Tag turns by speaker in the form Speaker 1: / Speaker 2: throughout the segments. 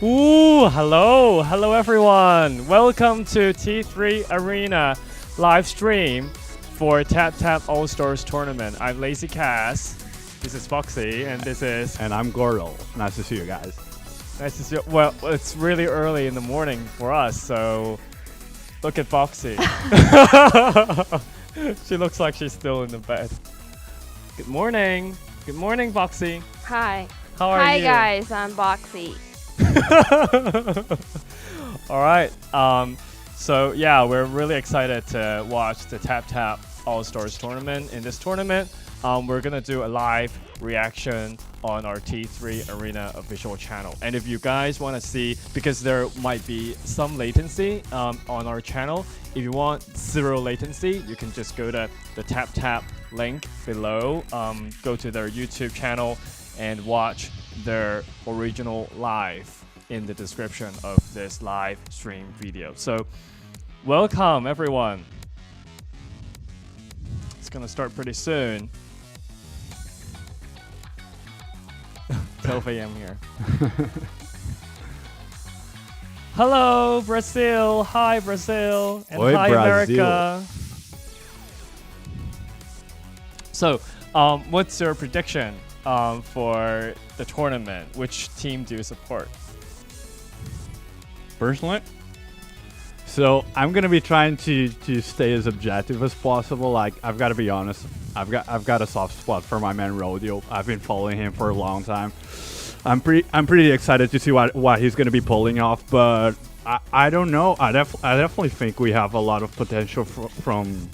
Speaker 1: Ooh, hello everyone. Welcome to T3 Arena live stream for TapTap All Stars Tournament. I'm Lazy Cass. This is Foxy, and this is.
Speaker 2: And I'm Gordel. Nice to see you guys.
Speaker 1: Nice to see you. Well, it's really early in the morning for us, so look at Foxy. She looks like she's still in the bed. Good morning. Good morning, Foxy.
Speaker 3: Hi.
Speaker 1: How are you?
Speaker 3: Hi guys, I'm Boxy.
Speaker 1: All right. So yeah, we're really excited to watch the TapTap All Stars tournament. In this tournament, we're gonna do a live reaction on our T3 Arena official channel. And if you guys want to see, because there might be some latency on our channel, if you want zero latency, you can just go to the TapTap link below. Go to their YouTube channel and watch their original live in the description of this live stream video. So welcome everyone. It's gonna start pretty soon. 12 a.m. here. Hello Brazil, hi Brazil, and
Speaker 2: Oi,
Speaker 1: hi
Speaker 2: Brazil.
Speaker 1: America. So what's your prediction for the tournament? Which team do you support?
Speaker 2: Personally, so I'm gonna be trying to stay as objective as possible. Like, I've got to be honest, I've got a soft spot for my man Rodeo. I've been following him for a long time. I'm pretty excited to see what he's gonna be pulling off, but I don't know. I definitely think we have a lot of potential from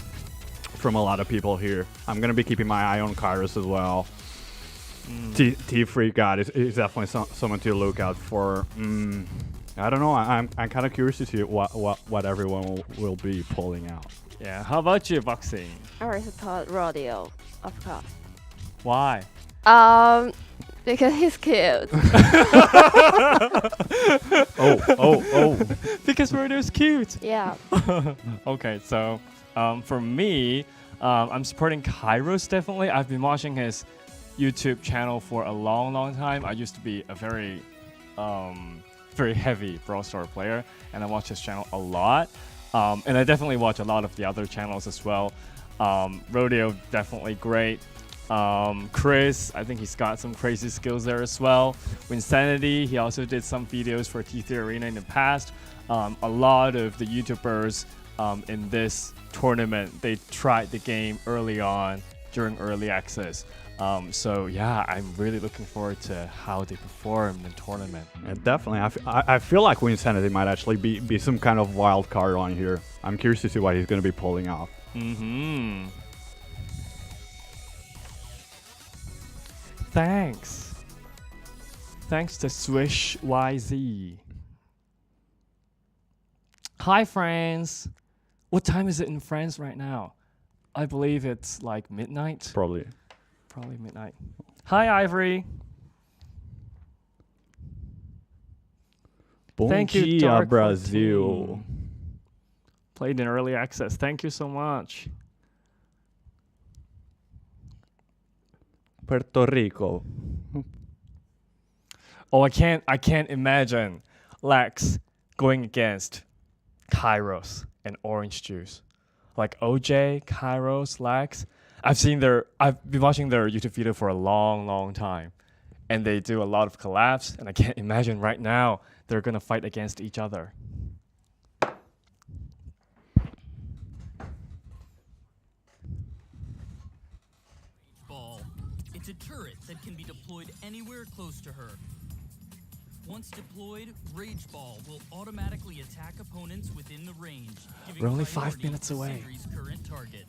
Speaker 2: a lot of people here. I'm gonna be keeping my eye on Kairos as well. T3 God is definitely someone to look out for. I don't know. I'm kind of curious to see what everyone will be pulling out.
Speaker 1: Yeah. How about you, Boxing?
Speaker 3: I will support Rodeo, of course.
Speaker 1: Why?
Speaker 3: Because he's cute.
Speaker 2: Oh.
Speaker 1: Because Rodeo's cute.
Speaker 3: Yeah.
Speaker 1: Okay, so for me, I'm supporting Kairos definitely. I've been watching his YouTube channel for a long time. I used to be a very heavy Brawl Star player, and I watch his channel a lot. And I definitely watch a lot of the other channels as well. Rodeo, definitely great. Chris, I think he's got some crazy skills there as well. Winsanity, he also did some videos for T3 Arena in the past. A lot of the YouTubers in this tournament, they tried the game early on during early access. So yeah, I'm really looking forward to how they perform in the tournament.
Speaker 2: Yeah, definitely. I feel like Winsanity might actually be some kind of wild card on here. I'm curious to see what he's going to be pulling off.
Speaker 1: Thanks to Swish YZ. Hi friends. What time is it in France right now? I believe it's like midnight.
Speaker 2: Probably
Speaker 1: Midnight. Hi Ivory.
Speaker 2: Bom
Speaker 1: Thank you,
Speaker 2: dia,
Speaker 1: Dark
Speaker 2: Brazil.
Speaker 1: 14. Played in early access. Thank you so much.
Speaker 2: Puerto Rico.
Speaker 1: Oh, I can't imagine Lex going against Kairos and Orange Juice. Like OJ, Kairos, Lex. I've been watching their YouTube video for a long time. And they do a lot of collabs, and I can't imagine right now they're gonna fight against each other.
Speaker 4: Ball. It's a turret that can be deployed anywhere close to her. Once deployed, Rage Ball will automatically attack opponents within the range, giving
Speaker 1: We're only 5
Speaker 4: priority
Speaker 1: minutes
Speaker 4: to
Speaker 1: away.
Speaker 4: Sindri's current target.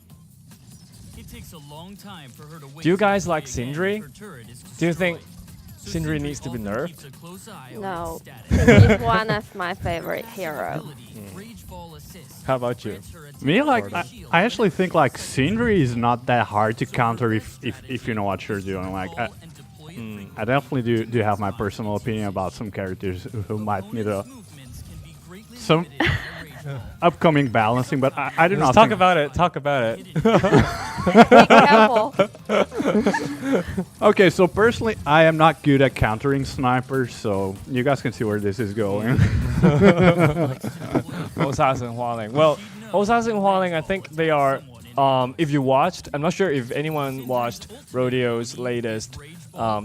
Speaker 4: It takes a long time for her to wait.
Speaker 1: Do you
Speaker 4: to
Speaker 1: guys
Speaker 4: deploy
Speaker 1: like
Speaker 4: again
Speaker 1: Sindri?
Speaker 4: if her turret is
Speaker 1: Do you think
Speaker 4: destroyed. So
Speaker 1: Sindri needs to be
Speaker 4: often
Speaker 1: nerfed?
Speaker 4: keeps a close eye on
Speaker 3: No.
Speaker 4: its status.
Speaker 3: He's one of my favorite heroes.
Speaker 4: Rage Ball assists
Speaker 1: How about you?
Speaker 4: grants her attack
Speaker 2: Me, like,
Speaker 4: and shield
Speaker 2: I actually think like
Speaker 4: whenever
Speaker 2: Sindri is not that hard to counter if you know what you're doing. Like, I definitely do have my personal opinion about some characters who might need a some upcoming balancing, but I do not
Speaker 1: Talk
Speaker 2: think
Speaker 1: about it. Talk about it.
Speaker 3: Be careful.
Speaker 2: Okay, so personally, I am not good at countering snipers, so you guys can see where this is going.
Speaker 1: Osas and Hualing. Well, Osas and Hualing, I think they are. If you watched, I'm not sure if anyone watched Rodeo's latest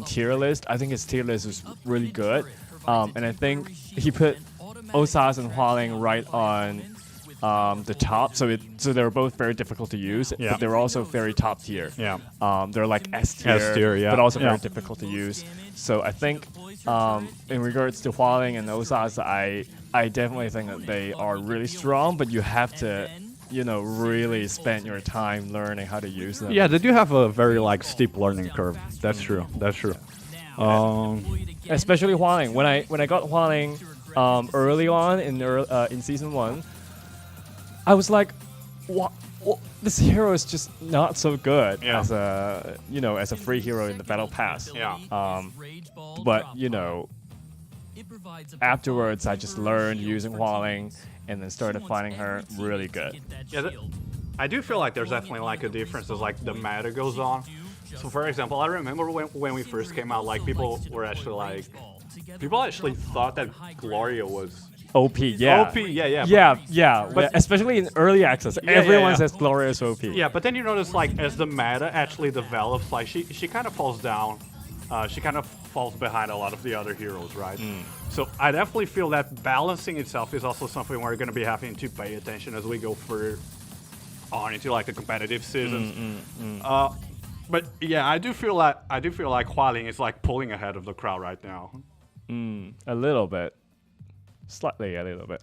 Speaker 1: tier list. I think his tier list is really good, and I think he put Osas and Hualing right on the top. So they're both very difficult to use,
Speaker 2: Yeah.
Speaker 1: but they're also very top tier.
Speaker 2: Yeah.
Speaker 1: They're like S tier,
Speaker 2: S tier, yeah.
Speaker 1: but also
Speaker 2: Yeah.
Speaker 1: very difficult to use. So I think in regards to Hualing and Osas, I definitely think that they are really strong, but you have to, really spend your time learning how to use them.
Speaker 2: Yeah, they do have a very like steep learning curve. That's true. That's true.
Speaker 1: Especially Hualing. When I got Hualing early on in season 1, I was like, what? This hero is just not so good
Speaker 2: Yeah.
Speaker 1: as a free hero in the battle pass.
Speaker 2: Yeah.
Speaker 1: But afterwards I just learned using Hualing and then started finding her really good.
Speaker 2: Yeah, I do feel like there's definitely like a difference as like the meta goes on. So for example, I remember when we first came out, like people actually thought that Gloria was
Speaker 1: OP, yeah.
Speaker 2: OP. Yeah.
Speaker 1: But especially in early access, everyone says Gloria is OP.
Speaker 2: Yeah, but then you notice like as the meta actually develops, like she kind of falls down. She kind of falls behind a lot of the other heroes, right? So I definitely feel that balancing itself is also something we're going to be having to pay attention as we go further on into like the competitive seasons. But yeah, I do feel like Hualing is like pulling ahead of the crowd right now.
Speaker 1: A little bit. Slightly a little bit.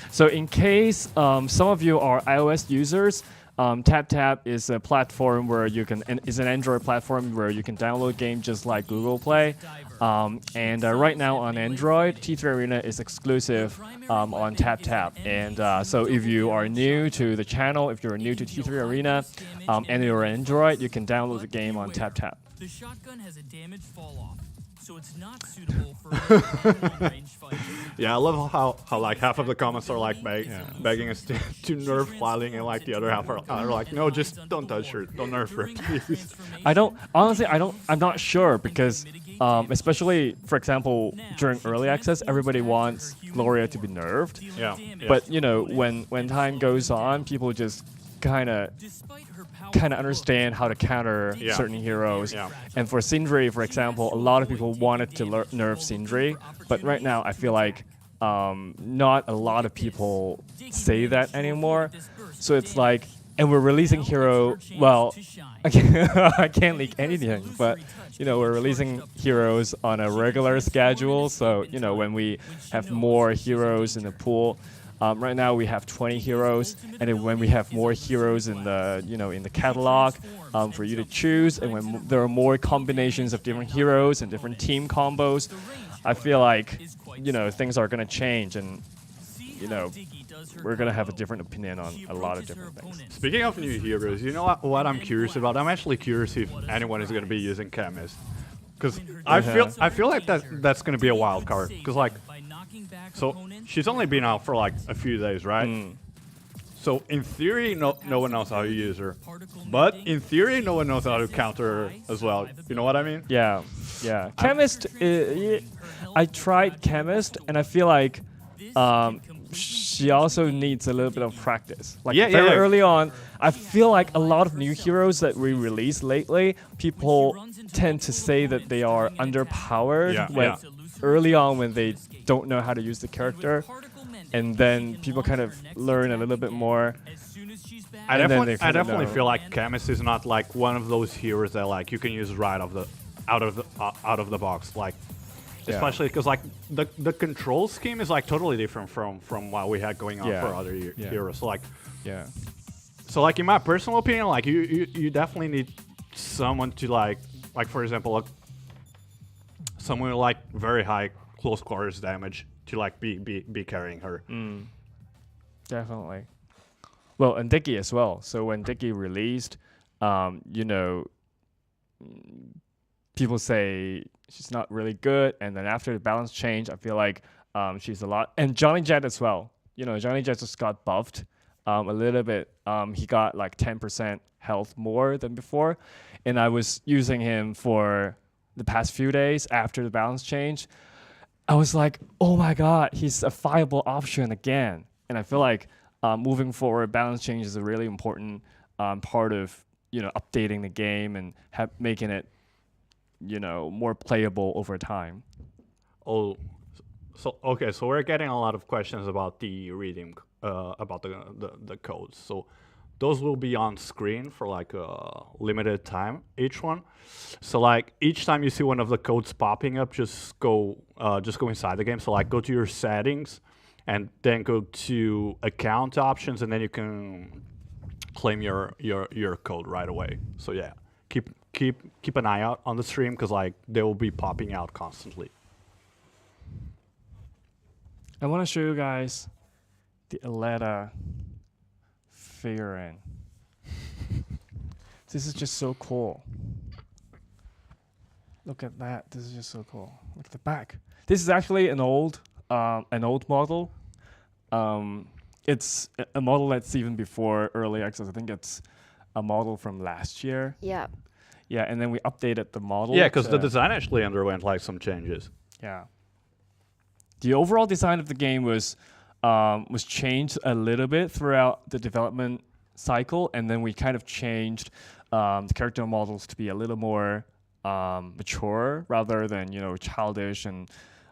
Speaker 1: So in case some of you are iOS users, TapTap is a platform where you can, is an Android platform where you can download games just like Google Play. And right now on Android, T3 Arena is exclusive on TapTap. And so if you are new to the channel, if you're new to T3 Arena and you're Android, you can download the game on TapTap.
Speaker 4: The shotgun has a damaged fall off, so it's not suitable for long-range fighting.
Speaker 2: Yeah, I love how like half of the comments are like begging us to nerf Hualing, and like the other half are like, no, just don't touch her, don't nerf her, please.
Speaker 1: I'm not sure because especially, for example, during early access, everybody wants Gloria to be nerfed.
Speaker 2: Yeah.
Speaker 1: But when time goes on, people just kind of understand how to counter certain heroes.
Speaker 2: Yeah.
Speaker 1: And for Sindri, for example, a lot of people wanted to nerf Sindri, but right now I feel like not a lot of people say that anymore. So it's like, and we're releasing hero. Well, I can't leak anything, but we're releasing heroes on a regular schedule. So when we have more heroes in the pool. Right now we have 20 heroes, and then when we have more heroes in the in the catalog for you to choose, and when there are more combinations of different heroes and different team combos, I feel like things are gonna change, and we're gonna have a different opinion on a lot of different things.
Speaker 2: Speaking of new heroes, you know what I'm curious about? I'm actually curious if anyone is going to be using Chemist, because I feel like that's going to be a wild card, because like. So she's only been out for like a few days, right? So in theory, no one knows how to use her, but in theory, no one knows how to counter her as well. You know what I mean?
Speaker 1: Yeah. Chemist. I tried Chemist, and I feel like she also needs a little bit of practice. Like very early on, I feel like a lot of new heroes that we released lately, people tend to say that they are underpowered early on when they don't know how to use the character, and then people kind of learn a little bit more.
Speaker 2: I definitely feel like Chemist is not like one of those heroes that like you can use right out of the box, like especially because like the control scheme is like totally different from what we had going on for other heroes. So like so like in my personal opinion, like you definitely need someone to like for example someone with like very high close quarters damage to like be carrying her.
Speaker 1: Definitely. Well, and Dicky as well. So when Dicky released, people say she's not really good, and then after the balance change, I feel like She's a lot, and Johnny Jet as well. You know, Johnny Jet just got buffed a little bit. He got like 10% health more than before, and I was using him for the past few days after the balance change. I was like, oh my god, he's a viable option again. And I feel like moving forward, balance change is a really important part of updating the game and making it more playable over time.
Speaker 2: Oh, so okay, so we're getting a lot of questions about the reading, about the codes. So those will be on screen for like a limited time, each one. So like each time you see one of the codes popping up, just go inside the game. So like go to your settings, and then go to account options, and then you can claim your code right away. So yeah, keep an eye out on the stream, because like they will be popping out constantly.
Speaker 1: I want to show you guys the Aleta figurine. This is just so cool. Look at that. This is just so cool. Look at the back. This is actually an old model. It's a model that's even before early access. I think it's a model from last year.
Speaker 3: Yeah.
Speaker 1: Yeah, and then we updated the model.
Speaker 2: Yeah, because the design actually underwent like some changes.
Speaker 1: Yeah. The overall design of the game was changed a little bit throughout the development cycle, and then we kind of changed the character models to be a little more mature rather than childish and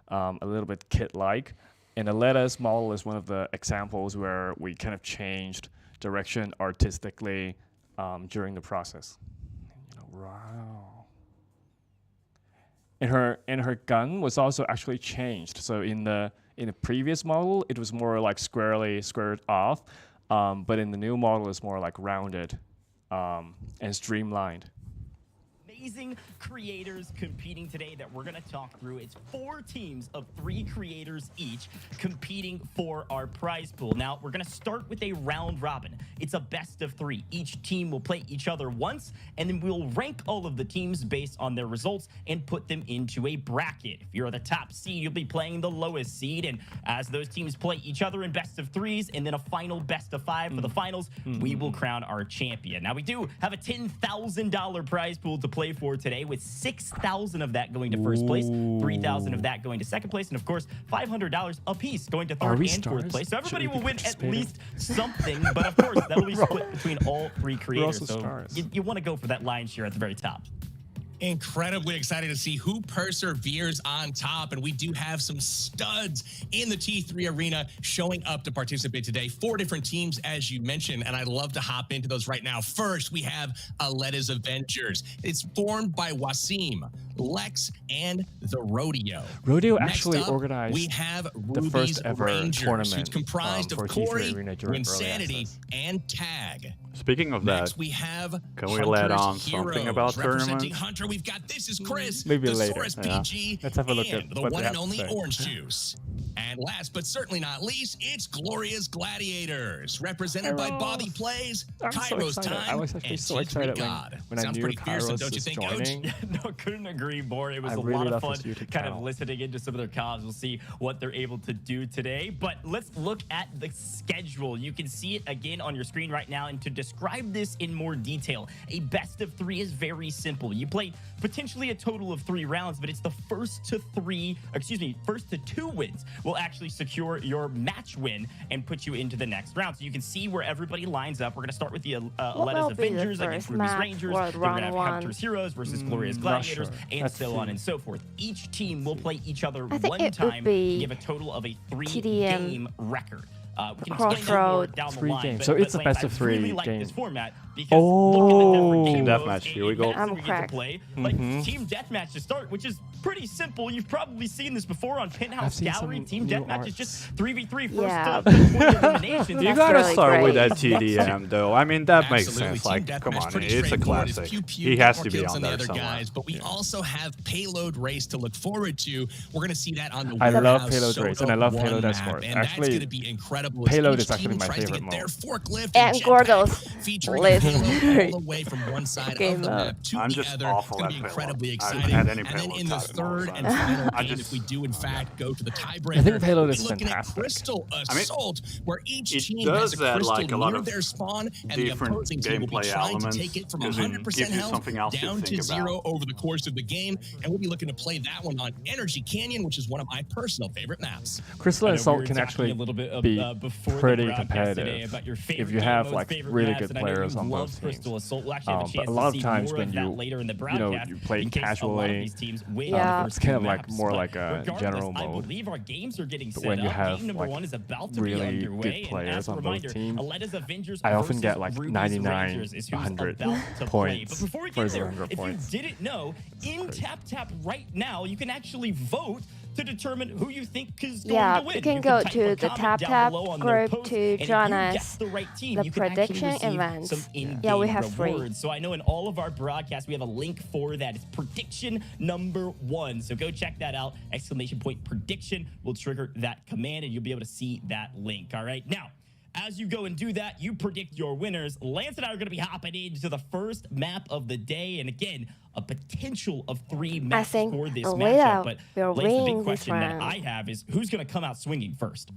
Speaker 1: a little bit kid-like. And Aleta's model is one of the examples where we kind of changed direction artistically during the process. Wow. And her gun was also actually changed. So in the previous model, it was more like squared off, but in the new model, it's more like rounded and streamlined.
Speaker 5: Amazing creators competing today that we're going to talk through. It's 4 teams of 3 creators each competing for our prize pool. Now, we're going to start with a round robin. It's a best of 3. Each team will play each other once, and then we'll rank all of the teams based on their results and put them into a bracket. If you're the top seed, you'll be playing the lowest seed, and as those teams play each other in best of 3s and then a final best of 5 for the finals, we will crown our champion. Now, we do have a $10,000 prize pool to play for today, with $6,000 of that going to first place, $3,000 of that going to second place, and of course $500 a piece going to third and fourth place. So everybody will win at least something, but of course that'll be split between all 3 creators. So you want to go for that lion's share at the very top.
Speaker 6: Incredibly excited to see who perseveres on top, and we do have some studs in the T3 arena showing up to participate today. 4 different teams, as you mentioned, and I'd love to hop into those right now. First, we have Aleta's Avengers. It's formed by Wasim, Lex, and the Rodeo.
Speaker 1: Rodeo
Speaker 6: Next
Speaker 1: actually
Speaker 6: up,
Speaker 1: organized
Speaker 6: we have
Speaker 1: the
Speaker 6: Ruby's
Speaker 1: first ever
Speaker 6: Rangers,
Speaker 1: tournament
Speaker 6: who's comprised
Speaker 1: for
Speaker 6: of
Speaker 1: T3
Speaker 6: Corey,
Speaker 1: Arena during early
Speaker 6: Insanity,
Speaker 1: access.
Speaker 6: and Tag.
Speaker 2: Speaking of
Speaker 6: Next,
Speaker 2: that,
Speaker 6: we have
Speaker 2: can we let
Speaker 6: Hunter's
Speaker 2: on something about
Speaker 6: Representing
Speaker 2: tournaments?
Speaker 6: Hunter, we've got This Is Chris,
Speaker 1: Maybe
Speaker 6: the
Speaker 1: later,
Speaker 6: Saurus
Speaker 1: yeah.
Speaker 6: PG,
Speaker 1: Let's have a look
Speaker 6: and
Speaker 1: at
Speaker 6: the
Speaker 1: what
Speaker 6: one
Speaker 1: they
Speaker 6: and
Speaker 1: have to
Speaker 6: only
Speaker 1: say.
Speaker 6: Orange Juice. And last but certainly not least, it's Gloria's Gladiators, represented by Bobby Plays,
Speaker 1: I'm so
Speaker 6: Kairos
Speaker 1: excited.
Speaker 6: Time,
Speaker 1: I was actually
Speaker 6: and
Speaker 1: so
Speaker 6: T3
Speaker 1: excited
Speaker 6: God.
Speaker 1: when I
Speaker 6: Sounds
Speaker 1: knew
Speaker 6: pretty fearsome,
Speaker 1: Kairos
Speaker 6: don't you
Speaker 1: was
Speaker 6: think, Coach?
Speaker 1: joining.
Speaker 5: No, couldn't agree more. It was
Speaker 1: I
Speaker 5: a
Speaker 1: really
Speaker 5: lot of
Speaker 1: love
Speaker 5: fun
Speaker 1: his YouTube
Speaker 5: kind of
Speaker 1: channel.
Speaker 5: listening into some of their comms. We'll see what they're able to do today. But let's look at the schedule. You can see it again on your screen right now. And to describe this in more detail, a best of 3 is very simple. You play potentially a total of 3 rounds, but it's the first to 2 wins will actually secure your match win and put you into the next round. So you can see where everybody lines up. We're going to start with the Aleta's
Speaker 3: will be the
Speaker 5: Avengers against
Speaker 3: first
Speaker 5: Ruby's
Speaker 3: match
Speaker 5: Rangers.
Speaker 3: for
Speaker 5: Then we're going to
Speaker 3: round
Speaker 5: have
Speaker 3: 1?
Speaker 5: Hunter's Heroes versus Gloria's
Speaker 1: not
Speaker 5: Gladiators,
Speaker 1: sure.
Speaker 5: and
Speaker 1: Let's
Speaker 5: so on
Speaker 1: see.
Speaker 5: and so forth. Each team will play each other
Speaker 3: I think
Speaker 5: one
Speaker 3: it would
Speaker 5: time
Speaker 3: be
Speaker 5: to give a total of a 3
Speaker 3: TDM
Speaker 5: game record. We can explain that more
Speaker 3: Crossroad.
Speaker 5: down the
Speaker 1: 3
Speaker 5: line,
Speaker 1: games.
Speaker 5: but-
Speaker 1: So it's
Speaker 5: but,
Speaker 1: a best
Speaker 5: Lance,
Speaker 1: of
Speaker 5: I really
Speaker 1: 3
Speaker 5: like
Speaker 1: game.
Speaker 5: this format because
Speaker 1: Oh.
Speaker 5: look at the different
Speaker 2: Team
Speaker 5: game
Speaker 2: Deathmatch,
Speaker 5: modes
Speaker 2: here we
Speaker 5: and
Speaker 2: go.
Speaker 5: maps that
Speaker 3: I'm
Speaker 5: we get to
Speaker 3: cracked.
Speaker 5: play. Like Team Deathmatch to start, which is pretty simple. You've probably seen this before on
Speaker 1: I've
Speaker 5: Penthouse
Speaker 1: seen
Speaker 5: Gallery.
Speaker 1: some
Speaker 5: Team
Speaker 1: new
Speaker 5: Deathmatch is
Speaker 1: arts.
Speaker 5: just 3v3 first
Speaker 3: Yeah.
Speaker 5: to 20 eliminations.
Speaker 2: You
Speaker 3: That's
Speaker 2: gotta
Speaker 3: really
Speaker 2: start with
Speaker 3: great.
Speaker 2: that TDM, though. I mean, that makes
Speaker 6: Absolutely.
Speaker 2: sense.
Speaker 6: Team
Speaker 2: Like,
Speaker 6: Deathmatch,
Speaker 2: come on,
Speaker 6: pretty
Speaker 2: it's a
Speaker 6: straightforward. It's
Speaker 2: classic.
Speaker 6: pew, pew,
Speaker 2: He
Speaker 6: get
Speaker 2: has
Speaker 6: more
Speaker 2: to be
Speaker 6: kills
Speaker 2: on
Speaker 6: than the
Speaker 2: there
Speaker 6: other
Speaker 2: somewhere.
Speaker 6: guys, but we also have Payload Race to look forward to. We're going to see that on the
Speaker 1: I love
Speaker 6: Warehouse
Speaker 1: Payload Race, and I
Speaker 6: Soda
Speaker 1: love
Speaker 6: 1
Speaker 1: Payload
Speaker 6: map,
Speaker 1: Escort.
Speaker 6: and
Speaker 1: Actually,
Speaker 6: that's going to be incredibly incredible.
Speaker 1: Payload
Speaker 6: Each
Speaker 1: is actually
Speaker 6: team
Speaker 1: my
Speaker 6: tries to
Speaker 1: favorite
Speaker 6: get their
Speaker 1: mode.
Speaker 6: forklift
Speaker 3: And
Speaker 6: jetpack
Speaker 3: Gordo's
Speaker 6: featuring
Speaker 3: list.
Speaker 6: Payload all the way from one side
Speaker 3: Game
Speaker 6: of the
Speaker 3: mode.
Speaker 6: map to
Speaker 2: I'm
Speaker 6: the
Speaker 2: just
Speaker 6: other.
Speaker 2: awful
Speaker 6: It's going to
Speaker 2: at
Speaker 6: be incredibly
Speaker 2: payload.
Speaker 6: exciting.
Speaker 2: At any
Speaker 6: And then
Speaker 2: payload
Speaker 6: in the
Speaker 2: type,
Speaker 6: third
Speaker 2: so
Speaker 6: and final
Speaker 2: I
Speaker 6: game,
Speaker 2: just-
Speaker 6: if we do in fact go to the tiebreaker,
Speaker 1: I think Payload
Speaker 6: we'll
Speaker 1: is
Speaker 6: be looking
Speaker 1: fantastic.
Speaker 6: at Crystal Assault, where each
Speaker 2: it
Speaker 6: team
Speaker 2: does
Speaker 6: has a
Speaker 2: add,
Speaker 6: crystal
Speaker 2: like, a lot
Speaker 6: near
Speaker 2: of
Speaker 6: their spawn, and the
Speaker 2: different
Speaker 6: opposing team will be
Speaker 2: gameplay
Speaker 6: trying to
Speaker 2: elements,
Speaker 6: take it from
Speaker 2: as in
Speaker 6: 100%
Speaker 2: gives you
Speaker 6: health
Speaker 2: something else to
Speaker 6: down to
Speaker 2: think
Speaker 6: 0
Speaker 2: about.
Speaker 6: over the course of the game, and we'll be looking to play that one on Energy Canyon, which is one of my personal favorite maps.
Speaker 1: Crystal
Speaker 5: I know we
Speaker 1: Assault
Speaker 5: were
Speaker 1: can
Speaker 5: talking
Speaker 1: actually
Speaker 5: a little bit
Speaker 1: be
Speaker 5: before the
Speaker 1: pretty
Speaker 5: broadcast today
Speaker 1: competitive
Speaker 5: about your
Speaker 1: if
Speaker 5: favorite
Speaker 1: you
Speaker 5: game
Speaker 1: have
Speaker 5: modes,
Speaker 1: like
Speaker 5: favorite
Speaker 1: really
Speaker 5: maps,
Speaker 1: good
Speaker 5: and I know
Speaker 1: players
Speaker 5: you
Speaker 1: on
Speaker 5: love
Speaker 1: both
Speaker 5: Crystal
Speaker 1: teams.
Speaker 5: Assault. We'll actually have a chance
Speaker 1: But a lot
Speaker 5: to
Speaker 1: of
Speaker 5: see
Speaker 1: times
Speaker 5: more
Speaker 1: when
Speaker 5: of that
Speaker 1: you
Speaker 5: later in the
Speaker 1: you
Speaker 5: broadcast.
Speaker 1: play
Speaker 5: in case a lot of
Speaker 1: casually,
Speaker 5: these teams win
Speaker 3: Yeah.
Speaker 5: the
Speaker 1: it's
Speaker 5: first
Speaker 1: kind of
Speaker 5: two
Speaker 1: like
Speaker 5: maps.
Speaker 1: more
Speaker 5: But
Speaker 1: like a
Speaker 5: regardless,
Speaker 1: general
Speaker 5: I
Speaker 1: mode.
Speaker 5: believe our games are getting
Speaker 1: But
Speaker 5: set
Speaker 1: when you
Speaker 5: up.
Speaker 1: have
Speaker 5: Game number
Speaker 1: like
Speaker 5: 1 is about to
Speaker 1: really
Speaker 5: be
Speaker 1: good
Speaker 5: underway. And
Speaker 1: players
Speaker 5: as a
Speaker 1: on both
Speaker 5: reminder,
Speaker 1: teams,
Speaker 5: Aleta's Avengers
Speaker 1: I often
Speaker 5: versus
Speaker 1: get like
Speaker 5: Ruby's
Speaker 1: 99,
Speaker 5: Rangers is who's
Speaker 1: 100
Speaker 5: about to play.
Speaker 1: points
Speaker 5: But before we get
Speaker 1: versus
Speaker 5: there,
Speaker 1: 100
Speaker 5: if
Speaker 1: points.
Speaker 5: you didn't know, in TapTap right now, you can actually vote to determine who you think is going
Speaker 3: Yeah,
Speaker 5: to win.
Speaker 3: you can go
Speaker 5: type
Speaker 3: to
Speaker 5: a
Speaker 3: the
Speaker 5: comment down
Speaker 3: TapTap
Speaker 5: below on their
Speaker 3: group
Speaker 5: post,
Speaker 3: to
Speaker 5: and if
Speaker 3: join
Speaker 5: you
Speaker 3: us
Speaker 5: guess the right team,
Speaker 3: the
Speaker 5: you can actually
Speaker 3: prediction
Speaker 5: receive
Speaker 3: events.
Speaker 5: some in-game
Speaker 3: Yeah, we have three.
Speaker 5: rewards. So I know in all of our broadcasts, we have a link for that. It's prediction number 1. So go check that out. Exclamation point prediction will trigger that command, and you'll be able to see that link. All right. Now, as you go and do that, you predict your winners. Lance and I are going to be hopping into the first map of the day. And again, a potential of 3 maps
Speaker 3: think
Speaker 5: for this
Speaker 3: Aleta
Speaker 5: matchup. But
Speaker 3: will
Speaker 5: Lance, the
Speaker 3: win
Speaker 5: big
Speaker 3: this
Speaker 5: question that
Speaker 3: round.
Speaker 5: I have is who's going to come out swinging first?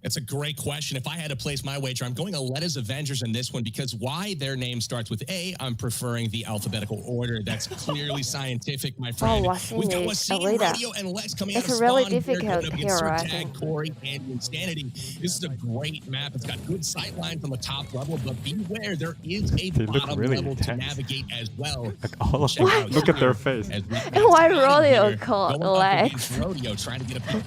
Speaker 6: It's a great question. If I had to place my wager, I'm going Aleta's Avengers in this one because why their name starts with A, I'm preferring the alphabetical order. That's clearly scientific, my friend.
Speaker 3: Wasim
Speaker 6: We've got
Speaker 3: is
Speaker 6: Wasim,
Speaker 3: Aleta.
Speaker 6: Radio, and Lex coming
Speaker 3: It's
Speaker 6: out of
Speaker 3: a really
Speaker 6: spawn. They're
Speaker 3: difficult
Speaker 6: going
Speaker 3: hero, I
Speaker 6: Tag,
Speaker 3: think.
Speaker 6: Corey, and Insanity. This is a great map. It's got good sight lines on the top level, but beware, there is a
Speaker 2: They look
Speaker 6: bottom
Speaker 2: really
Speaker 6: level to
Speaker 2: intense.
Speaker 6: navigate as well.
Speaker 2: Like all of
Speaker 6: Check
Speaker 2: them.
Speaker 6: out
Speaker 2: Look at
Speaker 6: here
Speaker 2: their face.
Speaker 6: as we
Speaker 3: And why
Speaker 6: get out of
Speaker 3: Rodeo
Speaker 6: here,
Speaker 3: called
Speaker 6: going up
Speaker 3: Lex?
Speaker 6: against Rodeo, trying to get a peek.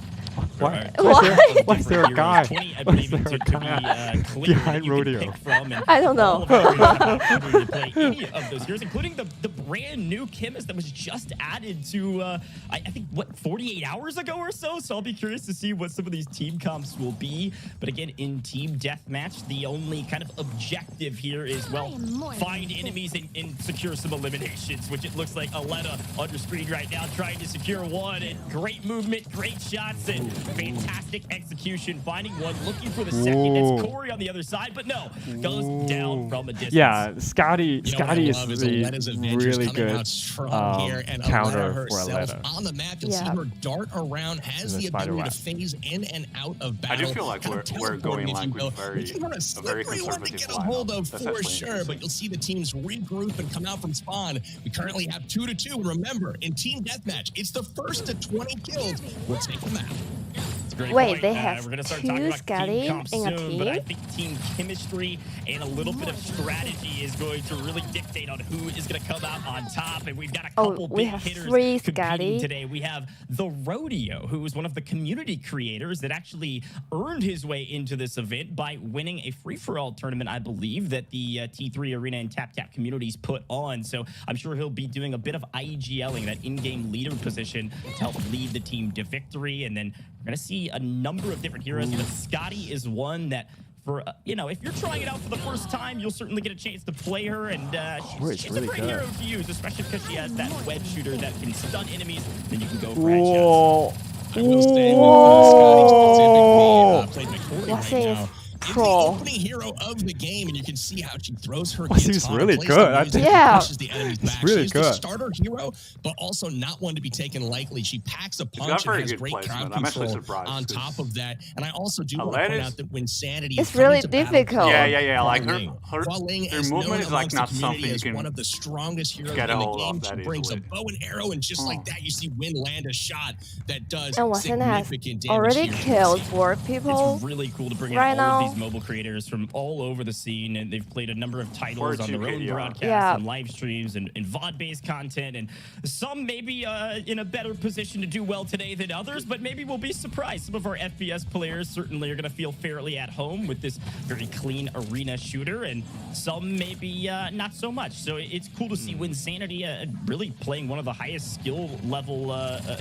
Speaker 2: Why?
Speaker 3: What?
Speaker 2: Why is there a guy?
Speaker 5: 20, I
Speaker 2: Why is
Speaker 5: believe,
Speaker 2: there a
Speaker 5: to be
Speaker 2: guy
Speaker 5: clear,
Speaker 2: behind
Speaker 5: that you can
Speaker 2: Rodeo?
Speaker 5: pick from, and
Speaker 3: I don't know.
Speaker 5: all of our crews have an opportunity to play any of those heroes, including the brand new chemist that was just added to, I think, what, 48 hours ago or so? So I'll be curious to see what some of these team comps will be. But again, in team deathmatch, the only kind of objective here is, well, find enemies and secure some eliminations, which it looks like Aleta on your screen right now trying to secure one. And great movement, great shots, and fantastic execution. Finding one, looking for the second.
Speaker 1: Ooh.
Speaker 5: It's Corey on the other side, but no, goes down from a distance.
Speaker 1: Yeah, Scotty
Speaker 6: You know what I
Speaker 1: Scotty is
Speaker 6: love is
Speaker 1: the
Speaker 6: Aleta's Avengers
Speaker 1: really
Speaker 6: coming
Speaker 1: good
Speaker 6: out strong here, and
Speaker 1: counter
Speaker 6: Aleta
Speaker 1: for
Speaker 6: herself
Speaker 1: Aleta.
Speaker 6: on the map. You'll see
Speaker 3: Yeah.
Speaker 6: her dart around, has
Speaker 1: In the
Speaker 6: the
Speaker 1: spider
Speaker 6: ability
Speaker 1: web.
Speaker 6: to phase in and out of
Speaker 2: I
Speaker 6: battle.
Speaker 2: do feel like
Speaker 6: kind of
Speaker 2: we're going
Speaker 6: teleporting, if
Speaker 2: like
Speaker 6: you
Speaker 2: with
Speaker 6: will.
Speaker 2: very-
Speaker 6: Making her a
Speaker 2: very
Speaker 6: slippery one to
Speaker 2: conservative
Speaker 6: get a hold
Speaker 2: lineup.
Speaker 6: of
Speaker 2: That's
Speaker 6: for
Speaker 2: actually
Speaker 6: sure,
Speaker 2: interesting.
Speaker 6: but you'll see the teams regroup and come out from spawn. We currently have 2-2, and remember, in team deathmatch, it's the first to 20 kills. We'll take the map.
Speaker 5: It's a great
Speaker 3: Wait,
Speaker 5: point.
Speaker 3: they have
Speaker 5: we're gonna start
Speaker 3: two
Speaker 5: talking about
Speaker 3: Scotty
Speaker 5: team comps
Speaker 3: in a
Speaker 5: soon, but I
Speaker 3: team?
Speaker 5: think team chemistry and a little bit of strategy is going to really dictate on who is going to come out on top. And we've got a
Speaker 3: Oh,
Speaker 5: couple
Speaker 3: we
Speaker 5: big
Speaker 3: have
Speaker 5: hitters
Speaker 3: 3
Speaker 5: competing
Speaker 3: Scotty.
Speaker 5: today. We have the Rodeo, who is one of the community creators that actually earned his way into this event by winning a free-for-all tournament, I believe, that the T3 Arena and TapTap communities put on. So I'm sure he'll be doing a bit of IEGLing, that in-game leader position, to help lead the team to victory. And then we're going to see a number of different heroes, but Scotty is one that, for if you're trying it out for the first time, you'll certainly get a chance to play her, and she's
Speaker 1: really
Speaker 5: a great
Speaker 1: good.
Speaker 5: hero to use, especially because she has that web shooter that can stun enemies. Then you can go for headshots.
Speaker 1: Whoa.
Speaker 6: I will say with Scotty specifically, played McCory
Speaker 3: Wasim
Speaker 6: right
Speaker 3: is
Speaker 6: now. Is the
Speaker 3: pro.
Speaker 6: opening hero of the game, and you can see how she throws her
Speaker 1: Wasim's
Speaker 6: guitar,
Speaker 1: really
Speaker 6: plays
Speaker 1: good.
Speaker 6: the
Speaker 1: I
Speaker 6: music,
Speaker 1: think-
Speaker 3: Yeah.
Speaker 6: pushes the enemies back.
Speaker 1: really
Speaker 6: She's the
Speaker 1: good.
Speaker 6: starter hero, but also not one to be taken lightly. She packs a
Speaker 2: got
Speaker 6: punch and
Speaker 2: very
Speaker 6: has
Speaker 2: good
Speaker 6: great
Speaker 2: placement.
Speaker 6: crowd
Speaker 2: I'm actually
Speaker 6: control
Speaker 2: surprised,
Speaker 6: on
Speaker 2: 'cause
Speaker 6: top of that. And I also do want to point
Speaker 2: Aleta's-
Speaker 6: out that when Sanity
Speaker 3: It's
Speaker 6: is coming
Speaker 3: really
Speaker 6: to battle,
Speaker 3: difficult.
Speaker 2: Yeah. Like her
Speaker 6: Hualing
Speaker 2: her
Speaker 6: is
Speaker 2: movement
Speaker 6: known
Speaker 2: is like
Speaker 6: amongst
Speaker 2: not
Speaker 6: the community
Speaker 2: something you
Speaker 6: as
Speaker 2: can
Speaker 6: one of the strongest heroes
Speaker 2: get
Speaker 6: in
Speaker 2: a
Speaker 6: the
Speaker 2: hold of
Speaker 6: game.
Speaker 2: that
Speaker 6: She brings
Speaker 2: easily.
Speaker 6: a bow and arrow, and just like that, you see Win land a shot that does
Speaker 3: And Wasim has
Speaker 6: significant damage.
Speaker 3: already
Speaker 6: here.
Speaker 3: killed 4 people.
Speaker 5: It's really cool to bring in
Speaker 3: right
Speaker 5: all
Speaker 3: now.
Speaker 5: of these mobile creators from all over the scene, and they've played a number of titles on their own
Speaker 2: KDR.
Speaker 5: broadcasts
Speaker 3: Yeah.
Speaker 5: and live streams and VOD-based content, and some may be in a better position to do well today than others, but maybe we'll be surprised. Some of our FPS players certainly are going to feel fairly at home with this very clean arena shooter, and some maybe not so much. So it's cool to see Winsanity really playing one of the highest skill level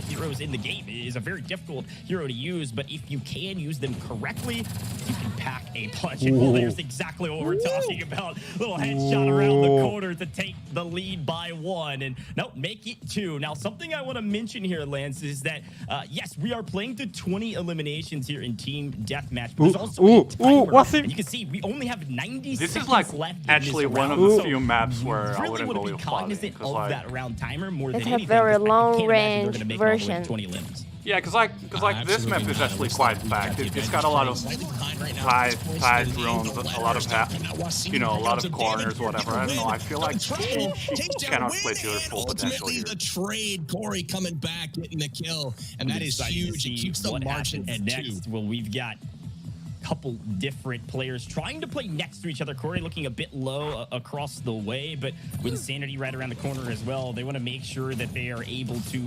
Speaker 5: heroes in the game. It is a very difficult hero to use, but if you can use them correctly, you can pack a punch. And while there's That's exactly what we're talking about. Little headshot around the corner to take the lead by 1. And no, make it 2. Now, something I want to mention here, Lance, is that, yes, we are playing to 20 eliminations here in Team Deathmatch. But there's also a timer.
Speaker 1: what's it?
Speaker 5: And you can see we only have 90
Speaker 2: This
Speaker 5: seconds
Speaker 2: is like
Speaker 5: left
Speaker 2: actually
Speaker 5: in this
Speaker 2: one
Speaker 5: round.
Speaker 2: of the
Speaker 5: So
Speaker 2: few maps where I
Speaker 5: really
Speaker 2: wouldn't
Speaker 5: want
Speaker 2: go
Speaker 5: to be
Speaker 2: with Falling,
Speaker 5: cognizant
Speaker 2: 'cause,
Speaker 5: of
Speaker 2: like,
Speaker 5: that round timer more than
Speaker 3: It's a
Speaker 5: anything.
Speaker 3: very
Speaker 5: because I
Speaker 3: long
Speaker 5: can't imagine they're
Speaker 3: range
Speaker 5: gonna make it all the way to
Speaker 3: version.
Speaker 5: 20 limbs.
Speaker 2: Yeah, because like this map is actually quite packed. It's got a lot of tight rooms, a lot of a lot of corners, whatever. I don't know. I feel like she cannot play to her full potential
Speaker 6: Ultimately,
Speaker 2: here.
Speaker 6: the trade, Corey coming back, getting the kill, and that is
Speaker 5: Excited to
Speaker 6: huge. It
Speaker 5: see
Speaker 6: keeps the
Speaker 5: what
Speaker 6: margin
Speaker 5: happens
Speaker 6: at 2.
Speaker 5: next. Well, we've got couple different players trying to play next to each other. Corey looking a bit low across the way, but with Sanity right around the corner as well, they want to make sure that they are able to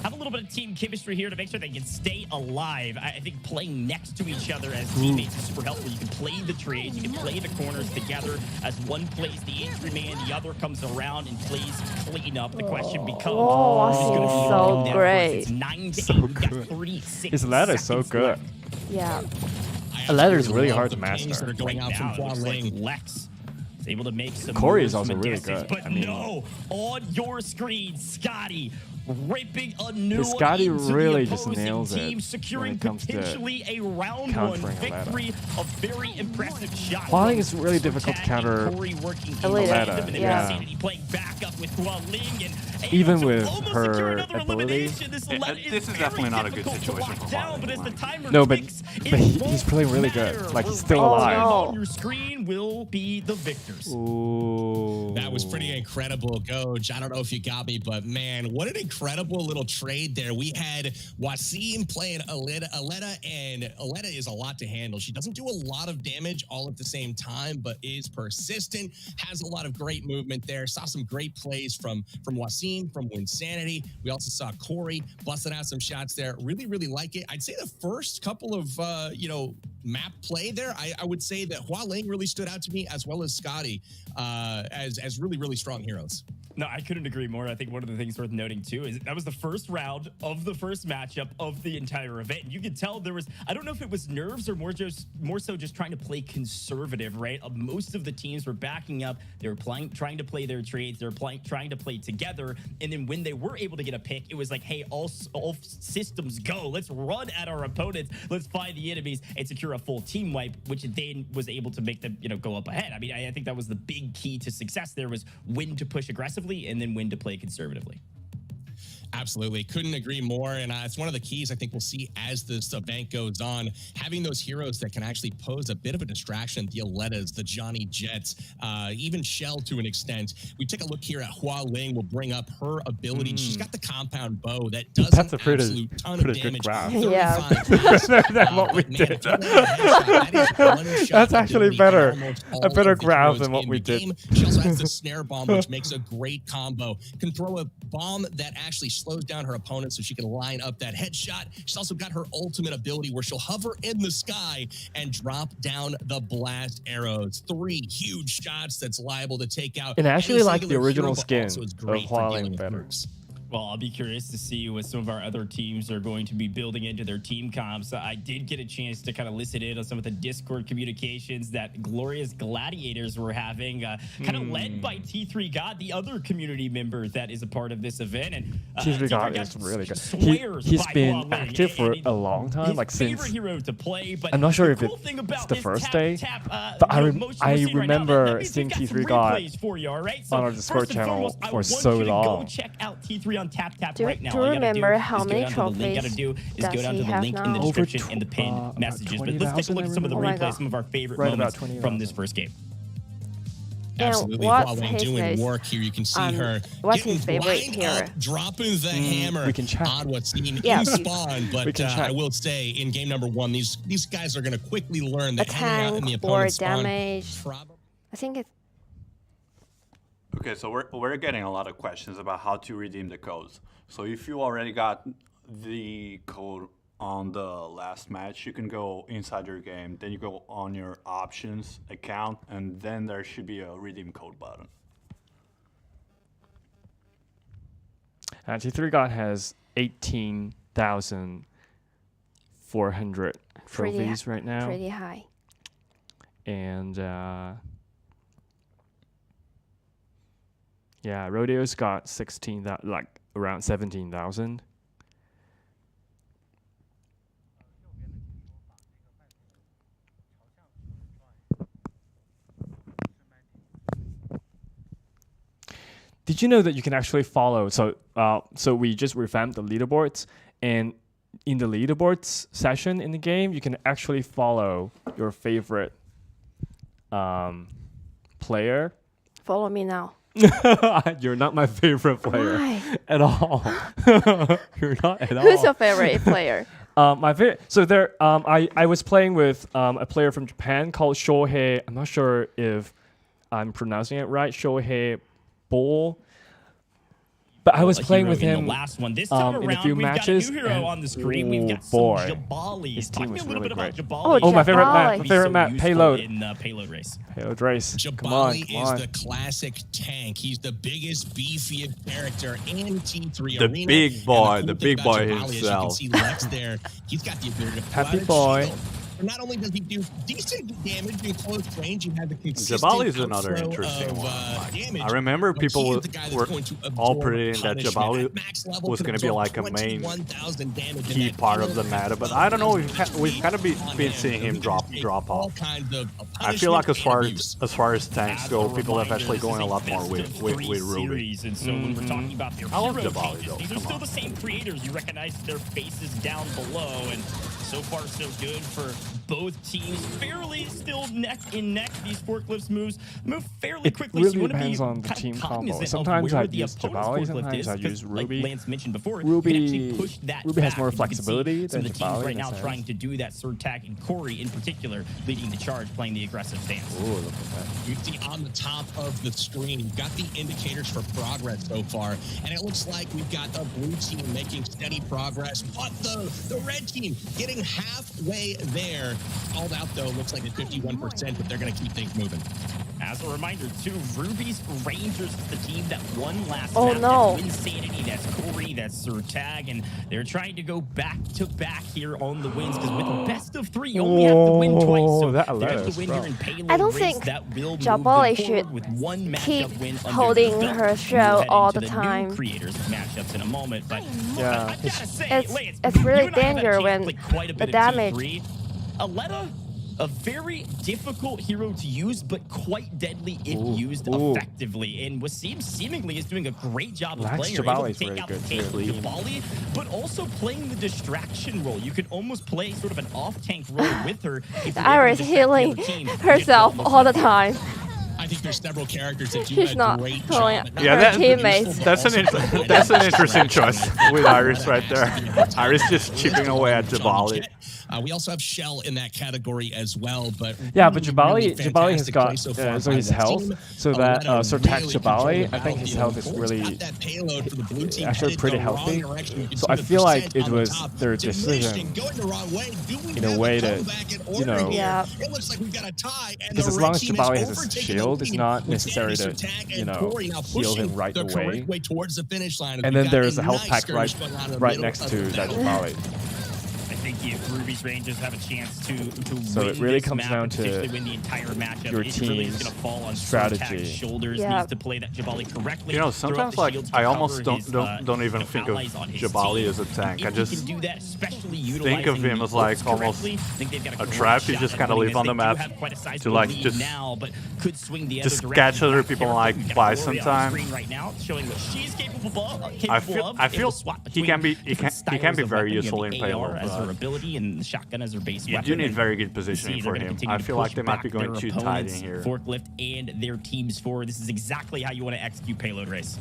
Speaker 5: have a little bit of team chemistry here to make sure they can stay alive. I think playing next to each other as teammates is super helpful. You can play the trades, you can play the corners together as one plays the injury man, the other comes around and plays cleanup. The question becomes,
Speaker 3: Oh,
Speaker 5: who's gonna
Speaker 3: he's
Speaker 5: be
Speaker 3: so
Speaker 5: the one down
Speaker 3: great.
Speaker 5: first? It's 9 to 8.
Speaker 1: So
Speaker 5: We've got
Speaker 1: good.
Speaker 5: 36
Speaker 1: His ladder is so
Speaker 5: seconds
Speaker 1: good.
Speaker 5: left.
Speaker 3: Yeah.
Speaker 1: A ladder is really
Speaker 6: Love
Speaker 1: hard
Speaker 6: the
Speaker 1: to
Speaker 6: pings
Speaker 1: master.
Speaker 6: that are going out from
Speaker 5: Now, it looks like
Speaker 6: Hualing.
Speaker 5: Lex is able to make some
Speaker 1: Corey is
Speaker 5: moves
Speaker 1: also
Speaker 5: from a
Speaker 1: really
Speaker 5: distance,
Speaker 1: good.
Speaker 5: but
Speaker 1: I mean-
Speaker 5: no, on your screen, Scotty ripping a new
Speaker 1: This Scotty
Speaker 5: one into
Speaker 1: really
Speaker 5: the
Speaker 1: just
Speaker 5: opposing
Speaker 1: nails it
Speaker 5: team,
Speaker 1: when
Speaker 5: securing
Speaker 1: it comes to
Speaker 5: potentially a round 1
Speaker 1: countering Aleta.
Speaker 5: victory. A very impressive shot.
Speaker 1: Hualing is really difficult to
Speaker 5: Tag
Speaker 1: counter
Speaker 5: and Corey working in
Speaker 3: Aleta,
Speaker 5: tandem, and then
Speaker 3: yeah.
Speaker 5: Sanity playing back up with Hualing and able
Speaker 1: Even
Speaker 5: to
Speaker 1: with
Speaker 5: almost
Speaker 1: her
Speaker 5: secure another
Speaker 1: ability.
Speaker 5: elimination. This
Speaker 2: Yeah,
Speaker 5: lead
Speaker 2: this is
Speaker 5: very
Speaker 2: definitely not a good
Speaker 5: difficult to
Speaker 2: situation
Speaker 5: lock
Speaker 2: for
Speaker 5: down,
Speaker 2: Hualing,
Speaker 5: but as the
Speaker 2: like.
Speaker 5: timer
Speaker 1: No, but
Speaker 5: ticks,
Speaker 1: but
Speaker 5: it
Speaker 1: he's
Speaker 5: won't
Speaker 1: playing really good.
Speaker 5: matter.
Speaker 1: Like he's still
Speaker 3: Oh,
Speaker 1: alive.
Speaker 3: no.
Speaker 5: On your screen will be the victors.
Speaker 1: Ooh.
Speaker 6: That was pretty incredible, Goj. I don't know if you got me, but man, what an incredible little trade there. We had Wasim playing Aleta, and Aleta is a lot to handle. She doesn't do a lot of damage all at the same time, but is persistent, has a lot of great movement there. Saw some great plays from Wasim, from Winsanity. We also saw Corey busting out some shots there. Really, really like it. I'd say the first couple of, map play there, I would say that Hualing really stood out to me, as well as Scotty, as really, really strong heroes.
Speaker 5: No, I couldn't agree more. I think one of the things worth noting too is that was the first round of the first matchup of the entire event. You could tell there was, I don't know if it was nerves or more so just trying to play conservative, right? Most of the teams were backing up. They were trying to play their trades. They were trying to play together. And then when they were able to get a pick, it was like, hey, all systems go. Let's run at our opponents. Let's find the enemies and secure a full team wipe, which then was able to make them, go up ahead. I mean, I think that was the big key to success there, was when to push aggressively and then when to play conservatively.
Speaker 6: Absolutely. Couldn't agree more. And it's one of the keys I think we'll see as this event goes on. Having those heroes that can actually pose a bit of a distraction, the Aletas, the Johnny Jets, even Shell to an extent. We take a look here at Hualing. We'll bring up her ability. She's got the compound bow that does
Speaker 1: That's
Speaker 6: an
Speaker 1: a pretty
Speaker 6: absolute ton
Speaker 1: good
Speaker 6: of damage.
Speaker 1: graph.
Speaker 3: Yeah.
Speaker 6: 35
Speaker 1: Than what we
Speaker 6: but man,
Speaker 1: did.
Speaker 6: if you land a headshot, that is one-shot
Speaker 1: That's actually
Speaker 6: ability
Speaker 1: better.
Speaker 6: on almost all
Speaker 1: A better
Speaker 6: of the
Speaker 1: graph
Speaker 6: heroes
Speaker 1: than what
Speaker 6: in
Speaker 1: we
Speaker 6: the
Speaker 1: did.
Speaker 6: game. She also has the snare bomb, which makes a great combo. Can throw a bomb that actually slows down her opponent so she can line up that headshot. She's also got her ultimate ability where she'll hover in the sky and drop down the blast arrows. 3 huge shots that's liable to take out.
Speaker 1: And I actually
Speaker 6: any
Speaker 1: like the
Speaker 6: singular
Speaker 1: original
Speaker 6: hero, but
Speaker 1: skin
Speaker 6: also is
Speaker 1: of
Speaker 6: great for
Speaker 1: Hualing
Speaker 6: dealing with
Speaker 1: better.
Speaker 6: perks.
Speaker 5: Well, I'll be curious to see what some of our other teams are going to be building into their team comps. I did get a chance to kind of listen in on some of the Discord communications that Gloria's Gladiators were having, kind of led by T3 God, the other community member that is a part of this event. And
Speaker 1: T3 God is really good.
Speaker 5: swears
Speaker 1: He's
Speaker 5: by
Speaker 1: been
Speaker 5: Hualing,
Speaker 1: active for
Speaker 5: and
Speaker 1: a long time,
Speaker 5: his
Speaker 1: like
Speaker 5: favorite
Speaker 1: since.
Speaker 5: hero to play. But
Speaker 1: I'm not sure
Speaker 5: the
Speaker 1: if
Speaker 5: cool thing about
Speaker 1: it's the
Speaker 5: this
Speaker 1: first
Speaker 5: tap,
Speaker 1: day,
Speaker 5: tap,
Speaker 1: but I
Speaker 5: motion we're seeing right now,
Speaker 1: remember
Speaker 5: that means
Speaker 1: seeing
Speaker 5: we've got some
Speaker 1: T3 God
Speaker 5: replays for you, all right? So
Speaker 1: on our Discord
Speaker 5: first and
Speaker 1: channel
Speaker 5: foremost, I
Speaker 1: for
Speaker 5: want
Speaker 1: so
Speaker 5: you to go
Speaker 1: long.
Speaker 5: check out T3 on TapTap
Speaker 3: Do-
Speaker 5: right now.
Speaker 3: do
Speaker 5: All you gotta
Speaker 3: remember
Speaker 5: do
Speaker 3: how
Speaker 5: is go
Speaker 3: many
Speaker 5: down to the link.
Speaker 3: trophies
Speaker 5: Go
Speaker 3: does
Speaker 5: down to
Speaker 3: he
Speaker 5: the
Speaker 3: have
Speaker 5: link in the
Speaker 3: now?
Speaker 1: Over
Speaker 5: description and the pinned
Speaker 1: about
Speaker 5: messages. But let's take a
Speaker 1: 20,000,
Speaker 5: look at some of the
Speaker 3: Oh my
Speaker 5: replays,
Speaker 3: God.
Speaker 5: some of our favorite
Speaker 1: Right about
Speaker 5: moments from this
Speaker 1: 20,000.
Speaker 5: first game.
Speaker 6: Absolutely.
Speaker 3: what's
Speaker 6: While
Speaker 3: his
Speaker 6: doing
Speaker 3: name?
Speaker 6: work here, you can see her
Speaker 3: what's
Speaker 6: getting
Speaker 3: his favorite
Speaker 6: lined
Speaker 3: hero?
Speaker 6: up, dropping the hammer
Speaker 1: we can check.
Speaker 6: on what's seen
Speaker 3: Yeah,
Speaker 6: in
Speaker 3: please.
Speaker 6: spawn.
Speaker 1: We
Speaker 6: But
Speaker 1: can check.
Speaker 6: I will say, in game number 1, these guys are going to quickly learn that hanging out in the
Speaker 3: Attack or
Speaker 6: opponent's spawn
Speaker 3: damage.
Speaker 6: probably.
Speaker 3: I think it's
Speaker 2: Okay, so we're getting a lot of questions about how to redeem the codes. So if you already got the code on the last match, you can go inside your game, then you go on your options account, and then there should be a redeem code button.
Speaker 1: T3 God has 18,400 trophies right now.
Speaker 3: pretty high.
Speaker 1: And yeah, Rodeo's got 16, like around 17,000. Did you know that you can actually follow? So we just revamped the leaderboards, and in the leaderboards session in the game, you can actually follow your favorite player.
Speaker 3: Follow me now.
Speaker 1: You're not my favorite player
Speaker 3: Why?
Speaker 1: at all. You're not at all.
Speaker 3: Who's your favorite player?
Speaker 1: My favorite. So there, I was playing with a player from Japan called Shohei. I'm not sure if I'm pronouncing it right. Shohei Bull. But I was playing with him
Speaker 5: in the last one. This time
Speaker 1: in a
Speaker 5: around,
Speaker 1: few
Speaker 5: we've
Speaker 1: matches.
Speaker 5: got a new hero
Speaker 1: and-
Speaker 5: on the screen. We've got some
Speaker 1: boy.
Speaker 5: Jabalis.
Speaker 1: His
Speaker 5: Talk
Speaker 1: team
Speaker 5: to me
Speaker 1: was
Speaker 5: a little
Speaker 1: really
Speaker 5: bit about
Speaker 1: great.
Speaker 5: Jabali.
Speaker 3: Oh,
Speaker 1: my favorite map.
Speaker 3: Jabali.
Speaker 1: My favorite map. Payload.
Speaker 5: In the payload race.
Speaker 1: Payload race. Come on,
Speaker 6: Jabali
Speaker 1: come
Speaker 6: is
Speaker 1: on.
Speaker 6: the classic tank. He's the biggest, beefiest character in T3
Speaker 2: The
Speaker 6: Arena.
Speaker 2: big
Speaker 6: And
Speaker 2: boy,
Speaker 6: cool
Speaker 2: the
Speaker 6: thing
Speaker 2: big
Speaker 6: about
Speaker 2: boy
Speaker 6: Jabali is
Speaker 2: himself.
Speaker 6: You can see Lex there. He's got the ability to
Speaker 1: Happy
Speaker 6: flood
Speaker 1: boy.
Speaker 6: shield. And not only does he do decent damage in close range, he has a consistent
Speaker 2: Jabali is another
Speaker 6: outflow
Speaker 2: interesting
Speaker 6: of,
Speaker 2: one. Like,
Speaker 6: damage,
Speaker 2: I remember
Speaker 6: but
Speaker 2: people
Speaker 6: he is
Speaker 2: were
Speaker 6: the guy that's going to
Speaker 2: all
Speaker 6: absorb
Speaker 2: predicting that
Speaker 6: punishment.
Speaker 2: Jabali
Speaker 6: At max level,
Speaker 2: was
Speaker 6: could
Speaker 2: going to be
Speaker 6: absorb
Speaker 2: like a main
Speaker 6: 21,000 damage in
Speaker 2: key
Speaker 6: that
Speaker 2: part of the
Speaker 6: payload.
Speaker 2: meta, but I don't know. We've kind of been seeing him drop
Speaker 6: All
Speaker 2: off.
Speaker 6: kinds of
Speaker 2: I feel like
Speaker 6: punishment and
Speaker 2: as far as tanks
Speaker 5: As
Speaker 2: go,
Speaker 5: a
Speaker 2: people have
Speaker 5: reminder,
Speaker 2: actually
Speaker 5: this
Speaker 2: going
Speaker 5: is
Speaker 2: a lot more
Speaker 5: best
Speaker 2: with
Speaker 5: of
Speaker 2: Ruby.
Speaker 5: three series, and so when we're talking about their
Speaker 2: I love
Speaker 5: hero
Speaker 2: Jabali,
Speaker 5: changes,
Speaker 2: though.
Speaker 5: these are
Speaker 2: Come
Speaker 5: still
Speaker 2: on.
Speaker 5: the same creators. You recognize their faces down below, and so far so good for both teams. Fairly still neck in neck. These forklifts move fairly
Speaker 1: It
Speaker 5: quickly. So
Speaker 1: really
Speaker 5: you want to be
Speaker 1: depends on the
Speaker 5: kind of
Speaker 1: team combo.
Speaker 5: cognizant of
Speaker 1: Sometimes
Speaker 5: where
Speaker 1: I
Speaker 5: the
Speaker 1: use
Speaker 5: opponent's
Speaker 1: Jabali,
Speaker 5: forklift
Speaker 1: sometimes
Speaker 5: is,
Speaker 1: I
Speaker 5: 'cause
Speaker 1: use Ruby.
Speaker 5: Like Lance mentioned before, you can actually push that
Speaker 1: Ruby has
Speaker 5: back,
Speaker 1: more
Speaker 5: and you can see
Speaker 1: flexibility
Speaker 5: some
Speaker 1: than
Speaker 5: of the teams
Speaker 1: Jabali
Speaker 5: right
Speaker 1: in a
Speaker 5: now
Speaker 1: sense.
Speaker 5: trying to do that Surtag, and Corey in particular leading the charge, playing the aggressive stance.
Speaker 1: Ooh, look at that.
Speaker 6: You see on the top of the screen, you've got the indicators for progress so far, and it looks like we've got the blue team making steady progress, but the red team getting halfway there. Called out though, looks like at 51%, but they're going to keep things moving.
Speaker 5: As a reminder, too, Ruby's Rangers is the team that won last
Speaker 3: Oh,
Speaker 5: map.
Speaker 3: no.
Speaker 5: That's Insanity, that's Corey, that's Surtag, and they're trying to go back to back here on the wins, because with a best of three, you only have to win twice. So
Speaker 1: that
Speaker 5: they have
Speaker 1: Aleta
Speaker 5: to win
Speaker 1: is
Speaker 5: here in payload
Speaker 3: I don't
Speaker 5: race.
Speaker 3: think
Speaker 5: That will move
Speaker 3: Jabali
Speaker 5: them
Speaker 3: should
Speaker 5: forward with one matchup
Speaker 3: keep
Speaker 5: win under
Speaker 3: holding
Speaker 5: their belt.
Speaker 3: her
Speaker 5: We'll
Speaker 3: show
Speaker 5: head
Speaker 3: all
Speaker 5: into
Speaker 3: the
Speaker 5: new
Speaker 3: time.
Speaker 5: creators matchups in a moment, but
Speaker 1: Yeah,
Speaker 5: I gotta say,
Speaker 3: it's
Speaker 5: Lance,
Speaker 3: really
Speaker 5: you and I have had a
Speaker 3: danger
Speaker 5: chance
Speaker 3: when
Speaker 5: to play quite a
Speaker 3: the
Speaker 5: bit of
Speaker 3: damage-
Speaker 5: T3. Aleta, a very difficult hero to use, but quite deadly if used effectively. And Wasim seemingly is doing a great job of
Speaker 1: Lax
Speaker 5: playing her, able
Speaker 1: Jabali's
Speaker 5: to take
Speaker 1: really
Speaker 5: out
Speaker 1: good
Speaker 5: the tank
Speaker 1: too.
Speaker 5: with Jabali, but also playing the distraction role. You can almost play sort of an off-tank role with her. If you're
Speaker 3: Iris
Speaker 5: able to distract the
Speaker 3: healing
Speaker 5: other team.
Speaker 3: herself all the time.
Speaker 6: I think there's several characters that do
Speaker 3: She's
Speaker 6: a
Speaker 3: not
Speaker 6: great
Speaker 3: pulling
Speaker 6: job. at
Speaker 2: Yeah,
Speaker 3: her
Speaker 2: that-
Speaker 3: teammates.
Speaker 2: That's an interesting choice with Iris right there. Iris just chipping away at Jabali.
Speaker 6: We also have Shell in that category as well, but
Speaker 1: Yeah, but
Speaker 6: really
Speaker 1: Jabali has
Speaker 6: fantastic
Speaker 1: got
Speaker 6: play so far
Speaker 1: so
Speaker 6: by
Speaker 1: his
Speaker 6: this
Speaker 1: health,
Speaker 6: team.
Speaker 1: so that
Speaker 6: Aleta
Speaker 1: Surtag
Speaker 6: really
Speaker 1: Jabali,
Speaker 6: controlled
Speaker 1: I think his
Speaker 6: the
Speaker 1: health is
Speaker 6: battlefield.
Speaker 1: really
Speaker 6: Got that payload for the blue team
Speaker 1: actually
Speaker 6: headed
Speaker 1: pretty
Speaker 6: the wrong
Speaker 1: healthy.
Speaker 6: direction. You can
Speaker 1: So
Speaker 6: see
Speaker 1: I
Speaker 6: the
Speaker 1: feel like
Speaker 6: percent
Speaker 1: it
Speaker 6: on the
Speaker 1: was
Speaker 6: top.
Speaker 1: their
Speaker 6: Diminishing,
Speaker 1: decision
Speaker 6: going the wrong way. Do we
Speaker 1: in a
Speaker 6: have
Speaker 1: way to,
Speaker 6: comeback in
Speaker 1: you
Speaker 6: order
Speaker 1: know,
Speaker 6: here?
Speaker 3: Yeah.
Speaker 6: It looks like we've got a tie, and
Speaker 1: because
Speaker 6: the
Speaker 1: as
Speaker 6: red
Speaker 1: long as
Speaker 6: team
Speaker 1: Jabali
Speaker 6: has
Speaker 1: has a
Speaker 6: overtaken
Speaker 1: shield,
Speaker 6: the
Speaker 1: it's
Speaker 6: lead
Speaker 1: not
Speaker 6: with
Speaker 1: necessary to,
Speaker 6: Surtag and
Speaker 1: you know,
Speaker 6: Corey now
Speaker 1: heal him
Speaker 6: pushing
Speaker 1: right
Speaker 6: the
Speaker 1: away.
Speaker 6: correct way towards the finish line.
Speaker 1: And
Speaker 6: We've
Speaker 1: then
Speaker 6: got
Speaker 1: there's
Speaker 6: a
Speaker 1: a health
Speaker 6: nice
Speaker 1: pack
Speaker 6: skirmish going on in the
Speaker 1: right
Speaker 6: middle
Speaker 1: next
Speaker 6: of
Speaker 1: to
Speaker 6: the
Speaker 1: that
Speaker 6: battle.
Speaker 1: Jabali.
Speaker 5: I think if Ruby's Rangers have a chance to
Speaker 1: So
Speaker 5: win
Speaker 1: it really
Speaker 5: this
Speaker 1: comes
Speaker 5: map,
Speaker 1: down
Speaker 5: and
Speaker 1: to
Speaker 5: potentially win the entire matchup,
Speaker 1: your
Speaker 5: it really is
Speaker 1: team's
Speaker 5: going to fall on
Speaker 1: strategy.
Speaker 5: Surtag's shoulders.
Speaker 3: Yeah.
Speaker 5: Needs to play that Jabali correctly.
Speaker 2: You know,
Speaker 5: throw up
Speaker 2: sometimes
Speaker 5: the
Speaker 2: like
Speaker 5: shields to
Speaker 2: I almost
Speaker 5: cover his,
Speaker 2: don't even think of
Speaker 5: allies on his
Speaker 2: Jabali
Speaker 5: team.
Speaker 2: as a tank.
Speaker 5: If
Speaker 2: I
Speaker 5: he
Speaker 2: just
Speaker 5: can do that, especially
Speaker 2: think of
Speaker 5: utilizing
Speaker 2: him
Speaker 5: the
Speaker 2: as like
Speaker 5: ults
Speaker 2: almost
Speaker 5: correctly, I think they've got
Speaker 2: a
Speaker 5: great
Speaker 2: trap. You
Speaker 5: shot
Speaker 2: just
Speaker 5: at
Speaker 2: kind of
Speaker 5: winning
Speaker 2: leave
Speaker 5: this.
Speaker 2: on the
Speaker 5: They do
Speaker 2: map
Speaker 5: have quite a
Speaker 2: to
Speaker 5: sizable
Speaker 2: like
Speaker 5: lead
Speaker 2: just
Speaker 5: now, but could swing the
Speaker 2: just
Speaker 5: other
Speaker 2: catch
Speaker 5: direction.
Speaker 2: other
Speaker 5: Back
Speaker 2: people
Speaker 5: here,
Speaker 2: like
Speaker 5: we've got
Speaker 2: buy
Speaker 5: Gloria
Speaker 2: some
Speaker 5: on
Speaker 2: time.
Speaker 5: screen right now, showing what she's capable of.
Speaker 2: I feel
Speaker 5: swap
Speaker 2: he can be
Speaker 5: different
Speaker 2: he can
Speaker 5: styles
Speaker 2: be
Speaker 5: of
Speaker 2: very
Speaker 5: weapon. You have
Speaker 2: useful
Speaker 5: the
Speaker 2: in
Speaker 5: AR
Speaker 2: payload.
Speaker 5: as her
Speaker 2: but
Speaker 5: ability and the shotgun as her base
Speaker 2: You
Speaker 5: weapon.
Speaker 2: do need
Speaker 5: and
Speaker 2: very good
Speaker 5: you
Speaker 2: positioning
Speaker 5: see
Speaker 2: for
Speaker 5: they're gonna
Speaker 2: him.
Speaker 5: continue
Speaker 2: I
Speaker 5: to
Speaker 2: feel like
Speaker 5: push
Speaker 2: they might be
Speaker 5: back
Speaker 2: going
Speaker 5: their
Speaker 2: too tight in
Speaker 5: opponents,
Speaker 2: here.
Speaker 5: Forklift and their teams forward. This is exactly how you want to execute payload race.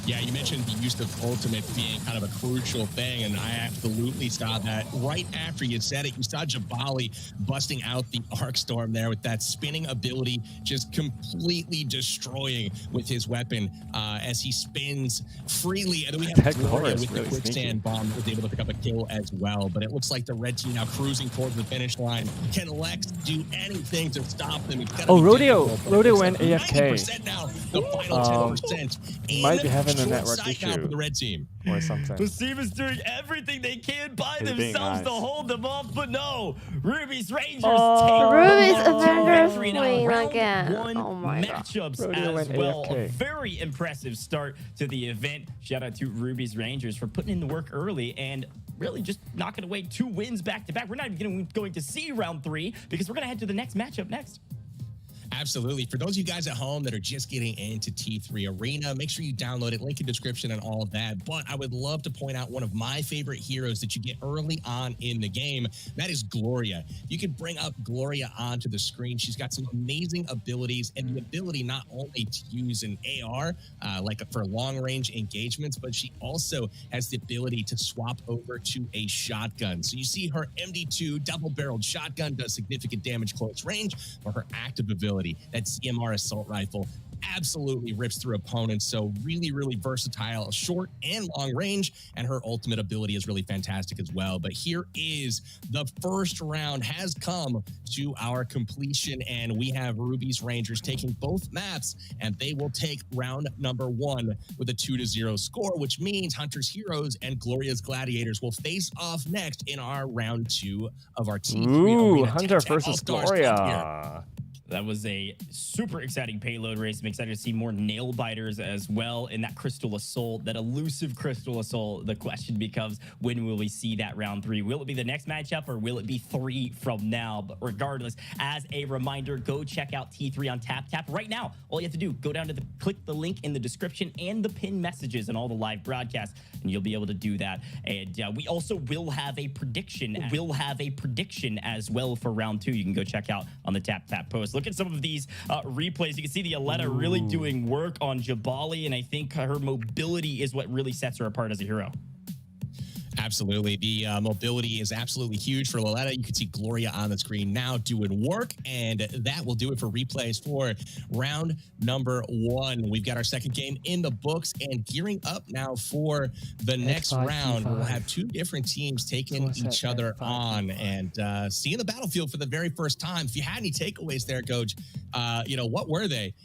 Speaker 6: Yeah, you mentioned the use of ultimate being kind of a crucial thing, and I absolutely saw that. Right after you said it, you saw Jabali busting out the Arc Storm there with that spinning ability, just completely destroying with his weapon as he spins freely. And then we have
Speaker 1: That
Speaker 6: Gloria
Speaker 1: Gloria is
Speaker 6: with
Speaker 1: really
Speaker 6: the quicksand
Speaker 1: sneaky.
Speaker 6: bomb that was able to pick up a kill as well. But it looks like the red team now cruising towards the finish line. Can Lex do anything to stop them? It's gotta
Speaker 1: Oh,
Speaker 6: be
Speaker 1: Rodeo.
Speaker 6: difficult, but it
Speaker 1: Rodeo
Speaker 6: looks
Speaker 1: went
Speaker 6: like
Speaker 1: AFK.
Speaker 6: 90% now, the final 10%.
Speaker 1: Might be having
Speaker 6: short
Speaker 1: network
Speaker 6: side now for
Speaker 1: issue
Speaker 6: the red team.
Speaker 1: or something.
Speaker 5: The team is doing everything they can by
Speaker 2: He's being
Speaker 5: themselves to
Speaker 2: nice.
Speaker 5: hold them off, but no. Ruby's Rangers
Speaker 1: Oh.
Speaker 5: take
Speaker 3: Ruby's
Speaker 5: the
Speaker 3: Avengers
Speaker 5: victory in our
Speaker 3: win
Speaker 5: round
Speaker 3: again.
Speaker 5: one
Speaker 3: Oh my God.
Speaker 5: matchups
Speaker 1: Rodeo
Speaker 5: as
Speaker 1: went
Speaker 5: well. A
Speaker 1: AFK.
Speaker 5: very impressive start to the event. Shout out to Ruby's Rangers for putting in the work early and really just knocking away 2 wins back to back. We're not even going to see round 3 because we're going to head to the next matchup next.
Speaker 6: Absolutely. For those of you guys at home that are just getting into T3 Arena, make sure you download it, link in description and all of that. But I would love to point out one of my favorite heroes that you get early on in the game. That is Gloria. You can bring up Gloria onto the screen. She's got some amazing abilities and the ability not only to use an AR, like for long range engagements, but she also has the ability to swap over to a shotgun. So you see her MD2 double barreled shotgun does significant damage close range, or her active ability, that CMR assault rifle, absolutely rips through opponents. So really, really versatile, short and long range, and her ultimate ability is really fantastic as well. But here is the first round has come to our completion, and we have Ruby's Rangers taking both maps, and they will take round number 1 with a 2-0 score, which means Hunter's Heroes and Gloria's Gladiators will face off next in our round 2 of our T3
Speaker 1: Ooh,
Speaker 6: Arena
Speaker 1: Hunter
Speaker 6: TapTap
Speaker 1: versus
Speaker 6: All-Stars Cup here.
Speaker 1: Gloria.
Speaker 5: That was a super exciting payload race. I'm excited to see more nail biters as well in that Crystal Assault, that elusive Crystal Assault. The question becomes, when will we see that round 3? Will it be the next matchup or will it be 3 from now? But regardless, as a reminder, go check out T3 on TapTap right now. All you have to do, go down to click the link in the description and the pinned messages and all the live broadcasts, and you'll be able to do that. And we also will have a prediction. As well for round 2. You can go check out on the TapTap post. Look at some of these replays. You can see the Aleta really doing work on Jabali, and I think her mobility is what really sets her apart as a hero.
Speaker 6: Absolutely. The mobility is absolutely huge for Aleta. You can see Gloria on the screen now doing work, and that will do it for replays for round number 1. We've got our second game in the books and gearing up now for the next round. We'll have 2 different teams taking each other on and seeing the battlefield for the very first time. If you had any takeaways there, Coach, what were they?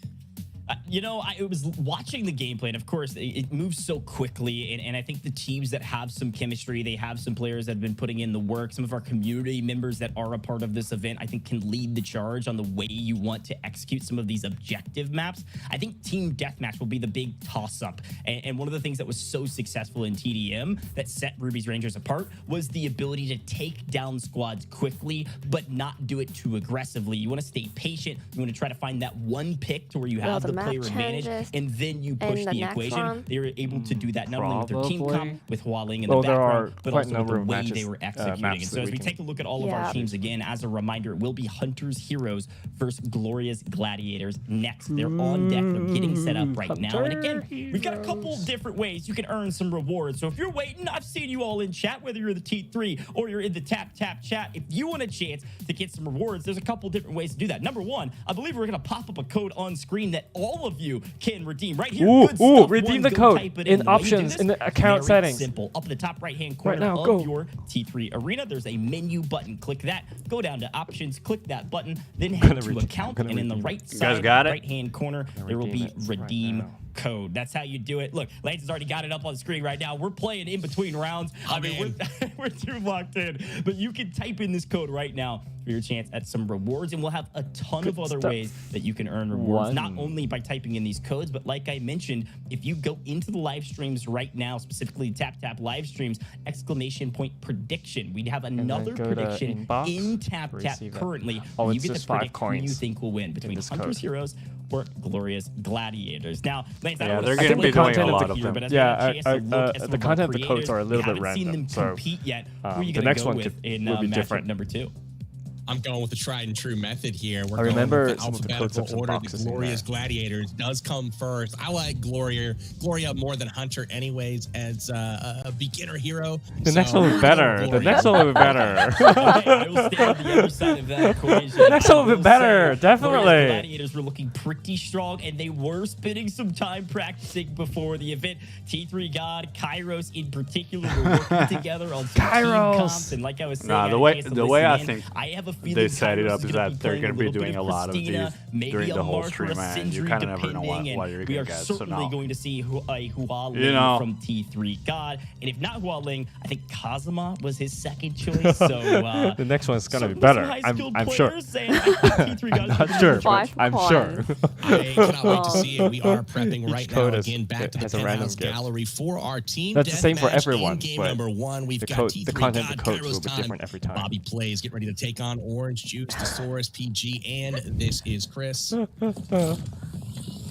Speaker 5: I was watching the gameplay, and of course, it moves so quickly, and I think the teams that have some chemistry, they have some players that have been putting in the work. Some of our community members that are a part of this event, I think, can lead the charge on the way you want to execute some of these objective maps. I think Team Deathmatch will be the big toss-up, and one of the things that was so successful in TDM that set Ruby's Rangers apart was the ability to take down squads quickly, but not do it too aggressively. You want to stay patient. You want to try to find that one pick to where you have the player advantage, and then you push the equation. They were able to do that not only with their team comp, with Hualing in the background, but also with the way they were executing. And so as we take a look at all of our teams again, as a reminder, it will be Hunter's Heroes versus Gloria's Gladiators next. They're on deck. They're getting set up right now. And again, we've got a couple different ways you can earn some rewards. So if you're waiting, I've seen you all in chat, whether you're in the T3 or you're in the TapTap chat. If you want a chance to get some rewards, there's a couple different ways to do that. Number 1, I believe we're going to pop up a code on screen that all of you can redeem right here. Good stuff.
Speaker 1: Redeem
Speaker 5: One,
Speaker 1: the
Speaker 5: go
Speaker 1: code
Speaker 5: type it
Speaker 1: in
Speaker 5: The way you do
Speaker 1: options
Speaker 5: this,
Speaker 1: in the account
Speaker 5: very
Speaker 1: settings.
Speaker 5: Simple. Up in the top right-hand corner
Speaker 1: now,
Speaker 5: of
Speaker 1: go.
Speaker 5: your T3 Arena, there's a menu button. Click that. Go down to options. Click that button. Then head to account, and in the right side, right-hand corner, there will be redeem code. That's how you do it. Look, Lance has already got it up on the screen right now. We're playing in between rounds. I mean, we're too locked in. But you can type in this code right now for your chance at some rewards, and we'll have a ton of other ways that you can earn rewards, not only by typing in these codes, but like I mentioned, if you go into the live streams right now, specifically TapTap live streams, !prediction. We have another prediction in TapTap currently. You get to predict who you think will win between Hunter's Heroes or Gloria's Gladiators. Now, Lance, I don't
Speaker 2: they're
Speaker 5: know
Speaker 2: going to be doing a lot of
Speaker 5: here,
Speaker 2: them.
Speaker 5: but
Speaker 1: The content of the codes are a little bit
Speaker 5: haven't seen
Speaker 1: random.
Speaker 5: them compete yet. Who are you
Speaker 1: the
Speaker 5: going
Speaker 1: next
Speaker 5: to go
Speaker 1: one
Speaker 5: with in
Speaker 1: will be
Speaker 5: matchup
Speaker 1: different.
Speaker 5: number 2?
Speaker 6: I'm going with the tried and true method here. We're
Speaker 1: I remember
Speaker 6: going with the
Speaker 1: some of the codes
Speaker 6: alphabetical
Speaker 1: of some
Speaker 6: order.
Speaker 1: boxes
Speaker 6: The
Speaker 1: in
Speaker 6: Gloria's
Speaker 1: there.
Speaker 6: Gladiators does come first. I like Gloria more than Hunter anyways as a beginner hero.
Speaker 1: The next one will be better. The next one will be better.
Speaker 5: I will stay on the other side of that equation.
Speaker 1: Next one will be better, definitely.
Speaker 5: Gloria's Gladiators were looking pretty strong, and they were spending some time practicing before the event. T3 God, Kairos in particular, were working together on some team comps. And like I was saying,
Speaker 2: the way I think,
Speaker 5: I have a
Speaker 2: they set it
Speaker 5: Kairos
Speaker 2: up
Speaker 5: is
Speaker 2: is
Speaker 5: gonna
Speaker 2: that they're
Speaker 5: playing
Speaker 2: going to be
Speaker 5: little bit
Speaker 2: doing a lot of these
Speaker 5: Christina, maybe
Speaker 2: during
Speaker 5: a
Speaker 2: the whole
Speaker 5: Mark or
Speaker 2: stream,
Speaker 5: a
Speaker 2: and you
Speaker 5: Sindri,
Speaker 2: kind of never know
Speaker 5: depending,
Speaker 2: what you're
Speaker 5: we
Speaker 2: going
Speaker 5: are
Speaker 2: to get. So
Speaker 5: certainly
Speaker 2: now,
Speaker 5: going to see Hua Ling
Speaker 2: You know.
Speaker 5: from T3 God, and if not Hua Ling, I think Kazuma was his second choice. So
Speaker 1: The next one's gonna be
Speaker 5: certainly
Speaker 1: better.
Speaker 5: some high-skilled
Speaker 1: I'm sure.
Speaker 5: players, and I think T3 God is
Speaker 1: Not
Speaker 5: gonna
Speaker 1: sure,
Speaker 5: be
Speaker 1: but
Speaker 3: Five
Speaker 1: I'm sure.
Speaker 3: points.
Speaker 6: I cannot wait to see it. We are prepping
Speaker 1: Each
Speaker 6: right now
Speaker 1: code is-
Speaker 6: again back to the
Speaker 1: has a random
Speaker 6: penthouse
Speaker 1: gift.
Speaker 6: gallery for our team.
Speaker 1: That's the same for
Speaker 6: deathmatch
Speaker 1: everyone,
Speaker 6: in game
Speaker 1: but
Speaker 6: number 1. We've
Speaker 1: the
Speaker 6: got
Speaker 1: code-
Speaker 6: T3
Speaker 1: the content
Speaker 6: God,
Speaker 1: of codes
Speaker 6: Kairos
Speaker 1: will be
Speaker 6: time.
Speaker 1: different every time.
Speaker 6: Bobby plays, get ready to take on Orange Juice, Thesaurus, PG, and this is Chris.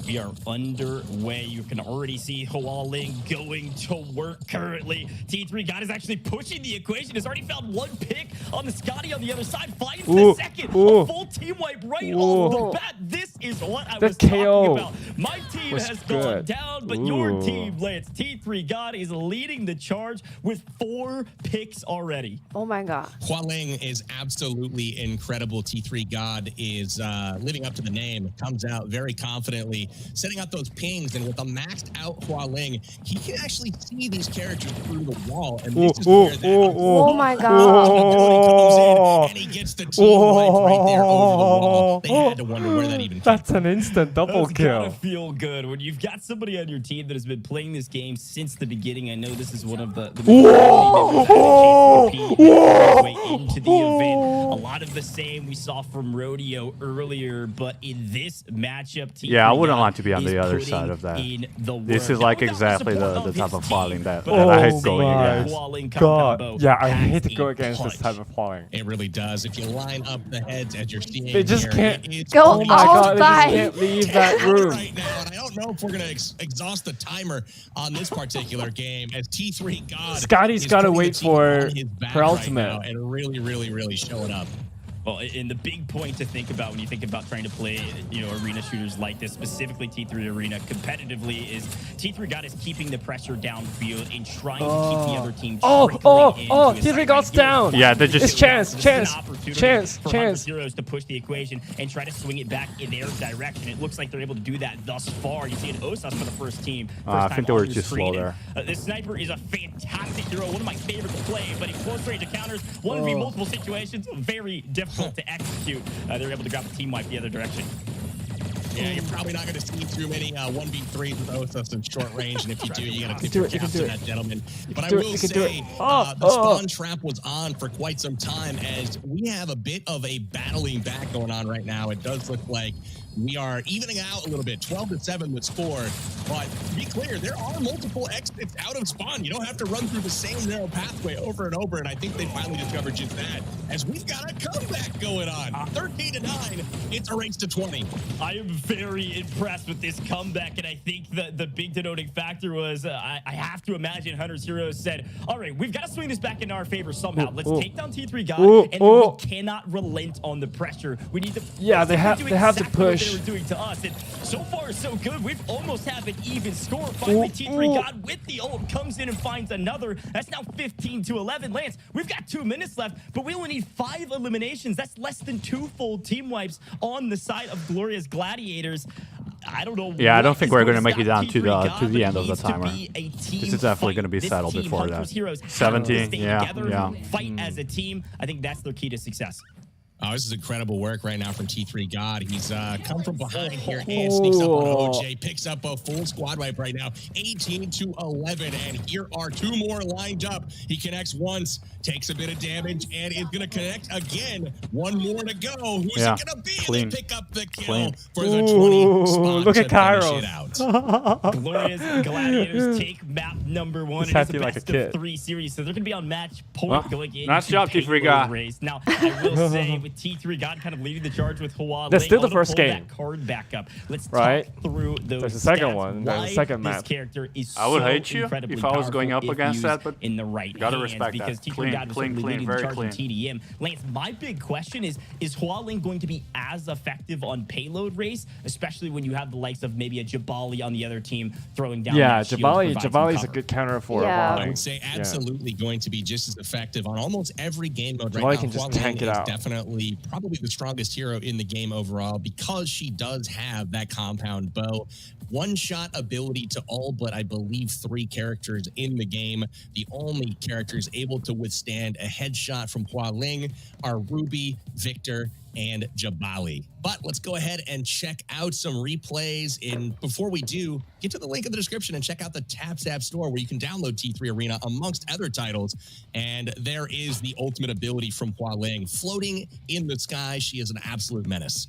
Speaker 5: We are underway. You can already see Hua Ling going to work currently. T3 God is actually pushing the equation. Has already found one pick on the Scotty on the other side. Finds the second. A full team wipe right off the bat. This is what I was talking
Speaker 1: KO
Speaker 5: about. My team
Speaker 1: was
Speaker 5: has gone
Speaker 1: good.
Speaker 5: down, but your team, Lance, T3 God is leading the charge with 4 picks already.
Speaker 3: Oh my god.
Speaker 6: Hua Ling is absolutely incredible. T3 God is living up to the name. Comes out very confidently, setting out those pings, and with a maxed out Hua Ling, he can actually see these characters through the wall. And this is where that
Speaker 3: Oh my god.
Speaker 6: comes in, and he gets the team wiped right there over the wall. They had to wonder where that even came
Speaker 1: That's an instant double
Speaker 5: That's gotta
Speaker 1: kill.
Speaker 5: feel good when you've got somebody on your team that has been playing this game since the beginning. I know this is one of the way into the event. A lot of the same we saw from Rodeo earlier, but in this matchup, T3
Speaker 2: yeah, I wouldn't
Speaker 5: God
Speaker 2: like to be on
Speaker 5: is
Speaker 2: the other
Speaker 5: putting
Speaker 2: side of that.
Speaker 5: in the
Speaker 2: This
Speaker 5: work.
Speaker 2: is like
Speaker 5: Now, without
Speaker 2: exactly
Speaker 5: support
Speaker 2: the
Speaker 5: of
Speaker 2: type
Speaker 5: his
Speaker 2: of
Speaker 5: team,
Speaker 2: falling that
Speaker 5: but
Speaker 2: I
Speaker 5: at
Speaker 2: hate
Speaker 5: the
Speaker 2: going
Speaker 5: same time,
Speaker 2: against.
Speaker 5: Hua Ling
Speaker 1: God,
Speaker 5: combo
Speaker 1: yeah, I
Speaker 5: packs
Speaker 1: hate to go
Speaker 5: a
Speaker 1: against this
Speaker 5: punch.
Speaker 1: type of falling.
Speaker 6: It really does. If you line up the heads as you're seeing
Speaker 1: They just
Speaker 6: here,
Speaker 1: can't
Speaker 6: it's
Speaker 3: Go
Speaker 6: pretty
Speaker 1: Oh my God, they just
Speaker 3: outside.
Speaker 1: can't leave that room.
Speaker 6: right now, and I don't know if we're gonna exhaust the timer on this particular game. As T3 God,
Speaker 1: Scotty's
Speaker 6: is
Speaker 1: gotta
Speaker 6: putting the
Speaker 1: wait
Speaker 6: team
Speaker 1: for
Speaker 6: on his back
Speaker 1: her
Speaker 6: right
Speaker 1: ultimate.
Speaker 6: now and really showing up.
Speaker 5: Well, and the big point to think about when you think about trying to play, arena shooters like this, specifically T3 Arena, competitively, is T3 God is keeping the pressure downfield and trying to keep the other team
Speaker 1: T3 God's down.
Speaker 2: Yeah, they just-
Speaker 1: It's chance,
Speaker 5: This is
Speaker 1: chance,
Speaker 5: an opportunity
Speaker 1: chance,
Speaker 5: for
Speaker 1: chance.
Speaker 5: Heroes to push the equation and try to swing it back in their direction. It looks like they're able to do that thus far. You see an Osas for the first team.
Speaker 2: I
Speaker 5: First
Speaker 2: think
Speaker 5: time
Speaker 2: they were
Speaker 5: on your
Speaker 2: too slow
Speaker 5: screen.
Speaker 2: there.
Speaker 5: This sniper is a fantastic hero, one of my favorites to play, but in close range encounters, 1v multiple situations, very difficult to execute. They're able to grab the team wipe the other direction.
Speaker 6: Yeah, you're probably not going to see too many 1v3s with Osas in short range, and if you do, you got to tip
Speaker 1: do
Speaker 6: your
Speaker 1: it, you can
Speaker 6: caps
Speaker 1: do
Speaker 6: to
Speaker 1: it.
Speaker 6: that gentleman. But I
Speaker 1: do it,
Speaker 6: will
Speaker 1: you can do
Speaker 6: say,
Speaker 1: it.
Speaker 6: the spawn trap was on for quite some time, as we have a bit of a battling back going on right now. It does look like we are evening out a little bit, 12-7 the score. But to be clear, there are multiple exits out of spawn. You don't have to run through the same narrow pathway over and over, and I think they finally discovered just that, as we've got a comeback going on. 13-9, it's a race to 20.
Speaker 5: I am very impressed with this comeback, and I think the big denoting factor was I have to imagine Hunter's Heroes said, all right, we've got to swing this back in our favor somehow. Let's take down T3 God, and then we cannot relent on the pressure. We need to
Speaker 1: They have to
Speaker 5: exactly what
Speaker 1: push.
Speaker 5: they were doing to us, and so far so good. We've almost have an even score. Finally, T3 God with the ult comes in and finds another. That's now 15-11. Lance, we've got 2 minutes left, but we only need 5 eliminations. That's less than 2 full team wipes on the side of Gloria's Gladiators. I don't know.
Speaker 2: Yeah, I don't think we're
Speaker 5: going
Speaker 2: gonna make it down to the end of the timer.
Speaker 5: This
Speaker 2: is definitely gonna be settled before that. 17, yeah.
Speaker 5: Fight as a team. I think that's their key to success.
Speaker 6: Oh, this is incredible work right now from T3 God. He's come from behind here and sneaks up on OJ, picks up a full squad wipe right now, 18-11, and here are 2 more lined up. He connects once, takes a bit of damage, and is going to connect again. 1 more to go. Who's it going to be?
Speaker 2: Clean.
Speaker 6: They pick up the kill
Speaker 2: Clean.
Speaker 6: for the 20 spot
Speaker 1: Look
Speaker 6: to
Speaker 1: at Kairos.
Speaker 6: finish it out.
Speaker 5: Gloria's Gladiators take map number 1.
Speaker 1: He's
Speaker 5: It is a
Speaker 1: acting like a
Speaker 5: best
Speaker 1: kid.
Speaker 5: of 3 series, so they're going to be on match point
Speaker 2: Well,
Speaker 5: going into
Speaker 2: nice job, T3
Speaker 5: payload
Speaker 2: God.
Speaker 5: race. Now, I will say, with T3 God kind of leading the charge with Hua
Speaker 1: That's
Speaker 5: Ling,
Speaker 1: still the
Speaker 5: I wanna
Speaker 1: first
Speaker 5: pull
Speaker 1: game.
Speaker 5: that card back up. Let's
Speaker 1: Right?
Speaker 5: talk through those
Speaker 1: There's a second
Speaker 5: stats,
Speaker 1: one. There's a
Speaker 5: why
Speaker 1: second
Speaker 5: this
Speaker 1: map.
Speaker 5: character is
Speaker 2: I would
Speaker 5: so
Speaker 2: hate you
Speaker 5: incredibly
Speaker 2: if I was going up
Speaker 5: powerful if
Speaker 2: against
Speaker 5: used
Speaker 2: that, but
Speaker 5: in the right
Speaker 2: gotta
Speaker 5: hands,
Speaker 2: respect
Speaker 5: because
Speaker 2: that.
Speaker 5: T3
Speaker 2: Clean,
Speaker 5: God was
Speaker 2: clean,
Speaker 5: certainly
Speaker 2: clean,
Speaker 5: leading the
Speaker 2: very
Speaker 5: charge in
Speaker 2: clean.
Speaker 5: TDM. Lance, my big question is Hua Ling going to be as effective on payload race, especially when you have the likes of maybe a Jabali on the other team throwing down that shield to provide some
Speaker 1: Jabali's a
Speaker 5: cover?
Speaker 1: good counter for
Speaker 3: Yeah.
Speaker 6: I would say absolutely going to be just as effective on almost every game mode right
Speaker 1: Jabali
Speaker 6: now.
Speaker 1: can just
Speaker 6: Hua Ling
Speaker 1: tank it
Speaker 6: is
Speaker 1: out.
Speaker 6: definitely arguably probably the strongest hero in the game overall because she does have that compound bow. One-shot ability to all but I believe 3 characters in the game. The only characters able to withstand a headshot from Hua Ling are Ruby, Victor, and Jabali. But let's go ahead and check out some replays. And before we do, get to the link in the description and check out the TapTap store where you can download T3 Arena amongst other titles. And there is the ultimate ability from Hua Ling. Floating in the sky, she is an absolute menace.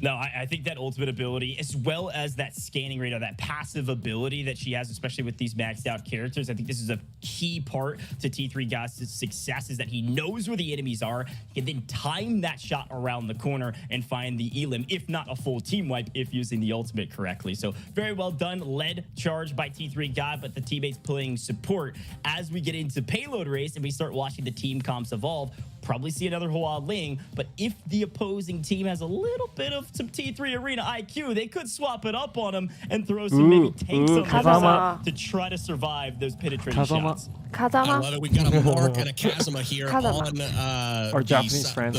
Speaker 5: No, I think that ultimate ability, as well as that scanning radar, that passive ability that she has, especially with these maxed out characters, I think this is a key part to T3 God's success, is that he knows where the enemies are. He can then time that shot around the corner and find the elim, if not a full team wipe, if using the ultimate correctly. So very well done. Led charge by T3 God, but the teammates playing support. As we get into payload race and we start watching the team comps evolve, probably see another Hua Ling, but if the opposing team has a little bit of some T3 Arena IQ, they could swap it up on them and throw some maybe tanks on the other side to try to survive those penetrating shots.
Speaker 6: I love it. We've got a Mark and a Kazuma here on
Speaker 1: our Japanese friends.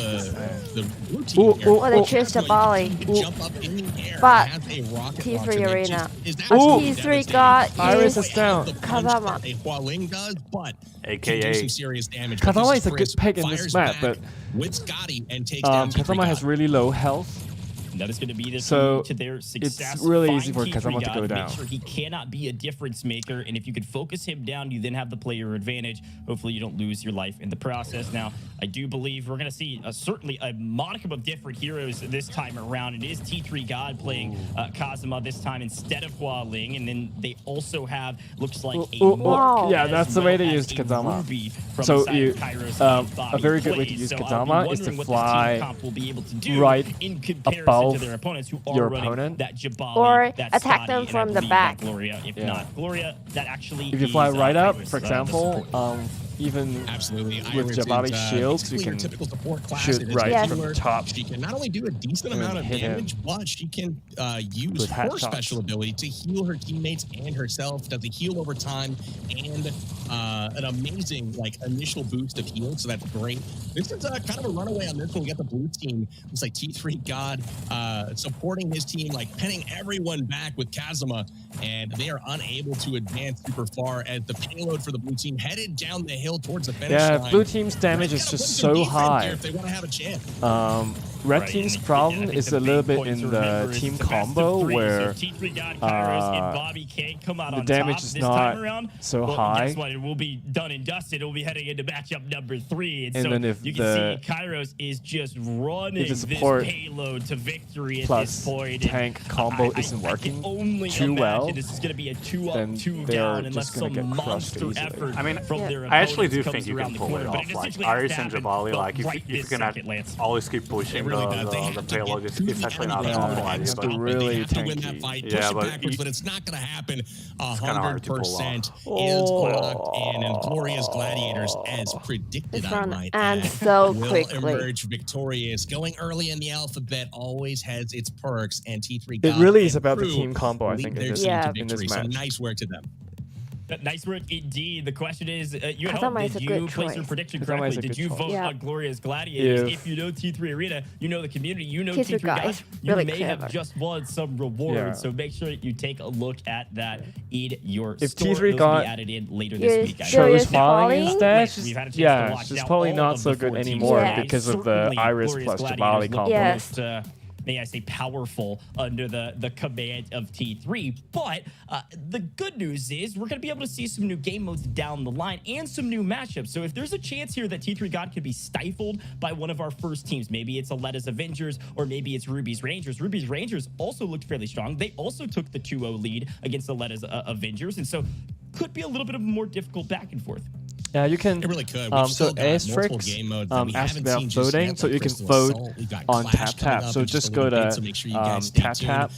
Speaker 6: The blue team here.
Speaker 3: Oh, they chased Jabali.
Speaker 6: Jump up in the air
Speaker 3: But
Speaker 6: and has a rocket
Speaker 3: T3
Speaker 6: launcher that
Speaker 3: Arena.
Speaker 6: just is
Speaker 3: T3 got
Speaker 1: Iris
Speaker 3: is
Speaker 1: is down.
Speaker 6: the punch that
Speaker 3: Kazama.
Speaker 6: a Hua Ling does, but can do
Speaker 2: AKA
Speaker 6: some serious damage.
Speaker 1: Kazama
Speaker 6: But
Speaker 1: is a good
Speaker 6: Chris
Speaker 1: pick in this
Speaker 6: fires
Speaker 1: map,
Speaker 6: back
Speaker 1: but
Speaker 6: with Scotty and takes down T3
Speaker 1: Kazama has
Speaker 6: God.
Speaker 1: really low health.
Speaker 5: That is going to be the
Speaker 1: So,
Speaker 5: key to their success.
Speaker 1: it's really
Speaker 5: Find
Speaker 1: easy for
Speaker 5: T3
Speaker 1: Kazama to
Speaker 5: God,
Speaker 1: go
Speaker 5: make
Speaker 1: down.
Speaker 5: sure he cannot be a difference maker, and if you could focus him down, you then have the player advantage. Hopefully you don't lose your life in the process. Now, I do believe we're going to see certainly a modicum of different heroes this time around. It is T3 God playing Kazuma this time instead of Hua Ling, and then they also have, looks like, a Mark
Speaker 1: yeah,
Speaker 5: as
Speaker 1: that's the way they
Speaker 5: well
Speaker 1: used
Speaker 5: as a
Speaker 1: Kazama.
Speaker 5: Ruby from
Speaker 1: So
Speaker 5: the side
Speaker 1: you,
Speaker 5: of Kairos and Bobby
Speaker 1: a very good way to
Speaker 5: plays.
Speaker 1: use
Speaker 5: So I'll be
Speaker 1: Kazama is to
Speaker 5: wondering what this team
Speaker 1: fly
Speaker 5: comp will be able to do
Speaker 1: right
Speaker 5: in comparison
Speaker 1: above
Speaker 5: to their opponents who are
Speaker 1: your
Speaker 5: running
Speaker 1: opponent.
Speaker 5: that Jabali,
Speaker 3: Or
Speaker 5: that
Speaker 3: attack
Speaker 5: Scotty,
Speaker 3: them
Speaker 5: and I
Speaker 3: from the
Speaker 5: believe
Speaker 3: back.
Speaker 5: that Gloria, if not Gloria, that actually
Speaker 1: If you fly
Speaker 5: is,
Speaker 1: right up,
Speaker 5: Iris,
Speaker 1: for
Speaker 5: the
Speaker 1: example,
Speaker 5: support.
Speaker 1: even
Speaker 6: Absolutely.
Speaker 1: with
Speaker 6: Iris
Speaker 1: Jabali's
Speaker 6: is,
Speaker 1: shields,
Speaker 6: basically
Speaker 1: you
Speaker 6: your
Speaker 1: can
Speaker 6: typical support class.
Speaker 1: shoot
Speaker 6: It is
Speaker 1: right
Speaker 3: Yes.
Speaker 1: from
Speaker 6: healer.
Speaker 1: top.
Speaker 6: She can not only do a decent amount of
Speaker 1: hit him
Speaker 6: damage, but she can use
Speaker 1: with
Speaker 6: her
Speaker 1: headshots.
Speaker 6: special ability to heal her teammates and herself. Does a heal over time and an amazing initial boost of heal. So that's great. This is kind of a runaway on this one. We got the blue team. Looks like T3 God supporting his team, penning everyone back with Kazuma, and they are unable to advance super far as the payload for the blue team headed down the hill towards the finish
Speaker 1: Yeah,
Speaker 6: line.
Speaker 1: blue team's damage is just so high.
Speaker 6: If they want to have a chance.
Speaker 1: Red
Speaker 5: Right,
Speaker 1: team's
Speaker 5: and I
Speaker 1: problem
Speaker 5: think
Speaker 1: is
Speaker 5: the
Speaker 1: a little
Speaker 5: big
Speaker 1: bit
Speaker 5: point
Speaker 1: in
Speaker 5: to
Speaker 1: the
Speaker 5: remember is
Speaker 1: team
Speaker 5: it's a best of
Speaker 1: combo
Speaker 5: three,
Speaker 1: where
Speaker 5: so T3 God, Kairos, and Bobby can't come out
Speaker 1: the
Speaker 5: on
Speaker 1: damage
Speaker 5: top
Speaker 1: is
Speaker 5: this
Speaker 1: not
Speaker 5: time around.
Speaker 1: so
Speaker 5: Well,
Speaker 1: high.
Speaker 5: Guess what? It will be done and dusted. It will be heading into matchup number 3. And
Speaker 1: And
Speaker 5: so
Speaker 1: then if
Speaker 5: you can
Speaker 1: the-
Speaker 5: see Kairos is just running this
Speaker 1: support
Speaker 5: payload to victory at
Speaker 1: plus
Speaker 5: this point.
Speaker 1: tank
Speaker 5: And
Speaker 1: combo
Speaker 5: I
Speaker 1: isn't
Speaker 5: can
Speaker 1: working
Speaker 5: only
Speaker 1: too well,
Speaker 5: imagine this is going to be a 2-up,
Speaker 1: then
Speaker 5: 2
Speaker 1: they are
Speaker 5: down unless
Speaker 1: just gonna
Speaker 5: some
Speaker 1: get crushed
Speaker 5: monster
Speaker 1: easily.
Speaker 5: effort
Speaker 2: I mean,
Speaker 5: from their
Speaker 2: I actually do
Speaker 5: opponents
Speaker 2: think
Speaker 5: comes
Speaker 2: you
Speaker 5: around
Speaker 2: can
Speaker 5: the
Speaker 2: pull
Speaker 5: corner,
Speaker 2: it
Speaker 5: but
Speaker 2: off.
Speaker 5: essentially
Speaker 2: Iris
Speaker 5: has to
Speaker 2: and
Speaker 5: happen,
Speaker 2: Jabali,
Speaker 5: but
Speaker 2: if
Speaker 5: right
Speaker 2: you
Speaker 5: this
Speaker 2: can
Speaker 5: second, Lance.
Speaker 2: always keep pushing
Speaker 6: It really does. They
Speaker 2: the
Speaker 6: have to get
Speaker 2: payload, it's
Speaker 6: to the
Speaker 2: actually
Speaker 6: end
Speaker 2: not
Speaker 6: of
Speaker 2: a
Speaker 6: the
Speaker 2: terrible
Speaker 6: game
Speaker 2: idea.
Speaker 1: It's
Speaker 2: But
Speaker 1: the really
Speaker 6: they have to win
Speaker 1: tanky.
Speaker 6: that fight.
Speaker 2: Yeah,
Speaker 6: Push it
Speaker 2: but
Speaker 6: backwards, but it's not going to happen.
Speaker 2: kinda hard to pull
Speaker 6: 100%
Speaker 1: off.
Speaker 6: is locked in, and Gloria's Gladiators, as predicted,
Speaker 3: This
Speaker 6: I
Speaker 3: one
Speaker 6: might
Speaker 3: and
Speaker 6: add,
Speaker 3: so
Speaker 6: will
Speaker 3: quickly.
Speaker 6: emerge victorious. Going early in the alphabet always has its perks, and T3
Speaker 1: It
Speaker 6: God
Speaker 1: really is
Speaker 6: and
Speaker 1: about the
Speaker 6: crew
Speaker 1: team combo, I
Speaker 6: lead
Speaker 1: think,
Speaker 6: their
Speaker 1: in this,
Speaker 6: team to
Speaker 3: Yeah.
Speaker 1: in this
Speaker 6: victory. So
Speaker 1: match.
Speaker 6: nice work to them.
Speaker 5: Nice work indeed. The question is, you at
Speaker 3: Kazama
Speaker 5: home,
Speaker 3: is a
Speaker 5: did
Speaker 3: good
Speaker 5: you place your
Speaker 3: choice.
Speaker 5: prediction
Speaker 1: Kazama
Speaker 5: correctly?
Speaker 1: is a
Speaker 5: Did
Speaker 1: good
Speaker 5: you
Speaker 1: choice.
Speaker 5: vote
Speaker 3: Yeah.
Speaker 5: on Gloria's Gladiators?
Speaker 1: If-
Speaker 5: If you know T3 Arena, you know the community, you know
Speaker 3: T3
Speaker 5: T3 God,
Speaker 3: is
Speaker 5: you
Speaker 3: really
Speaker 5: may
Speaker 3: clever.
Speaker 5: have just won some rewards.
Speaker 1: Yeah.
Speaker 5: So make sure you take a look at that in your
Speaker 1: If
Speaker 5: store.
Speaker 1: T3
Speaker 5: Those will
Speaker 1: got
Speaker 5: be added in later
Speaker 3: You're
Speaker 5: this week. I
Speaker 3: still
Speaker 5: know.
Speaker 1: Shows falling
Speaker 3: falling?
Speaker 1: instead,
Speaker 5: We've had a chance to
Speaker 1: yeah,
Speaker 5: watch
Speaker 1: she's
Speaker 5: now
Speaker 1: probably
Speaker 5: all
Speaker 1: not
Speaker 5: of
Speaker 1: so
Speaker 5: the
Speaker 1: good
Speaker 5: 4 teams
Speaker 1: anymore
Speaker 3: Yeah.
Speaker 1: because of the
Speaker 5: Certainly,
Speaker 1: Iris
Speaker 5: Gloria's
Speaker 1: plus
Speaker 5: Gladiators
Speaker 1: Jabali
Speaker 5: look
Speaker 1: combo.
Speaker 3: Yes.
Speaker 5: most, may I say, powerful under the command of T3. But the good news is we're going to be able to see some new game modes down the line and some new matchups. So if there's a chance here that T3 God could be stifled by one of our first teams, maybe it's Aleta's Avengers or maybe it's Ruby's Rangers. Ruby's Rangers also looked fairly strong. They also took the 2-0 lead against Aleta's Avengers. And so could be a little bit of a more difficult back and forth.
Speaker 1: Yeah, you can.
Speaker 6: It really could.
Speaker 1: So
Speaker 6: We've still got multiple
Speaker 1: Asterix
Speaker 6: game modes that we
Speaker 1: asked
Speaker 6: haven't
Speaker 1: about
Speaker 6: seen just
Speaker 1: voting,
Speaker 6: yet,
Speaker 1: so
Speaker 6: like
Speaker 1: you can
Speaker 6: Crystal
Speaker 1: vote
Speaker 6: Assault. We've got
Speaker 1: on
Speaker 6: Clash coming
Speaker 1: TapTap.
Speaker 6: up
Speaker 1: So
Speaker 6: in
Speaker 1: just
Speaker 6: a
Speaker 1: go
Speaker 6: little bit,
Speaker 1: to
Speaker 6: so make sure you guys stay tuned.
Speaker 1: TapTap,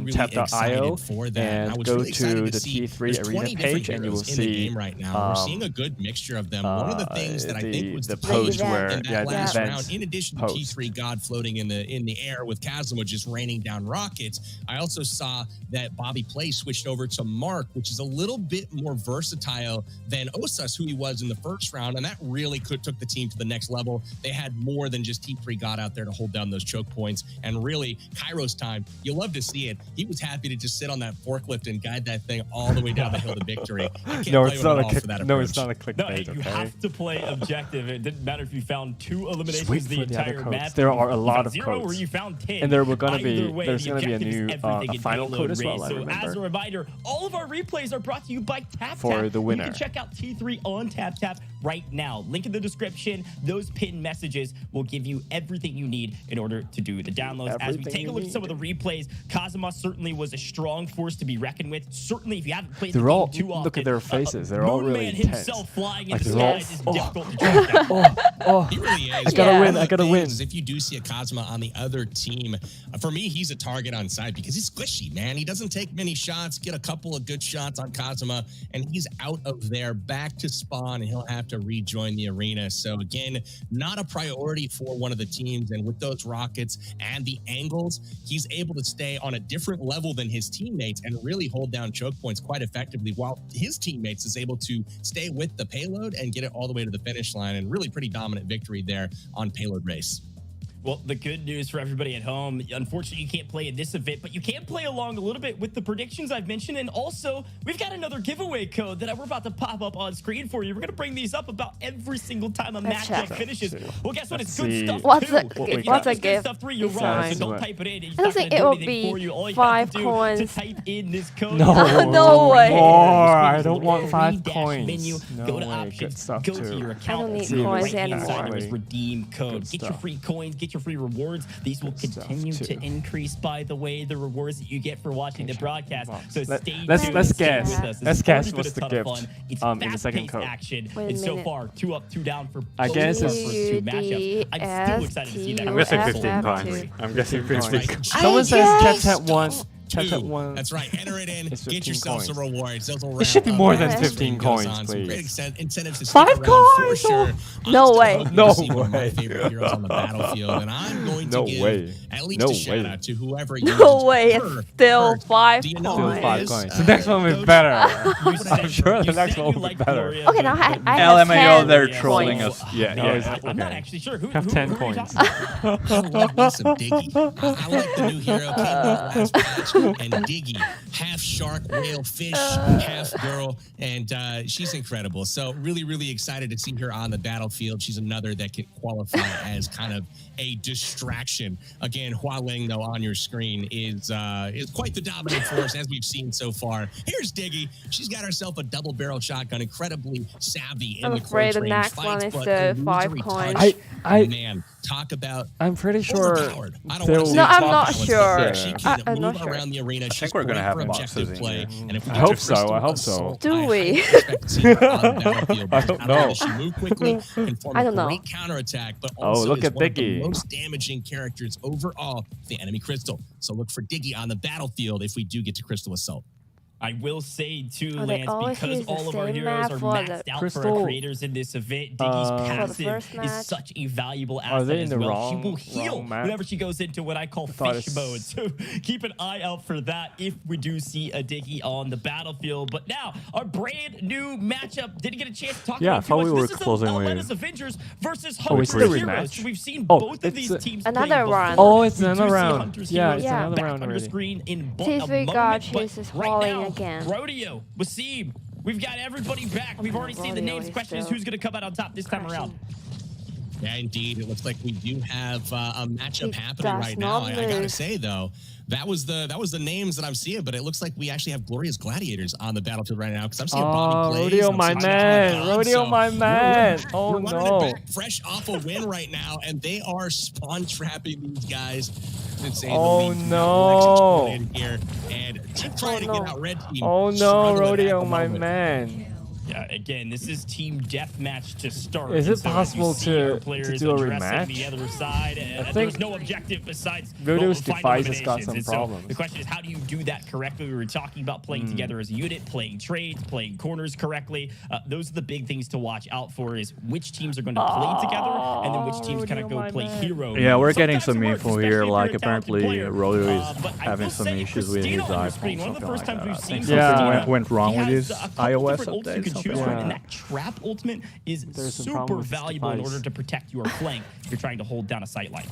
Speaker 6: excited
Speaker 1: tap.io,
Speaker 6: for that. I
Speaker 1: and
Speaker 6: was
Speaker 1: go
Speaker 6: really excited
Speaker 1: to the
Speaker 6: see
Speaker 1: T3
Speaker 6: there's
Speaker 1: Arena
Speaker 6: 20 different
Speaker 1: page, and you will
Speaker 6: heroes in the
Speaker 1: see
Speaker 6: game right now. We're seeing a good mixture of them. One of the things that I think was
Speaker 1: the
Speaker 6: the
Speaker 1: post
Speaker 3: event.
Speaker 1: where
Speaker 6: in that
Speaker 1: yeah, the
Speaker 6: last
Speaker 1: event
Speaker 6: round, in addition to
Speaker 1: post.
Speaker 6: T3 God floating in the air with Kazuma just raining down rockets, I also saw that Bobby Play switched over to Mark, which is a little bit more versatile than Osas, who he was was in the first round, and that really took the team to the next level. They had more than just T3 God out there to hold down those choke points. And really, Kairo's time, you love to see it. He was happy to just sit on that forklift and guide that thing all the way down the hill to victory.
Speaker 1: No, it's not a clickbait.
Speaker 5: No,
Speaker 1: Okay.
Speaker 5: you have to play objective. It didn't matter if you found 2 eliminations
Speaker 1: Wait
Speaker 5: the
Speaker 1: for the other
Speaker 5: entire
Speaker 1: codes.
Speaker 5: map.
Speaker 1: There are a lot
Speaker 5: found
Speaker 1: of
Speaker 5: 0
Speaker 1: codes.
Speaker 5: or you found 10.
Speaker 1: And there were gonna be-
Speaker 5: Either way,
Speaker 1: there's
Speaker 5: the
Speaker 1: gonna be a
Speaker 5: objective is
Speaker 1: new,
Speaker 5: everything in
Speaker 1: final
Speaker 5: payload
Speaker 1: code as well,
Speaker 5: race.
Speaker 1: I
Speaker 5: So
Speaker 1: remember.
Speaker 5: as a reminder, all of our replays are brought to you by TapTap.
Speaker 1: For the winner.
Speaker 5: You can check out T3 on TapTap right now. Link in the description. Those pinned messages will give you everything you need in order to do the downloads. As we
Speaker 1: Everything
Speaker 5: take a
Speaker 1: you
Speaker 5: look at some of the replays, Kazuma certainly was a strong force to be reckoned with. Certainly, if you haven't played the
Speaker 1: They're
Speaker 5: game
Speaker 1: all-
Speaker 5: too often,
Speaker 1: look at their faces. They're all really
Speaker 5: Moonman
Speaker 1: intense.
Speaker 5: himself flying
Speaker 1: Like,
Speaker 5: in the
Speaker 1: they're all-
Speaker 5: skies is difficult to track down.
Speaker 6: He really is.
Speaker 1: I gotta
Speaker 3: win,
Speaker 6: One of
Speaker 1: I
Speaker 6: the
Speaker 1: gotta
Speaker 6: things
Speaker 1: win.
Speaker 6: is if you do see a Kazuma on the other team, for me, he's a target on side because he's squishy, man. He doesn't take many shots, get a couple of good shots on Kazuma, and he's out of there, back to spawn, and he'll have to rejoin the arena. So again, not a priority for one of the teams. And with those rockets and the angles, he's able to stay on a different level than his teammates and really hold down choke points quite effectively, while his teammates is able to stay with the payload and get it all the way to the finish line. And really pretty dominant victory there on payload race.
Speaker 5: Well, the good news for everybody at home, unfortunately, you can't play in this event, but you can play along a little bit with the predictions I've mentioned. And also, we've got another giveaway code that we're about to pop up on screen for you. We're going to bring these up about every single time a
Speaker 3: Let's
Speaker 5: matchup
Speaker 3: check.
Speaker 5: finishes. Well, guess what? It's
Speaker 1: Let's
Speaker 5: good
Speaker 1: see.
Speaker 5: stuff,
Speaker 3: What's
Speaker 5: too.
Speaker 3: a-
Speaker 5: If you
Speaker 3: what's
Speaker 5: think
Speaker 3: a
Speaker 5: it's good
Speaker 3: gift?
Speaker 5: stuff 3, you're
Speaker 3: It's
Speaker 5: wrong,
Speaker 3: nice.
Speaker 5: so don't type it in. It's
Speaker 3: I
Speaker 5: not
Speaker 3: think
Speaker 5: gonna
Speaker 3: it
Speaker 5: do
Speaker 3: will
Speaker 5: anything
Speaker 3: be
Speaker 5: for you. All you
Speaker 3: 5
Speaker 5: have to do
Speaker 3: coins.
Speaker 5: to type in this code.
Speaker 1: No.
Speaker 3: No way.
Speaker 1: More. I don't want
Speaker 5: Three
Speaker 1: 5
Speaker 5: dash
Speaker 1: coins.
Speaker 5: Menu,
Speaker 1: No
Speaker 5: go to
Speaker 1: way.
Speaker 5: options,
Speaker 1: Good stuff
Speaker 5: go to
Speaker 1: too.
Speaker 5: your account.
Speaker 3: I don't need
Speaker 5: See,
Speaker 3: coins
Speaker 5: right-hand side,
Speaker 3: anymore.
Speaker 5: there is redeem code.
Speaker 1: Good
Speaker 5: Get your
Speaker 1: stuff.
Speaker 5: free coins, get your free rewards. These will
Speaker 1: Good stuff
Speaker 5: continue to
Speaker 1: too.
Speaker 5: increase, by the way, the rewards that you get for watching the broadcast. So
Speaker 1: Let's
Speaker 5: stay
Speaker 1: guess.
Speaker 5: tuned.
Speaker 3: let's
Speaker 5: stay
Speaker 3: guess.
Speaker 5: with us.
Speaker 1: Let's
Speaker 5: It's
Speaker 1: guess
Speaker 5: already
Speaker 1: what's
Speaker 5: been a
Speaker 1: the
Speaker 5: ton of
Speaker 1: gift,
Speaker 5: fun. It's
Speaker 1: in the second
Speaker 5: fast-paced
Speaker 1: code.
Speaker 5: action.
Speaker 3: Wait a
Speaker 5: And so
Speaker 3: minute.
Speaker 5: far, 2 up, 2 down for
Speaker 1: I
Speaker 5: both
Speaker 1: guess
Speaker 5: of
Speaker 1: it's-
Speaker 5: the first 2 matchups. I'm still excited to see that.
Speaker 2: I'm guessing
Speaker 3: Yes,
Speaker 2: 15
Speaker 3: I have
Speaker 2: coins.
Speaker 3: to.
Speaker 2: I'm guessing 15
Speaker 6: Right.
Speaker 2: coins.
Speaker 1: Someone says
Speaker 3: guessed
Speaker 1: TapTap 1. TapTap
Speaker 6: Two.
Speaker 1: 1.
Speaker 6: That's right. Enter it in.
Speaker 1: It's
Speaker 6: Get
Speaker 1: 15
Speaker 6: yourself some
Speaker 1: coins.
Speaker 6: rewards. Those will
Speaker 1: It should be
Speaker 6: round
Speaker 1: more
Speaker 6: up
Speaker 1: than
Speaker 6: as the
Speaker 1: 15
Speaker 6: stream goes
Speaker 1: coins,
Speaker 6: on. Some great
Speaker 1: please.
Speaker 6: incentives to
Speaker 1: 5
Speaker 6: stick around for
Speaker 1: coins?
Speaker 6: sure. I'm
Speaker 3: No
Speaker 6: still
Speaker 3: way.
Speaker 6: hoping
Speaker 1: No
Speaker 6: to see one of my
Speaker 1: way.
Speaker 6: favorite heroes on the battlefield, and I'm going to
Speaker 1: No
Speaker 6: give
Speaker 1: way.
Speaker 6: at least
Speaker 1: No
Speaker 6: a shout
Speaker 1: way.
Speaker 6: out to whoever
Speaker 3: No
Speaker 6: uses
Speaker 3: way,
Speaker 6: her
Speaker 3: it's still
Speaker 6: first.
Speaker 3: 5
Speaker 6: Do you know
Speaker 3: coins.
Speaker 6: who it
Speaker 1: 5
Speaker 6: is?
Speaker 1: coins. The next one will be
Speaker 5: Coach,
Speaker 1: better.
Speaker 5: you said-
Speaker 1: I'm sure the
Speaker 5: you
Speaker 1: next
Speaker 5: said
Speaker 1: one
Speaker 5: you
Speaker 1: will be
Speaker 5: liked
Speaker 1: better.
Speaker 5: Gloria,
Speaker 3: Okay, now
Speaker 5: but-
Speaker 3: I have
Speaker 2: LMAO,
Speaker 3: 10
Speaker 2: they're
Speaker 3: coins.
Speaker 2: trolling us.
Speaker 1: Yeah,
Speaker 5: No,
Speaker 1: yeah.
Speaker 5: I'm not
Speaker 1: Okay.
Speaker 5: actually sure. Who,
Speaker 1: Have
Speaker 5: who,
Speaker 1: 10
Speaker 5: who are you
Speaker 1: coins.
Speaker 5: talking about?
Speaker 6: I love me some Diggy. I like the new hero came out last match, and Diggy, half shark, whale, fish, half girl, and she's incredible. So really, really excited to see her on the battlefield. She's another that can qualify as kind of a distraction. Again, Hua Ling, though, on your screen is quite the dominant force as we've seen so far. Here's Diggy. She's got herself a double-barrel shotgun, incredibly savvy in
Speaker 3: I'm
Speaker 6: the
Speaker 3: afraid
Speaker 6: close
Speaker 3: the
Speaker 6: range
Speaker 3: next
Speaker 6: fights,
Speaker 3: one is
Speaker 6: but
Speaker 3: the
Speaker 6: illusory
Speaker 3: 5 coins.
Speaker 6: touch,
Speaker 1: I-
Speaker 6: man, talk about
Speaker 1: I'm pretty sure
Speaker 6: overpowered. I don't
Speaker 1: there
Speaker 6: want to
Speaker 1: will
Speaker 6: say
Speaker 1: be
Speaker 3: No, I'm
Speaker 6: top
Speaker 3: not
Speaker 6: balance,
Speaker 3: sure.
Speaker 6: but She can
Speaker 3: I'm not
Speaker 6: move
Speaker 3: sure.
Speaker 6: around the arena. She's
Speaker 2: we're gonna
Speaker 6: great
Speaker 2: have
Speaker 6: for
Speaker 2: boxes
Speaker 6: objective
Speaker 2: in
Speaker 6: play.
Speaker 2: here.
Speaker 6: And if we
Speaker 1: I
Speaker 6: get
Speaker 1: hope
Speaker 6: to
Speaker 1: so, I
Speaker 6: Crystal
Speaker 1: hope so.
Speaker 6: Assault,
Speaker 3: Do
Speaker 6: I
Speaker 3: we?
Speaker 6: highly expect to see her on the battlefield.
Speaker 1: I don't
Speaker 6: Not only
Speaker 1: know.
Speaker 6: does she move quickly, can form
Speaker 3: I
Speaker 6: a
Speaker 3: don't know.
Speaker 6: great counterattack, but
Speaker 1: Oh,
Speaker 6: also
Speaker 1: look
Speaker 6: is
Speaker 1: at
Speaker 6: one of the
Speaker 1: Diggy.
Speaker 6: most damaging characters overall with the enemy Crystal. So look for Diggy on the battlefield if we do get to Crystal Assault.
Speaker 5: I will say too,
Speaker 3: Oh, they
Speaker 5: Lance,
Speaker 3: always
Speaker 5: because
Speaker 3: use the
Speaker 5: all of our
Speaker 3: same
Speaker 5: heroes
Speaker 3: map
Speaker 5: are
Speaker 3: for
Speaker 5: maxed
Speaker 3: the
Speaker 5: out for
Speaker 1: Crystal,
Speaker 5: our creators in this event. Diggy's
Speaker 3: For the
Speaker 5: passive
Speaker 3: first
Speaker 5: is
Speaker 3: match.
Speaker 5: such a valuable
Speaker 1: Are
Speaker 5: asset
Speaker 1: they in
Speaker 5: as
Speaker 1: the
Speaker 5: well.
Speaker 1: wrong-
Speaker 5: She will heal
Speaker 1: wrong map?
Speaker 5: whenever she goes into what I call
Speaker 1: thought
Speaker 5: fish
Speaker 1: it's-
Speaker 5: mode. So keep an eye out for that if we do see a Diggy on the battlefield. But now, our brand new matchup. Didn't get a chance to talk
Speaker 2: Yeah, I
Speaker 5: about too
Speaker 2: thought
Speaker 5: much.
Speaker 2: we were
Speaker 5: this is
Speaker 2: closing
Speaker 5: Aleta's
Speaker 2: with-
Speaker 5: Avengers versus
Speaker 1: Oh, it's
Speaker 5: Hunter's
Speaker 1: the
Speaker 5: Heroes.
Speaker 1: rematch?
Speaker 5: So we've seen
Speaker 1: Oh,
Speaker 5: both of
Speaker 1: it's
Speaker 5: these
Speaker 1: a-
Speaker 5: teams
Speaker 3: Another
Speaker 5: play
Speaker 3: round.
Speaker 5: before.
Speaker 1: Oh, it's
Speaker 5: We do
Speaker 1: another
Speaker 5: see
Speaker 1: round.
Speaker 5: Hunter's
Speaker 1: Yeah,
Speaker 5: Heroes
Speaker 1: it's
Speaker 3: Yeah.
Speaker 1: another
Speaker 5: back
Speaker 1: round
Speaker 5: on the
Speaker 1: already.
Speaker 5: screen in a
Speaker 3: T3
Speaker 5: moment,
Speaker 3: God
Speaker 5: but
Speaker 3: chooses
Speaker 5: right
Speaker 3: falling
Speaker 5: now,
Speaker 3: again.
Speaker 5: Rodeo, Wasim, we've got everybody back. We've already seen the
Speaker 3: Rodeo
Speaker 5: names.
Speaker 3: is
Speaker 5: The question is
Speaker 3: still
Speaker 5: who's going to come out on top this time around.
Speaker 6: Yeah, indeed. It looks like we do have a matchup
Speaker 3: He
Speaker 6: happening
Speaker 3: does
Speaker 6: right now.
Speaker 3: not
Speaker 6: I gotta
Speaker 3: move.
Speaker 6: say though, that was the names that I'm seeing, but it looks like we actually have Gloria's Gladiators on the battlefield right now because I'm seeing Bobby Plays.
Speaker 1: Rodeo,
Speaker 6: and I'm
Speaker 1: my
Speaker 6: seeing
Speaker 1: man.
Speaker 6: John Todd,
Speaker 1: Rodeo,
Speaker 6: so
Speaker 1: my man. Oh,
Speaker 6: we're running
Speaker 1: no.
Speaker 6: it back fresh off a win right now, and they are spawn trapping these guys. To say
Speaker 1: Oh,
Speaker 6: the least.
Speaker 1: no.
Speaker 6: In here, and team trying to
Speaker 3: no.
Speaker 6: get out red team.
Speaker 1: Oh no,
Speaker 6: struggling at
Speaker 1: Rodeo,
Speaker 6: the
Speaker 1: my
Speaker 6: moment.
Speaker 1: man.
Speaker 5: Yeah, again, this is team deathmatch to start.
Speaker 1: Is
Speaker 5: And
Speaker 1: it
Speaker 5: so as
Speaker 1: possible
Speaker 5: you see our
Speaker 1: to
Speaker 5: players
Speaker 1: do a
Speaker 5: addressing
Speaker 1: rematch?
Speaker 5: The other side,
Speaker 1: think
Speaker 5: there's no objective besides
Speaker 1: Rodeo's
Speaker 5: find
Speaker 1: device has got
Speaker 5: eliminations.
Speaker 1: some
Speaker 5: And so
Speaker 1: problems.
Speaker 5: the question is, how do you do that correctly? We were talking about playing together as a unit, playing trades, playing corners correctly. Those are the big things to watch out for: is which teams are going to play together, and then which teams kind of
Speaker 1: Rodeo,
Speaker 5: go
Speaker 1: my
Speaker 5: play
Speaker 1: man.
Speaker 5: hero.
Speaker 2: Yeah, we're
Speaker 5: mode.
Speaker 2: getting
Speaker 5: Sometimes
Speaker 2: some
Speaker 5: it works,
Speaker 2: info
Speaker 5: especially
Speaker 2: here.
Speaker 5: if you're
Speaker 2: Like
Speaker 5: a talented
Speaker 2: apparently
Speaker 5: player.
Speaker 2: Rodeo is
Speaker 5: But I
Speaker 2: having
Speaker 5: will
Speaker 2: some
Speaker 5: say,
Speaker 2: issues with his
Speaker 5: Christina on your screen,
Speaker 2: iPhone,
Speaker 5: one of the
Speaker 2: something
Speaker 5: first
Speaker 2: like
Speaker 5: times
Speaker 2: that.
Speaker 5: we've
Speaker 2: I
Speaker 5: seen
Speaker 2: think
Speaker 5: Christina.
Speaker 2: something went wrong
Speaker 5: She
Speaker 2: with
Speaker 5: has
Speaker 2: his
Speaker 5: a couple
Speaker 2: iOS
Speaker 5: different ults you can
Speaker 2: updates.
Speaker 5: choose from,
Speaker 1: Yeah.
Speaker 5: and that trap ultimate is
Speaker 1: There's some
Speaker 5: super
Speaker 1: problem with this
Speaker 5: valuable in
Speaker 1: device.
Speaker 5: order to protect your flank if you're trying to hold down a sight line.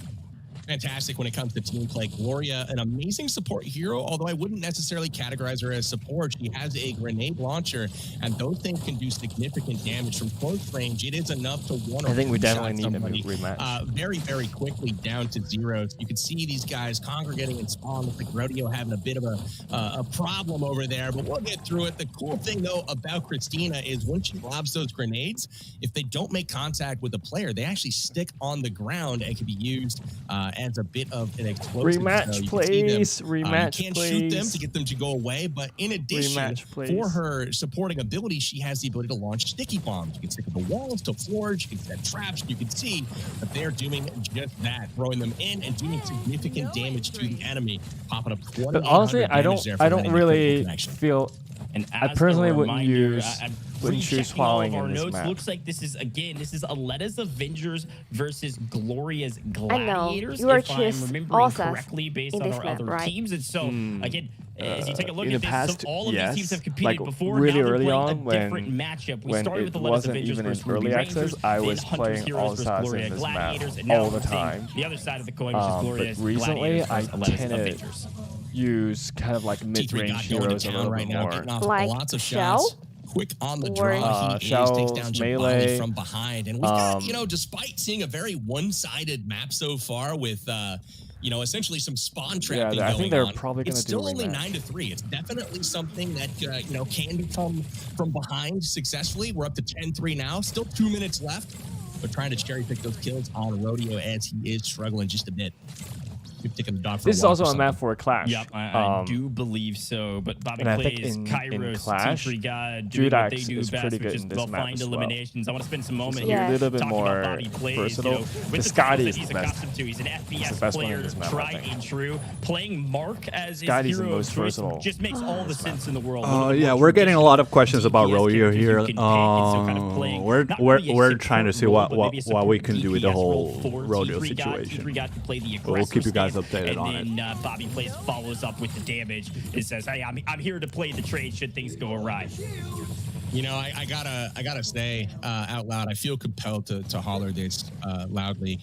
Speaker 6: Fantastic when it comes to team play. Gloria, an amazing support hero, although I wouldn't necessarily categorize her as support. She has a grenade launcher, and those things can do significant damage from close range. It is enough to one.
Speaker 1: I think we
Speaker 6: shot
Speaker 1: definitely need
Speaker 6: somebody,
Speaker 1: a rematch.
Speaker 6: very, very quickly down to zeros. You can see these guys congregating and spawn with the Rodeo having a bit of a problem over there, but we'll get through it. The cool thing, though, about Christina is when she lobs those grenades, if they don't make contact with the player, they actually stick on the ground and can be used as a bit of an explosive.
Speaker 1: Rematch,
Speaker 6: So you can see them,
Speaker 1: please. Rematch,
Speaker 6: you can't shoot them
Speaker 1: please.
Speaker 6: to get them to go away, but in addition,
Speaker 1: Rematch, please.
Speaker 6: for her supporting ability, she has the ability to launch sticky bombs. You can stick to the walls, to floors, you can set traps. You can see that they're doing just that, throwing them in and doing significant damage to the enemy, popping up 20.
Speaker 1: But honestly, I don't really feel.
Speaker 5: And
Speaker 1: I
Speaker 5: as
Speaker 1: personally
Speaker 5: a
Speaker 1: wouldn't
Speaker 5: reminder,
Speaker 1: use-
Speaker 5: I'm
Speaker 1: wouldn't choose
Speaker 5: rechecking all of
Speaker 1: following
Speaker 5: our
Speaker 1: in this
Speaker 5: notes.
Speaker 1: map.
Speaker 5: Looks like this is Aleta's Avengers versus Gloria's Gladiators.
Speaker 3: You are
Speaker 5: if I'm
Speaker 3: choose
Speaker 5: remembering
Speaker 3: all sus
Speaker 5: correctly based
Speaker 3: in
Speaker 5: on
Speaker 3: this
Speaker 5: our
Speaker 3: map,
Speaker 5: other
Speaker 3: right?
Speaker 5: teams. And so again, as you take a look
Speaker 1: in
Speaker 5: at
Speaker 1: the
Speaker 5: this,
Speaker 1: past,
Speaker 5: so all of
Speaker 1: yes.
Speaker 5: these teams have competed
Speaker 1: Like,
Speaker 5: before.
Speaker 1: really
Speaker 5: now they're
Speaker 1: early
Speaker 5: playing
Speaker 1: on
Speaker 5: a different
Speaker 1: when-
Speaker 5: matchup. We
Speaker 1: when
Speaker 5: started
Speaker 1: it
Speaker 5: with the Aleta
Speaker 1: wasn't
Speaker 5: Avengers
Speaker 1: even in
Speaker 5: versus Ruby
Speaker 1: early
Speaker 5: Rangers,
Speaker 1: access, I
Speaker 5: then
Speaker 1: was
Speaker 5: Hunters
Speaker 1: playing
Speaker 5: Heroes
Speaker 1: all
Speaker 5: versus
Speaker 1: sides in
Speaker 5: Gloria
Speaker 1: this map
Speaker 5: Gladiators, and now
Speaker 1: all the
Speaker 5: we're seeing
Speaker 1: time.
Speaker 5: the other side of the coin, which is
Speaker 1: But
Speaker 5: Gloria's
Speaker 1: recently,
Speaker 5: Gladiators
Speaker 1: I
Speaker 5: versus Aleta's
Speaker 1: tended
Speaker 5: Avengers.
Speaker 1: use kind of like
Speaker 6: T3
Speaker 1: mid-range
Speaker 6: got going to
Speaker 1: heroes a
Speaker 6: town
Speaker 1: little
Speaker 6: right
Speaker 1: bit
Speaker 6: now,
Speaker 1: more.
Speaker 6: getting off
Speaker 3: Like
Speaker 6: lots of
Speaker 3: Shell?
Speaker 6: shots. Quick on the
Speaker 3: Or-
Speaker 6: draw, he is, takes
Speaker 1: Shells,
Speaker 6: down Jabali
Speaker 1: melee,
Speaker 6: from behind. And we've got, despite seeing a very one-sided map so far with, essentially some spawn trapping
Speaker 1: I
Speaker 6: going
Speaker 1: think they're
Speaker 6: on,
Speaker 1: probably
Speaker 6: it's
Speaker 1: gonna do
Speaker 6: still
Speaker 1: a
Speaker 6: only
Speaker 1: rematch.
Speaker 6: 9-3. It's definitely something that, can become from behind successfully. We're up to 10-3 now. Still 2 minutes left. But trying to cherry-pick those kills on Rodeo as he is struggling just a bit. Keep taking the dog for
Speaker 1: This is
Speaker 6: a walk
Speaker 1: also
Speaker 6: or
Speaker 1: a map
Speaker 6: something.
Speaker 1: for a clash.
Speaker 5: Yep, I do believe so. But Bobby
Speaker 1: and I think
Speaker 5: plays
Speaker 1: in
Speaker 5: Kairos,
Speaker 1: Clash,
Speaker 5: T3 God, doing what they
Speaker 1: Judax
Speaker 5: do
Speaker 1: is
Speaker 5: best,
Speaker 1: pretty
Speaker 5: which
Speaker 1: good
Speaker 5: is
Speaker 1: in this
Speaker 5: they'll
Speaker 1: map
Speaker 5: find
Speaker 1: as well.
Speaker 5: eliminations. I want to spend some moment
Speaker 3: Yeah.
Speaker 1: A little bit
Speaker 5: talking
Speaker 1: more
Speaker 5: about Bobby plays,
Speaker 1: versatile.
Speaker 5: with
Speaker 1: The
Speaker 5: the
Speaker 1: Scotty
Speaker 5: skills
Speaker 1: is
Speaker 5: that he's
Speaker 1: the best.
Speaker 5: accustomed to. He's an FPS
Speaker 1: the best one in
Speaker 5: player,
Speaker 1: this map, I
Speaker 5: tried
Speaker 1: think.
Speaker 5: and true. Playing Mark as his
Speaker 1: Scotty's the
Speaker 5: hero of
Speaker 1: most
Speaker 5: choice
Speaker 1: versatile
Speaker 5: just makes all the sense in the world. One of the
Speaker 2: Yeah,
Speaker 5: more
Speaker 2: we're getting a lot of questions about
Speaker 5: DPS
Speaker 2: Rodeo
Speaker 5: characters you
Speaker 2: here.
Speaker 5: can pick, and so kind of playing
Speaker 2: We're
Speaker 5: not
Speaker 2: we're
Speaker 5: really a
Speaker 2: we're
Speaker 5: support
Speaker 2: trying to see
Speaker 5: role,
Speaker 2: what
Speaker 5: but maybe a
Speaker 2: what we
Speaker 5: support
Speaker 2: can do with the
Speaker 5: DPS role
Speaker 2: whole
Speaker 5: for
Speaker 2: Rodeo
Speaker 5: T3 God.
Speaker 2: situation.
Speaker 5: T3 God can play the
Speaker 2: We'll
Speaker 5: aggressor
Speaker 2: keep you guys
Speaker 5: stance,
Speaker 2: updated on
Speaker 5: and
Speaker 2: it.
Speaker 5: then Bobby plays follows up with the damage. It says, "Hey, I'm here to play the trade should things go awry."
Speaker 6: I gotta say out loud. I feel compelled to holler this loudly.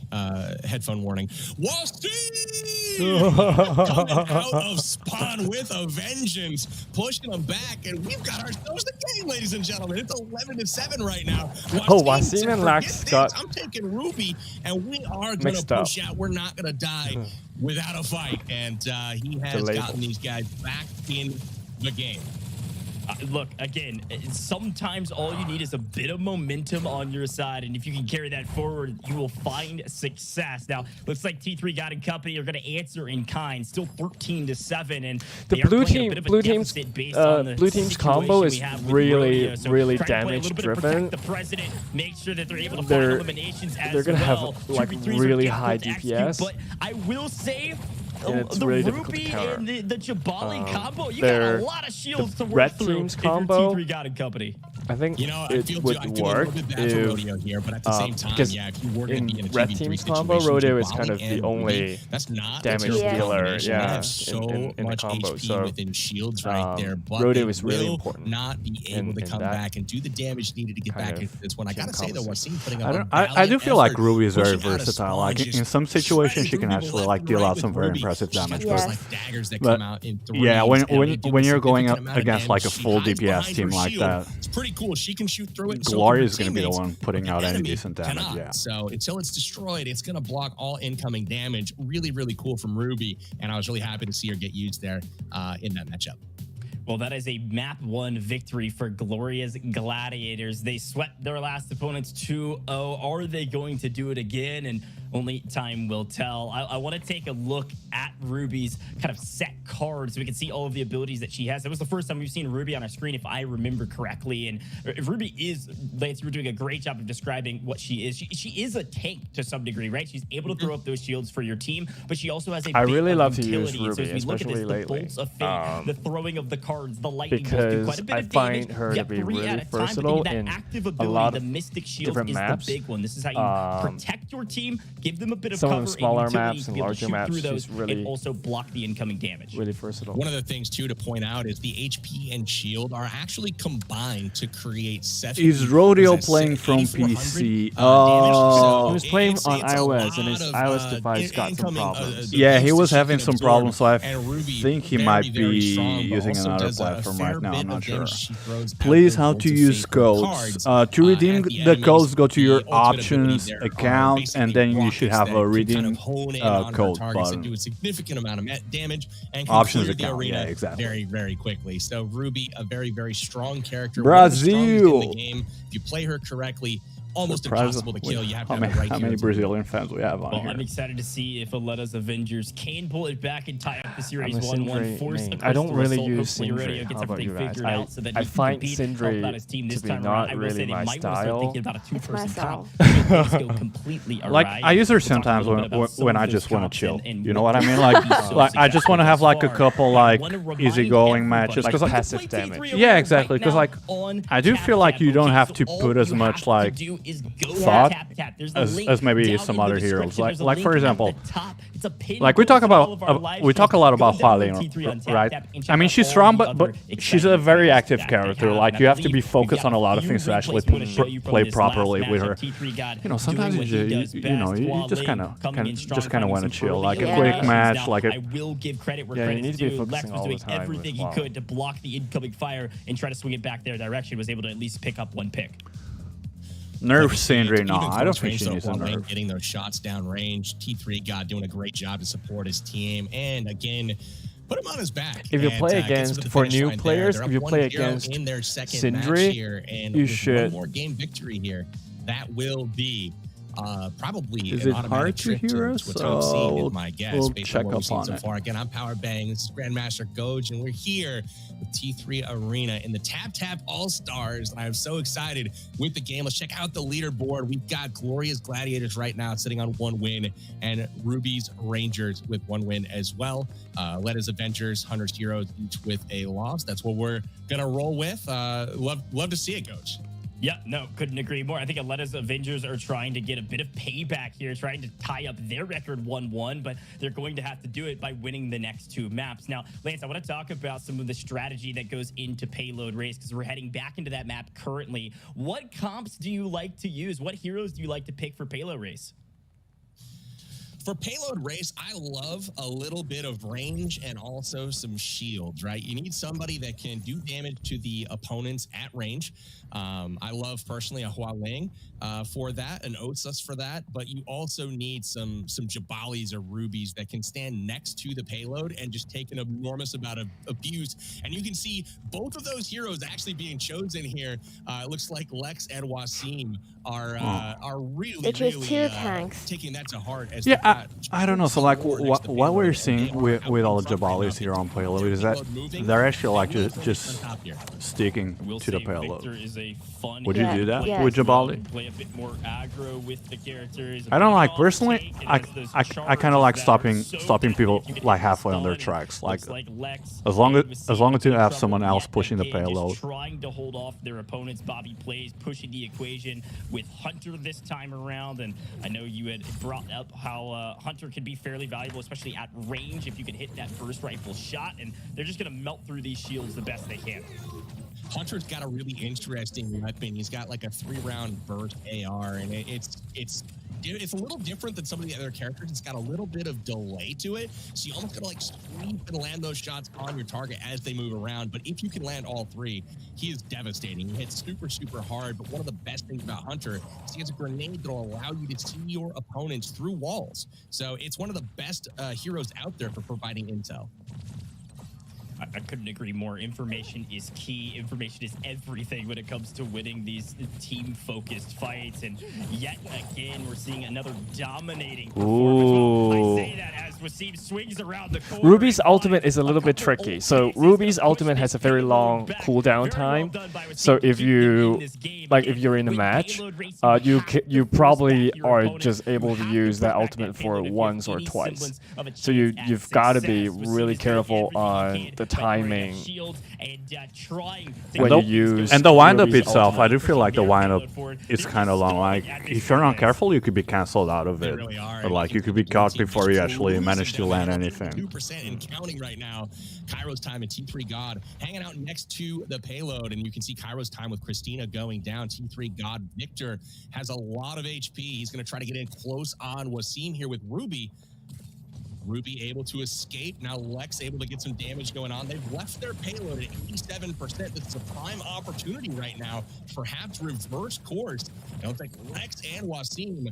Speaker 6: Headphone warning. Wall Street coming out of spawn with a vengeance, pushing them back, and we've got ourselves the game, ladies and gentlemen. It's 11-7 right now.
Speaker 1: Wasim and Lax got
Speaker 6: I'm taking Ruby, and we are gonna
Speaker 1: mixed up.
Speaker 6: push out. We're not gonna die without a fight, and he has
Speaker 1: Delayed.
Speaker 6: gotten these guys back in the game.
Speaker 5: Look, again, sometimes all you need is a bit of momentum on your side, and if you can carry that forward, you will find success. Now, looks like T3 God and company are going to answer in kind, still 13-7, and
Speaker 1: The
Speaker 5: they are
Speaker 1: blue
Speaker 5: playing a
Speaker 1: team,
Speaker 5: bit of a
Speaker 1: blue team's,
Speaker 5: deficit based on the
Speaker 1: blue team's combo
Speaker 5: situation
Speaker 1: is
Speaker 5: we have with
Speaker 1: really,
Speaker 5: Rodeo. So
Speaker 1: really
Speaker 5: trying to play a little bit to
Speaker 1: damage-driven.
Speaker 5: protect the president, make sure that they're able to
Speaker 1: They're-
Speaker 5: find eliminations as
Speaker 1: they're gonna have,
Speaker 5: well.
Speaker 1: like,
Speaker 5: 2v3s are
Speaker 1: really
Speaker 5: difficult
Speaker 1: high
Speaker 5: to execute,
Speaker 1: DPS.
Speaker 5: but I will say,
Speaker 1: And it's
Speaker 5: the
Speaker 1: really difficult to
Speaker 5: Ruby
Speaker 1: counter.
Speaker 5: and the Jabali combo, you got a
Speaker 1: their-
Speaker 5: lot of shields to
Speaker 1: the
Speaker 5: work
Speaker 1: red
Speaker 5: through
Speaker 1: team's
Speaker 5: if you're
Speaker 1: combo-
Speaker 5: T3 God and company.
Speaker 1: I think
Speaker 6: I
Speaker 1: it
Speaker 6: feel
Speaker 1: would
Speaker 6: I feel
Speaker 1: work
Speaker 6: a little bit bad for
Speaker 1: if
Speaker 6: Rodeo here, but at the same time,
Speaker 1: because
Speaker 6: yeah, if you were going
Speaker 1: in
Speaker 6: to be in a
Speaker 1: red
Speaker 6: 2v3
Speaker 1: team's
Speaker 6: situation,
Speaker 1: combo, Rodeo is
Speaker 6: Jabali
Speaker 1: kind of the
Speaker 6: and
Speaker 1: only
Speaker 6: Ruby, that's not
Speaker 1: damage
Speaker 6: a terrible
Speaker 3: dealer,
Speaker 6: combination. They
Speaker 1: yeah,
Speaker 6: have so
Speaker 1: in the
Speaker 6: much
Speaker 1: combo,
Speaker 6: HP
Speaker 1: so,
Speaker 6: within shields right there, but
Speaker 1: Rodeo
Speaker 6: they
Speaker 1: is really
Speaker 6: will
Speaker 1: important
Speaker 6: not be able to
Speaker 1: in
Speaker 6: come
Speaker 1: that
Speaker 6: back and do the damage needed to get
Speaker 1: kind
Speaker 6: back
Speaker 1: of
Speaker 6: into this one. I
Speaker 1: team
Speaker 6: gotta say though,
Speaker 1: combo.
Speaker 6: Wasim putting up
Speaker 2: I
Speaker 6: a
Speaker 2: don't. I do
Speaker 6: valiant
Speaker 2: feel like
Speaker 6: effort,
Speaker 2: Ruby is very
Speaker 6: pushing out a
Speaker 2: versatile.
Speaker 6: spawn,
Speaker 2: Like in
Speaker 6: just
Speaker 2: some situations,
Speaker 6: shredding
Speaker 2: she can
Speaker 6: through
Speaker 2: actually
Speaker 6: left
Speaker 2: like
Speaker 6: and
Speaker 2: deal
Speaker 6: right
Speaker 2: out
Speaker 6: with
Speaker 2: some very
Speaker 6: Ruby.
Speaker 2: impressive
Speaker 6: She's got
Speaker 2: damage.
Speaker 6: those,
Speaker 3: Yes.
Speaker 6: like daggers that
Speaker 2: But
Speaker 6: come out in
Speaker 2: yeah,
Speaker 6: threes, and
Speaker 2: when
Speaker 6: they do a
Speaker 2: when you're going
Speaker 6: significant
Speaker 2: up
Speaker 6: amount of
Speaker 2: against
Speaker 6: damage.
Speaker 2: like a
Speaker 6: She
Speaker 2: full
Speaker 6: hides
Speaker 2: DPS
Speaker 6: behind
Speaker 2: team
Speaker 6: her
Speaker 2: like
Speaker 6: shield.
Speaker 2: that,
Speaker 6: It's pretty cool. She can shoot through it. And so
Speaker 2: Gloria
Speaker 6: can
Speaker 2: is
Speaker 6: her
Speaker 2: going to be the
Speaker 6: teammates,
Speaker 2: one putting
Speaker 6: but the
Speaker 2: out any
Speaker 6: enemy
Speaker 2: decent damage.
Speaker 6: cannot.
Speaker 2: Yeah.
Speaker 6: So until it's destroyed, it's going to block all incoming damage. Really, really cool from Ruby, and I was really happy to see her get used there in that matchup.
Speaker 5: Well, that is a map 1 victory for Gloria's Gladiators. They swept their last opponents 2-0. Are they going to do it again? And only time will tell. I want to take a look at Ruby's kind of set cards so we can see all of the abilities that she has. That was the first time we've seen Ruby on our screen, if I remember correctly. And if Ruby is, Lance, you were doing a great job of describing what she is. She is a tank to some degree, right? She's able to throw up those shields for your team, but she also has a
Speaker 1: I
Speaker 5: bit
Speaker 1: really
Speaker 5: of
Speaker 1: love to use
Speaker 5: utility. And so
Speaker 1: Ruby,
Speaker 5: as we look at this,
Speaker 1: especially
Speaker 5: the
Speaker 1: lately.
Speaker 5: bolts of fate, the throwing of the cards, the lightning bolts do
Speaker 1: because
Speaker 5: quite a bit
Speaker 1: I
Speaker 5: of damage.
Speaker 1: find her
Speaker 5: You
Speaker 1: to
Speaker 5: got
Speaker 1: be
Speaker 5: 3
Speaker 1: really
Speaker 5: at a time, but then
Speaker 1: versatile
Speaker 5: that
Speaker 1: in
Speaker 5: active
Speaker 1: a
Speaker 5: ability,
Speaker 1: lot
Speaker 5: the
Speaker 1: of
Speaker 5: Mystic Shield
Speaker 1: different
Speaker 5: is
Speaker 1: maps.
Speaker 5: the big one. This is how you protect your team, give them a bit of
Speaker 1: Some of
Speaker 5: cover
Speaker 1: the smaller
Speaker 5: and utility
Speaker 1: maps
Speaker 5: to
Speaker 1: and
Speaker 5: be able to
Speaker 1: larger
Speaker 5: shoot
Speaker 1: maps,
Speaker 5: through
Speaker 1: she's
Speaker 5: those
Speaker 1: really-
Speaker 5: and also block the incoming damage.
Speaker 1: Really versatile.
Speaker 6: One of the things too to point out is the HP and shield are actually combined to create 7.
Speaker 2: Is Rodeo
Speaker 6: was that
Speaker 2: playing from
Speaker 6: 8,400,
Speaker 2: PC?
Speaker 6: damage.
Speaker 2: Oh.
Speaker 1: He was playing
Speaker 6: it's
Speaker 1: on
Speaker 6: a
Speaker 1: iOS, and his
Speaker 6: lot of,
Speaker 1: iOS device got some
Speaker 6: incoming,
Speaker 1: problems.
Speaker 2: Yeah, he
Speaker 6: abuse
Speaker 2: was
Speaker 6: that she
Speaker 2: having
Speaker 6: can
Speaker 2: some
Speaker 6: absorb.
Speaker 2: problems, so I
Speaker 6: And Ruby,
Speaker 2: think he
Speaker 6: very,
Speaker 2: might
Speaker 6: very
Speaker 2: be
Speaker 6: strong, but
Speaker 2: using
Speaker 6: also
Speaker 2: another
Speaker 6: does a
Speaker 2: platform
Speaker 6: fair
Speaker 2: right now.
Speaker 6: bit
Speaker 2: I'm not
Speaker 6: of
Speaker 2: sure.
Speaker 6: damage she throws out
Speaker 2: Please,
Speaker 6: there
Speaker 2: how
Speaker 6: going
Speaker 2: to
Speaker 6: to
Speaker 2: use
Speaker 6: save her
Speaker 2: codes.
Speaker 6: cards,
Speaker 2: To redeem
Speaker 6: at
Speaker 2: the
Speaker 6: enemies.
Speaker 2: codes, go to
Speaker 6: The
Speaker 2: your
Speaker 6: ultimate ability
Speaker 2: options
Speaker 6: there are
Speaker 2: account, and
Speaker 6: basically
Speaker 2: then you
Speaker 6: rockets
Speaker 2: should have
Speaker 6: that
Speaker 2: a
Speaker 6: can
Speaker 2: redeem
Speaker 6: kind of hone in on her
Speaker 2: code
Speaker 6: targets and
Speaker 2: button.
Speaker 6: do a significant amount of damage and can
Speaker 2: Options
Speaker 6: clear the
Speaker 2: account,
Speaker 6: arena
Speaker 2: yeah, exactly.
Speaker 6: very, very quickly. So Ruby, a very, very strong character. One of the strongest in
Speaker 2: Brazil.
Speaker 6: the game. If you play her correctly, almost
Speaker 2: Surprise-
Speaker 6: impossible to kill. You have to
Speaker 2: how
Speaker 6: have
Speaker 2: many,
Speaker 6: the right
Speaker 2: how many
Speaker 6: heroes.
Speaker 2: Brazilian fans we have on
Speaker 5: Well,
Speaker 2: here?
Speaker 5: I'm excited to see if Aleta's Avengers can pull it back and tie up the series
Speaker 1: I'm a
Speaker 5: 1-1.
Speaker 1: Sindri
Speaker 5: Force
Speaker 1: main.
Speaker 5: a
Speaker 1: I don't
Speaker 5: crystal
Speaker 1: really
Speaker 5: assault.
Speaker 1: use
Speaker 5: Hopefully Rodeo
Speaker 1: Sindri.
Speaker 5: gets
Speaker 1: How about
Speaker 5: everything
Speaker 1: you guys?
Speaker 5: figured out so that
Speaker 1: I
Speaker 5: he can
Speaker 1: find
Speaker 5: compete,
Speaker 1: Sindri
Speaker 5: help out his team this
Speaker 1: to be
Speaker 5: time
Speaker 1: not
Speaker 5: around. I will
Speaker 1: really
Speaker 5: say they
Speaker 1: my
Speaker 5: might want to start
Speaker 1: style.
Speaker 5: thinking about a
Speaker 3: It's
Speaker 5: two-person
Speaker 3: my
Speaker 5: comp.
Speaker 3: style.
Speaker 5: Should things go completely
Speaker 2: Like
Speaker 5: awry.
Speaker 2: I use her
Speaker 5: We'll talk a
Speaker 2: sometimes
Speaker 5: little bit about some
Speaker 2: when
Speaker 5: of
Speaker 2: I
Speaker 5: those
Speaker 2: just want
Speaker 5: comps
Speaker 2: to chill.
Speaker 5: and
Speaker 2: You know what I mean? Like,
Speaker 5: so
Speaker 2: like I just want to have like a
Speaker 5: far.
Speaker 2: couple
Speaker 5: I
Speaker 2: like
Speaker 5: wanna remind
Speaker 2: easygoing
Speaker 5: everybody,
Speaker 2: matches because
Speaker 1: Like
Speaker 2: like
Speaker 1: passive damage.
Speaker 2: Yeah, exactly, 'cause, like, I do feel like you don't have to put as much, like, thought as maybe some other heroes. Like for example, like we talk a lot about Hualien, right? I mean, she's strong, but she's a very active character. Like you have to be focused on a lot of things to actually play properly with her. You know, sometimes you just kind of want to chill, like a
Speaker 3: Yeah.
Speaker 2: quick match, like
Speaker 5: I
Speaker 2: a
Speaker 5: will give credit where
Speaker 1: Yeah, you
Speaker 5: credit's
Speaker 1: need to be
Speaker 5: due. Lex
Speaker 1: focusing
Speaker 5: was
Speaker 1: all
Speaker 5: doing
Speaker 1: the time
Speaker 5: everything
Speaker 1: with
Speaker 5: he
Speaker 1: Hualien.
Speaker 5: could to block the incoming fire and try to swing it back their direction. Was able to at least pick up one pick.
Speaker 2: nerf
Speaker 6: Even
Speaker 2: Sindri. No, I don't
Speaker 6: close
Speaker 2: think
Speaker 6: range,
Speaker 2: she
Speaker 6: though,
Speaker 2: needs a
Speaker 6: Hualien
Speaker 2: nerf.
Speaker 6: getting those shots down range. T3 God doing a great job to support his team, and again, put him on his back.
Speaker 1: If you
Speaker 6: and,
Speaker 1: play
Speaker 6: gets him
Speaker 1: against
Speaker 6: to the
Speaker 1: for
Speaker 6: finish
Speaker 1: new
Speaker 6: line there.
Speaker 1: players,
Speaker 6: They're
Speaker 1: if
Speaker 6: up
Speaker 1: you play
Speaker 6: 1-0
Speaker 1: against
Speaker 6: in their second
Speaker 1: Sindri,
Speaker 6: match here, and
Speaker 1: you
Speaker 6: with
Speaker 1: should-
Speaker 6: one more game victory here, that will be probably
Speaker 2: Is
Speaker 6: an
Speaker 2: it
Speaker 6: automatic
Speaker 2: hard to
Speaker 6: trip
Speaker 2: hear
Speaker 6: to
Speaker 2: us?
Speaker 6: a top seed,
Speaker 2: We'll-
Speaker 6: is my guess,
Speaker 2: we'll
Speaker 6: based
Speaker 2: check
Speaker 6: on what we've
Speaker 2: up
Speaker 6: seen
Speaker 2: on
Speaker 6: so
Speaker 2: it.
Speaker 6: far. Again, I'm Power Bang. This is Grandmaster Goj, and we're here with T3 Arena in the TapTap All-Stars. And I'm so excited with the game. Let's check out the leaderboard. We've got Gloria's Gladiators right now sitting on 1 win, and Ruby's Rangers with 1 win as well. Aleta's Avengers, Hunter's Heroes, each with a loss. That's what we're gonna roll with. Love to see it, Goj.
Speaker 5: Yeah, no, couldn't agree more. I think Aleta's Avengers are trying to get a bit of payback here, trying to tie up their record 1-1, but they're going to have to do it by winning the next 2 maps. Now, Lance, I want to talk about some of the strategy that goes into Payload Race because we're heading back into that map currently. What comps do you like to use? What heroes do you like to pick for Payload Race?
Speaker 6: For Payload Race, I love a little bit of range and also some shields, right? You need somebody that can do damage to the opponents at range. I love personally a Hualien for that, an Osus for that, but you also need some Jabalis or Rubies that can stand next to the payload and just take an enormous amount of abuse. And you can see both of those heroes actually being chosen here. It looks like Lex and Wasim are really,
Speaker 3: They chose
Speaker 6: really
Speaker 3: 2 tanks.
Speaker 6: taking that to heart. As
Speaker 2: Yeah,
Speaker 6: they've got
Speaker 2: I don't know. So like
Speaker 6: support next to
Speaker 2: what we're
Speaker 6: payload.
Speaker 2: seeing
Speaker 6: They are
Speaker 2: with all
Speaker 6: out
Speaker 2: the
Speaker 6: in front right
Speaker 2: Jabalis
Speaker 6: now.
Speaker 2: here on payload is
Speaker 6: Payload
Speaker 2: that
Speaker 6: moving.
Speaker 2: they're actually like
Speaker 6: Will
Speaker 2: just
Speaker 6: on top here.
Speaker 2: sticking
Speaker 5: Will
Speaker 2: to the
Speaker 5: say
Speaker 2: payload.
Speaker 5: Victor is a fun
Speaker 2: Would you
Speaker 3: Yeah,
Speaker 2: do that
Speaker 3: yeah.
Speaker 2: with Jabali?
Speaker 5: Play a bit more aggro with the characters.
Speaker 2: I don't like
Speaker 5: Take
Speaker 2: personally.
Speaker 5: and
Speaker 2: I
Speaker 5: has those
Speaker 2: I
Speaker 5: charges
Speaker 2: kind of like
Speaker 5: that are
Speaker 2: stopping
Speaker 5: so
Speaker 2: people
Speaker 5: deadly. You can
Speaker 2: like
Speaker 5: hit
Speaker 2: halfway on their
Speaker 5: stun.
Speaker 2: tracks. Like
Speaker 5: Looks Lex
Speaker 2: as long
Speaker 5: and
Speaker 2: as
Speaker 5: Wasim
Speaker 2: you
Speaker 5: in
Speaker 2: have
Speaker 5: trouble,
Speaker 2: someone else
Speaker 5: yet
Speaker 2: pushing the
Speaker 5: Cage is
Speaker 2: payload.
Speaker 5: trying to hold off their opponents. Bobby plays pushing the equation with Hunter this time around, and I know you had brought up how Hunter can be fairly valuable, especially at range if you can hit that burst rifle shot, and they're just going to melt through these shields the best they can.
Speaker 6: Hunter's got a really interesting weapon. He's got like a 3-round burst AR, and it's a little different than some of the other characters. It's got a little bit of delay to it, so you almost gotta like sweep and land those shots on your target as they move around. But if you can land all 3, he is devastating. He hits super hard. But one of the best things about Hunter is he has a grenade that'll allow you to see your opponents through walls. So it's one of the best heroes out there for providing intel.
Speaker 5: I couldn't agree more. Information is key. Information is everything when it comes to winning these team-focused fights. And yet again, we're seeing another dominating performance. Well, I say that as Wasim swings around the corner.
Speaker 1: Ruby's ultimate is a little bit tricky. So Ruby's ultimate has a very long cooldown time. So if you if you're in a match, you probably are just able to use that ultimate for once or twice. So you've got to be really careful on the timing when you use.
Speaker 2: And the windup
Speaker 1: Ruby's
Speaker 2: itself, I
Speaker 1: ultimate.
Speaker 2: do feel like the windup is kind of long. Like if you're not careful, you could be cancelled out of it,
Speaker 6: really are.
Speaker 2: or like you could be caught before you actually manage to land anything.
Speaker 6: 2% and counting right now. Kairo's time and T3 God hanging out next to the payload, and you can see Kairo's time with Christina going down. T3 God Victor has a lot of HP. He's going to try to get in close on Wasim here with Ruby. Ruby able to escape. Now Lex able to get some damage going on. They've left their payload at 87%. This is a prime opportunity right now, perhaps reverse course. It looks like Lex and Wasim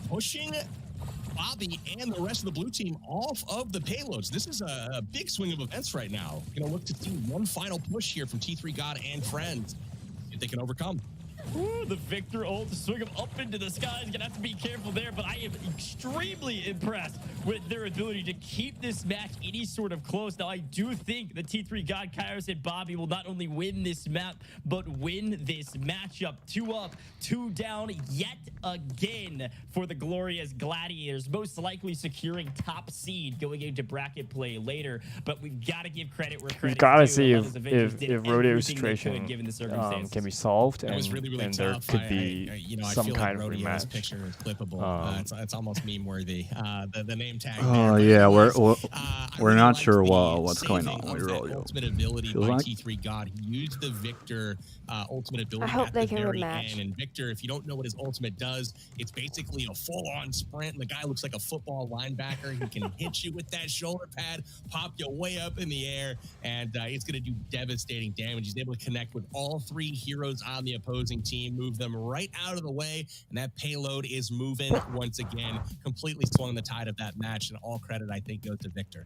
Speaker 6: pushing Bobby and the rest of the blue team off of the payloads. This is a big swing of events right now. Gonna look to see one final push here from T3 God and friends if they can overcome.
Speaker 5: Ooh, the Victor ult to swing him up into the sky. He's gonna have to be careful there, but I am extremely impressed with their ability to keep this match any sort of close. Now, I do think the T3 God, Kairos, and Bobby will not only win this map, but win this matchup. 2 up, 2 down, yet again for the Gloria's Gladiators, most likely securing top seed going into bracket play later. But we've got to give credit where credit's
Speaker 1: Gotta
Speaker 5: due.
Speaker 1: see
Speaker 5: Aleta's Avengers did
Speaker 1: if Rodeo's
Speaker 5: everything they could
Speaker 1: situation
Speaker 5: given the circumstances.
Speaker 1: can be solved,
Speaker 6: That was
Speaker 1: and,
Speaker 6: really
Speaker 1: and there
Speaker 6: tough.
Speaker 1: could be
Speaker 6: I
Speaker 1: some
Speaker 6: feel
Speaker 1: kind
Speaker 6: like
Speaker 1: of
Speaker 6: Rodeo's
Speaker 1: rematch.
Speaker 6: picture is clippable. It's almost meme worthy. The name tag.
Speaker 2: Oh
Speaker 6: there.
Speaker 2: yeah,
Speaker 6: But
Speaker 2: we're
Speaker 6: I
Speaker 2: we're
Speaker 6: really
Speaker 2: not
Speaker 6: liked
Speaker 2: sure
Speaker 6: the
Speaker 2: what's going on
Speaker 6: saving
Speaker 2: with
Speaker 6: of that
Speaker 2: Rodeo.
Speaker 6: ultimate ability
Speaker 2: Feels
Speaker 6: by
Speaker 2: like-
Speaker 6: T3 God. He used the Victor ultimate ability
Speaker 3: hope
Speaker 6: at
Speaker 3: they
Speaker 6: the
Speaker 3: can
Speaker 6: very
Speaker 3: rematch.
Speaker 6: end. And Victor, if you don't know what his ultimate does, it's basically a full-on sprint. And the guy looks like a football linebacker. He can hit you with that shoulder pad, pop you way up in the air, and it's going to do devastating damage. He's able to connect with all 3 heroes on the opposing team, move them right out of the way, and that payload is moving once again. Completely swung the tide of that match, and all credit, I think, goes to Victor.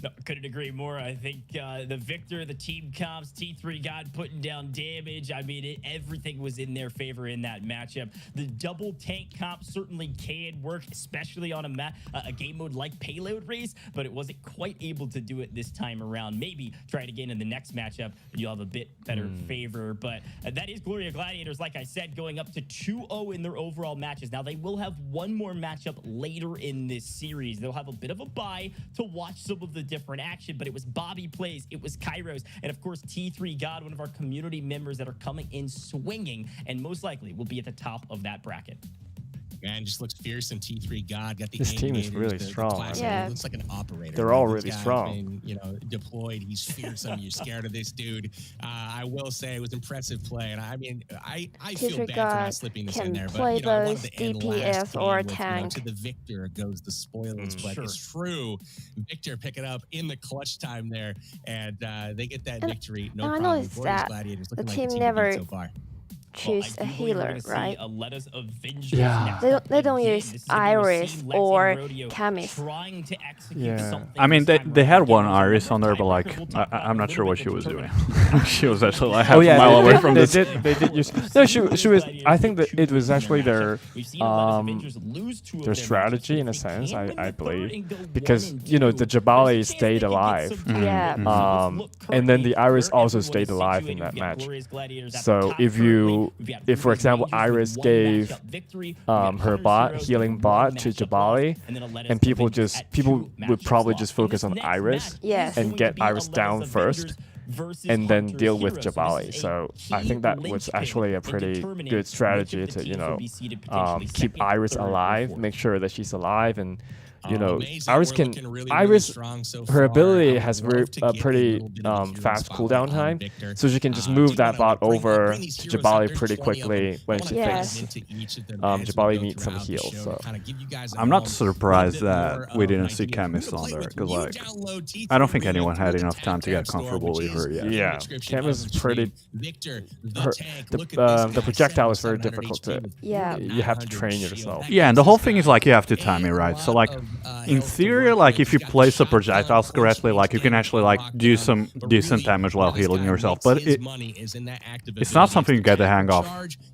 Speaker 5: No, couldn't agree more. I think the Victor, the team comps, T3 God putting down damage. I mean, everything was in their favor in that matchup. The double tank comp certainly can work, especially on a game mode like Payload Race, but it wasn't quite able to do it this time around. Maybe try it again in the next matchup, and you'll have a bit better favor. But that is Gloria Gladiators, like I said, going up to 2-0 in their overall matches. Now, they will have one more matchup later in this series. They'll have a bit of a bye to watch some of the different action, but it was Bobby Plays, it was Kairos, and of course T3 God, one of our community members that are coming in swinging, and most likely will be at the top of that bracket.
Speaker 6: Man, just looks fierce. And T3 God got the
Speaker 1: This team is
Speaker 6: aviators,
Speaker 1: really
Speaker 6: the
Speaker 1: strong,
Speaker 6: classic-
Speaker 3: man.
Speaker 6: He looks like an operator.
Speaker 1: They're
Speaker 6: man.
Speaker 1: all
Speaker 6: This
Speaker 1: really
Speaker 6: guy's
Speaker 1: strong.
Speaker 6: been, deployed. He's fearsome. You're scared of this dude. I will say it was impressive play, and I mean, I feel
Speaker 3: T3
Speaker 6: bad for not
Speaker 3: God
Speaker 6: slipping this
Speaker 3: can
Speaker 6: in there, but
Speaker 3: play
Speaker 6: I wanted
Speaker 3: both
Speaker 6: to end
Speaker 3: DPS
Speaker 6: last
Speaker 3: or
Speaker 6: game with,
Speaker 3: tank.
Speaker 6: to the victor goes the spoils, but
Speaker 5: Sure.
Speaker 6: it's true. Victor pick it up in the clutch time there, and they get that victory. No
Speaker 3: I
Speaker 6: problem.
Speaker 3: noticed
Speaker 6: Glorious
Speaker 3: that
Speaker 6: Gladiators
Speaker 3: the
Speaker 6: looking like
Speaker 3: team
Speaker 6: the team
Speaker 3: never
Speaker 6: to beat so far.
Speaker 3: choose
Speaker 5: I
Speaker 3: a
Speaker 5: do believe we're
Speaker 3: healer,
Speaker 5: gonna see
Speaker 3: right?
Speaker 5: Aleta's Avengers
Speaker 1: Yeah.
Speaker 5: next
Speaker 3: They
Speaker 5: up.
Speaker 3: don't
Speaker 5: Again,
Speaker 3: use
Speaker 5: this is gonna be
Speaker 3: Iris
Speaker 5: Wasim, Lex, and
Speaker 3: or
Speaker 5: Rodeo
Speaker 3: Chemist.
Speaker 5: trying to execute
Speaker 1: Yeah.
Speaker 5: something
Speaker 2: I mean,
Speaker 5: this time
Speaker 2: they had
Speaker 5: around.
Speaker 2: one
Speaker 5: Again, there's a
Speaker 2: Iris
Speaker 5: number
Speaker 2: on
Speaker 5: of
Speaker 2: there, but
Speaker 5: tiebreakers
Speaker 2: like
Speaker 5: we'll talk about
Speaker 2: I'm
Speaker 5: in a
Speaker 2: not sure
Speaker 5: little
Speaker 2: what
Speaker 5: bit
Speaker 2: she
Speaker 5: to
Speaker 2: was doing.
Speaker 5: determine.
Speaker 2: She was actually like
Speaker 1: Oh
Speaker 2: half a
Speaker 1: yeah,
Speaker 2: mile away
Speaker 1: they,
Speaker 2: from
Speaker 1: they
Speaker 2: this.
Speaker 1: did. They did use. No, she was. I think that it was actually their their strategy in a sense. I believe because the Jabali stayed alive.
Speaker 3: Yeah.
Speaker 1: And then the Iris also stayed alive in that match. So if for example Iris gave her healing bot to Jabali, and people would probably just focus on Iris
Speaker 3: Yes.
Speaker 1: and get Iris down first, and then deal with Jabali. So I think that was actually a pretty good strategy to keep Iris alive, make sure that she's alive, and
Speaker 6: Amazing.
Speaker 1: Iris
Speaker 6: We're
Speaker 1: can
Speaker 6: looking really, really
Speaker 1: Iris
Speaker 6: strong so
Speaker 1: her
Speaker 6: far.
Speaker 1: ability
Speaker 6: I would
Speaker 1: has
Speaker 6: love to
Speaker 1: a
Speaker 6: get
Speaker 1: pretty
Speaker 6: little bit of hero
Speaker 1: fast
Speaker 6: spotlight
Speaker 1: cooldown
Speaker 6: on
Speaker 1: time,
Speaker 6: Victor.
Speaker 1: so she can just
Speaker 6: Do
Speaker 1: move
Speaker 6: you
Speaker 1: that
Speaker 6: wanna
Speaker 1: bot
Speaker 6: bring
Speaker 1: over
Speaker 6: these
Speaker 1: to
Speaker 6: heroes up?
Speaker 1: Jabali
Speaker 6: There's
Speaker 1: pretty
Speaker 6: 20 of them.
Speaker 1: quickly when
Speaker 6: I
Speaker 1: she
Speaker 6: wanna
Speaker 3: Yes.
Speaker 6: dive
Speaker 1: thinks
Speaker 6: into each of them
Speaker 1: Jabali
Speaker 6: as we go
Speaker 1: needs some
Speaker 6: throughout the
Speaker 1: heal,
Speaker 6: show
Speaker 1: so.
Speaker 6: to kinda give you guys at
Speaker 2: I'm not
Speaker 6: home
Speaker 2: surprised
Speaker 6: a bit more
Speaker 2: that we
Speaker 6: of
Speaker 2: didn't
Speaker 6: an
Speaker 2: see
Speaker 6: idea of who
Speaker 2: Chemist
Speaker 6: to
Speaker 2: on
Speaker 6: play
Speaker 2: there,
Speaker 6: with.
Speaker 2: 'cause,
Speaker 6: When you
Speaker 2: like,
Speaker 6: download T3
Speaker 2: I don't think
Speaker 6: Arena
Speaker 2: anyone
Speaker 6: through
Speaker 2: had
Speaker 6: the
Speaker 2: enough time to get
Speaker 6: TapTap store,
Speaker 2: comfortable
Speaker 6: which
Speaker 2: even over yet.
Speaker 1: Yeah, Canvas is pretty.
Speaker 6: Victor,
Speaker 1: The projectile is very difficult to.
Speaker 3: Yeah.
Speaker 1: You have to train yourself.
Speaker 2: Yeah, and the whole thing is like you have to time it right. So like in theory, like if you place the projectiles correctly, like you can actually like do some decent damage while healing yourself. But it's not something you get the hang of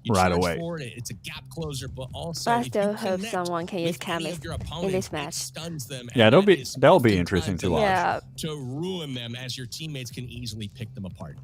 Speaker 2: right away.
Speaker 6: It's a gap closer, but also
Speaker 3: But I still hope someone can use Chemist in this match.
Speaker 2: Yeah, that'll be interesting to watch.
Speaker 3: Yeah.
Speaker 6: To ruin them as your teammates can easily pick them apart.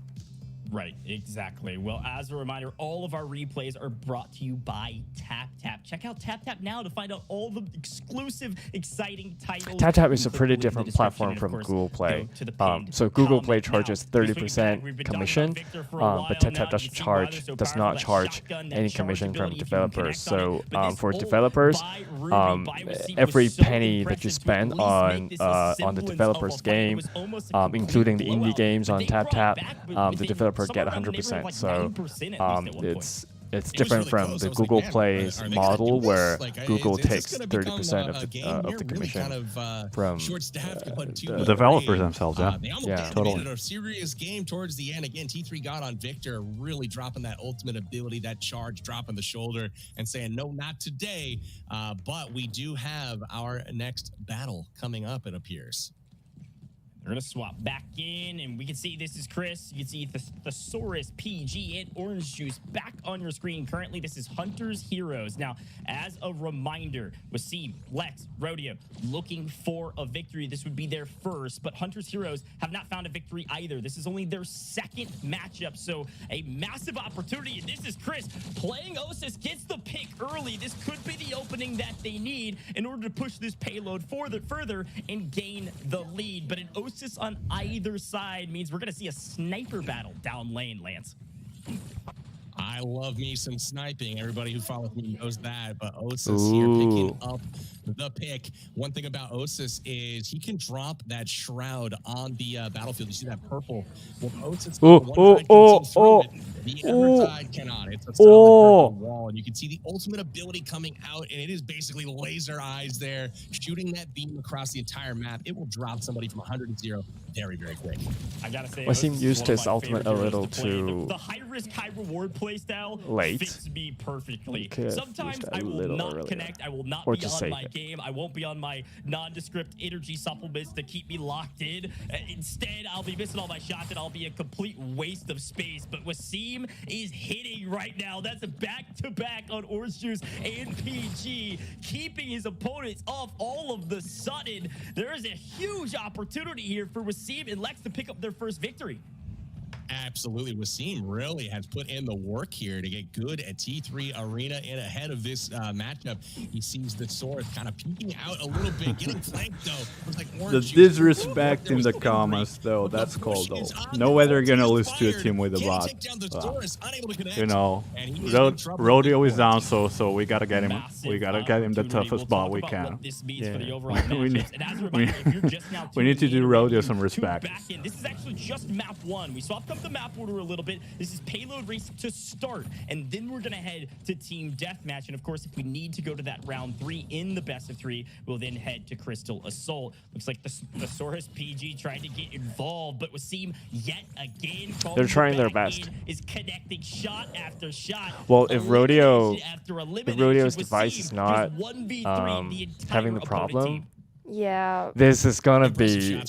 Speaker 5: Right, exactly. Well, as a reminder, all of our replays are brought to you by TapTap. Check out TapTap now to find out all the exclusive, exciting titles.
Speaker 1: TapTap is a pretty
Speaker 5: Included in the
Speaker 1: different
Speaker 5: description,
Speaker 1: platform
Speaker 5: and of
Speaker 1: from
Speaker 5: course,
Speaker 1: Google Play.
Speaker 5: go to the pinned
Speaker 1: So Google
Speaker 5: comment
Speaker 1: Play
Speaker 5: now.
Speaker 1: charges
Speaker 5: This week back,
Speaker 1: 30%
Speaker 5: we've been talking
Speaker 1: commission,
Speaker 5: about Victor for a while
Speaker 1: but
Speaker 5: now.
Speaker 1: TapTap
Speaker 5: You
Speaker 1: doesn't
Speaker 5: can see why they're
Speaker 1: charge
Speaker 5: so
Speaker 1: does
Speaker 5: powerful.
Speaker 1: not
Speaker 5: That
Speaker 1: charge
Speaker 5: shotgun, that
Speaker 1: any
Speaker 5: charge
Speaker 1: commission from
Speaker 5: ability, if you can
Speaker 1: developers.
Speaker 5: connect on
Speaker 1: So
Speaker 5: it. But this
Speaker 1: for
Speaker 5: ult
Speaker 1: developers,
Speaker 5: by Ruby, by Receive was
Speaker 1: every
Speaker 5: so
Speaker 1: penny that you
Speaker 5: impressive to
Speaker 1: spend
Speaker 5: at least make this a
Speaker 1: on the
Speaker 5: semblance of
Speaker 1: developer's
Speaker 5: a fight. It
Speaker 1: game,
Speaker 5: was almost a complete
Speaker 1: including the indie
Speaker 5: blowout.
Speaker 1: games
Speaker 5: But
Speaker 1: on
Speaker 5: they brought
Speaker 1: TapTap,
Speaker 5: back
Speaker 1: the
Speaker 5: within
Speaker 1: developer
Speaker 5: somewhere
Speaker 1: get
Speaker 5: around the neighborhood
Speaker 1: 100%.
Speaker 5: of like
Speaker 1: So
Speaker 5: 9% at least at one point.
Speaker 1: it's
Speaker 6: It was
Speaker 1: different
Speaker 6: really
Speaker 1: from
Speaker 6: close.
Speaker 1: the
Speaker 6: I was like,
Speaker 1: Google
Speaker 6: man,
Speaker 1: Plays
Speaker 6: are they gonna
Speaker 1: model
Speaker 6: do
Speaker 1: where
Speaker 6: this? Like,
Speaker 1: Google
Speaker 6: is this
Speaker 1: takes
Speaker 6: gonna become
Speaker 1: 30%
Speaker 6: a
Speaker 1: of
Speaker 6: game
Speaker 1: the
Speaker 6: here? Really
Speaker 1: commission
Speaker 6: kind of,
Speaker 1: from
Speaker 6: short-staffed to put two
Speaker 1: the
Speaker 6: in
Speaker 2: developers
Speaker 6: three.
Speaker 2: themselves, yeah.
Speaker 6: They almost
Speaker 1: Yeah.
Speaker 2: Totally.
Speaker 6: made it a serious game towards the end. Again, T3 got on Victor, really dropping that ultimate ability, that charge, dropping the shoulder, and saying, no, not today. But we do have our next battle coming up, it appears.
Speaker 5: We're going to swap back in, and we can see this is Chris. You can see the Thesaurus, PG, and Orange Juice back on your screen. Currently, this is Hunter's Heroes. Now, as a reminder, Wasim, Lex, Rodeo, looking for a victory. This would be their first, but Hunter's Heroes have not found a victory either. This is only their second matchup, so a massive opportunity. And this is Chris playing Osis, gets the pick early. This could be the opening that they need in order to push this payload further and gain the lead. But an Osis on either side means we're going to see a sniper battle down lane, Lance.
Speaker 6: I love me some sniping. Everybody who follows me knows that. But Osis here picking up the pick. One thing about Osis is he can drop that shroud on the battlefield. You see that purple? Well, Osis the other side cannot. It's a solid purple wall. And you can see the ultimate ability coming out. And it is basically laser eyes there, shooting that beam across the entire map. It will drop somebody from 100 to 0 very, very quick.
Speaker 5: I gotta say,
Speaker 1: Wasim
Speaker 5: Osis is
Speaker 1: used
Speaker 5: one of
Speaker 1: his
Speaker 5: my
Speaker 1: ultimate
Speaker 5: favorite
Speaker 1: a
Speaker 5: heroes
Speaker 1: little
Speaker 5: to play.
Speaker 1: too
Speaker 5: The high risk, high reward playstyle
Speaker 1: late.
Speaker 5: fits me perfectly.
Speaker 1: Could have
Speaker 5: Sometimes
Speaker 1: used
Speaker 5: I
Speaker 1: a
Speaker 5: will
Speaker 1: little
Speaker 5: not
Speaker 1: earlier.
Speaker 5: connect. I will not
Speaker 1: Or
Speaker 5: be
Speaker 1: just
Speaker 5: on
Speaker 1: save
Speaker 5: my
Speaker 1: it.
Speaker 5: game. I won't be on my nondescript energy supplements to keep me locked in. Instead, I'll be missing all my shots and I'll be a complete waste of space. But Wasim is hitting right now. That's a back-to-back on Orange Juice and PG, keeping his opponents off all of the sudden. There is a huge opportunity here for Wasim and Lex to pick up their first victory.
Speaker 6: Absolutely. Wasim really has put in the work here to get good at T3 Arena and ahead of this matchup. He sees the sword kind of peeking out a little bit, getting flanked though. Looks like
Speaker 2: The
Speaker 6: Orange Juice.
Speaker 2: disrespect in the comments, though, that's called though. No way they're gonna lose to a team with a bot. You know, Rodeo is down, so we gotta get him. We gotta get him the toughest bot we can. We need to do Rodeo some respect.
Speaker 5: This is actually just map 1. We swapped up the map order a little bit. This is payload race to start, and then we're gonna head to team deathmatch. And of course, if we need to go to that round 3 in the best of 3, we'll then head to Crystal Assault. Looks like the Thesaurus PG trying to get involved, but Wasim yet again.
Speaker 1: They're trying their best.
Speaker 5: Is connecting shot after shot.
Speaker 1: Well, if Rodeo's
Speaker 5: Wasim
Speaker 1: device is not
Speaker 5: just 1v3 the
Speaker 1: having the
Speaker 5: entire opponent
Speaker 1: problem,
Speaker 5: team.
Speaker 3: Yeah.
Speaker 1: this is gonna be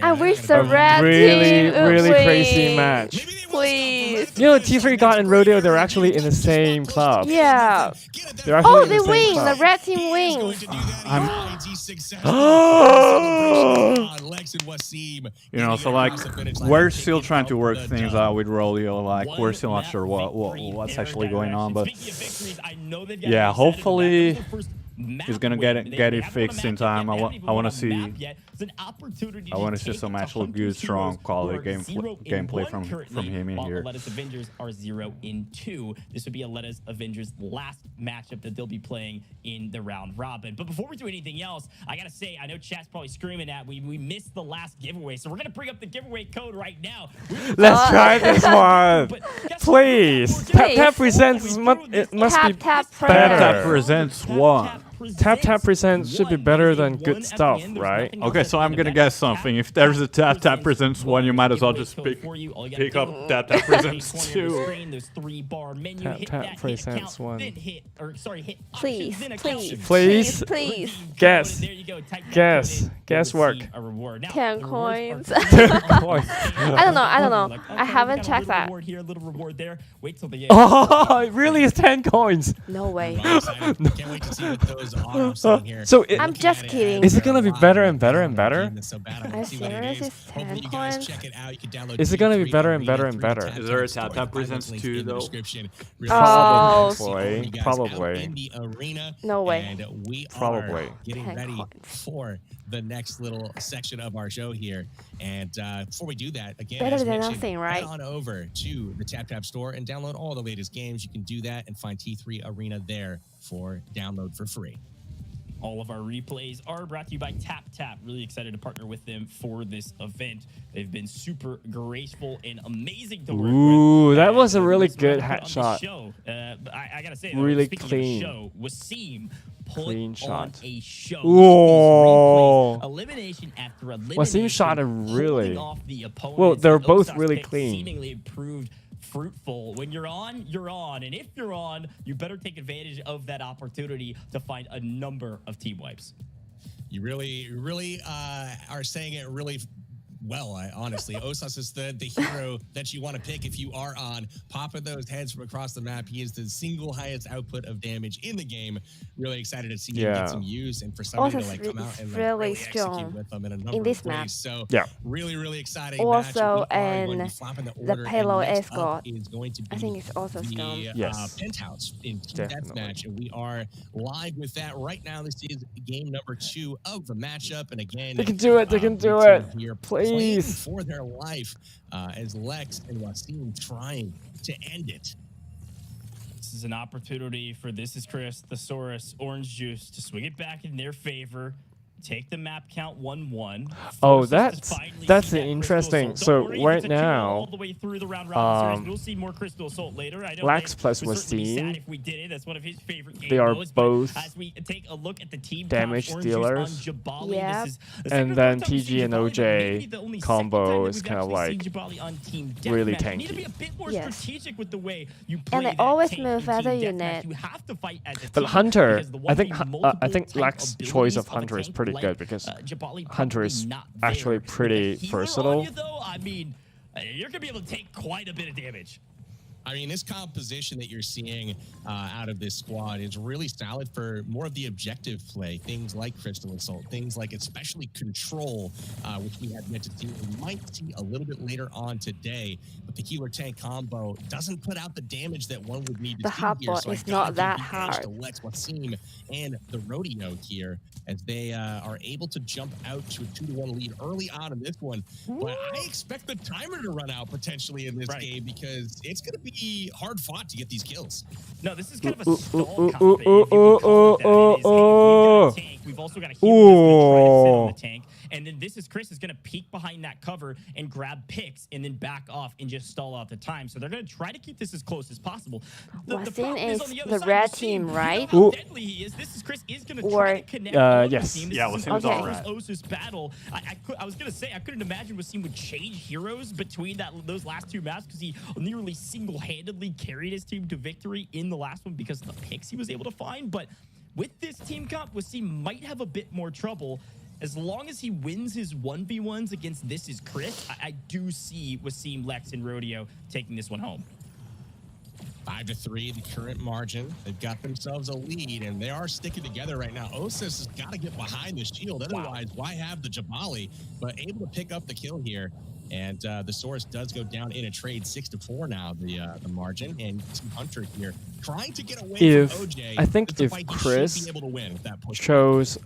Speaker 3: I wish the
Speaker 1: a
Speaker 3: red
Speaker 1: really,
Speaker 3: team would
Speaker 1: really
Speaker 3: win.
Speaker 1: crazy match.
Speaker 3: Please.
Speaker 1: You know, T3 got and Rodeo, they're actually in the same club.
Speaker 3: Yeah.
Speaker 1: They're actually
Speaker 3: Oh,
Speaker 1: in
Speaker 3: they
Speaker 1: the same
Speaker 3: win.
Speaker 1: club.
Speaker 3: The red team wins.
Speaker 2: You know, so like we're still trying to work things out with Rodeo. Like we're still not sure what's actually going on, but yeah, hopefully he's gonna get it fixed in time. I want to see some actual good, strong quality gameplay from him in here.
Speaker 5: Aleta's Avengers are 0-2. This would be Aleta's Avengers' last matchup that they'll be playing in the round robin. But before we do anything else, I gotta say, I know chat's probably screaming at we missed the last giveaway, so we're gonna bring up the giveaway code right now.
Speaker 1: Let's try this one,
Speaker 5: But guess
Speaker 1: please.
Speaker 5: what?
Speaker 1: TapTap presents it must be
Speaker 3: TapTap
Speaker 1: better.
Speaker 2: TapTap presents one.
Speaker 1: TapTap Presents should be better than good stuff, right?
Speaker 2: Okay, so I'm gonna guess something. If there's a TapTap Presents one, you might as well just pick up TapTap Presents 2.
Speaker 1: TapTap Presents 1.
Speaker 3: Please.
Speaker 1: Guess.
Speaker 5: There you go. Type
Speaker 1: Guess. Guesswork.
Speaker 5: A reward. Now,
Speaker 3: 10
Speaker 5: the rewards
Speaker 3: coins.
Speaker 5: are-
Speaker 3: I don't know.
Speaker 5: Like,
Speaker 3: I
Speaker 5: okay,
Speaker 3: haven't
Speaker 5: we got a
Speaker 3: checked
Speaker 5: little
Speaker 3: that.
Speaker 5: Reward here, a little reward there. Wait till the end.
Speaker 1: Oh, it really is 10 coins.
Speaker 3: No way.
Speaker 6: I'm excited. Can't wait to see what those are. I'm sitting here
Speaker 1: So
Speaker 6: looking
Speaker 3: I'm just
Speaker 6: at it
Speaker 3: kidding.
Speaker 6: as
Speaker 1: Is it gonna be
Speaker 6: they're
Speaker 1: better
Speaker 6: live
Speaker 1: and better
Speaker 6: right
Speaker 1: and
Speaker 6: now.
Speaker 1: better?
Speaker 6: I'm so bad. I
Speaker 3: Are
Speaker 6: wanna
Speaker 3: you
Speaker 6: see what it
Speaker 3: serious?
Speaker 6: is.
Speaker 3: It's
Speaker 6: Hopefully
Speaker 3: 10
Speaker 6: you guys
Speaker 3: coins?
Speaker 6: check it out. You can download
Speaker 1: Is it gonna be
Speaker 6: T3
Speaker 1: better and
Speaker 6: Arena
Speaker 1: better and
Speaker 6: through the
Speaker 1: better?
Speaker 6: TapTap
Speaker 2: Is there a
Speaker 6: store.
Speaker 2: TapTap
Speaker 6: Find those
Speaker 2: Presents
Speaker 6: links
Speaker 2: 2
Speaker 6: in the
Speaker 2: though?
Speaker 6: description.
Speaker 3: Oh.
Speaker 6: See all you guys
Speaker 1: Probably.
Speaker 6: out in the arena.
Speaker 3: No way.
Speaker 6: And we
Speaker 1: Probably.
Speaker 6: are getting
Speaker 3: 10
Speaker 6: ready
Speaker 3: coins.
Speaker 6: for the next little section of our show here. And before we do that, again,
Speaker 3: Better
Speaker 6: as
Speaker 3: than
Speaker 6: mentioned,
Speaker 3: nothing, right?
Speaker 6: head on over to the TapTap store and download all the latest games. You can do that and find T3 Arena there for download for free.
Speaker 5: All of our replays are brought to you by TapTap. Really excited to partner with them for this event. They've been super graceful and amazing to work with.
Speaker 1: Ooh, that was a
Speaker 5: And
Speaker 1: really
Speaker 5: this
Speaker 1: good
Speaker 5: round on the
Speaker 1: headshot.
Speaker 5: show, I gotta say, though,
Speaker 1: Really
Speaker 5: speaking
Speaker 1: clean.
Speaker 5: Of the show, Wasim put
Speaker 1: Clean
Speaker 5: on
Speaker 1: shot.
Speaker 5: a show.
Speaker 1: Whoa.
Speaker 5: These replays, elimination after elimination.
Speaker 1: Wasim shot a really-
Speaker 5: holding off the opponents,
Speaker 1: Well, they're
Speaker 5: and
Speaker 1: both
Speaker 5: Osas
Speaker 1: really
Speaker 5: pick
Speaker 1: clean.
Speaker 5: Seemingly proved fruitful. When you're on, you're on. And if you're on, you better take advantage of that opportunity to find a number of team wipes.
Speaker 6: You really are saying it really well, honestly. Osas is the hero that you want to pick if you are on. Popping those heads from across the map. He is the single highest output of damage in the game. Really excited to see him
Speaker 1: Yeah.
Speaker 6: get some use and for somebody
Speaker 3: Osas
Speaker 6: to come out and
Speaker 3: really
Speaker 6: execute
Speaker 3: strong
Speaker 6: with them in a number
Speaker 3: this
Speaker 6: of
Speaker 3: map.
Speaker 6: ways. So
Speaker 1: Yeah.
Speaker 6: really exciting.
Speaker 3: Also,
Speaker 6: match. We are going to be
Speaker 3: and
Speaker 6: flopping
Speaker 3: the
Speaker 6: order, and
Speaker 3: payload
Speaker 6: next
Speaker 3: escort,
Speaker 6: up is going to be
Speaker 3: I think it's also
Speaker 6: the
Speaker 3: strong.
Speaker 1: Yes.
Speaker 6: penthouse in
Speaker 1: Definitely.
Speaker 6: deathmatch, and we are live with that right now. This is game number 2 of the matchup, and again,
Speaker 1: They can do it. They can do
Speaker 6: blue
Speaker 1: it.
Speaker 6: team here playing
Speaker 1: Please.
Speaker 6: for their life as Lex and Wasim trying to end it.
Speaker 5: This is an opportunity for This Is Chris, Thesaurus, Orange Juice to swing it back in their favor. Take the map count 1-1.
Speaker 1: Oh,
Speaker 5: Force us to
Speaker 1: that's
Speaker 5: finally see
Speaker 1: that's
Speaker 5: that
Speaker 1: interesting.
Speaker 5: Crystal
Speaker 1: So
Speaker 5: Assault. Don't worry,
Speaker 1: right
Speaker 5: it's a 2-0
Speaker 1: now,
Speaker 5: all the way through the round-robin series.
Speaker 1: um,
Speaker 5: We'll see more Crystal Assault later. I know
Speaker 1: Lax
Speaker 5: that
Speaker 1: plus
Speaker 5: would certainly be
Speaker 1: Wasim,
Speaker 5: sad if we did it. That's one of his favorite game
Speaker 1: they are
Speaker 5: modes, but
Speaker 1: both
Speaker 5: as we take a look at the team
Speaker 1: damage
Speaker 5: count, Orange Juice on
Speaker 1: dealers.
Speaker 5: Jabali,
Speaker 3: Yeah.
Speaker 5: this is the
Speaker 1: And
Speaker 5: second
Speaker 1: then
Speaker 5: or third time we've
Speaker 1: TG
Speaker 5: seen
Speaker 1: and
Speaker 5: Jabali, but
Speaker 1: OJ
Speaker 5: maybe the only
Speaker 1: combo
Speaker 5: second time that
Speaker 1: is
Speaker 5: we've
Speaker 1: kinda
Speaker 5: actually
Speaker 1: like
Speaker 5: seen Jabali on team
Speaker 1: really
Speaker 5: deathmatch. You need to
Speaker 1: tanky.
Speaker 5: be a bit more
Speaker 3: Yes.
Speaker 5: strategic with the way you play
Speaker 3: And they
Speaker 5: that
Speaker 3: always
Speaker 5: tank
Speaker 3: move
Speaker 5: in
Speaker 3: as a
Speaker 5: team
Speaker 3: unit.
Speaker 5: deathmatch. You have to fight as a
Speaker 1: But
Speaker 5: team
Speaker 1: Hunter,
Speaker 5: because the
Speaker 1: I think
Speaker 5: 1v
Speaker 1: I think
Speaker 5: multiple
Speaker 1: Lax's
Speaker 5: type
Speaker 1: choice of
Speaker 5: abilities a
Speaker 1: Hunter is
Speaker 5: tank
Speaker 1: pretty
Speaker 5: like,
Speaker 1: good because
Speaker 5: Jabali
Speaker 1: Hunter
Speaker 5: probably
Speaker 1: is
Speaker 5: not
Speaker 1: actually
Speaker 5: there.
Speaker 1: pretty
Speaker 5: With a healer on
Speaker 1: versatile.
Speaker 5: you, though, I mean, you're gonna be able to take quite a bit of damage.
Speaker 6: I mean, this composition that you're seeing out of this squad is really solid for more of the objective play. Things like Crystal Assault, things like especially Control, which we had yet to see. We might see a little bit later on today, but the healer tank combo doesn't put out the damage that one would need to
Speaker 3: The
Speaker 6: see
Speaker 3: hot
Speaker 6: here.
Speaker 3: bot
Speaker 6: So I
Speaker 3: is
Speaker 6: gotta
Speaker 3: not
Speaker 6: give
Speaker 3: that
Speaker 6: the edge
Speaker 3: hard.
Speaker 6: to Lex, Wasim, and the Rodeo here as they are able to jump out to a 2-1 lead early on in this one. But I expect the timer to run out potentially in this
Speaker 5: Right.
Speaker 6: game because it's going to be hard fought to get these kills.
Speaker 5: No, this is kind of a
Speaker 1: Ooh,
Speaker 5: stall
Speaker 1: ooh,
Speaker 5: comp,
Speaker 1: ooh,
Speaker 5: if you can call it that. It is, hey, we've got
Speaker 1: ooh,
Speaker 5: a tank. We've also got a healer that's going to try to sit on the tank. And then This Is Chris is going to peek behind that cover and grab picks and then back off and just stall out the time. So they're going to try to keep this as close as possible.
Speaker 3: Wasim
Speaker 5: problem
Speaker 3: is
Speaker 5: on other
Speaker 3: the
Speaker 5: side,
Speaker 3: red
Speaker 5: Wasim,
Speaker 3: team,
Speaker 5: you know
Speaker 3: right?
Speaker 5: how
Speaker 1: Ooh.
Speaker 5: deadly he is. This Is Chris is going to
Speaker 3: Or-
Speaker 5: try to connect on
Speaker 1: yes.
Speaker 5: Wasim. This
Speaker 2: Yeah,
Speaker 5: is
Speaker 2: Wasim's
Speaker 3: all
Speaker 5: Osus-
Speaker 2: red.
Speaker 5: Osus battle. I was going to say, I couldn't imagine Wasim would change heroes between those last two maps because he nearly single-handedly carried his team to victory in the last one because of the picks he was able to find. But with this team comp, Wasim might have a bit more trouble. As long as he wins his 1v1s against This Is Chris, I do see Wasim, Lex, and Rodeo taking this one home.
Speaker 6: 5-3, the current margin. They've got themselves a lead, and they are sticking together right now. Osis has got to get behind the shield. Otherwise, why have the Jabali? But able to pick up the kill here. And the Source does go down in a trade, 6-4 now, the margin. And Team Hunter here trying to get away
Speaker 1: If-
Speaker 6: from OJ.
Speaker 1: I think
Speaker 6: It's a
Speaker 1: if
Speaker 6: fight he should
Speaker 1: Chris
Speaker 6: be able to win with that push.
Speaker 1: chose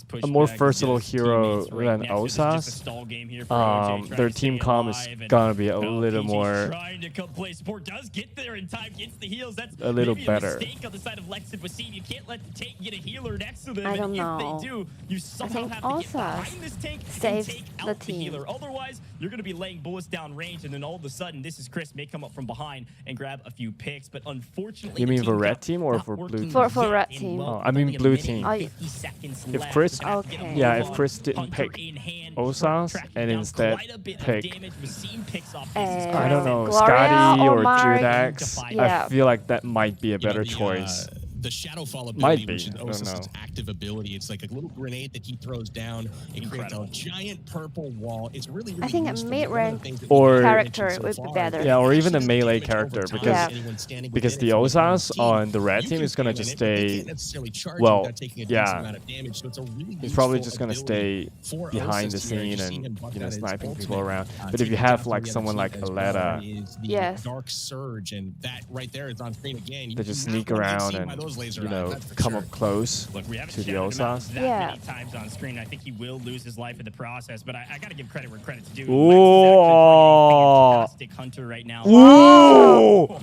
Speaker 5: Nice push
Speaker 1: a more
Speaker 5: back.
Speaker 1: versatile
Speaker 5: He's got his
Speaker 1: hero
Speaker 5: teammates right
Speaker 1: than
Speaker 5: next to him. This is just a
Speaker 1: Osas,
Speaker 5: stall game here for OJ, trying
Speaker 1: their
Speaker 5: to
Speaker 1: team
Speaker 5: stay
Speaker 1: comp is
Speaker 5: alive, and,
Speaker 1: gonna be a
Speaker 5: well,
Speaker 1: little
Speaker 5: PG's
Speaker 1: more,
Speaker 5: trying to come play support. Does get there in time, gets the heals. That's
Speaker 1: a little
Speaker 5: maybe
Speaker 1: better.
Speaker 5: A mistake on the side of Lexid was seen. You can't let the tank get a healer next to them.
Speaker 3: I
Speaker 5: and
Speaker 3: don't
Speaker 5: if
Speaker 3: know.
Speaker 5: they do, you somehow
Speaker 3: think
Speaker 5: have to get
Speaker 3: Osas
Speaker 5: behind this tank and
Speaker 3: saves
Speaker 5: take
Speaker 3: the
Speaker 5: out the
Speaker 3: team.
Speaker 5: healer. Otherwise, you're going to be laying bullets down range, and then all of a sudden, this is Chris may come up from behind and grab a few picks. But unfortunately,
Speaker 1: You
Speaker 5: the
Speaker 1: mean for
Speaker 5: team
Speaker 1: red
Speaker 5: count
Speaker 1: team or
Speaker 5: not
Speaker 1: for blue
Speaker 5: working
Speaker 1: team?
Speaker 3: For
Speaker 5: yet,
Speaker 3: red
Speaker 5: and
Speaker 3: team.
Speaker 5: well,
Speaker 1: Oh, I mean
Speaker 5: only a
Speaker 1: blue
Speaker 5: minute
Speaker 1: team.
Speaker 5: and
Speaker 3: Oh,
Speaker 5: 50 seconds
Speaker 1: If
Speaker 5: left.
Speaker 1: Chris-
Speaker 5: We're gonna have to get a
Speaker 3: Okay.
Speaker 5: move
Speaker 1: Yeah, if
Speaker 5: on.
Speaker 1: Chris didn't
Speaker 5: Hunter
Speaker 1: pick
Speaker 5: in hand,
Speaker 1: Osas
Speaker 5: tracking
Speaker 1: and
Speaker 5: down
Speaker 1: instead
Speaker 5: quite a bit of
Speaker 1: pick,
Speaker 5: damage. We're seeing picks off this.
Speaker 1: I don't know,
Speaker 3: Gloria
Speaker 1: Scotty
Speaker 3: or
Speaker 1: or
Speaker 3: Mark.
Speaker 1: Judax,
Speaker 3: Yeah.
Speaker 1: I feel like that might be a better
Speaker 6: the,
Speaker 1: choice.
Speaker 6: The Shadowfall
Speaker 1: Might
Speaker 6: ability,
Speaker 1: be,
Speaker 6: which is
Speaker 1: I don't
Speaker 6: Osas's
Speaker 1: know.
Speaker 6: active ability. It's like a little grenade that he throws down. It creates a giant purple wall. It's really, really
Speaker 3: I think a
Speaker 6: useful.
Speaker 3: mid-range
Speaker 1: Or-
Speaker 3: character would be better.
Speaker 1: Yeah, or even a
Speaker 6: Actually,
Speaker 1: melee
Speaker 6: damage over
Speaker 1: character,
Speaker 6: time
Speaker 1: because-
Speaker 6: to anyone standing
Speaker 1: Because
Speaker 6: within
Speaker 1: the
Speaker 6: it. So
Speaker 1: Osas
Speaker 6: if you're
Speaker 1: on the red
Speaker 6: you
Speaker 1: team
Speaker 6: can
Speaker 1: is gonna
Speaker 6: stay
Speaker 1: just
Speaker 6: in it, but they
Speaker 1: stay,
Speaker 6: can't necessarily charge
Speaker 1: well,
Speaker 6: without taking a
Speaker 1: yeah.
Speaker 6: decent amount of damage. So it's a really
Speaker 1: He's probably
Speaker 6: useful
Speaker 1: just gonna
Speaker 6: ability
Speaker 1: stay
Speaker 6: for
Speaker 1: behind the
Speaker 6: Osas here.
Speaker 1: scene
Speaker 6: You see
Speaker 1: and,
Speaker 6: him buck
Speaker 1: you know,
Speaker 6: out his
Speaker 1: sniping people
Speaker 6: ultimate,
Speaker 1: around. But if
Speaker 6: taking
Speaker 1: you
Speaker 6: down
Speaker 1: have
Speaker 6: the
Speaker 1: like
Speaker 6: other
Speaker 1: someone
Speaker 6: team
Speaker 1: like
Speaker 6: as well,
Speaker 1: Aleta
Speaker 6: is the
Speaker 3: Yes.
Speaker 6: Dark Surge, and that right there is on screen again. You
Speaker 1: that
Speaker 6: do
Speaker 1: just
Speaker 6: not
Speaker 1: sneak
Speaker 6: wanna get
Speaker 1: around
Speaker 6: seen
Speaker 1: and,
Speaker 6: by those laser
Speaker 1: you
Speaker 6: eyes,
Speaker 1: know,
Speaker 6: that's for
Speaker 1: come
Speaker 6: sure.
Speaker 1: up close
Speaker 5: Look, we haven't
Speaker 1: to the
Speaker 5: shouted him out
Speaker 1: Osas.
Speaker 5: that
Speaker 3: Yeah.
Speaker 5: many times on screen. I think he will lose his life in the process, but I got to give credit where credit's due.
Speaker 1: Ooh.
Speaker 5: Lex is actually playing a fantastic Hunter right now.
Speaker 1: Ooh!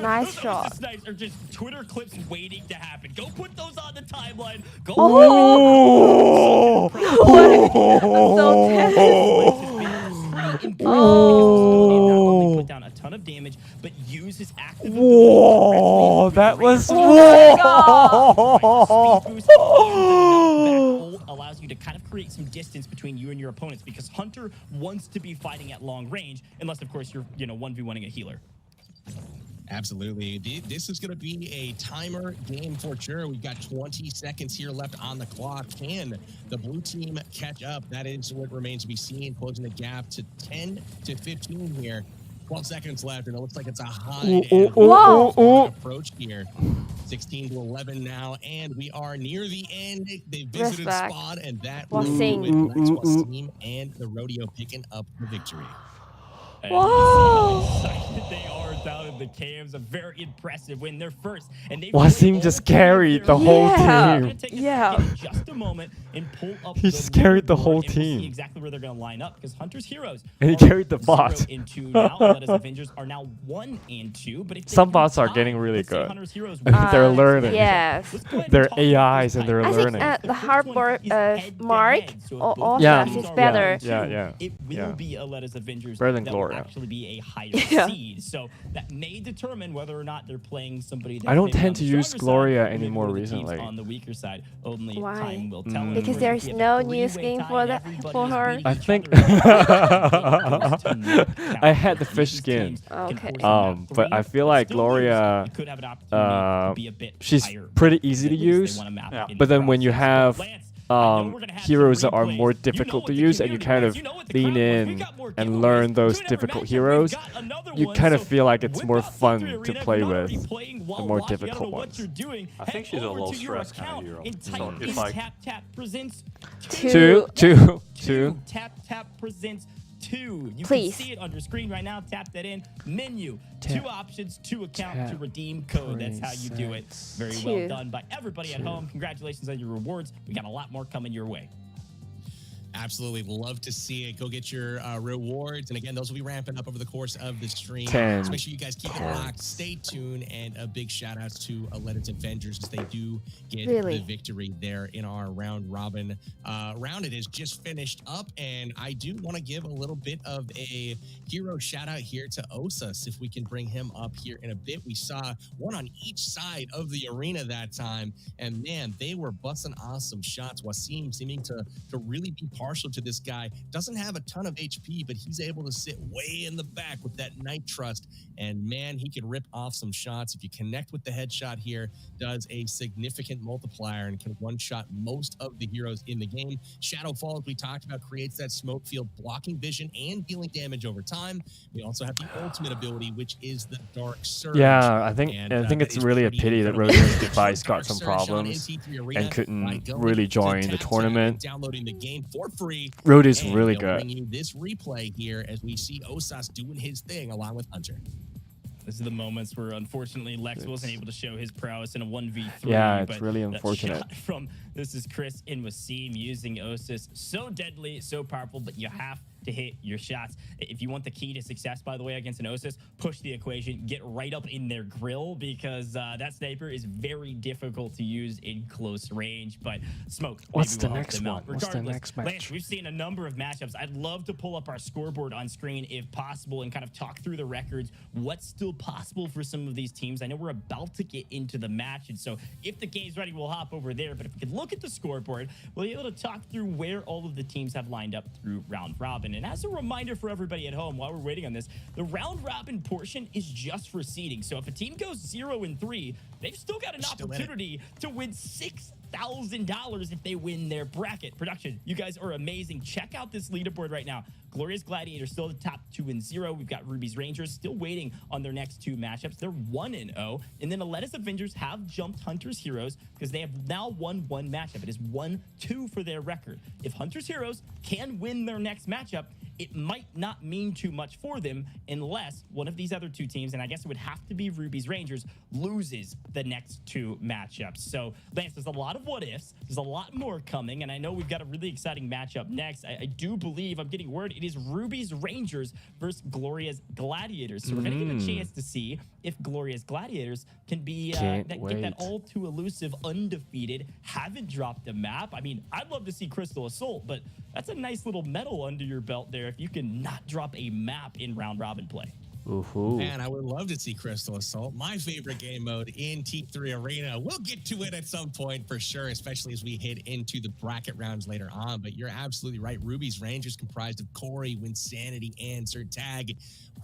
Speaker 3: Nice
Speaker 5: Those
Speaker 3: shot.
Speaker 5: snipes are just Twitter clips waiting to happen. Go put those on the timeline. Go.
Speaker 1: Ooh!
Speaker 5: Oh. Put down a ton of damage, but use his active
Speaker 1: Whoa! That was
Speaker 3: Oh my
Speaker 1: whoa!
Speaker 5: Speed boost and the knockback ult allows you to kind of create some distance between you and your opponents, because Hunter wants to be fighting at long range, unless of course you're 1v1ing a healer.
Speaker 6: Absolutely. This is going to be a timer game for sure. We've got 20 seconds here left on the clock. Can the blue team catch up? That is what remains to be seen, closing the gap to 10 to 15 here. 12 seconds left, and it looks like it's a high approach here. 16 to 11 now, and we are near the end. They visited
Speaker 3: Respect.
Speaker 6: spot, and that
Speaker 3: Wasim.
Speaker 6: with Lex Wasim and the rodeo picking up the victory.
Speaker 5: And
Speaker 3: Whoa.
Speaker 5: you see how excited they are down in the cams. A very impressive win. They're first, and they
Speaker 1: Wasim just carried the whole
Speaker 3: Yeah.
Speaker 1: team.
Speaker 5: We're gonna take a
Speaker 3: Yeah.
Speaker 5: second, just a moment, and pull up
Speaker 1: He
Speaker 5: the
Speaker 1: carried the
Speaker 5: leaderboard,
Speaker 1: whole
Speaker 5: and we'll see
Speaker 1: team.
Speaker 5: exactly where they're going to line up, because Hunter's heroes
Speaker 1: And he
Speaker 5: are
Speaker 1: carried the
Speaker 5: 0
Speaker 1: bot.
Speaker 5: and 2 now. Aleta's Avengers are now 1 and 2. But if they
Speaker 1: Some
Speaker 5: do
Speaker 1: bots are
Speaker 5: tie,
Speaker 1: getting really
Speaker 5: let's say
Speaker 1: good.
Speaker 5: Hunter's heroes
Speaker 1: They're
Speaker 5: win.
Speaker 1: learning.
Speaker 3: Yes.
Speaker 5: Let's go ahead and
Speaker 1: They're
Speaker 5: talk about
Speaker 1: AIs
Speaker 5: this
Speaker 1: and they're
Speaker 5: tie.
Speaker 3: I think
Speaker 1: learning.
Speaker 3: the hardboard
Speaker 5: Head to
Speaker 3: Mark
Speaker 5: head, so if
Speaker 3: or
Speaker 5: both
Speaker 1: Yeah.
Speaker 5: teams
Speaker 3: Osas is
Speaker 5: are
Speaker 3: better.
Speaker 1: Yeah, yeah.
Speaker 5: It will
Speaker 1: Yeah.
Speaker 5: be Aleta's Avengers
Speaker 1: Better than
Speaker 5: that
Speaker 1: Gloria.
Speaker 5: will actually be a higher
Speaker 3: Yeah.
Speaker 5: seed. So that may determine whether or not they're playing somebody that's
Speaker 1: I don't
Speaker 5: maybe on
Speaker 1: tend
Speaker 5: the
Speaker 1: to use
Speaker 5: stronger
Speaker 1: Gloria
Speaker 5: side, or maybe
Speaker 1: anymore
Speaker 5: one of the teams
Speaker 1: recently.
Speaker 5: on the weaker side. Only
Speaker 3: Why?
Speaker 5: time will tell. And
Speaker 1: Because
Speaker 5: of course,
Speaker 3: there's
Speaker 5: if we have
Speaker 3: no
Speaker 5: a
Speaker 3: new
Speaker 5: three-way
Speaker 3: skin
Speaker 5: tie
Speaker 3: for
Speaker 5: and
Speaker 3: that-
Speaker 5: everybody
Speaker 3: for
Speaker 5: is
Speaker 3: her.
Speaker 5: beating
Speaker 1: I
Speaker 5: each
Speaker 1: think
Speaker 5: other,
Speaker 1: I had the fish
Speaker 5: these
Speaker 1: skin.
Speaker 5: teams can
Speaker 3: Okay.
Speaker 5: force them out
Speaker 1: But
Speaker 5: three,
Speaker 1: I feel like
Speaker 5: still lose.
Speaker 1: Gloria,
Speaker 5: You could have an opportunity to be a bit
Speaker 1: she's
Speaker 5: higher,
Speaker 1: pretty
Speaker 5: but
Speaker 1: easy to
Speaker 5: at least they
Speaker 1: use.
Speaker 5: wanna map
Speaker 2: Yeah.
Speaker 5: in
Speaker 1: But
Speaker 5: the
Speaker 1: then when you
Speaker 5: process.
Speaker 1: have
Speaker 5: Lance, I know we're gonna have some
Speaker 1: heroes that are
Speaker 5: replays.
Speaker 1: more
Speaker 5: You know
Speaker 1: difficult
Speaker 5: what
Speaker 1: to
Speaker 5: the
Speaker 1: use, and you
Speaker 5: community
Speaker 1: kind
Speaker 5: wants.
Speaker 1: of
Speaker 5: You know what the
Speaker 1: lean
Speaker 5: crowd wants. We
Speaker 1: in
Speaker 5: got more
Speaker 1: and
Speaker 5: giveaways.
Speaker 1: learn those
Speaker 5: Tune in every
Speaker 1: difficult
Speaker 5: matchup,
Speaker 1: heroes,
Speaker 5: we've got another
Speaker 1: you
Speaker 5: one.
Speaker 1: kind of
Speaker 5: So
Speaker 1: feel like it's
Speaker 5: whip
Speaker 1: more
Speaker 5: out
Speaker 1: fun
Speaker 5: T3
Speaker 1: to
Speaker 5: Arena. If
Speaker 1: play
Speaker 5: you're not already
Speaker 1: with
Speaker 5: playing
Speaker 1: the
Speaker 5: while
Speaker 1: more
Speaker 5: watching, I don't know
Speaker 1: difficult
Speaker 5: what
Speaker 1: ones.
Speaker 5: you're doing.
Speaker 2: I think
Speaker 5: Head
Speaker 2: she's a
Speaker 5: over
Speaker 2: low
Speaker 5: to your
Speaker 2: stress kinda
Speaker 5: account
Speaker 2: hero.
Speaker 5: and
Speaker 2: So
Speaker 5: type
Speaker 2: if
Speaker 5: in
Speaker 2: I-
Speaker 5: TapTap presents
Speaker 3: Two.
Speaker 1: Two.
Speaker 5: TapTap presents 2. You
Speaker 3: Please.
Speaker 5: can see it on your screen right now. Tap that in. Menu.
Speaker 1: Tap-
Speaker 5: 2 options, 2 account to
Speaker 1: tap
Speaker 5: redeem code. That's how you do it. Very well
Speaker 3: Two.
Speaker 5: done by everybody at home. Congratulations on your rewards. We got a lot more coming your way.
Speaker 6: Absolutely love to see it. Go get your rewards. And again, those will be ramping up over the course of the stream.
Speaker 1: 10
Speaker 6: So make sure you guys keep it locked. Stay tuned. And a big shout out to Aleta's Avengers as they do get
Speaker 3: Really?
Speaker 6: the victory there in our round robin round. It is just finished up. And I do want to give a little bit of a hero shout out here to Osas. If we can bring him up here in a bit. We saw one on each side of the arena that time. And man, they were busting awesome shots. Wasim seeming to really be partial to this guy. Doesn't have a ton of HP, but he's able to sit way in the back with that Night Trust. And man, he can rip off some shots. If you connect with the headshot here, does a significant multiplier and can one-shot most of the heroes in the game. Shadowfall, as we talked about, creates that smoke field, blocking vision and dealing damage over time. We also have the ultimate ability, which is the Dark Surge.
Speaker 1: Yeah, I think
Speaker 6: And,
Speaker 1: I think
Speaker 6: that
Speaker 1: it's
Speaker 6: is
Speaker 1: really a
Speaker 6: pretty
Speaker 1: pity that
Speaker 6: incredible.
Speaker 1: Rodeo's device
Speaker 6: Dark
Speaker 1: got some
Speaker 6: Surge on
Speaker 1: problems
Speaker 6: NC3 Arena
Speaker 1: and
Speaker 6: by
Speaker 1: couldn't
Speaker 6: going
Speaker 1: really
Speaker 6: to
Speaker 1: join the
Speaker 6: TapTap and
Speaker 1: tournament.
Speaker 6: downloading the game for free.
Speaker 1: Rodeo's
Speaker 6: And
Speaker 1: really
Speaker 6: they'll
Speaker 1: good.
Speaker 6: bring you this replay here as we see Osas doing his thing along with Hunter.
Speaker 5: This is the moments where, unfortunately, Lex wasn't able to show his prowess in a 1v3.
Speaker 1: Yeah, it's
Speaker 5: but
Speaker 1: really
Speaker 5: that
Speaker 1: unfortunate.
Speaker 5: shot from this is Chris in Wasim using Osis. So deadly, so powerful, but you have to hit your shots. If you want the key to success, by the way, against an Osis, push the equation, get right up in their grill, because that sniper is very difficult to use in close range. But Smoke,
Speaker 1: What's
Speaker 5: maybe
Speaker 1: the
Speaker 5: we'll help
Speaker 1: next
Speaker 5: them
Speaker 1: one?
Speaker 5: out.
Speaker 1: What's the
Speaker 5: Regardless,
Speaker 1: next match?
Speaker 5: Lance, we've seen a number of matchups. I'd love to pull up our scoreboard on screen if possible and kind of talk through the records. What's still possible for some of these teams? I know we're about to get into the match, and so if the game's ready, we'll hop over there. But if we could look at the scoreboard, we'll be able to talk through where all of the teams have lined up through round robin. And as a reminder for everybody at home, while we're waiting on this, the round robin portion is just for seeding. So if a team goes 0-3, they've still got an opportunity to win $6,000 if they win their bracket. Production, you guys are amazing. Check out this leaderboard right now. Gloria's Gladiators still at the top 2-0. We've got Ruby's Rangers still waiting on their next two matchups. They're 1-0. And then Aleta's Avengers have jumped Hunter's Heroes because they have now won one matchup. It is 1-2 for their record. If Hunter's Heroes can win their next matchup, it might not mean too much for them unless one of these other two teams, and I guess it would have to be Ruby's Rangers, loses the next two matchups. So, Lance, there's a lot of what ifs. There's a lot more coming, and I know we've got a really exciting matchup next. I do believe, I'm getting word, it is Ruby's Rangers versus Gloria's Gladiators. So we're going to get a chance to see if Gloria's Gladiators can be get that all too elusive, undefeated, haven't dropped a map. I mean, I'd love to see Crystal Assault, but that's a nice little medal under your belt there if you can not drop a map in round robin play.
Speaker 1: Ooh.
Speaker 6: Man, I would love to see Crystal Assault, my favorite game mode in T3 Arena. We'll get to it at some point for sure, especially as we head into the bracket rounds later on. But you're absolutely right. Ruby's Rangers comprised of Corey, Winsanity, and Sir Tag.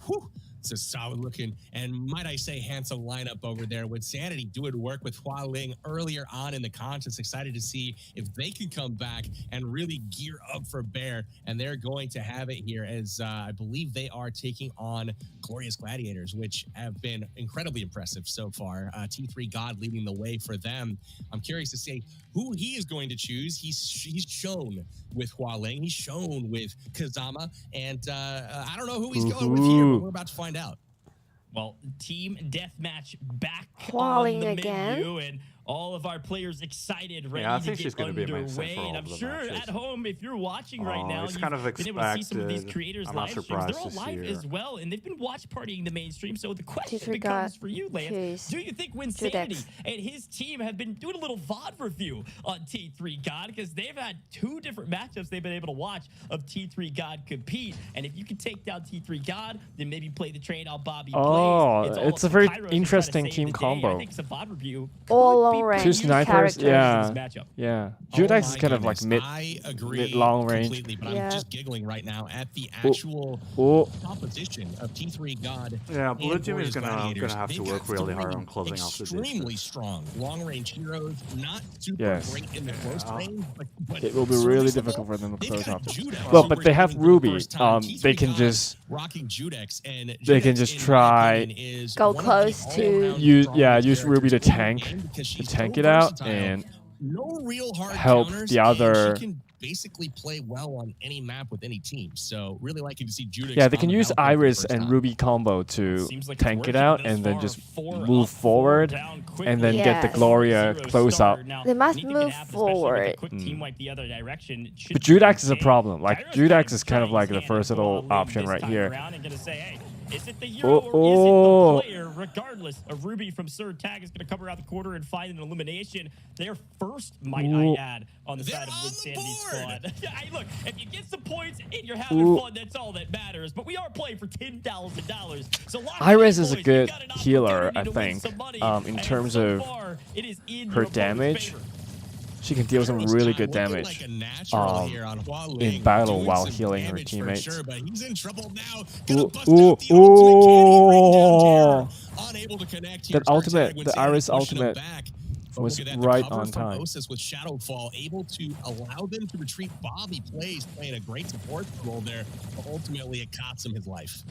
Speaker 6: Whew. It's a solid looking and, might I say, handsome lineup over there. With Sanity doing work with Hua Ling earlier on in the contest. Excited to see if they can come back and really gear up for Bear. And they're going to have it here as I believe they are taking on Gloria's Gladiators, which have been incredibly impressive so far. T3 God leading the way for them. I'm curious to see who he is going to choose. He's shown with Hua Ling. He's shown with Kazama. And I don't know who he's going with here, but we're about to find out.
Speaker 5: Well, team deathmatch back
Speaker 3: Falling
Speaker 5: on the
Speaker 3: again.
Speaker 5: menu, and all of our players excited, ready
Speaker 2: I
Speaker 5: to
Speaker 2: think
Speaker 5: get
Speaker 2: she's going to be main
Speaker 5: underway.
Speaker 2: for all
Speaker 5: And I'm
Speaker 2: of the
Speaker 5: sure
Speaker 2: matches.
Speaker 5: at home, if you're watching right now,
Speaker 2: it's
Speaker 5: you've
Speaker 2: kind of
Speaker 5: been able to see some of these
Speaker 2: expected.
Speaker 5: creators'
Speaker 2: I'm
Speaker 5: live
Speaker 2: not
Speaker 5: streams. They're
Speaker 2: surprised
Speaker 5: all
Speaker 2: to see
Speaker 5: live
Speaker 2: her.
Speaker 5: as well, and they've been watch partying the main stream. So the question
Speaker 3: T3
Speaker 5: becomes
Speaker 3: got
Speaker 5: for you, Lance,
Speaker 3: his
Speaker 5: do you think Winsanity and his team have been doing a little VOD review on T3 God? Because they've had two different matchups they've been able to watch of T3 God compete. And if you can take down T3 God, then maybe play the train on Bobby Plays.
Speaker 1: Oh,
Speaker 5: all
Speaker 1: it's
Speaker 5: up
Speaker 1: a
Speaker 5: to
Speaker 1: very
Speaker 5: Kairos to try to
Speaker 1: interesting
Speaker 5: save
Speaker 1: team
Speaker 5: the day.
Speaker 1: combo.
Speaker 5: I think some VOD review
Speaker 3: All
Speaker 5: could be
Speaker 3: long-range
Speaker 1: Two
Speaker 5: pretty useful
Speaker 1: snipers,
Speaker 5: for
Speaker 1: yeah.
Speaker 5: this matchup.
Speaker 1: Yeah.
Speaker 6: Oh
Speaker 1: Judex is
Speaker 6: my
Speaker 1: kind of like
Speaker 6: goodness. I agree
Speaker 1: long range.
Speaker 6: completely, but
Speaker 3: Yeah.
Speaker 6: I'm just giggling right now at the actual composition of T3 God.
Speaker 2: Yeah, Blue
Speaker 6: and
Speaker 2: Team
Speaker 6: Gloria's
Speaker 2: is gonna
Speaker 6: Gladiators.
Speaker 2: have to
Speaker 6: They've
Speaker 2: work
Speaker 6: got
Speaker 2: really hard
Speaker 6: three
Speaker 2: on closing off the
Speaker 6: extremely
Speaker 2: distance.
Speaker 6: strong long-range heroes, not super
Speaker 1: Yes.
Speaker 6: great in the close range, but
Speaker 1: It will be really
Speaker 6: serviceable.
Speaker 1: difficult for them to
Speaker 6: They've
Speaker 1: close
Speaker 6: got
Speaker 1: off.
Speaker 6: Judex,
Speaker 1: Well,
Speaker 6: who
Speaker 1: but
Speaker 6: we're
Speaker 1: they have
Speaker 6: getting for the
Speaker 1: Ruby.
Speaker 6: first time.
Speaker 1: They
Speaker 6: T3
Speaker 1: can
Speaker 6: God
Speaker 1: just
Speaker 6: rocking Judex, and
Speaker 1: they can
Speaker 6: Judex,
Speaker 1: just
Speaker 6: in my
Speaker 1: try
Speaker 6: opinion, is
Speaker 3: Go
Speaker 6: one of the
Speaker 3: close to-
Speaker 6: all-around
Speaker 1: use
Speaker 6: strongest
Speaker 1: use Ruby to
Speaker 6: characters
Speaker 1: tank
Speaker 6: in the game because
Speaker 1: to
Speaker 6: she's
Speaker 1: tank
Speaker 6: so
Speaker 1: it out
Speaker 6: versatile.
Speaker 1: and
Speaker 6: No real hard
Speaker 1: help
Speaker 6: counters,
Speaker 1: the
Speaker 6: and
Speaker 1: other-
Speaker 6: she can basically play well on any map with any team. So really liking to see Judex.
Speaker 1: yeah, they
Speaker 6: on
Speaker 1: can
Speaker 6: the
Speaker 1: use
Speaker 6: battlefield for the
Speaker 1: Iris
Speaker 6: first
Speaker 1: and
Speaker 6: time.
Speaker 1: Ruby combo to
Speaker 5: Seems like it's
Speaker 1: tank it
Speaker 5: working
Speaker 1: out
Speaker 5: thus
Speaker 1: and then
Speaker 5: far.
Speaker 1: just
Speaker 5: 4
Speaker 1: move
Speaker 5: up, 4
Speaker 1: forward
Speaker 5: down
Speaker 1: and then
Speaker 5: quickly.
Speaker 1: get the
Speaker 3: Yes.
Speaker 1: Gloria
Speaker 5: 0
Speaker 1: close
Speaker 5: start.
Speaker 1: up.
Speaker 5: Now,
Speaker 3: They must
Speaker 5: anything
Speaker 3: move
Speaker 5: can happen, especially with a
Speaker 3: forward.
Speaker 5: quick team wipe the other direction. It should
Speaker 1: But
Speaker 5: be
Speaker 1: Judex is a
Speaker 5: okay.
Speaker 1: problem. Like
Speaker 5: Kairos
Speaker 1: Judex is kind
Speaker 5: trying
Speaker 1: of like the
Speaker 5: his hand at
Speaker 1: versatile
Speaker 5: Hua Ling
Speaker 1: option
Speaker 5: this
Speaker 1: right
Speaker 5: time
Speaker 1: here.
Speaker 5: around and gonna say, hey, is it the hero or is it the player? Regardless of Ruby from Sir Tag is going to cover out the quarter and find an elimination. Their first, might I add, on the
Speaker 6: They're
Speaker 5: side of
Speaker 6: on the
Speaker 5: Winsanity's
Speaker 6: board.
Speaker 5: squad. Yeah, hey, look, if you get some points and you're having fun, that's all that matters. But we are playing for $10,000. So
Speaker 1: Iris is a
Speaker 5: boys,
Speaker 1: good
Speaker 5: you've got an
Speaker 1: healer,
Speaker 5: opportunity
Speaker 1: I
Speaker 5: to win
Speaker 1: think,
Speaker 5: some money,
Speaker 1: in
Speaker 5: and
Speaker 1: terms
Speaker 5: so
Speaker 1: of
Speaker 5: far, it is in
Speaker 1: her
Speaker 5: your opponent's
Speaker 1: damage.
Speaker 5: favor.
Speaker 1: She can deal some
Speaker 6: Kairos
Speaker 1: really
Speaker 6: time
Speaker 1: good
Speaker 6: looking
Speaker 1: damage
Speaker 6: like a natural here on Hua Ling,
Speaker 1: in battle
Speaker 6: doing
Speaker 1: while
Speaker 6: some
Speaker 1: healing her
Speaker 6: damage for
Speaker 1: teammates.
Speaker 6: Sure, but he's in trouble now. Gonna
Speaker 1: Ooh,
Speaker 6: bust
Speaker 1: ooh,
Speaker 6: out the ultimate. Can he bring down Terror? Unable to connect here.
Speaker 1: That ultimate,
Speaker 6: Startag,
Speaker 1: the
Speaker 6: Winsanity
Speaker 1: Iris
Speaker 6: pushing him
Speaker 1: ultimate
Speaker 6: back. But
Speaker 1: was
Speaker 6: look at that, the
Speaker 1: right
Speaker 6: cover
Speaker 1: on
Speaker 6: from
Speaker 1: time.
Speaker 6: Osis with Shadowfall, able to allow them to retreat. Bobby Plays playing a great support role there, but ultimately it costs him his life.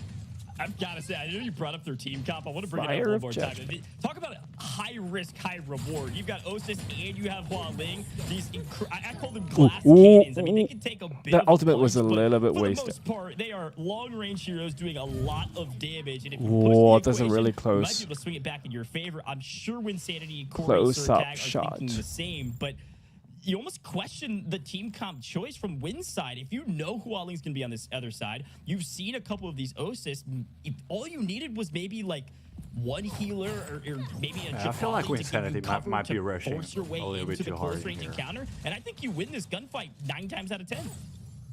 Speaker 5: I've got to say, I know you brought up their team comp. I want to bring it
Speaker 1: Fire
Speaker 5: up one
Speaker 1: of
Speaker 5: more time.
Speaker 1: judgment.
Speaker 5: Talk about a high risk, high reward. You've got Osis and you have Hua Ling. These I call them glass cannons. I mean, they can take a bit
Speaker 1: That
Speaker 5: of
Speaker 1: ultimate
Speaker 5: punch,
Speaker 1: was a
Speaker 5: but
Speaker 1: little bit
Speaker 5: for
Speaker 1: wasted.
Speaker 5: the most part, they are long range heroes doing a lot of damage. And if you
Speaker 1: Whoa,
Speaker 5: push the
Speaker 1: that's a
Speaker 5: equation,
Speaker 1: really
Speaker 5: you might
Speaker 1: close.
Speaker 5: be able to swing it back in your favor. I'm sure Winsanity and Corey
Speaker 1: Close-up
Speaker 5: Surtag are
Speaker 1: shot.
Speaker 5: thinking the same, but you almost question the team comp choice from Win's side. If you know Hua Ling's going to be on this other side, you've seen a couple of these Osis. If all you needed was maybe like one healer or maybe a
Speaker 2: I feel like
Speaker 5: Jabali to give you
Speaker 2: Winsanity
Speaker 5: cover
Speaker 2: might be
Speaker 5: to
Speaker 2: rushing
Speaker 5: force your way
Speaker 2: a little bit
Speaker 5: into the
Speaker 2: too hard
Speaker 5: close range
Speaker 2: here.
Speaker 5: encounter. And I think you win this gunfight 9 times out of 10.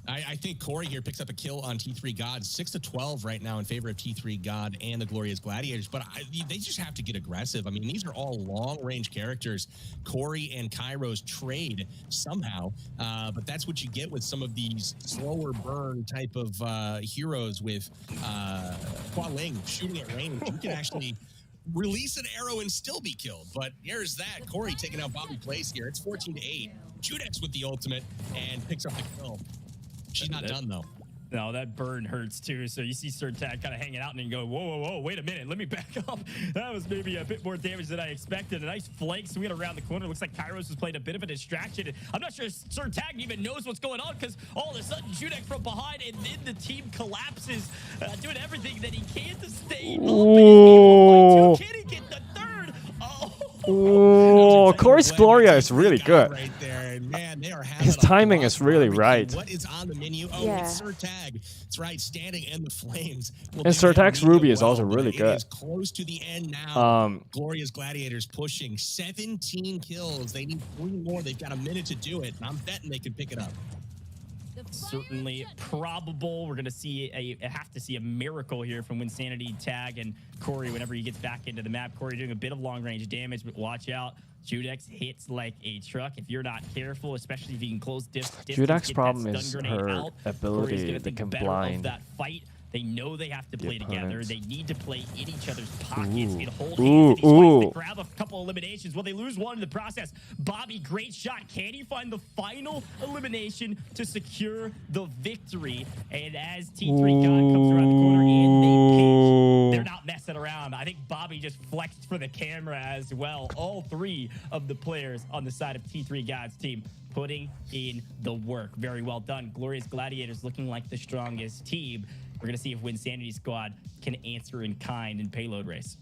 Speaker 6: I think Corey here picks up a kill on T3 God, 6-12 right now in favor of T3 God and the Gloria's Gladiators. But they just have to get aggressive. I mean, these are all long-range characters. Corey and Kairos trade somehow, but that's what you get with some of these slower burn type of heroes with Hua Ling shooting at range. You can actually release an arrow and still be killed. But here's that. Corey taking out Bobby Place here. It's 14-8. Judex with the ultimate and picks up the kill. She's not done, though.
Speaker 5: No, that burn hurts too. So you see Surtag kind of hanging out and you go, whoa, whoa, whoa, wait a minute, let me back up. That was maybe a bit more damage than I expected. A nice flank swing around the corner. Looks like Kairos has played a bit of a distraction. I'm not sure Surtag even knows what's going on because all of a sudden Judex from behind and then the team collapses, doing everything that he can to stay up. Can he get the third?
Speaker 1: Oh, Corey's Gloria is really good.
Speaker 6: Right there. Man, they are
Speaker 1: His timing is really right.
Speaker 6: What is on the menu? Oh,
Speaker 3: Yeah.
Speaker 6: it's Surtag. It's right, standing in the flames.
Speaker 1: And Surtag's Ruby is also really
Speaker 6: It
Speaker 1: good.
Speaker 6: is close to the end now.
Speaker 1: Um,
Speaker 6: Gloria's Gladiators pushing 17 kills. They need 3 more. They've got a minute to do it. And I'm betting they can pick it up.
Speaker 5: Certainly probable. We're going to have to see a miracle here from Winsanity, Tag, and Corey whenever he gets back into the map. Corey doing a bit of long-range damage, but watch out. Judex hits like a truck. If you're not careful, especially if you can close distance,
Speaker 1: Judex's
Speaker 5: get
Speaker 1: problem
Speaker 5: that
Speaker 1: is
Speaker 5: stun grenade
Speaker 1: her
Speaker 5: out,
Speaker 1: ability
Speaker 5: Corey's gonna
Speaker 1: that
Speaker 5: think
Speaker 1: can
Speaker 5: better
Speaker 1: blind
Speaker 5: of that fight. They know they have to play together.
Speaker 1: opponents.
Speaker 5: They need to play in each other's pockets and hold
Speaker 1: Ooh,
Speaker 5: hands. And he's trying to
Speaker 1: ooh.
Speaker 5: grab a couple eliminations. Well, they lose one in the process. Bobby, great shot. Can he find the final elimination to secure the victory? And as T3 God comes around the corner and they pinch, they're not messing around. I think Bobby just flexed for the camera as well. All 3 of the players on the side of T3 God's team putting in the work. Very well done. Glorious Gladiators looking like the strongest team. We're going to see if Winsanity Squad can answer in kind in payload race.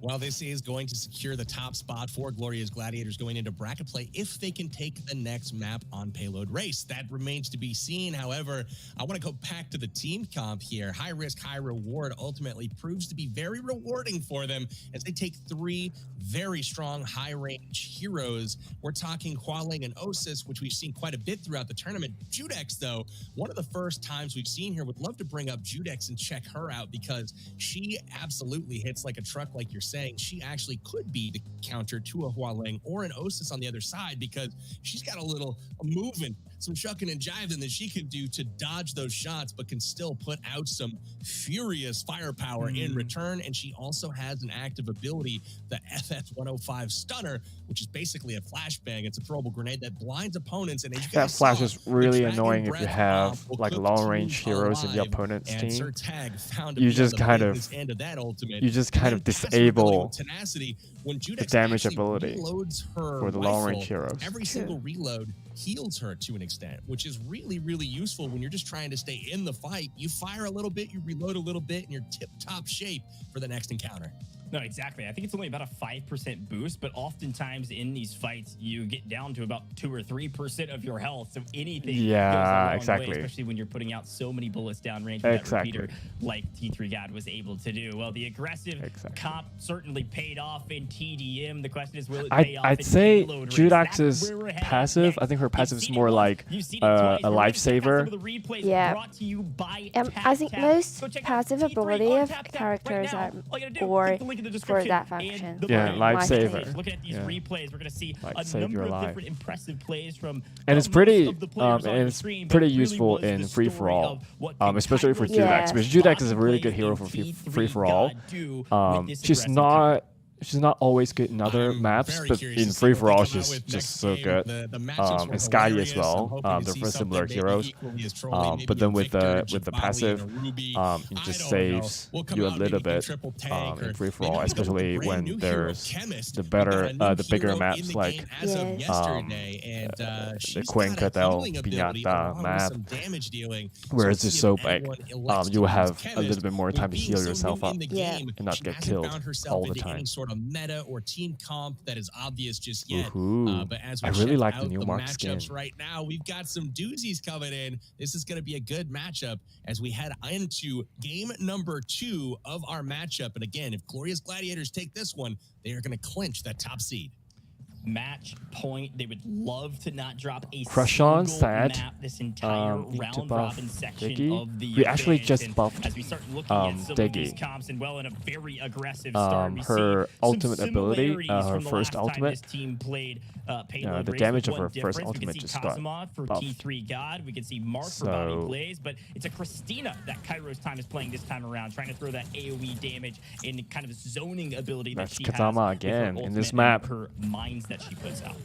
Speaker 6: Well, this is going to secure the top spot for Gloria's Gladiators going into bracket play if they can take the next map on Payload Race. That remains to be seen. However, I want to go back to the team comp here. High risk, high reward ultimately proves to be very rewarding for them as they take 3 very strong high-range heroes. We're talking Hua Ling and Osis, which we've seen quite a bit throughout the tournament. Judex, though, one of the first times we've seen here. Would love to bring up Judex and check her out because she absolutely hits like a truck, like you're saying. She actually could be the counter to a Hua Ling or an Osis on the other side because she's got a little movement, some shucking and jiving that she can do to dodge those shots, but can still put out some furious firepower in return. And she also has an active ability, the FF105 Stunner, which is basically a flashbang. It's a throwable grenade that blinds opponents. And as you
Speaker 1: that
Speaker 6: guys
Speaker 1: flash
Speaker 6: saw,
Speaker 1: is really
Speaker 6: the Dragon
Speaker 1: annoying if you
Speaker 6: Breath
Speaker 1: have
Speaker 6: bomb will
Speaker 1: like
Speaker 6: cook
Speaker 1: long-range
Speaker 6: team
Speaker 1: heroes in the
Speaker 6: alive,
Speaker 1: opponent's
Speaker 6: and
Speaker 1: team.
Speaker 6: Surtag found to
Speaker 1: You
Speaker 6: be
Speaker 1: just
Speaker 6: on the
Speaker 1: kind of-
Speaker 6: business end of that ultimate.
Speaker 1: You just kind
Speaker 6: And
Speaker 1: of
Speaker 6: then passive ability
Speaker 1: disable
Speaker 6: with tenacity, when Judex
Speaker 1: damage
Speaker 6: actually
Speaker 1: ability
Speaker 6: reloads her
Speaker 1: for the
Speaker 6: rifle,
Speaker 1: long-range heroes.
Speaker 6: every single reload heals her to an extent, which is really, really useful when you're just trying to stay in the fight. You fire a little bit, you reload a little bit, and you're tip-top shape for the next encounter.
Speaker 5: No, exactly. I think it's only about a 5% boost, but oftentimes in these fights, you get down to about 2 or 3% of your health. So anything
Speaker 1: Yeah,
Speaker 5: goes a long
Speaker 1: exactly.
Speaker 5: way, especially when you're putting out so many bullets downrange with
Speaker 1: Exactly.
Speaker 5: that repeater like T3 God was able to do. Well, the aggressive
Speaker 1: Exactly.
Speaker 5: comp certaally paid off in TDM. The question is, will it pay off
Speaker 1: I'd
Speaker 5: in
Speaker 1: say
Speaker 5: payload race?
Speaker 1: Judex's
Speaker 5: That's where we're headed
Speaker 1: passive,
Speaker 5: next.
Speaker 1: I think her
Speaker 5: You've
Speaker 1: passive is
Speaker 5: seen it
Speaker 1: more
Speaker 5: once,
Speaker 1: like
Speaker 5: you've seen it
Speaker 1: a
Speaker 5: twice. We're gonna check out some
Speaker 1: lifesaver.
Speaker 5: of the replays
Speaker 3: Yeah.
Speaker 5: brought to you by
Speaker 3: I think
Speaker 5: TapTap.
Speaker 3: most
Speaker 5: Go check out
Speaker 3: passive
Speaker 5: T3
Speaker 3: ability
Speaker 5: on
Speaker 3: of
Speaker 5: TapTap right
Speaker 3: characters
Speaker 5: now.
Speaker 3: are
Speaker 5: All you gotta do,
Speaker 3: or
Speaker 5: click the link in the
Speaker 3: for
Speaker 5: description
Speaker 3: that
Speaker 5: and
Speaker 3: function.
Speaker 5: the
Speaker 1: Yeah,
Speaker 5: button.
Speaker 1: lifesaver.
Speaker 5: Looking at these
Speaker 1: Yeah.
Speaker 5: replays, we're gonna see
Speaker 1: Like,
Speaker 5: a
Speaker 1: save
Speaker 5: number
Speaker 1: your
Speaker 5: of
Speaker 1: life.
Speaker 5: different impressive plays from
Speaker 1: And it's
Speaker 5: most
Speaker 1: pretty,
Speaker 5: of the players on
Speaker 1: and
Speaker 5: the
Speaker 1: it's
Speaker 5: stream, but
Speaker 1: pretty
Speaker 5: it really
Speaker 1: useful
Speaker 5: was
Speaker 1: in
Speaker 5: the
Speaker 1: free for
Speaker 5: story
Speaker 1: all,
Speaker 5: of what can
Speaker 1: especially for
Speaker 5: Kairos
Speaker 1: Judex,
Speaker 3: Yeah.
Speaker 1: because Judex is a really
Speaker 5: Bobby
Speaker 1: good hero
Speaker 5: plays
Speaker 1: for
Speaker 5: in
Speaker 1: free for all.
Speaker 5: T3 God do with this
Speaker 1: She's
Speaker 5: aggressive
Speaker 1: not she's not always good in other
Speaker 6: I'm
Speaker 1: maps,
Speaker 6: very
Speaker 1: but
Speaker 6: curious
Speaker 1: in
Speaker 6: to see
Speaker 1: free
Speaker 6: what
Speaker 1: for
Speaker 6: they
Speaker 1: all,
Speaker 6: come out
Speaker 1: she's
Speaker 6: with
Speaker 1: just
Speaker 6: next
Speaker 1: so
Speaker 6: game.
Speaker 1: good.
Speaker 6: The matchups were
Speaker 1: And Skadi
Speaker 6: hilarious.
Speaker 1: as well.
Speaker 6: I'm hoping to
Speaker 1: They're
Speaker 6: see
Speaker 1: very similar
Speaker 6: something
Speaker 1: heroes.
Speaker 6: maybe equally as trolly, maybe
Speaker 1: But
Speaker 6: a
Speaker 1: then with
Speaker 6: Victor,
Speaker 1: the
Speaker 6: Jabali,
Speaker 1: passive,
Speaker 6: and a Ruby.
Speaker 1: it
Speaker 6: I
Speaker 1: just
Speaker 6: don't know.
Speaker 1: saves
Speaker 6: We'll come
Speaker 1: you a
Speaker 6: out
Speaker 1: little
Speaker 6: maybe can
Speaker 1: bit
Speaker 6: triple tank
Speaker 1: in
Speaker 6: or
Speaker 1: free for
Speaker 6: maybe
Speaker 1: all,
Speaker 6: we go with a
Speaker 1: especially
Speaker 6: brand
Speaker 1: when
Speaker 6: new hero,
Speaker 1: there's
Speaker 6: Chemist.
Speaker 1: the
Speaker 6: We got
Speaker 1: better,
Speaker 6: a new
Speaker 1: the bigger
Speaker 6: hero in
Speaker 1: maps
Speaker 6: the
Speaker 1: like
Speaker 6: game as of
Speaker 3: Yes.
Speaker 6: yesterday, and
Speaker 1: the
Speaker 6: she's
Speaker 1: Queen
Speaker 6: got a
Speaker 1: Cadell
Speaker 6: healing ability
Speaker 1: Piñata
Speaker 6: along with
Speaker 1: map,
Speaker 6: some damage dealing.
Speaker 1: where
Speaker 6: So
Speaker 1: it's
Speaker 6: let's
Speaker 1: just
Speaker 6: see
Speaker 1: so
Speaker 6: if
Speaker 1: big.
Speaker 6: anyone elects to
Speaker 1: You
Speaker 6: use
Speaker 1: have a
Speaker 6: Chemist.
Speaker 1: little bit more
Speaker 6: With
Speaker 1: time to
Speaker 6: being
Speaker 1: heal
Speaker 6: so
Speaker 1: yourself
Speaker 6: new
Speaker 1: up
Speaker 6: in the
Speaker 3: Yeah.
Speaker 6: game,
Speaker 1: and not
Speaker 6: she
Speaker 1: get
Speaker 6: hasn't
Speaker 1: killed
Speaker 6: found herself
Speaker 1: all the
Speaker 6: into
Speaker 1: time.
Speaker 6: any sort of meta or team comp that is obvious just yet.
Speaker 1: Woohoo.
Speaker 6: But as
Speaker 1: I
Speaker 6: we
Speaker 1: really
Speaker 6: check
Speaker 1: like the
Speaker 6: out
Speaker 1: new
Speaker 6: the
Speaker 1: Mark
Speaker 6: matchups
Speaker 1: skin.
Speaker 6: right now, we've got some doozies coming in. This is going to be a good matchup as we head into game number 2 of our matchup. And again, if Gloria's Gladiators take this one, they are going to clinch that top seed.
Speaker 5: Match point. They would love to not drop a
Speaker 1: Crush on,
Speaker 5: single
Speaker 1: sad.
Speaker 5: map this entire
Speaker 1: Need to
Speaker 5: round
Speaker 1: buff
Speaker 5: robin section
Speaker 1: Diggy.
Speaker 5: of the
Speaker 1: We actually
Speaker 5: event.
Speaker 1: just
Speaker 5: And
Speaker 1: buffed
Speaker 5: as we start looking at some of these
Speaker 1: Diggy.
Speaker 5: comps, and well, in a very aggressive start, we
Speaker 1: Her
Speaker 5: see
Speaker 1: ultimate
Speaker 5: some
Speaker 1: ability,
Speaker 5: similarities
Speaker 1: her
Speaker 5: from the
Speaker 1: first
Speaker 5: last
Speaker 1: ultimate,
Speaker 5: time this team played Payload
Speaker 1: the
Speaker 5: Race,
Speaker 1: damage
Speaker 5: with
Speaker 1: of her
Speaker 5: one
Speaker 1: first
Speaker 5: difference.
Speaker 1: ultimate
Speaker 5: We can
Speaker 1: just
Speaker 5: see
Speaker 1: got
Speaker 5: Kazuma for
Speaker 1: buffed.
Speaker 5: T3 God. We can see Mark for
Speaker 1: So-
Speaker 5: Bobby Blaze, but it's a Christina that Kairos Time is playing this time around, trying to throw that AoE damage and kind of zoning ability that
Speaker 1: That's
Speaker 5: she
Speaker 1: Kazama
Speaker 5: has with her
Speaker 1: again in this
Speaker 5: ultimate
Speaker 1: map.
Speaker 5: and her mines that she puts out.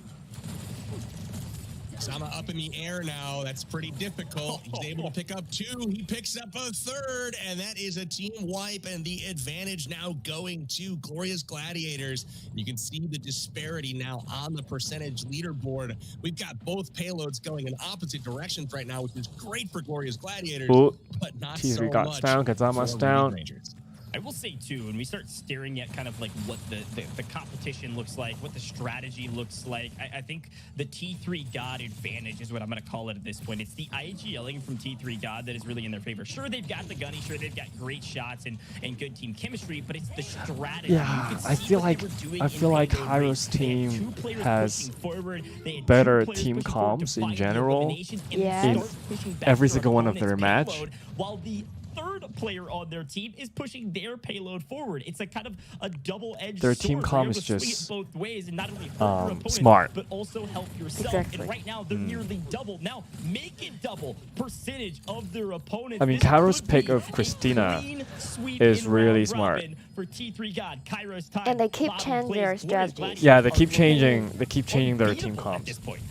Speaker 6: Sama up in the air now. That's pretty difficult. He's able to pick up 2. He picks up a 3rd, and that is a team wipe, and the advantage now going to Gloria's Gladiators. You can see the disparity now on the percentage leaderboard. We've got both payloads going in opposite directions right now, which is great for Gloria's Gladiators,
Speaker 1: Ooh,
Speaker 6: but not
Speaker 1: T3
Speaker 6: so
Speaker 1: got
Speaker 6: much
Speaker 1: down,
Speaker 6: for
Speaker 1: Kazama's
Speaker 6: Ruby
Speaker 1: down.
Speaker 6: Rangers.
Speaker 5: I will say too, when we start staring at kind of like what the competition looks like, what the strategy looks like, I think the T3 God advantage is what I'm going to call it at this point. It's the IGLing from T3 God that is really in their favor. Sure, they've got the gunny, sure, they've got great shots and good team chemistry, but it's the strategy.
Speaker 1: Yeah,
Speaker 5: You can
Speaker 1: I
Speaker 5: see
Speaker 1: feel
Speaker 5: what
Speaker 1: like
Speaker 5: they were doing
Speaker 1: I
Speaker 5: in
Speaker 1: feel like
Speaker 5: Payload Race.
Speaker 1: Hyro's
Speaker 5: They had
Speaker 1: team
Speaker 5: 2 players
Speaker 1: has
Speaker 5: pushing forward. They had 2
Speaker 1: better
Speaker 5: players
Speaker 1: team
Speaker 5: pushing forward to
Speaker 1: comps in
Speaker 5: find the
Speaker 1: general
Speaker 5: eliminations and
Speaker 3: Yes.
Speaker 5: start pushing back
Speaker 1: every
Speaker 5: their
Speaker 1: single one of their
Speaker 5: opponent's
Speaker 1: match.
Speaker 5: payload, while the 3rd player on their team is pushing their payload forward. It's a kind of a double-edged
Speaker 1: Their
Speaker 5: sword.
Speaker 1: team
Speaker 5: where
Speaker 1: comm
Speaker 5: you're
Speaker 1: is
Speaker 5: able to swing it
Speaker 1: just,
Speaker 5: both ways and not only hurt your opponent,
Speaker 1: smart.
Speaker 5: but also help yourself.
Speaker 3: Exactly.
Speaker 5: And right now they're nearly double. Now make it double percentage of their opponents.
Speaker 1: I mean,
Speaker 5: This
Speaker 1: Kairos'
Speaker 5: could
Speaker 1: pick
Speaker 5: be
Speaker 1: of
Speaker 5: a
Speaker 1: Christina
Speaker 5: clean sweep
Speaker 1: is
Speaker 5: in
Speaker 1: really
Speaker 5: round
Speaker 1: smart.
Speaker 5: robin for T3 God, Kairos Time.
Speaker 3: And they keep
Speaker 5: Bobby
Speaker 3: changing
Speaker 5: Blaze,
Speaker 3: their
Speaker 5: Gloria's
Speaker 3: strategies.
Speaker 5: Gladiators
Speaker 1: Yeah, they
Speaker 5: are
Speaker 1: keep changing.
Speaker 5: rolling
Speaker 1: They keep changing their team
Speaker 5: unbeatable at
Speaker 1: comps.
Speaker 5: this point.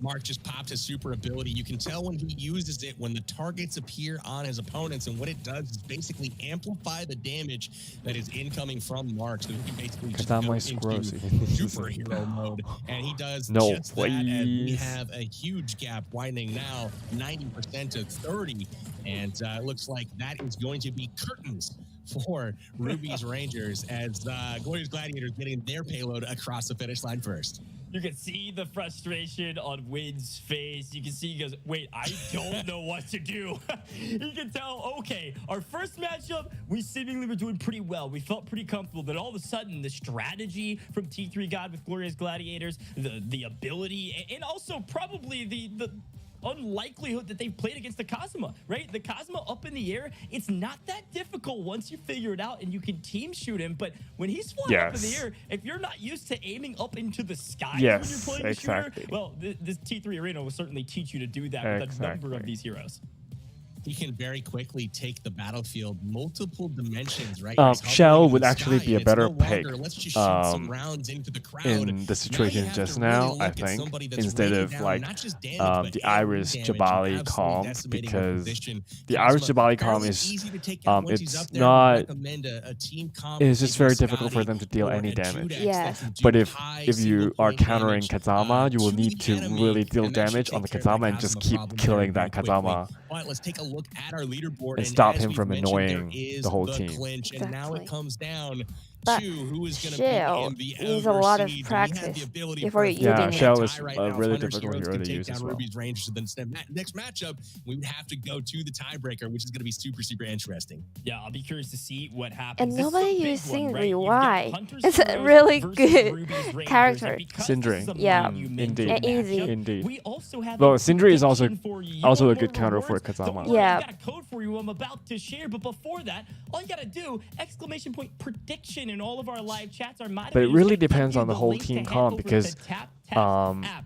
Speaker 6: Mark just popped his super ability. You can tell when he uses it when the targets appear on his opponents, and what it does is basically amplify the damage that is incoming from Mark. So he can basically just go
Speaker 1: Kazama
Speaker 6: into
Speaker 1: is gross.
Speaker 6: superhero mode, and he does
Speaker 1: No,
Speaker 6: just that. And we
Speaker 1: please.
Speaker 6: have a huge gap widening now, 90% to 30, and it looks like that is going to be curtains for Ruby's Rangers as Gloria's Gladiators getting their payload across the finish line first.
Speaker 5: You can see the frustration on Wynn's face. You can see he goes, wait, I don't know what to do. You can tell, okay, our first matchup, we seemingly were doing pretty well. We felt pretty comfortable. Then all of a sudden, the strategy from T3 God with Gloria's Gladiators, the ability, and also probably the unlikelihood that they've played against the Kazuma, right? The Kazuma up in the air, it's not that difficult once you figure it out and you can team shoot him. But when he's flying up in the
Speaker 1: Yes.
Speaker 5: air, if you're not used to aiming up into the sky
Speaker 1: Yes,
Speaker 5: when you're playing a
Speaker 1: exactly.
Speaker 5: shooter, well, this T3 Arena will certainly teach you to do that with a number of
Speaker 1: Exactly.
Speaker 5: these heroes.
Speaker 6: He can very quickly take the battlefield multiple dimensions, right?
Speaker 1: Um,
Speaker 6: He's hovering
Speaker 1: Shell
Speaker 6: in
Speaker 1: would
Speaker 6: the
Speaker 1: actually
Speaker 6: sky,
Speaker 1: be a
Speaker 6: and it's
Speaker 1: better
Speaker 6: no longer,
Speaker 1: pick,
Speaker 6: let's just shoot some rounds into the crowd.
Speaker 1: in the situation
Speaker 6: Now you have
Speaker 1: just
Speaker 6: to
Speaker 1: now,
Speaker 6: really
Speaker 1: I
Speaker 6: look at
Speaker 1: think,
Speaker 6: somebody that's
Speaker 1: instead
Speaker 6: raining
Speaker 1: of
Speaker 6: down
Speaker 1: like
Speaker 6: not just damage, but
Speaker 1: the
Speaker 6: AoE
Speaker 1: Iris
Speaker 6: damage and
Speaker 1: Jabali
Speaker 6: absolutely
Speaker 1: comp,
Speaker 6: decimating her
Speaker 1: because
Speaker 6: position.
Speaker 1: the
Speaker 6: Kazuma,
Speaker 1: Iris Jabali comp
Speaker 6: fairly
Speaker 1: is
Speaker 6: easy to take out once he's
Speaker 1: it's
Speaker 6: up there.
Speaker 1: not
Speaker 6: Recommend a team comp
Speaker 1: it's
Speaker 6: with
Speaker 1: just
Speaker 6: maybe
Speaker 1: very
Speaker 6: a
Speaker 1: difficult for
Speaker 6: Scotty
Speaker 1: them to deal
Speaker 6: or
Speaker 1: any
Speaker 6: a
Speaker 1: damage.
Speaker 6: Judex
Speaker 3: Yeah.
Speaker 6: that can do
Speaker 1: But if
Speaker 6: high
Speaker 1: you are
Speaker 6: single-point
Speaker 1: countering
Speaker 6: damage,
Speaker 1: Kazama, you will
Speaker 6: to
Speaker 1: need
Speaker 6: the
Speaker 1: to
Speaker 6: enemy,
Speaker 1: really deal
Speaker 6: and that should
Speaker 1: damage on the
Speaker 6: take care of
Speaker 1: Kazama and just
Speaker 6: Kazuma
Speaker 1: keep
Speaker 6: problem
Speaker 1: killing
Speaker 6: very
Speaker 1: that
Speaker 6: quickly.
Speaker 1: Kazama
Speaker 6: But let's take a look at our leaderboard
Speaker 1: and stop
Speaker 6: as
Speaker 1: him
Speaker 6: we've
Speaker 1: from
Speaker 6: mentioned, there
Speaker 1: annoying
Speaker 6: is
Speaker 1: the whole
Speaker 6: the
Speaker 1: team.
Speaker 6: clinch, and now it
Speaker 3: Exactly.
Speaker 6: comes down
Speaker 3: But
Speaker 6: to who is going to
Speaker 3: Shell
Speaker 6: be in the
Speaker 3: needs a lot of
Speaker 6: overseed. We have
Speaker 3: practice
Speaker 6: the ability
Speaker 3: before
Speaker 6: for
Speaker 3: using
Speaker 1: Yeah,
Speaker 3: it.
Speaker 1: Shell
Speaker 6: tie
Speaker 1: is
Speaker 6: right
Speaker 1: a
Speaker 6: now.
Speaker 1: really
Speaker 6: Hunter's
Speaker 1: difficult
Speaker 6: heroes
Speaker 1: hero
Speaker 6: can
Speaker 1: to
Speaker 6: take
Speaker 1: use
Speaker 6: down
Speaker 1: as well.
Speaker 6: Ruby's Rangers. So then next matchup, we would have to go to the tiebreaker, which is going to be super interesting.
Speaker 5: Yeah, I'll be curious to see what happens.
Speaker 3: And
Speaker 5: This is a
Speaker 3: nobody
Speaker 5: big
Speaker 3: using
Speaker 5: one, right? You've got
Speaker 3: Rui.
Speaker 5: Hunter's
Speaker 3: It's a
Speaker 5: Heroes
Speaker 3: really
Speaker 5: versus
Speaker 3: good
Speaker 5: Ruby's Rangers,
Speaker 3: character.
Speaker 5: and because
Speaker 1: Sindri.
Speaker 5: this is a
Speaker 3: Yeah.
Speaker 5: monumental
Speaker 1: Indeed.
Speaker 3: And easy.
Speaker 5: matchup,
Speaker 1: Indeed.
Speaker 5: we also have
Speaker 1: Well,
Speaker 5: a
Speaker 1: Sindri is also
Speaker 5: prediction for you. You
Speaker 1: also
Speaker 5: want
Speaker 1: a good
Speaker 5: more
Speaker 1: counter for
Speaker 5: rewards? Don't
Speaker 1: Kazama.
Speaker 5: worry,
Speaker 3: Yeah.
Speaker 5: I've got a code for you I'm about to share, but before that, all you gotta do, exclamation point prediction in all of our live chats. Our
Speaker 1: But it
Speaker 5: moderators
Speaker 1: really
Speaker 5: gonna give
Speaker 1: depends
Speaker 5: you
Speaker 1: on the
Speaker 5: the
Speaker 1: whole
Speaker 5: link to
Speaker 1: team
Speaker 5: head
Speaker 1: comp
Speaker 5: over to
Speaker 1: because
Speaker 5: TapTap app.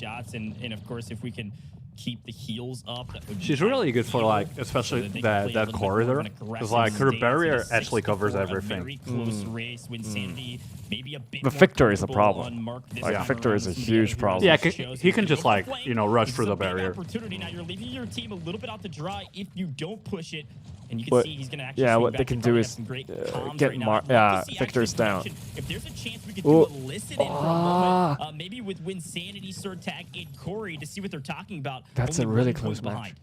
Speaker 5: shots. And of course, if we can keep the heels up. That would be
Speaker 2: She's really good for
Speaker 5: ideal,
Speaker 2: like,
Speaker 5: so
Speaker 2: especially
Speaker 5: that they can
Speaker 2: that
Speaker 5: play a little bit more
Speaker 2: corridor,
Speaker 5: of an
Speaker 2: because like her
Speaker 5: aggressive
Speaker 2: barrier
Speaker 5: stance in a
Speaker 2: actually covers
Speaker 5: 6-4, a
Speaker 2: everything.
Speaker 5: very close race. Winsanity maybe a bit
Speaker 1: But
Speaker 5: more
Speaker 1: Victor is a
Speaker 5: comfortable
Speaker 1: problem.
Speaker 5: on Mark this
Speaker 1: Like,
Speaker 5: time
Speaker 1: Victor
Speaker 5: around
Speaker 1: is a
Speaker 5: with some of the
Speaker 1: huge
Speaker 5: other
Speaker 1: problem.
Speaker 5: heroes
Speaker 2: Yeah,
Speaker 5: he shows.
Speaker 2: he can
Speaker 5: He's
Speaker 2: just
Speaker 5: gonna
Speaker 2: like,
Speaker 5: make the
Speaker 2: you know,
Speaker 5: flank.
Speaker 2: rush
Speaker 5: This
Speaker 2: through
Speaker 5: is
Speaker 2: the
Speaker 5: a big
Speaker 2: barrier.
Speaker 5: opportunity. Now you're leaving your team a little bit out to dry if you don't push it. And you can
Speaker 1: But,
Speaker 5: see he's gonna actually
Speaker 1: yeah,
Speaker 5: swing
Speaker 1: what
Speaker 5: back.
Speaker 1: they
Speaker 5: He
Speaker 1: can
Speaker 5: probably
Speaker 1: do
Speaker 5: has
Speaker 1: is,
Speaker 5: some great comms
Speaker 1: get
Speaker 5: right now.
Speaker 1: Mar-
Speaker 5: I'd love
Speaker 1: yeah,
Speaker 5: to see
Speaker 1: Victor's
Speaker 5: actually
Speaker 1: down.
Speaker 5: production. If there's a chance we could
Speaker 1: Ooh.
Speaker 5: do a listen in for a moment, maybe with Winsanity, Surtag, and Corey to see what they're talking about.
Speaker 1: That's
Speaker 5: Only
Speaker 1: a really
Speaker 5: 1 point
Speaker 1: close match.
Speaker 5: behind.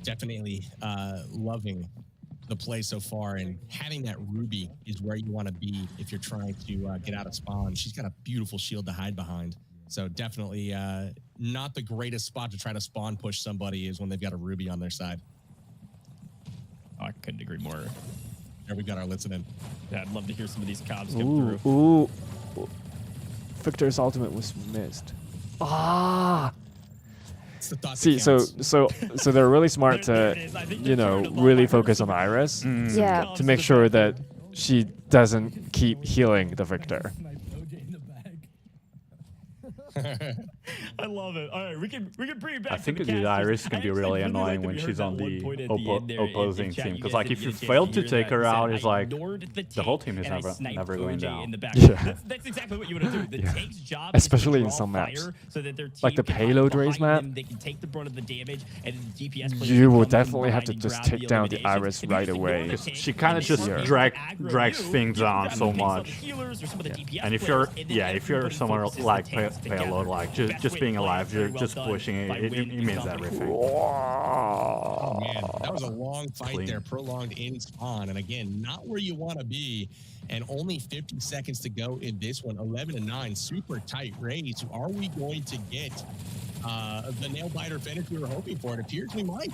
Speaker 6: Definitely loving the play so far, and having that Ruby is where you want to be if you're trying to get out of spawn. She's got a beautiful shield to hide behind. So definitely not the greatest spot to try to spawn push somebody is when they've got a Ruby on their side.
Speaker 5: Oh, I couldn't agree more.
Speaker 6: There we got our listening.
Speaker 5: Yeah, I'd love to hear some of these comms come
Speaker 1: Ooh,
Speaker 5: through.
Speaker 1: ooh. Victor's ultimate was missed. Ah.
Speaker 6: It's the thought that
Speaker 1: See,
Speaker 6: counts.
Speaker 1: so they're really smart
Speaker 5: There it
Speaker 1: to,
Speaker 5: is. I think
Speaker 1: you
Speaker 5: they're
Speaker 1: know,
Speaker 5: turning the
Speaker 1: really
Speaker 5: ball
Speaker 1: focus on
Speaker 5: back.
Speaker 1: Iris
Speaker 3: Yeah.
Speaker 1: to make sure that she doesn't keep healing the Victor.
Speaker 5: I love it. All right, we can bring it back.
Speaker 2: I think
Speaker 5: to the
Speaker 2: the
Speaker 5: casters.
Speaker 2: Iris can
Speaker 5: I
Speaker 2: be
Speaker 5: actually
Speaker 2: really
Speaker 5: like
Speaker 2: annoying
Speaker 5: that
Speaker 2: when
Speaker 5: we
Speaker 2: she's
Speaker 5: heard
Speaker 2: on
Speaker 5: that
Speaker 2: the
Speaker 5: one point at the end there in
Speaker 2: opposing
Speaker 5: chat.
Speaker 2: team.
Speaker 5: You
Speaker 2: Because
Speaker 5: guys
Speaker 2: like
Speaker 5: didn't
Speaker 2: if you
Speaker 5: get a
Speaker 2: fail
Speaker 5: chance
Speaker 2: to
Speaker 5: hear
Speaker 2: take
Speaker 5: that.
Speaker 2: her
Speaker 5: You said,
Speaker 2: out, it's
Speaker 5: "I
Speaker 2: like
Speaker 5: ignored the
Speaker 2: the whole
Speaker 5: tank
Speaker 2: team is
Speaker 5: and I sniped
Speaker 2: never going
Speaker 5: OJ
Speaker 2: down.
Speaker 5: in the back."
Speaker 1: Yeah.
Speaker 5: That's exactly what you want to do. The
Speaker 1: Yeah.
Speaker 5: tank's job
Speaker 1: Especially
Speaker 5: is
Speaker 1: in
Speaker 5: to
Speaker 1: some
Speaker 5: draw
Speaker 1: maps.
Speaker 5: fire so that their team
Speaker 1: Like the
Speaker 5: can hide
Speaker 1: payload race
Speaker 5: behind
Speaker 1: map.
Speaker 5: them, they can take the brunt of the damage, and then the DPS players
Speaker 1: You
Speaker 5: can
Speaker 1: will
Speaker 5: come in
Speaker 1: definitely have
Speaker 5: behind
Speaker 1: to
Speaker 5: and
Speaker 1: just
Speaker 5: grab
Speaker 1: take down the
Speaker 5: eliminations.
Speaker 1: Iris
Speaker 5: If you
Speaker 1: right
Speaker 5: just ignore
Speaker 1: away.
Speaker 5: the
Speaker 2: Because
Speaker 5: tank
Speaker 2: she kind
Speaker 5: and
Speaker 2: of
Speaker 5: they
Speaker 2: just
Speaker 5: weren't able to
Speaker 2: drags
Speaker 5: aggro you,
Speaker 2: things
Speaker 5: you can
Speaker 2: down
Speaker 5: grab
Speaker 2: so
Speaker 5: the picks on the
Speaker 2: much.
Speaker 5: healers or some of the DPS
Speaker 2: And if
Speaker 5: players,
Speaker 2: you're,
Speaker 5: and then
Speaker 2: yeah, if you're
Speaker 5: everybody
Speaker 2: somewhere
Speaker 5: focuses
Speaker 2: like
Speaker 5: the tanks
Speaker 2: payload,
Speaker 5: together.
Speaker 2: like
Speaker 5: Best
Speaker 2: just
Speaker 5: way
Speaker 2: being
Speaker 5: to play
Speaker 2: alive,
Speaker 5: it, very
Speaker 2: you're
Speaker 5: well
Speaker 2: just
Speaker 5: done
Speaker 2: pushing
Speaker 5: by
Speaker 2: it.
Speaker 5: Win
Speaker 2: It
Speaker 5: and
Speaker 2: means
Speaker 5: company.
Speaker 2: everything.
Speaker 6: Oh, man, that was a long fight
Speaker 2: Clean.
Speaker 6: there, prolonged in spawn, and again, not where you want to be. And only 50 seconds to go in this one. 11-9, super tight race. Are we going to get the nail biter finish we were hoping for? It appears we might.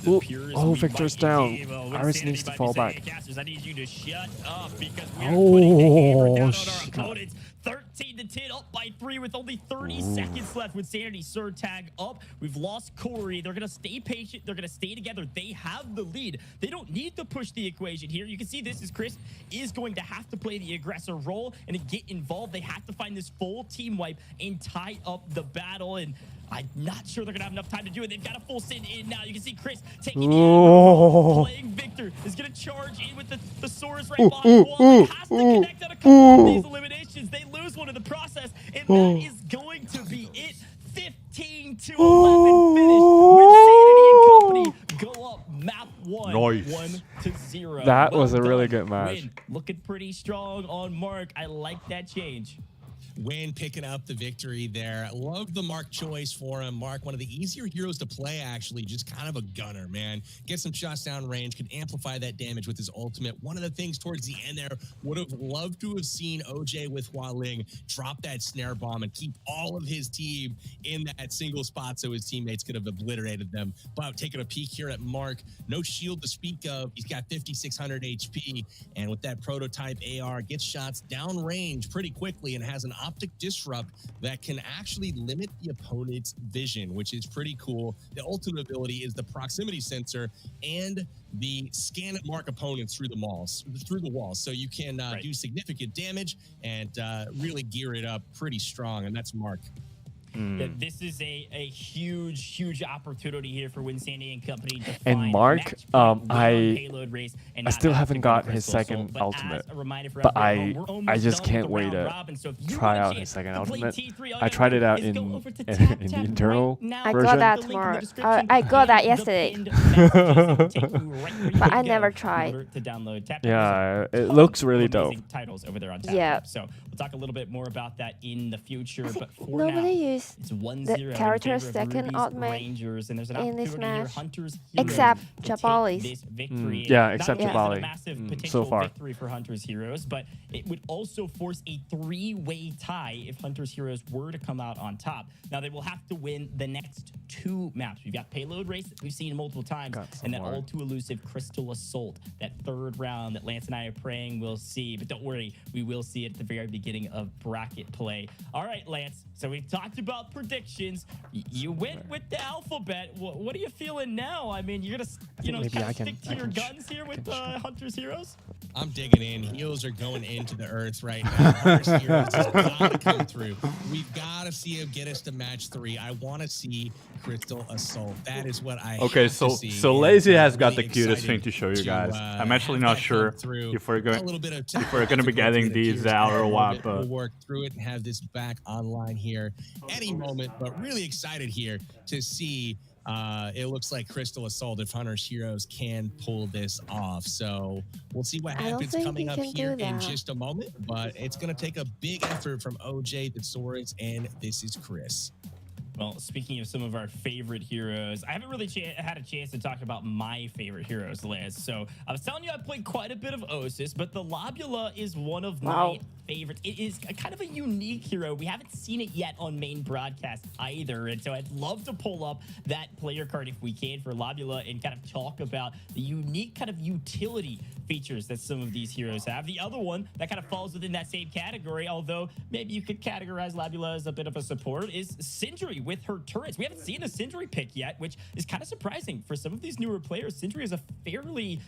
Speaker 5: The
Speaker 1: Ooh.
Speaker 5: purest
Speaker 1: Oh,
Speaker 5: we
Speaker 1: Victor's
Speaker 5: might
Speaker 1: down.
Speaker 5: give. Oh,
Speaker 1: Iris
Speaker 5: Insanity
Speaker 1: needs to
Speaker 5: might be
Speaker 1: fall
Speaker 5: saying,
Speaker 1: back.
Speaker 5: "Hey, casters, I need you to shut up because we are putting the hammer down on our
Speaker 1: shit.
Speaker 5: opponents." 13-10, up by 3 with only 30 seconds left with Sanity Surtag up. We've lost Corey. They're going to stay patient. They're going to stay together. They have the lead. They don't need to push the equation here. You can see this is Chris is going to have to play the aggressor role and to get involved. They have to find this full team wipe and tie up the battle. And I'm not sure they're going to have enough time to do it. They've got a full send in now. You can see Chris taking the
Speaker 1: Oh.
Speaker 5: playing Victor is going to charge in with the Saurus right
Speaker 1: Ooh,
Speaker 5: behind
Speaker 1: ooh,
Speaker 5: Wall.
Speaker 1: ooh,
Speaker 5: Has to
Speaker 1: ooh,
Speaker 5: connect on a couple of these
Speaker 1: ooh.
Speaker 5: eliminations. They lose one in the process, and
Speaker 1: Oh.
Speaker 5: that is going to be it. 15-11 finish with Sanity and Company go up map 1,
Speaker 2: Nice.
Speaker 5: 1-0.
Speaker 1: That
Speaker 5: Well
Speaker 1: was a really
Speaker 5: done,
Speaker 1: good match.
Speaker 5: Win. Looking pretty strong on Mark. I like that change.
Speaker 6: Win picking up the victory there. Love the Mark choice for him. Mark, one of the easier heroes to play, actually. Just kind of a gunner, man. Get some shots down range, can amplify that damage with his ultimate. One of the things towards the end there, would have loved to have seen OJ with Hua Ling drop that snare bomb and keep all of his team in that single spot so his teammates could have obliterated them. But taking a peek here at Mark, no shield to speak of. He's got 5,600 HP, and with that prototype AR, gets shots down range pretty quickly and has an optic disrupt that can actually limit the opponent's vision, which is pretty cool. The ultimate ability is the proximity sensor and the scan and mark opponents through the walls. So you can do significant damage and really gear it up pretty strong, and that's Mark.
Speaker 5: That this is a huge opportunity here for Winsanity and Company to
Speaker 1: And
Speaker 5: find
Speaker 1: Mark,
Speaker 5: match point, win on
Speaker 1: I
Speaker 5: payload race, and
Speaker 1: I
Speaker 5: not
Speaker 1: still
Speaker 5: have
Speaker 1: haven't
Speaker 5: to
Speaker 1: got
Speaker 5: go
Speaker 1: his
Speaker 5: crystal
Speaker 1: second
Speaker 5: assault. But
Speaker 1: ultimate.
Speaker 5: as a reminder for
Speaker 1: But
Speaker 5: everyone at home, we're
Speaker 1: I
Speaker 5: almost
Speaker 1: just
Speaker 5: done
Speaker 1: can't
Speaker 5: with the
Speaker 1: wait
Speaker 5: round
Speaker 1: to
Speaker 5: robin, so if you
Speaker 1: try
Speaker 5: want a
Speaker 1: out
Speaker 5: chance
Speaker 1: his second
Speaker 5: to play
Speaker 1: ultimate.
Speaker 5: T3, all
Speaker 1: I
Speaker 5: you
Speaker 1: tried
Speaker 5: gotta
Speaker 1: it
Speaker 5: do
Speaker 1: out
Speaker 5: is go
Speaker 1: in
Speaker 5: over to
Speaker 1: in
Speaker 5: TapTap
Speaker 1: the internal
Speaker 5: right now.
Speaker 3: I
Speaker 1: version.
Speaker 3: got that
Speaker 5: The link in the
Speaker 3: tomorrow.
Speaker 5: description
Speaker 3: I got that
Speaker 5: and the
Speaker 3: yesterday.
Speaker 5: pinned messages that will take you right where you
Speaker 3: But
Speaker 5: need
Speaker 3: I
Speaker 5: to
Speaker 3: never
Speaker 5: go
Speaker 3: tried.
Speaker 5: in order to download TapTap.
Speaker 1: Yeah,
Speaker 5: There's a
Speaker 1: it
Speaker 5: ton
Speaker 1: looks
Speaker 5: of
Speaker 1: really
Speaker 5: amazing
Speaker 1: dope.
Speaker 5: titles over there on TapTap.
Speaker 3: Yeah.
Speaker 5: So we'll talk a little bit more about that in the future.
Speaker 3: I
Speaker 5: But
Speaker 3: think
Speaker 5: for now,
Speaker 3: nobody used
Speaker 5: it's 1-0
Speaker 3: the character's
Speaker 5: in favor of
Speaker 3: second
Speaker 5: Ruby's
Speaker 3: ultimate
Speaker 5: Rangers, and there's an
Speaker 3: in this
Speaker 5: opportunity here.
Speaker 3: match,
Speaker 5: Hunters
Speaker 3: except
Speaker 5: Heroes to take
Speaker 3: Jabali's.
Speaker 5: this victory.
Speaker 1: Yeah,
Speaker 5: Not
Speaker 1: except
Speaker 5: only is it a
Speaker 1: Jabali.
Speaker 5: massive
Speaker 1: So
Speaker 5: potential
Speaker 1: far.
Speaker 5: victory for Hunters Heroes, but it would also force a 3-way tie if Hunters Heroes were to come out on top. Now they will have to win the next 2 maps. We've got Payload Race that we've seen multiple times,
Speaker 1: Got some
Speaker 5: and that
Speaker 1: more.
Speaker 5: all too elusive Crystal Assault, that 3rd round that Lance and I are praying we'll see. But don't worry, we will see it at the very beginning. beginning of bracket play. All right, Lance. So we've talked about predictions. You went with the alphabet. What are you feeling now? I mean, you're gonna, kind of stick to your guns here with Hunter's Heroes.
Speaker 6: I'm digging in. Heels are going into the earth right now. Hunter's Heroes has got to come through. We've got to see him get us to match 3. I want to see Crystal Assault. That is what I
Speaker 2: Okay,
Speaker 6: have
Speaker 2: so
Speaker 6: to see.
Speaker 2: so
Speaker 6: And
Speaker 2: Lazy
Speaker 6: I'm
Speaker 2: has got the
Speaker 6: really
Speaker 2: cutest thing
Speaker 6: excited
Speaker 2: to show you guys. I'm actually
Speaker 6: have
Speaker 2: not
Speaker 6: that
Speaker 2: sure
Speaker 6: come through.
Speaker 2: if we're
Speaker 6: A
Speaker 2: going
Speaker 6: little bit of
Speaker 2: if we're gonna be getting these out or what, but
Speaker 6: we'll work through it and have this back online here any moment. But really excited here to see. It looks like Crystal Assault if Hunter's Heroes can pull this off. So we'll see what
Speaker 3: I don't
Speaker 6: happens
Speaker 3: think
Speaker 6: coming
Speaker 3: he
Speaker 6: up
Speaker 3: can
Speaker 6: here
Speaker 3: do
Speaker 6: in
Speaker 3: that.
Speaker 6: just a moment. But it's going to take a big effort from OJ, the Swords, and this is Chris.
Speaker 5: Well, speaking of some of our favorite heroes, I haven't really had a chance to talk about my favorite heroes, Liz. So I was telling you I played quite a bit of Osis, but the Lobula is one of my favorites. It is kind of a unique hero. We haven't seen it yet on main broadcast either. And so I'd love to pull up that player card if we can for Lobula and kind of talk about the unique kind of utility features that some of these heroes have. The other one that kind of falls within that same category, although maybe you could categorize Lobula as a bit of a support, is Sindri with her turrets. We haven't seen a Sindri pick yet, which is kind of surprising for some of these newer players. Sindri is a fairly,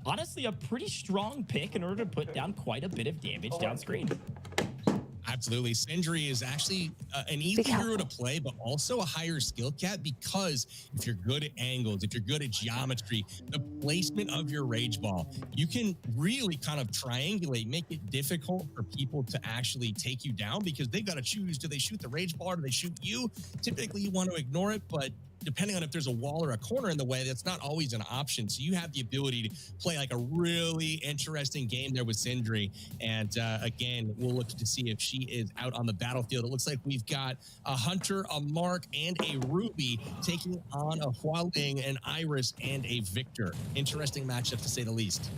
Speaker 5: honestly, a pretty strong pick in order to put down quite a bit of damage down screen.
Speaker 6: Absolutely. Sindri is actually an easy hero to play, but also a higher skill cap because if you're good at angles, if you're good at geometry, the placement of your rage ball, you can really kind of triangulate, make it difficult for people to actually take you down because they've got to choose, do they shoot the rage ball or do they shoot you? Typically, you want to ignore it, but depending on if there's a wall or a corner in the way, that's not always an option. So you have the ability to play like a really interesting game there with Sindri. And again, we'll look to see if she is out on the battlefield. It looks like we've got a Hunter, a Mark, and a Ruby taking on a Hualing, an Iris, and a Victor. Interesting matchup to say the least.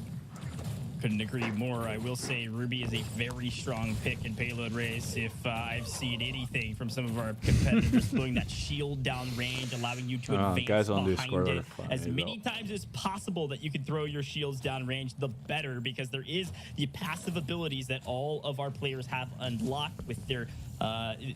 Speaker 5: Couldn't agree more. I will say Ruby is a very strong pick in payload race. If I've seen anything from some of our competitors, blowing that shield down range, allowing you to advance
Speaker 2: guys on
Speaker 5: behind
Speaker 2: Discord
Speaker 5: it
Speaker 2: are funny,
Speaker 5: as many times as possible that you can throw your shields down range, the better, because there is the passive abilities that all of our players have unlocked with their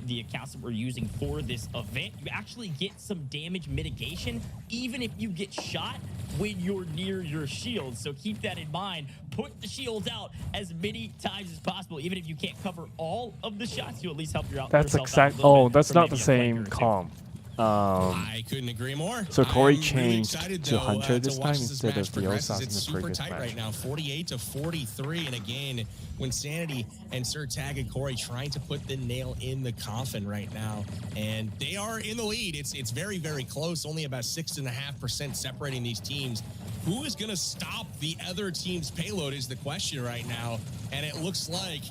Speaker 5: the accounts that we're using for this event. You actually get some damage mitigation even if you get shot when you're near your shield. So keep that in mind. Put the shields out as many times as possible. Even if you can't cover all of the shots, you at least help yourself
Speaker 1: That's
Speaker 5: out
Speaker 1: exact.
Speaker 5: a little
Speaker 1: Oh,
Speaker 5: bit
Speaker 1: that's
Speaker 5: from
Speaker 1: not the
Speaker 5: maybe a
Speaker 1: same
Speaker 5: flanker or two.
Speaker 1: comp.
Speaker 6: I couldn't agree more.
Speaker 1: So Corey
Speaker 6: I'm
Speaker 1: changed
Speaker 6: excited,
Speaker 1: to
Speaker 6: though,
Speaker 1: Hunter this
Speaker 6: to
Speaker 1: time
Speaker 6: watch
Speaker 1: instead
Speaker 6: match
Speaker 1: of the
Speaker 6: progress,
Speaker 1: Osas
Speaker 6: as it's
Speaker 1: in the
Speaker 6: super
Speaker 1: previous
Speaker 6: tight
Speaker 1: match.
Speaker 6: right now, 48 to 43. And again, when Sanity and Sir Tag and Corey trying to put the nail in the coffin right now, and they are in the lead. It's very, very close. Only about 6.5% separating these teams. Who is going to stop the other team's payload is the question right now. And it looks like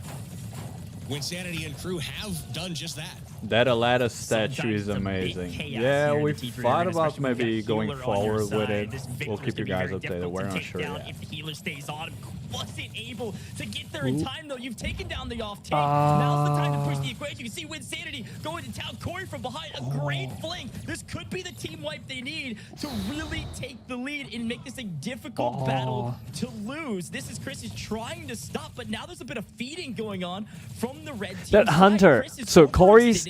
Speaker 6: when Sanity and crew have done just that.
Speaker 2: that Aleta statue
Speaker 5: Sometimes
Speaker 2: is
Speaker 5: it's a big
Speaker 2: amazing.
Speaker 5: chaos
Speaker 2: Yeah,
Speaker 5: here in
Speaker 2: we
Speaker 5: the T3
Speaker 2: thought
Speaker 5: arena,
Speaker 2: about
Speaker 5: especially when
Speaker 2: maybe
Speaker 5: you've got
Speaker 2: going
Speaker 5: healer on your
Speaker 2: forward with
Speaker 5: side.
Speaker 2: it.
Speaker 5: This Victor
Speaker 2: We'll
Speaker 5: is
Speaker 2: keep you
Speaker 5: gonna be
Speaker 2: guys
Speaker 5: very
Speaker 2: updated.
Speaker 5: difficult
Speaker 2: We're
Speaker 5: to
Speaker 2: not
Speaker 5: take
Speaker 2: sure
Speaker 5: down
Speaker 2: yet.
Speaker 5: if the healer stays on. Wasn't able to get there in time, though. You've taken down the off take. Now's the time to push the equation. You can see Winsanity going to town. Corey from behind, a great flank. This could be the team wipe they need to really take the lead and make this a difficult battle to lose. This is Chris is trying to stop, but now there's a bit of feeding going on from the red team.
Speaker 1: That Hunter. So Corey's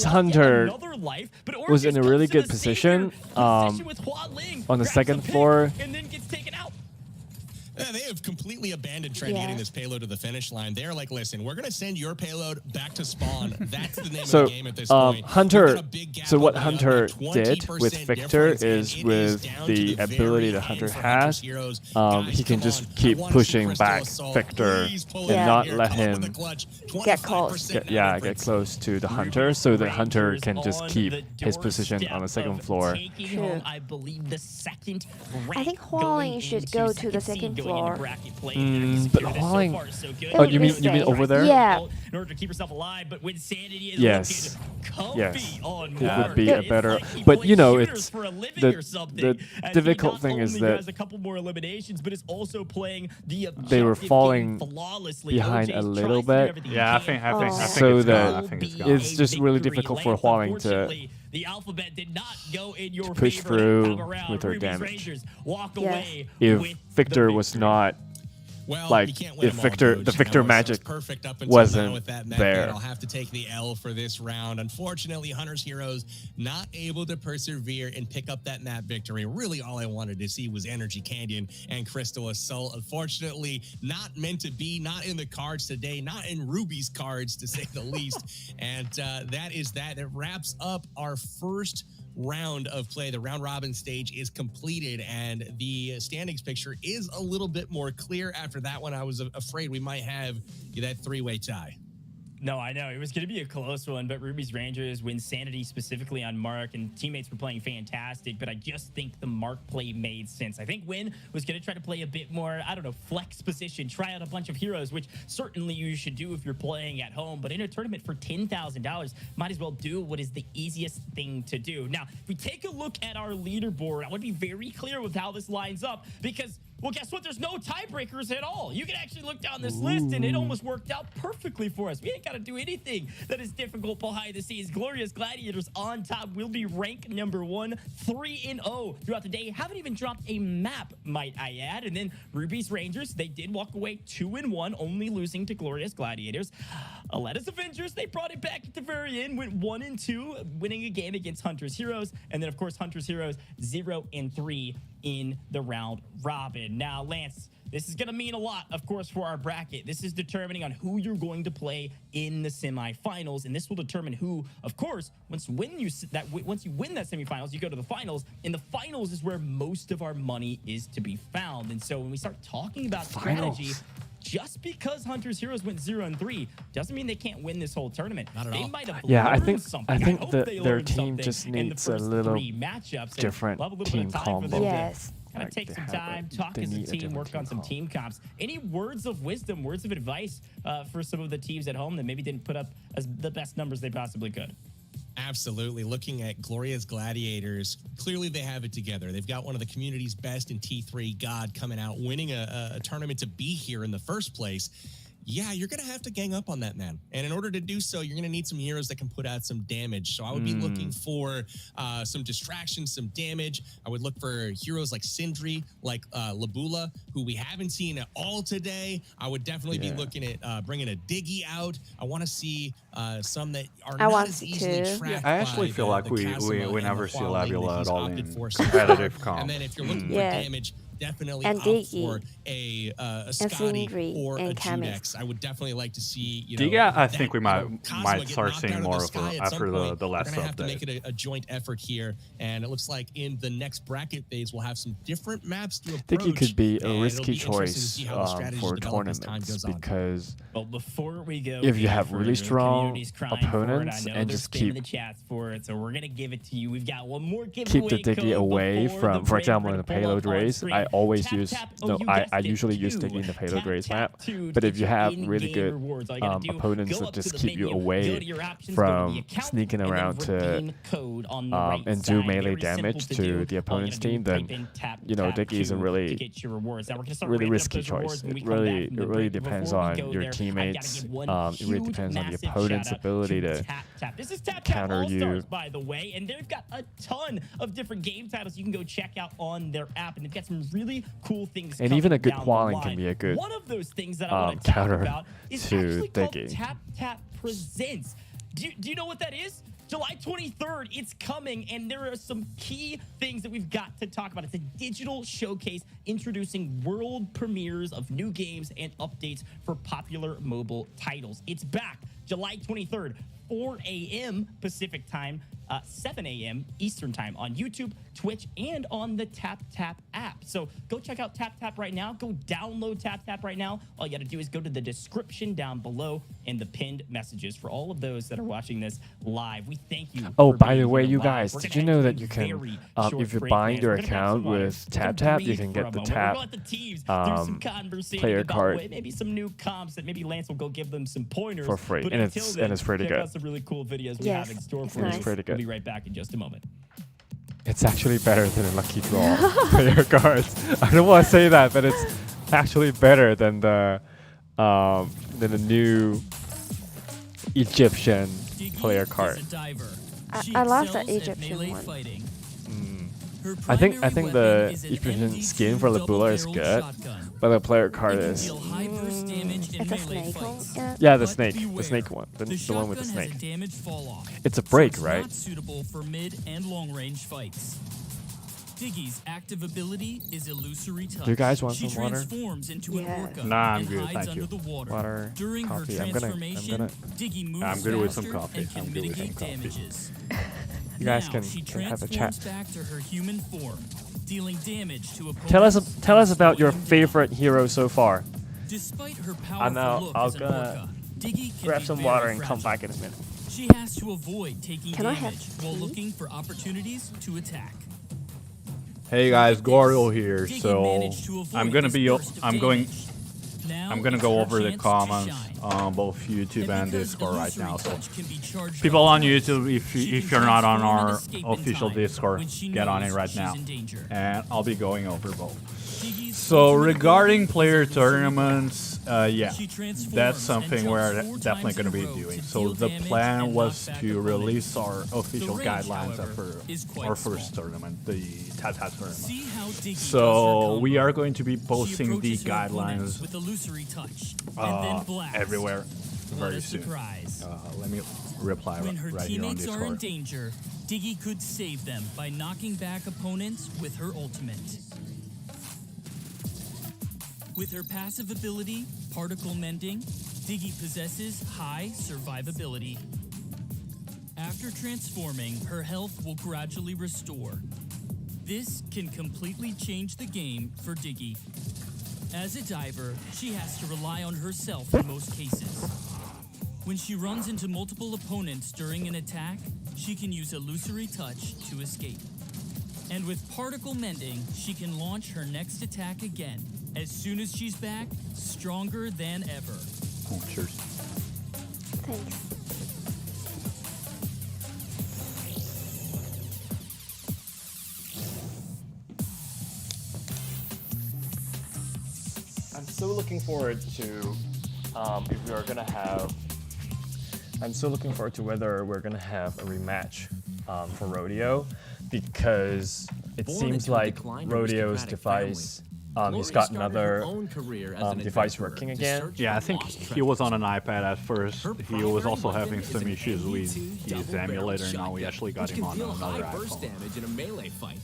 Speaker 1: Hunter was in a really good position on the second floor.
Speaker 5: And then gets taken out.
Speaker 6: Yeah, they have completely abandoned trying to getting this payload to the finish line. They're like, listen, we're going to send your payload back to spawn. That's the name of the game at this point.
Speaker 1: Hunter, so what Hunter did with Victor is with the ability that Hunter has, he can just keep pushing back Victor and not let him
Speaker 3: Get close.
Speaker 1: get close to the Hunter so that Hunter can just keep his position on the second floor.
Speaker 3: True.
Speaker 5: I believe the second
Speaker 3: I think Hualing should go to the second floor.
Speaker 1: But Hualing...
Speaker 3: It
Speaker 1: Oh,
Speaker 3: would
Speaker 1: you
Speaker 3: be
Speaker 1: mean
Speaker 3: safe.
Speaker 1: over there?
Speaker 3: Yeah.
Speaker 5: In order to keep herself alive, but when Sanity is
Speaker 1: Yes.
Speaker 5: comfy
Speaker 1: Yes.
Speaker 5: on
Speaker 1: It
Speaker 5: Mark,
Speaker 1: would be a
Speaker 5: it's
Speaker 1: better...
Speaker 5: like he
Speaker 1: But, you
Speaker 5: plays
Speaker 1: know,
Speaker 5: shooters
Speaker 1: it's...
Speaker 5: for a living
Speaker 1: The,
Speaker 5: or something,
Speaker 1: the
Speaker 5: as he
Speaker 1: difficult
Speaker 5: not
Speaker 1: thing is
Speaker 5: only
Speaker 1: that
Speaker 5: has a couple more eliminations, but is also playing the
Speaker 1: they were
Speaker 5: objective
Speaker 1: falling
Speaker 5: game flawlessly.
Speaker 1: behind
Speaker 5: OJ's
Speaker 1: a
Speaker 5: trying
Speaker 1: little
Speaker 5: to do
Speaker 1: bit.
Speaker 5: everything he
Speaker 2: Yeah, I
Speaker 5: can
Speaker 2: think
Speaker 1: So
Speaker 2: it's
Speaker 1: that
Speaker 2: gone. I think it's gone.
Speaker 1: it's just really
Speaker 5: victory
Speaker 1: difficult for
Speaker 5: length.
Speaker 1: Hualing to
Speaker 5: Unfortunately, the alphabet did not go in your
Speaker 1: push
Speaker 5: favor
Speaker 1: through
Speaker 5: that time around.
Speaker 1: with her
Speaker 5: Ruby's
Speaker 1: damage.
Speaker 5: Rangers walk
Speaker 3: Yes.
Speaker 5: away
Speaker 1: if
Speaker 5: with
Speaker 1: Victor
Speaker 5: the
Speaker 1: was
Speaker 5: victory.
Speaker 1: not
Speaker 6: Well,
Speaker 1: like
Speaker 6: you can't win
Speaker 1: if
Speaker 6: them all,
Speaker 1: Victor,
Speaker 6: Doge.
Speaker 1: the
Speaker 6: You
Speaker 1: Victor
Speaker 6: know, it was
Speaker 1: magic
Speaker 6: perfect up until
Speaker 1: wasn't
Speaker 6: now with that method.
Speaker 1: there.
Speaker 6: I'll have to take the L for this round. Unfortunately, Hunter's Heroes not able to persevere and pick up that map victory. Really, all I wanted to see was Energy Canyon and Crystal Assault. Unfortunately, not meant to be, not in the cards today, not in Ruby's cards, to say the least. And that is that. It wraps up our first round of play. The round robin stage is completed, and the standings picture is a little bit more clear. After that one, I was afraid we might have that three-way tie.
Speaker 5: No, I know. It was going to be a close one, but Ruby's Rangers win Sanity specifically on Mark, and teammates were playing fantastic, but I just think the Mark play made sense. I think Win was going to try to play a bit more, I don't know, flex position, try out a bunch of heroes, which certainly you should do if you're playing at home, but in a tournament for $10,000, might as well do what is the easiest thing to do. Now, if we take a look at our leaderboard, I want to be very clear with how this lines up, because well, guess what? There's no tiebreakers at all. You can actually look down this list, and it almost worked out perfectly for us. We ain't got to do anything that is difficult behind the scenes. Gloria's Gladiators on top will be ranked number 1, 3-0 throughout the day. Haven't even dropped a map, might I add. And then Ruby's Rangers, they did walk away 2-1, only losing to Gloria's Gladiators. Aleta's Avengers, they brought it back at the very end, went 1-2, winning a game against Hunter's Heroes. And then, of course, Hunter's Heroes 0-3 in the round robin. Now, Lance, this is going to mean a lot, of course, for our bracket. This is determining on who you're going to play in the semifinals, and this will determine who, of course, once you win that semifinals, you go to the finals, and the finals is where most of our money is to be found. And so when we start talking about strategy, just because Hunter's Heroes went 0-3 doesn't mean they can't win this whole tournament.
Speaker 6: Not at
Speaker 5: they
Speaker 6: all.
Speaker 5: might have
Speaker 1: I
Speaker 5: learned
Speaker 1: think
Speaker 5: something.
Speaker 1: I think
Speaker 5: hope
Speaker 1: that
Speaker 5: they
Speaker 1: their
Speaker 5: learned
Speaker 1: team
Speaker 5: something
Speaker 1: just
Speaker 5: in the
Speaker 1: needs a
Speaker 5: first
Speaker 1: little
Speaker 5: 3 matchups.
Speaker 1: different
Speaker 5: We'll have a little
Speaker 1: team
Speaker 5: bit of time for them
Speaker 1: combo.
Speaker 3: Yes.
Speaker 5: to kind of
Speaker 1: Like
Speaker 5: take
Speaker 1: they
Speaker 5: some
Speaker 1: have
Speaker 5: time,
Speaker 1: a-
Speaker 5: talk
Speaker 1: they
Speaker 5: as a
Speaker 1: need a
Speaker 5: team,
Speaker 1: different
Speaker 5: work on
Speaker 1: team
Speaker 5: some
Speaker 1: comp.
Speaker 5: team comps. Any words of wisdom, words of advice for some of the teams at home that maybe didn't put up the best numbers they possibly could?
Speaker 6: Absolutely. Looking at Gloria's Gladiators, clearly they have it together. They've got one of the community's best in T3, God, coming out, winning a tournament to be here in the first place. Yeah, you're going to have to gang up on that, man. And in order to do so, you're going to need some heroes that can put out some damage. So I would be looking for some distraction, some damage. I would look for heroes like Sindri, like Labula, who we haven't seen at all today. I would definitely be looking at bringing a Diggy out. I want to see some that are
Speaker 3: I
Speaker 6: not
Speaker 3: want
Speaker 6: as
Speaker 3: to
Speaker 6: easily
Speaker 3: too.
Speaker 6: tracked
Speaker 2: I actually
Speaker 6: by
Speaker 2: feel
Speaker 6: the
Speaker 2: like we
Speaker 6: Cassima and
Speaker 2: never
Speaker 6: the
Speaker 2: see
Speaker 6: Hualing that
Speaker 2: Labula
Speaker 6: he's
Speaker 2: at all
Speaker 6: opted
Speaker 2: in
Speaker 6: for so
Speaker 2: competitive
Speaker 6: far.
Speaker 2: comp.
Speaker 6: And then if you're looking for
Speaker 3: Yeah.
Speaker 6: damage, definitely
Speaker 3: And
Speaker 6: opt
Speaker 3: Diggy.
Speaker 6: for a Scotty
Speaker 3: Sindri
Speaker 6: or a
Speaker 3: and Camus.
Speaker 6: Judex. I would definitely like to see, you know,
Speaker 2: Diga, I
Speaker 6: that,
Speaker 2: think we
Speaker 6: you
Speaker 2: might
Speaker 6: know, Cosmo
Speaker 2: might
Speaker 6: get
Speaker 2: start
Speaker 6: knocked
Speaker 2: seeing
Speaker 6: out of
Speaker 2: more
Speaker 6: the
Speaker 2: of
Speaker 6: sky
Speaker 2: her
Speaker 6: at some
Speaker 2: after
Speaker 6: point.
Speaker 2: the
Speaker 6: We're
Speaker 2: last
Speaker 6: gonna have to
Speaker 2: update.
Speaker 6: make it a joint effort here, and it looks like in the next bracket phase we'll have some different maps to approach.
Speaker 1: I think it could be a
Speaker 6: and it'll
Speaker 1: risky
Speaker 6: be interesting to
Speaker 1: choice
Speaker 6: see how the strategies
Speaker 1: for
Speaker 6: develop as time
Speaker 1: tournaments
Speaker 6: goes on.
Speaker 1: because
Speaker 5: Well, before we go,
Speaker 1: if you
Speaker 5: any
Speaker 1: have really
Speaker 5: further, the
Speaker 1: strong
Speaker 5: community's crying for it.
Speaker 1: opponents
Speaker 5: I know
Speaker 1: and
Speaker 5: they're
Speaker 1: just
Speaker 5: spamming
Speaker 1: keep
Speaker 5: the chats for it, so we're gonna give it to you. We've got one more
Speaker 1: keep
Speaker 5: giveaway
Speaker 1: the Diggy
Speaker 5: code
Speaker 1: away
Speaker 5: before
Speaker 1: from,
Speaker 5: the
Speaker 1: for
Speaker 5: break.
Speaker 1: example,
Speaker 5: We're
Speaker 1: in the
Speaker 5: gonna pull
Speaker 1: payload
Speaker 5: up on
Speaker 1: race,
Speaker 5: screen.
Speaker 1: I always
Speaker 5: Tap,
Speaker 1: use,
Speaker 5: tap. Oh,
Speaker 1: no,
Speaker 5: you
Speaker 1: I
Speaker 5: guessed it,
Speaker 1: usually use
Speaker 5: two.
Speaker 1: Diggy in the payload
Speaker 5: Tap,
Speaker 1: race
Speaker 5: tap
Speaker 1: map.
Speaker 5: to
Speaker 1: But if
Speaker 5: get
Speaker 1: you
Speaker 5: your
Speaker 1: have
Speaker 5: in-game
Speaker 1: really good
Speaker 5: rewards. All you gotta do,
Speaker 1: opponents
Speaker 5: go
Speaker 1: that
Speaker 5: up to
Speaker 1: just
Speaker 5: the
Speaker 1: keep you
Speaker 5: menu, go
Speaker 1: away
Speaker 5: to your options, go to the
Speaker 1: from
Speaker 5: account,
Speaker 1: sneaking
Speaker 5: and then
Speaker 1: around to
Speaker 5: redeem code on the right
Speaker 1: and do
Speaker 5: side.
Speaker 1: melee
Speaker 5: Very simple
Speaker 1: damage
Speaker 5: to
Speaker 1: to
Speaker 5: do.
Speaker 1: the
Speaker 5: All you
Speaker 1: opponent's
Speaker 5: gotta do,
Speaker 1: team, then
Speaker 5: type in tap,
Speaker 1: you know,
Speaker 5: tap
Speaker 1: Diggy is a
Speaker 5: to
Speaker 1: really
Speaker 5: get your rewards. Now we're gonna start
Speaker 1: really
Speaker 5: ramping up
Speaker 1: risky
Speaker 5: those
Speaker 1: choice.
Speaker 5: rewards when we
Speaker 1: It
Speaker 5: come back
Speaker 1: really
Speaker 5: from the
Speaker 1: it really
Speaker 5: break. Before
Speaker 1: depends
Speaker 5: we
Speaker 1: on
Speaker 5: go
Speaker 1: your
Speaker 5: there, I gotta
Speaker 1: teammates.
Speaker 5: give one
Speaker 1: It really
Speaker 5: huge,
Speaker 1: depends on the
Speaker 5: massive
Speaker 1: opponent's
Speaker 5: shout out
Speaker 1: ability to
Speaker 5: TapTap. This is TapTap
Speaker 1: counter
Speaker 5: All
Speaker 1: you.
Speaker 5: Stars, by the way, and they've got a ton of different game titles you can go check out on their app, and they've got some really cool things.
Speaker 1: And even a
Speaker 5: coming
Speaker 1: good
Speaker 5: down the
Speaker 1: qualing can
Speaker 5: line.
Speaker 1: be a good
Speaker 5: One of those things that I want to talk
Speaker 1: counter
Speaker 5: about is
Speaker 1: to
Speaker 5: actually called
Speaker 1: Diggy.
Speaker 5: TapTap Presents. Do you know what that is? July 23rd, it's coming, and there are some key things that we've got to talk about. It's a digital showcase introducing world premieres of new games and updates for popular mobile titles. It's back July 23rd, 4 a.m. Pacific time, 7 a.m. Eastern time on YouTube, Twitch, and on the TapTap app. So go check out TapTap right now. Go download TapTap right now. All you got to do is go to the description down below and the pinned messages for all of those that are watching this live. We thank you.
Speaker 1: Oh,
Speaker 5: for
Speaker 1: by
Speaker 5: being
Speaker 1: the way,
Speaker 5: here
Speaker 1: you
Speaker 5: live.
Speaker 1: guys,
Speaker 5: We're
Speaker 1: did
Speaker 5: gonna
Speaker 1: you know
Speaker 5: head
Speaker 1: that
Speaker 5: to
Speaker 1: you
Speaker 5: a
Speaker 1: can,
Speaker 5: very short
Speaker 1: if you're
Speaker 5: break,
Speaker 1: buying
Speaker 5: man.
Speaker 1: your
Speaker 5: We're gonna grab some
Speaker 1: account
Speaker 5: water.
Speaker 1: with
Speaker 5: We're gonna
Speaker 1: TapTap, you
Speaker 5: breathe
Speaker 1: can
Speaker 5: for
Speaker 1: get
Speaker 5: a
Speaker 1: the
Speaker 5: moment.
Speaker 1: Tap
Speaker 5: We're gonna let the teams do some conversating
Speaker 1: player
Speaker 5: about
Speaker 1: card
Speaker 5: maybe some new comps that maybe Lance will go give them some pointers
Speaker 1: for free,
Speaker 5: But
Speaker 1: and
Speaker 5: until
Speaker 1: it's
Speaker 5: then,
Speaker 1: pretty
Speaker 5: check
Speaker 1: good.
Speaker 5: out some really cool videos we
Speaker 3: Yes,
Speaker 5: have in store
Speaker 3: it's
Speaker 5: for
Speaker 3: nice.
Speaker 5: you.
Speaker 1: It's pretty good.
Speaker 5: We'll be right back in just a moment.
Speaker 1: It's actually better than a lucky draw player cards. I don't want to say that, but it's actually better than the new Egyptian player card.
Speaker 3: I love the Egyptian one.
Speaker 4: Her
Speaker 1: I think
Speaker 4: primary
Speaker 1: the
Speaker 4: weapon is an
Speaker 1: efficient
Speaker 4: MG2
Speaker 1: skin for Labula is
Speaker 4: double-barreled
Speaker 1: good,
Speaker 4: shotgun.
Speaker 1: but the player card
Speaker 4: It can
Speaker 1: is
Speaker 4: deal high burst damage in
Speaker 3: It's a
Speaker 4: melee
Speaker 3: snake one.
Speaker 4: fights.
Speaker 1: yeah the
Speaker 4: But
Speaker 1: snake,
Speaker 4: beware,
Speaker 1: the snake one, the one with the
Speaker 4: shotgun
Speaker 1: snake.
Speaker 4: has a damage fall off.
Speaker 1: It's a break,
Speaker 4: so it's
Speaker 1: right?
Speaker 4: Not suitable for mid and long range fights. Diggy's active ability is illusory touch.
Speaker 1: Do you guys want
Speaker 4: she
Speaker 1: some water?
Speaker 4: transforms into
Speaker 3: Yeah.
Speaker 4: an orca
Speaker 2: Nah, I'm
Speaker 4: and
Speaker 2: good,
Speaker 4: hides
Speaker 2: thank
Speaker 4: under
Speaker 2: you.
Speaker 4: the water.
Speaker 1: Water,
Speaker 4: During
Speaker 1: coffee.
Speaker 4: her
Speaker 1: I'm
Speaker 4: transformation,
Speaker 1: gonna.
Speaker 4: Diggy moves
Speaker 2: I'm good with some
Speaker 4: faster
Speaker 2: coffee.
Speaker 4: and can
Speaker 2: I'm good with some
Speaker 4: mitigate
Speaker 2: coffee.
Speaker 4: damages.
Speaker 1: You guys
Speaker 4: Now
Speaker 1: can
Speaker 4: she
Speaker 1: have a
Speaker 4: transforms
Speaker 1: chat.
Speaker 4: back to her human form, dealing damage to opponents.
Speaker 1: Tell us
Speaker 4: and
Speaker 1: about your
Speaker 4: slowing them down.
Speaker 1: favorite hero so far.
Speaker 4: Despite her
Speaker 1: I
Speaker 4: powerful
Speaker 1: know.
Speaker 4: look
Speaker 1: I'll
Speaker 4: as an
Speaker 1: gonna
Speaker 4: orca, Diggy can
Speaker 1: grab
Speaker 4: be
Speaker 1: some
Speaker 4: very
Speaker 1: water and
Speaker 4: fragile.
Speaker 1: come back in a minute.
Speaker 4: She has to avoid taking
Speaker 3: Can I
Speaker 4: damage
Speaker 3: have
Speaker 4: while
Speaker 3: tea?
Speaker 4: looking for opportunities to attack.
Speaker 2: Hey guys, Goriel here.
Speaker 4: Diggy
Speaker 2: So
Speaker 4: managed to avoid
Speaker 2: I'm gonna
Speaker 4: this
Speaker 2: be
Speaker 4: burst of damage. Now
Speaker 2: I'm gonna
Speaker 4: it's
Speaker 2: go
Speaker 4: her
Speaker 2: over the
Speaker 4: chance to
Speaker 2: comments
Speaker 4: shine.
Speaker 2: on both YouTube and
Speaker 4: because
Speaker 2: Discord right
Speaker 4: illusory
Speaker 2: now. So
Speaker 4: touch can be charged
Speaker 2: people
Speaker 4: up
Speaker 2: on
Speaker 4: twice,
Speaker 2: YouTube, if
Speaker 4: she
Speaker 2: if
Speaker 4: can
Speaker 2: you're not on
Speaker 4: transform and
Speaker 2: our
Speaker 4: escape in
Speaker 2: official
Speaker 4: time
Speaker 2: Discord,
Speaker 4: when she
Speaker 2: get on it
Speaker 4: knows
Speaker 2: right
Speaker 4: she's
Speaker 2: now,
Speaker 4: in danger.
Speaker 2: and I'll be going over both.
Speaker 4: Diggy's
Speaker 2: So
Speaker 4: ultimate
Speaker 2: regarding
Speaker 4: ability
Speaker 2: player
Speaker 4: is illusory
Speaker 2: tournaments, yeah,
Speaker 4: She transforms
Speaker 2: that's
Speaker 4: and
Speaker 2: something we're
Speaker 4: jumps 4
Speaker 2: definitely
Speaker 4: times
Speaker 2: going to
Speaker 4: in
Speaker 2: be
Speaker 4: a row
Speaker 2: doing.
Speaker 4: to
Speaker 2: So
Speaker 4: deal
Speaker 2: the
Speaker 4: damage
Speaker 2: plan
Speaker 4: and
Speaker 2: was
Speaker 4: knock back
Speaker 2: to
Speaker 4: opponents.
Speaker 2: release our official
Speaker 4: range,
Speaker 2: guidelines
Speaker 4: however, is
Speaker 2: for
Speaker 4: quite
Speaker 2: our first
Speaker 4: small.
Speaker 2: tournament, the TapTap tournament.
Speaker 4: See how Diggy does
Speaker 2: So
Speaker 4: her
Speaker 2: we
Speaker 4: combo.
Speaker 2: are going to be
Speaker 4: She
Speaker 2: posting the
Speaker 4: approaches her opponents
Speaker 2: guidelines
Speaker 4: with illusory touch and then blasts.
Speaker 2: everywhere
Speaker 4: What
Speaker 2: very
Speaker 4: a
Speaker 2: soon.
Speaker 4: surprise.
Speaker 2: Let me reply
Speaker 4: When her
Speaker 2: right here on
Speaker 4: teammates are in
Speaker 2: Discord.
Speaker 4: danger, Diggy could save them by knocking back opponents with her ultimate. With her passive ability, Particle Mending, Diggy possesses high survivability. After transforming, her health will gradually restore. This can completely change the game for Diggy. As a diver, she has to rely on herself in most cases. When she runs into multiple opponents during an attack, she can use illusory touch to escape. And with particle mending, she can launch her next attack again, as soon as she's back, stronger than ever.
Speaker 2: Oh, cheers.
Speaker 3: Thanks.
Speaker 1: I'm so looking forward to if we are gonna have. I'm so looking forward to whether we're gonna have a rematch for Rodeo, because it
Speaker 7: Born
Speaker 1: seems
Speaker 7: into a
Speaker 1: like
Speaker 7: declined
Speaker 1: Rodeo's
Speaker 7: aristocratic
Speaker 1: device.
Speaker 7: Gloria
Speaker 1: He's got
Speaker 7: started her
Speaker 1: another
Speaker 7: own career as an
Speaker 1: device
Speaker 7: adventurer
Speaker 1: working
Speaker 7: to
Speaker 1: again.
Speaker 7: search
Speaker 2: Yeah, I
Speaker 7: for
Speaker 2: think
Speaker 7: lost
Speaker 2: he was on
Speaker 7: treasure.
Speaker 2: an iPad at first.
Speaker 7: Her
Speaker 2: He was
Speaker 7: primary
Speaker 2: also
Speaker 7: weapon
Speaker 2: having
Speaker 7: is
Speaker 2: some
Speaker 7: an
Speaker 2: issues with
Speaker 7: MG2
Speaker 2: his
Speaker 7: double-barreled
Speaker 2: emulator. Now we
Speaker 7: shotgun,
Speaker 2: actually got
Speaker 7: which
Speaker 2: him
Speaker 7: can
Speaker 2: on
Speaker 7: deal
Speaker 2: another
Speaker 7: high burst
Speaker 2: iPhone.
Speaker 7: damage in a melee fight.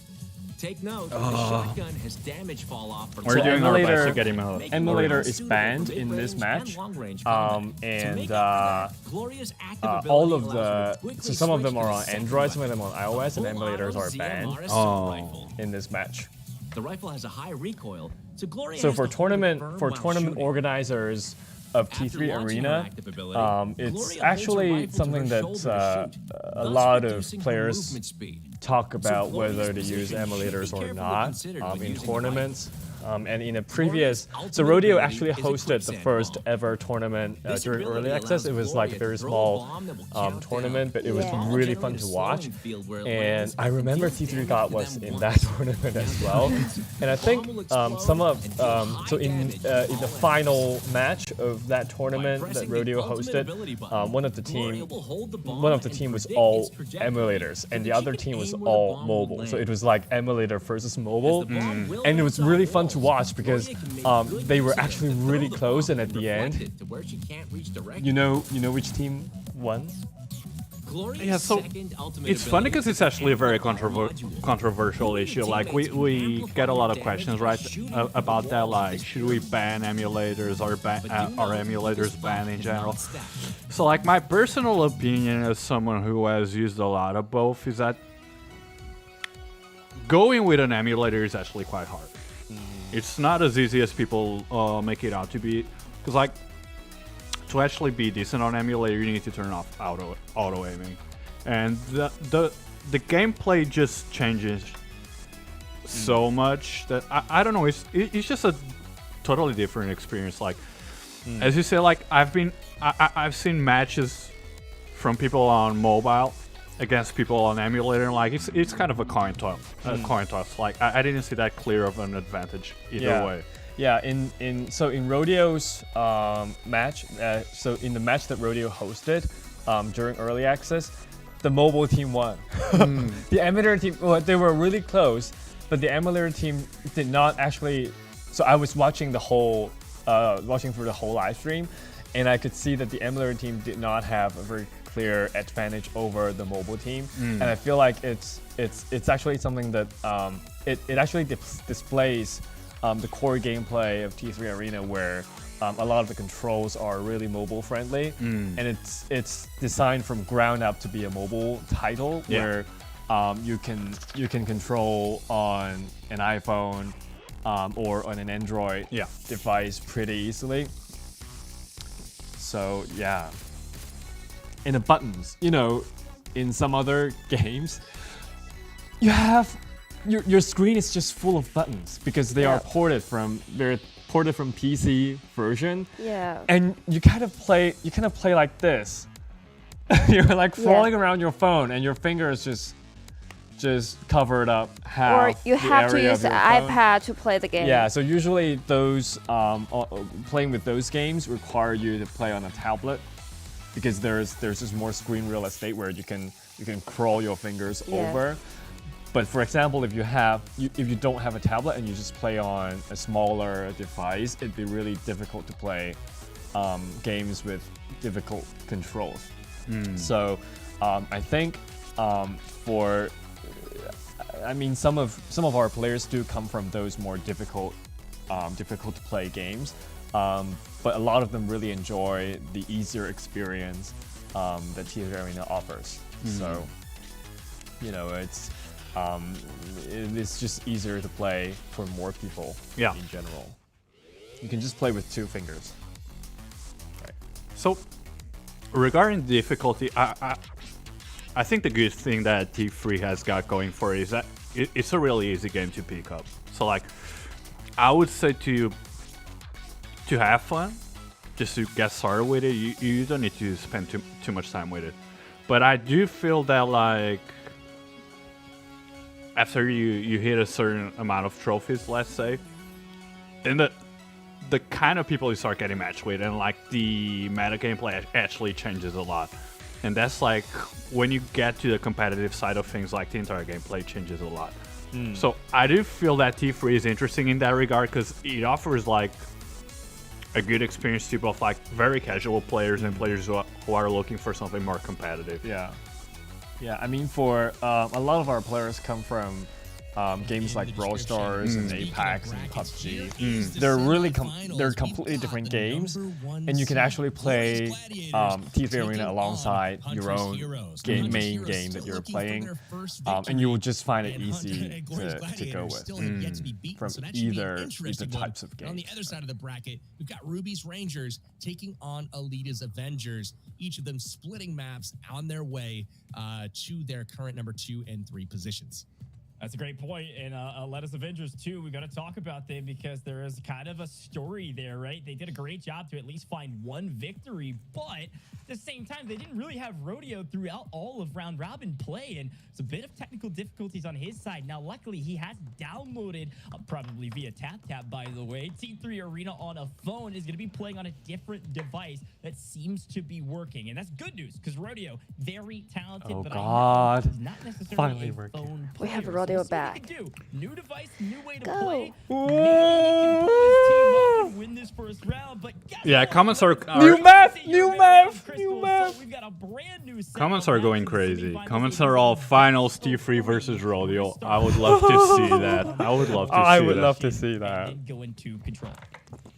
Speaker 7: Take note, the shotgun has damage fall off for
Speaker 2: We're doing our best
Speaker 1: emulator-
Speaker 2: to get him out.
Speaker 1: Emulator
Speaker 7: Making
Speaker 1: is
Speaker 7: it
Speaker 1: banned
Speaker 7: suitable
Speaker 1: in
Speaker 7: for
Speaker 1: this
Speaker 7: mid-range
Speaker 1: match,
Speaker 7: and long-range combat. To
Speaker 1: and
Speaker 7: make up for that, Gloria's active
Speaker 1: all
Speaker 7: ability
Speaker 1: of
Speaker 7: allows her
Speaker 1: the
Speaker 7: to quickly
Speaker 1: so some of them
Speaker 7: switch to
Speaker 1: are
Speaker 7: the
Speaker 1: on
Speaker 7: second
Speaker 1: Android, some of
Speaker 7: weapon,
Speaker 1: them on iOS, and
Speaker 7: full
Speaker 1: emulators
Speaker 7: auto
Speaker 1: are banned
Speaker 7: ZMR assault rifle.
Speaker 1: in this match.
Speaker 7: The rifle has a high recoil, so Gloria
Speaker 1: So
Speaker 7: has
Speaker 1: for
Speaker 7: to hold it
Speaker 1: tournament
Speaker 7: firm
Speaker 1: for
Speaker 7: while
Speaker 1: tournament
Speaker 7: shooting.
Speaker 1: organizers of
Speaker 7: After
Speaker 1: T3
Speaker 7: launching her
Speaker 1: Arena,
Speaker 7: active ability,
Speaker 1: it's
Speaker 7: Gloria holds her
Speaker 1: actually
Speaker 7: rifle to
Speaker 1: something
Speaker 7: her
Speaker 1: that's
Speaker 7: shoulder to shoot,
Speaker 1: a
Speaker 7: thus
Speaker 1: lot of
Speaker 7: reducing her
Speaker 1: players
Speaker 7: movement speed.
Speaker 1: talk about
Speaker 7: Gloria's
Speaker 1: whether to use
Speaker 7: position should be
Speaker 1: emulators or
Speaker 7: carefully
Speaker 1: not
Speaker 7: considered when
Speaker 1: in
Speaker 7: using
Speaker 1: tournaments. And in a previous,
Speaker 7: Gloria's
Speaker 1: so
Speaker 7: ultimate
Speaker 1: Rodeo
Speaker 7: ability
Speaker 1: actually
Speaker 7: is a
Speaker 1: hosted the
Speaker 7: quicksand
Speaker 1: first
Speaker 7: bomb.
Speaker 1: ever tournament
Speaker 7: This
Speaker 1: during
Speaker 7: ability
Speaker 1: early access. It
Speaker 7: allows
Speaker 1: was like a
Speaker 7: Gloria
Speaker 1: very
Speaker 7: to throw a
Speaker 1: small
Speaker 7: bomb that will count
Speaker 1: tournament, but it was
Speaker 3: Yeah.
Speaker 1: really fun to
Speaker 7: Generate a
Speaker 1: watch.
Speaker 7: slowing field where it
Speaker 1: And
Speaker 7: lands
Speaker 1: I remember
Speaker 7: deals
Speaker 1: T3
Speaker 7: damage
Speaker 1: God
Speaker 7: to
Speaker 1: was
Speaker 7: them
Speaker 1: in
Speaker 7: once.
Speaker 1: that tournament as well. And I think
Speaker 7: Bomb will explode
Speaker 1: some of
Speaker 7: and deal high
Speaker 1: so in
Speaker 7: damage to
Speaker 1: in the
Speaker 7: all
Speaker 1: final match of that tournament that
Speaker 7: pressing the
Speaker 1: Rodeo
Speaker 7: ultimate
Speaker 1: hosted,
Speaker 7: ability button,
Speaker 1: one of the
Speaker 7: Gloria
Speaker 1: team
Speaker 7: will hold the bomb
Speaker 1: one of the
Speaker 7: and
Speaker 1: team was
Speaker 7: predict
Speaker 1: all
Speaker 7: its trajectory
Speaker 1: emulators,
Speaker 7: so
Speaker 1: and the
Speaker 7: that she
Speaker 1: other
Speaker 7: can
Speaker 1: team was
Speaker 7: aim where the
Speaker 1: all
Speaker 7: bomb will
Speaker 1: mobile. So
Speaker 7: land.
Speaker 1: it was like emulator versus mobile,
Speaker 7: As the bomb will
Speaker 1: and it was
Speaker 7: bounce
Speaker 1: really
Speaker 7: off
Speaker 1: fun to
Speaker 7: walls,
Speaker 1: watch because
Speaker 7: Gloria can make good
Speaker 1: they were
Speaker 7: use of it
Speaker 1: actually
Speaker 7: to throw
Speaker 1: really
Speaker 7: the
Speaker 1: close,
Speaker 7: bomb
Speaker 1: and at the
Speaker 7: reflect
Speaker 1: end,
Speaker 7: it to where she can't reach directly.
Speaker 1: you know which team won.
Speaker 7: Gloria's
Speaker 2: Yeah, so
Speaker 7: second ultimate
Speaker 2: it's funny
Speaker 7: ability
Speaker 2: because it's
Speaker 7: is
Speaker 2: actually a very
Speaker 7: amplified modular.
Speaker 2: controversial
Speaker 7: Gloria
Speaker 2: issue. Like
Speaker 7: teammates can
Speaker 2: we
Speaker 7: amplify
Speaker 2: get a lot of
Speaker 7: damage
Speaker 2: questions,
Speaker 7: by
Speaker 2: right,
Speaker 7: shooting through the
Speaker 2: about that.
Speaker 7: walls
Speaker 2: Like,
Speaker 7: this
Speaker 2: should we
Speaker 7: pure.
Speaker 2: ban emulators or
Speaker 7: But do
Speaker 2: are
Speaker 7: know
Speaker 2: emulators
Speaker 7: this bomb
Speaker 2: banned in
Speaker 7: is
Speaker 2: general?
Speaker 7: not static.
Speaker 2: So, like, my personal opinion as someone who has used a lot of both is that going with an emulator is actually quite hard. It's not as easy as people make it out to be, because like to actually be decent on emulator, you need to turn off auto aiming, and the gameplay just changes so much that I don't know. It's just a totally different experience. Like as you say, like I've seen matches from people on mobile against people on emulator, and like it's kind of a coin toss. Like I didn't see that clear of an advantage either way.
Speaker 1: Yeah, in Rodeo's match, so in the match that Rodeo hosted during early access, the mobile team won. The emulator team, well, they were really close, but the emulator team did not actually. So I was watching the whole, watching through the whole live stream, and I could see that the emulator team did not have a very clear advantage over the mobile team, and I feel like it's actually something that it actually displays the core gameplay of T3 Arena, where a lot of the controls are really mobile friendly, and it's designed from ground up to be a mobile title where you can control on an iPhone or on an Android device pretty easily. So yeah, and the buttons, you know, in some other games, you have your screen is just full of buttons because they are ported from PC version.
Speaker 3: Yeah.
Speaker 1: And you kind of play like this. You're like crawling around your phone, and your fingers just covered up half.
Speaker 3: Or you
Speaker 1: the
Speaker 3: have to
Speaker 1: area
Speaker 3: use
Speaker 1: of
Speaker 3: the
Speaker 1: your phone.
Speaker 3: iPad to play the game.
Speaker 1: Yeah, so usually those playing with those games require you to play on a tablet because there's just more screen real estate where you can crawl your fingers over. But for example, if you don't have a tablet and you just play on a smaller device, it'd be really difficult to play games with difficult controls. So I think some of our players do come from those more difficult to play games, but a lot of them really enjoy the easier experience that T3 Arena offers. So you know, it's just easier to play for more people in general. You can just play with 2 fingers. Right.
Speaker 2: So, regarding difficulty, I think the good thing that T3 has got going for it is that it's a really easy game to pick up. So like, I would say to have fun, just to get started with it, you don't need to spend too much time with it. But I do feel that like, after you hit a certain amount of trophies, let's say, then the kind of people you start getting matched with, and like the meta gameplay actually changes a lot. And that's like when you get to the competitive side of things, like the entire gameplay changes a lot. So I do feel that T3 is interesting in that regard because it offers like a good experience to both like very casual players and players who are looking for something more competitive.
Speaker 1: Yeah, I mean, for a lot of our players come from games like Brawl Stars and Apex and PUBG. They're completely different games, and you can actually play T3 Arena alongside your own main game that you're playing, and you will just find it easy to go with from either types of games.
Speaker 6: On the other side of the bracket, we've got Ruby's Rangers taking on Aleta's Avengers, each of them splitting maps on their way to their current number 2 and 3 positions.
Speaker 5: That's a great point. And Aleta's Avengers, too, we got to talk about them because there is kind of a story there, right? They did a great job to at least find one victory, but at the same time, they didn't really have rodeo throughout all of round robin play, and it's a bit of technical difficulties on his side. Now, luckily, he has downloaded, probably via TapTap, by the way, T3 Arena on a phone, is going to be playing on a different device that seems to be working. And that's good news, because rodeo, very talented, but I know not necessarily
Speaker 1: Finally
Speaker 5: a
Speaker 1: working.
Speaker 5: phone
Speaker 3: We have
Speaker 5: player.
Speaker 3: rodeo
Speaker 5: So
Speaker 3: back.
Speaker 5: New device, new way to
Speaker 3: Go.
Speaker 5: play. Maybe he can pull his team up and win this first round, but guess
Speaker 2: Yeah,
Speaker 5: what?
Speaker 2: comments are
Speaker 1: New map!
Speaker 5: So we've got a brand new set
Speaker 2: comments
Speaker 5: of
Speaker 2: are going
Speaker 5: maps in
Speaker 2: crazy.
Speaker 5: semifinals.
Speaker 2: Comments are all finals T3 versus rodeo. I would love to see that. I would love to see
Speaker 1: I would
Speaker 2: that.
Speaker 1: love to see
Speaker 5: And
Speaker 1: that.
Speaker 5: then go into control.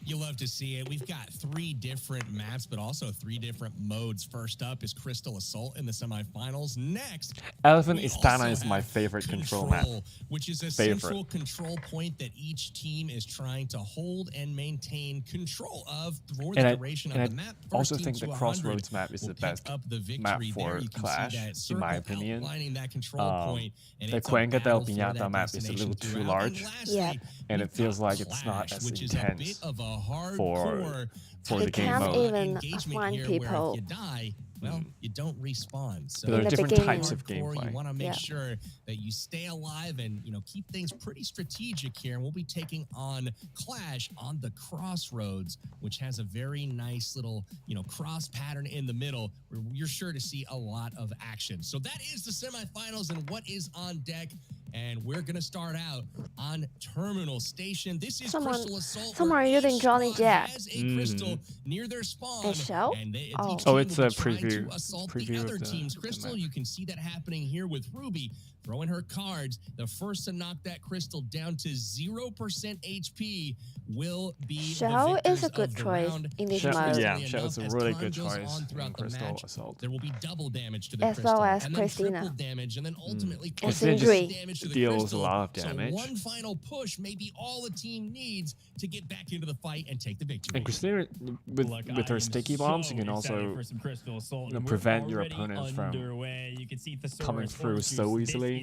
Speaker 6: You love to see it. We've got 3 different maps, but also 3 different modes. First up is Crystal Assault in the semifinals. Next,
Speaker 1: Elephant
Speaker 6: we
Speaker 1: Istana
Speaker 6: also
Speaker 1: is my
Speaker 6: have
Speaker 1: favorite control map.
Speaker 6: which is a
Speaker 1: Favorite.
Speaker 6: central control point that each team is trying to hold and maintain control of for the duration of the map.
Speaker 1: Also
Speaker 6: First
Speaker 1: think
Speaker 6: team
Speaker 1: the
Speaker 6: to
Speaker 1: Crossroads
Speaker 6: 100
Speaker 1: map is
Speaker 6: will
Speaker 1: the
Speaker 6: pick
Speaker 1: best
Speaker 6: up the
Speaker 1: map
Speaker 6: victory
Speaker 1: for
Speaker 6: there. You can
Speaker 1: Clash,
Speaker 6: see that
Speaker 1: in
Speaker 6: circle
Speaker 1: my opinion.
Speaker 6: outlining that control point, and
Speaker 1: The
Speaker 6: it's a
Speaker 1: Cuenca del
Speaker 6: battle for
Speaker 1: Piñata
Speaker 6: that
Speaker 1: map is a
Speaker 6: destination
Speaker 1: little too
Speaker 6: throughout.
Speaker 1: large.
Speaker 6: lastly,
Speaker 3: Yeah.
Speaker 1: And
Speaker 6: we've
Speaker 1: it feels
Speaker 6: got
Speaker 1: like it's not
Speaker 6: Clash,
Speaker 1: as
Speaker 6: which is a bit
Speaker 1: intense
Speaker 6: of a
Speaker 1: for
Speaker 6: hardcore
Speaker 1: the
Speaker 3: They
Speaker 1: game
Speaker 3: can't
Speaker 1: mode.
Speaker 3: even
Speaker 6: engagement
Speaker 3: find
Speaker 6: here where if
Speaker 3: people.
Speaker 6: you die, well, you don't respawn. So
Speaker 1: There are
Speaker 3: the
Speaker 1: different
Speaker 3: beginning.
Speaker 1: types of
Speaker 6: hardcore,
Speaker 1: gameplay.
Speaker 6: You want to make
Speaker 3: Yeah.
Speaker 6: sure that you stay alive and keep things pretty strategic here. And we'll be taking on Clash on the Crossroads, which has a very nice little cross pattern in the middle where you're sure to see a lot of action. So that is the semifinals and what is on deck. And we're gonna start out on Terminal Station. This is Crystal Assault.
Speaker 3: Someone
Speaker 6: where
Speaker 3: are using
Speaker 6: each
Speaker 3: Johnny
Speaker 6: squad
Speaker 3: Depp.
Speaker 6: has a crystal near their spawn.
Speaker 3: A shell?
Speaker 6: And each
Speaker 3: Oh.
Speaker 6: team
Speaker 1: Oh, it's
Speaker 6: will
Speaker 1: a
Speaker 6: be trying
Speaker 1: preview-
Speaker 6: to assault
Speaker 1: preview
Speaker 6: the
Speaker 1: of
Speaker 6: other
Speaker 1: the-
Speaker 6: team's
Speaker 1: the
Speaker 6: crystal.
Speaker 1: map.
Speaker 6: You can see that happening here with Ruby throwing her cards. The first to knock that crystal down to 0% HP will be
Speaker 3: Shell
Speaker 6: the
Speaker 3: is a
Speaker 6: victors
Speaker 3: good
Speaker 6: of the
Speaker 3: choice
Speaker 6: round.
Speaker 3: in this
Speaker 1: Shell-
Speaker 3: mode.
Speaker 1: yeah,
Speaker 6: Interestingly
Speaker 1: Shell is a
Speaker 6: enough, as
Speaker 1: really
Speaker 6: time
Speaker 1: good
Speaker 6: goes
Speaker 1: choice
Speaker 6: on
Speaker 1: in
Speaker 6: throughout the
Speaker 1: Crystal
Speaker 6: match,
Speaker 1: Assault.
Speaker 6: there will be double damage to the
Speaker 3: As
Speaker 6: crystal,
Speaker 3: well as
Speaker 6: and then
Speaker 3: Christina.
Speaker 6: triple damage, and then ultimately
Speaker 3: And
Speaker 1: Christina
Speaker 3: Sindri.
Speaker 1: just
Speaker 6: damage to the
Speaker 1: deals
Speaker 6: crystal.
Speaker 1: a lot of
Speaker 6: So
Speaker 1: damage.
Speaker 6: one final push may be all the team needs to get back into the fight and take the victory.
Speaker 1: And Christina, with her sticky bombs, you can also prevent your opponents from coming through so easily.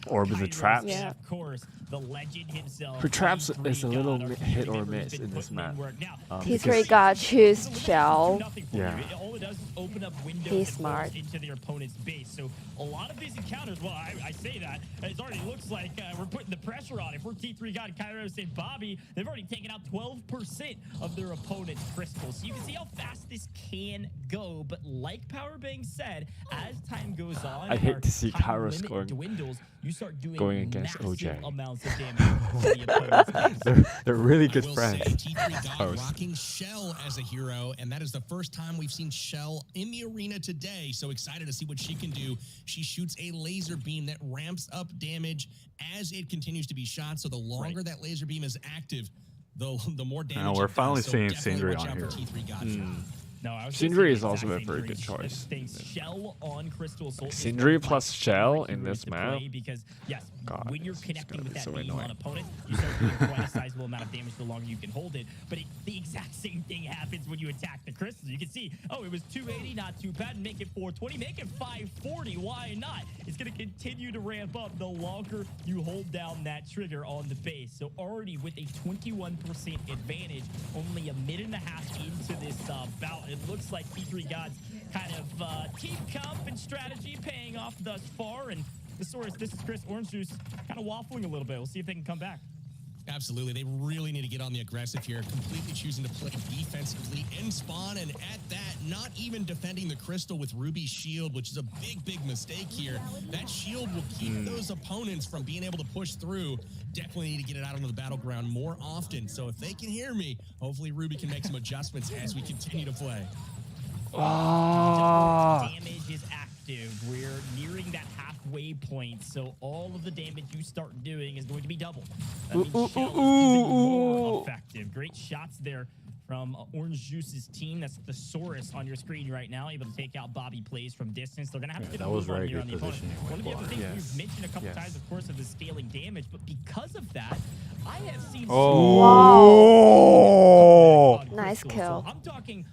Speaker 1: Or with the traps.
Speaker 3: Yeah.
Speaker 5: Of course, the legend himself.
Speaker 1: Her traps
Speaker 5: T3
Speaker 1: is a little
Speaker 5: God, our
Speaker 1: hit or
Speaker 5: community member's
Speaker 1: miss
Speaker 5: been
Speaker 1: in this
Speaker 5: putting in
Speaker 1: map.
Speaker 5: work. Now,
Speaker 3: T3 God choose Shell.
Speaker 5: nothing for
Speaker 1: Yeah.
Speaker 5: you. All it does is open up windows
Speaker 3: He's
Speaker 5: and
Speaker 3: smart.
Speaker 5: doors into their opponent's base. So a lot of these encounters, well, I say that, it already looks like we're putting the pressure on. If we're T3 God, Kairos, and Bobby, they've already taken out 12% of their opponent's crystals. So you can see how fast this can go. But like Power being said, as time goes on,
Speaker 1: I hate
Speaker 5: our
Speaker 1: to see
Speaker 5: time
Speaker 1: Kairos
Speaker 5: limit
Speaker 1: going-
Speaker 5: dwindles, you start doing
Speaker 1: going against
Speaker 5: massive
Speaker 1: OJ.
Speaker 5: amounts of damage to the opponent's base.
Speaker 1: They're really good
Speaker 6: I will
Speaker 1: friends.
Speaker 6: say, T3 God
Speaker 1: Host.
Speaker 6: rocking Shell as a hero, and that is the first time we've seen Shell in the arena today. So excited to see what she can do. She shoots a laser beam that ramps up damage as it continues to be shot. So the longer that laser beam is active, the more damage.
Speaker 2: we're
Speaker 6: it does.
Speaker 2: finally
Speaker 6: So
Speaker 2: seeing
Speaker 6: definitely
Speaker 2: Sindri
Speaker 6: watch
Speaker 2: on
Speaker 6: out for
Speaker 2: here.
Speaker 6: T3 God.
Speaker 5: No, I was
Speaker 1: Sindri
Speaker 5: gonna say
Speaker 1: is
Speaker 5: the
Speaker 1: also
Speaker 5: exact
Speaker 1: a very
Speaker 5: same
Speaker 1: good
Speaker 5: thing.
Speaker 1: choice.
Speaker 5: Things Shell on Crystal Assault. is
Speaker 1: Sindri
Speaker 5: what
Speaker 1: plus
Speaker 5: fights
Speaker 1: Shell
Speaker 5: for
Speaker 1: in
Speaker 5: heroes
Speaker 1: this
Speaker 5: to
Speaker 1: map?
Speaker 5: play because, yes,
Speaker 1: God,
Speaker 5: when you're
Speaker 1: this is
Speaker 5: connecting
Speaker 1: gonna
Speaker 5: with
Speaker 1: be
Speaker 5: that
Speaker 1: so
Speaker 5: beam
Speaker 1: annoying.
Speaker 5: on opponents, you start doing quite a sizable amount of damage the longer you can hold it. But the exact same thing happens when you attack the crystals. You can see, oh, it was 280, not too bad. Make it 420, make it 540. Why not? It's going to continue to ramp up the longer you hold down that trigger on the base. So already with a 21% advantage, only a minute and a half into this bout, it looks like T3 God's kind of team comp and strategy paying off thus far. And the source, this is Chris Orange Juice, kind of waffling a little bit. We'll see if they can come back.
Speaker 6: Absolutely. They really need to get on the aggressive here, completely choosing to play defensively in spawn, and at that, not even defending the crystal with Ruby's shield, which is a big mistake here. That shield will keep those opponents from being able to push through. Definitely need to get it out onto the battleground more often. So if they can hear me, hopefully Ruby can make some adjustments as we continue to play.
Speaker 5: Damage is active. We're nearing that halfway point, so all of the damage you start doing is going to be double. That means Shell is even more effective. Great shots there from Orange Juice's team. That's the Thesaurus on your screen right now, able to take out Bobby Plays from distance. They're going to have to
Speaker 2: that
Speaker 5: get a
Speaker 2: was
Speaker 5: move on
Speaker 2: very
Speaker 5: here
Speaker 2: good
Speaker 5: on the opponent.
Speaker 2: positioning
Speaker 5: One of the
Speaker 2: with
Speaker 5: other
Speaker 2: Bobby.
Speaker 5: things
Speaker 1: Yes.
Speaker 5: we've mentioned a couple
Speaker 1: Yes.
Speaker 5: times, of course, is the scaling damage, but because of that, I have seen
Speaker 1: Oh.
Speaker 3: Nice kill.
Speaker 5: I'm talking,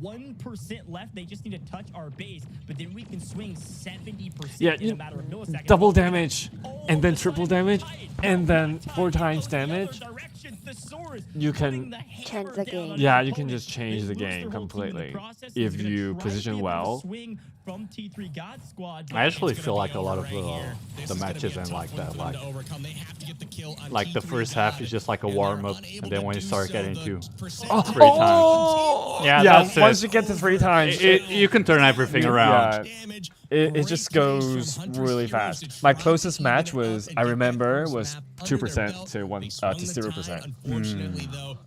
Speaker 5: 1% left. They just need to touch our base, but then we can swing 70%
Speaker 1: Yeah,
Speaker 5: in a matter of milliseconds.
Speaker 1: double damage,
Speaker 5: All
Speaker 1: and
Speaker 5: of
Speaker 1: then
Speaker 5: a
Speaker 1: triple
Speaker 5: sudden,
Speaker 1: damage,
Speaker 5: tide
Speaker 1: and then
Speaker 5: tide
Speaker 1: 4
Speaker 5: goes
Speaker 1: times
Speaker 5: the other
Speaker 1: damage.
Speaker 5: direction. Thesaurus
Speaker 1: You can-
Speaker 5: putting the hammer
Speaker 3: Change the
Speaker 5: down
Speaker 3: game.
Speaker 5: on
Speaker 1: Yeah,
Speaker 5: his
Speaker 1: you can
Speaker 5: opponent.
Speaker 1: just change
Speaker 5: They
Speaker 1: the
Speaker 5: lose their
Speaker 1: game
Speaker 5: whole team in the
Speaker 1: completely
Speaker 5: process.
Speaker 1: if
Speaker 5: He's gonna
Speaker 1: you
Speaker 5: try to
Speaker 1: position
Speaker 5: be able to
Speaker 1: well.
Speaker 5: swing from T3 God Squad.
Speaker 2: I actually
Speaker 6: It's
Speaker 2: feel
Speaker 6: gonna
Speaker 2: like
Speaker 6: be
Speaker 2: a lot
Speaker 6: over
Speaker 2: of
Speaker 6: right here. This
Speaker 2: the
Speaker 6: is gonna be
Speaker 2: matches
Speaker 6: a
Speaker 2: end
Speaker 6: tough
Speaker 2: like
Speaker 6: one
Speaker 2: that.
Speaker 6: for them
Speaker 2: Like
Speaker 6: to overcome. They have to get the kill on
Speaker 2: the
Speaker 6: T3
Speaker 2: first half
Speaker 6: God,
Speaker 2: is just like a
Speaker 6: and they're
Speaker 2: warm up,
Speaker 6: unable
Speaker 2: and then
Speaker 6: to
Speaker 2: when you
Speaker 6: do
Speaker 2: start
Speaker 6: so.
Speaker 2: getting
Speaker 6: The
Speaker 2: to
Speaker 6: percentage
Speaker 2: three times.
Speaker 1: Oh,
Speaker 2: Yeah,
Speaker 1: yeah.
Speaker 2: that's
Speaker 1: Once
Speaker 2: it.
Speaker 1: you get to 3 times,
Speaker 2: You can turn everything around.
Speaker 1: Yeah. It just goes really fast. My closest match was, I remember, was 2% to 0%.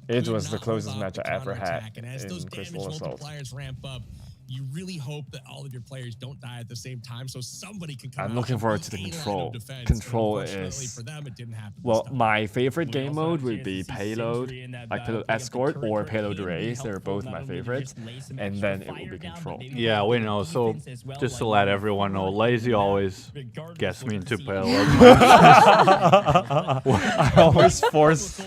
Speaker 1: It was the closest match I ever had
Speaker 6: And as those
Speaker 1: in
Speaker 6: damage
Speaker 1: Crystal Assault.
Speaker 6: multipliers ramp up, you really hope that all of your players don't die at the same time, so somebody can come
Speaker 1: I'm
Speaker 6: out
Speaker 1: looking
Speaker 6: and
Speaker 1: forward to the
Speaker 6: be a line of
Speaker 1: control.
Speaker 6: defense.
Speaker 1: Control
Speaker 6: And unfortunately
Speaker 1: is-
Speaker 6: for them, it didn't happen this
Speaker 1: Well,
Speaker 6: time.
Speaker 1: my favorite
Speaker 5: We
Speaker 1: game
Speaker 5: also
Speaker 1: mode
Speaker 5: had a
Speaker 1: would
Speaker 5: chance
Speaker 1: be
Speaker 5: to see
Speaker 1: payload,
Speaker 5: Sentry in that
Speaker 1: like
Speaker 5: battle,
Speaker 1: payload
Speaker 5: pick up the
Speaker 1: escort
Speaker 5: turret
Speaker 1: or
Speaker 5: very
Speaker 1: payload
Speaker 5: handy,
Speaker 1: race. They're
Speaker 5: helpful,
Speaker 1: both
Speaker 5: not
Speaker 1: my
Speaker 5: only to
Speaker 1: favorites.
Speaker 5: just lay some
Speaker 1: And
Speaker 5: extra
Speaker 1: then it will
Speaker 5: fire
Speaker 1: be
Speaker 5: down, but
Speaker 1: control.
Speaker 5: maybe
Speaker 2: Yeah, we
Speaker 5: the
Speaker 2: know. So
Speaker 5: defense as well,
Speaker 2: just to
Speaker 5: like
Speaker 2: let
Speaker 5: moving
Speaker 2: everyone know,
Speaker 5: forward,
Speaker 2: Lazy
Speaker 5: and
Speaker 2: always
Speaker 5: regardless,
Speaker 2: gets
Speaker 5: we're
Speaker 2: me
Speaker 5: gonna
Speaker 2: into
Speaker 5: see-
Speaker 2: payload.
Speaker 1: I always force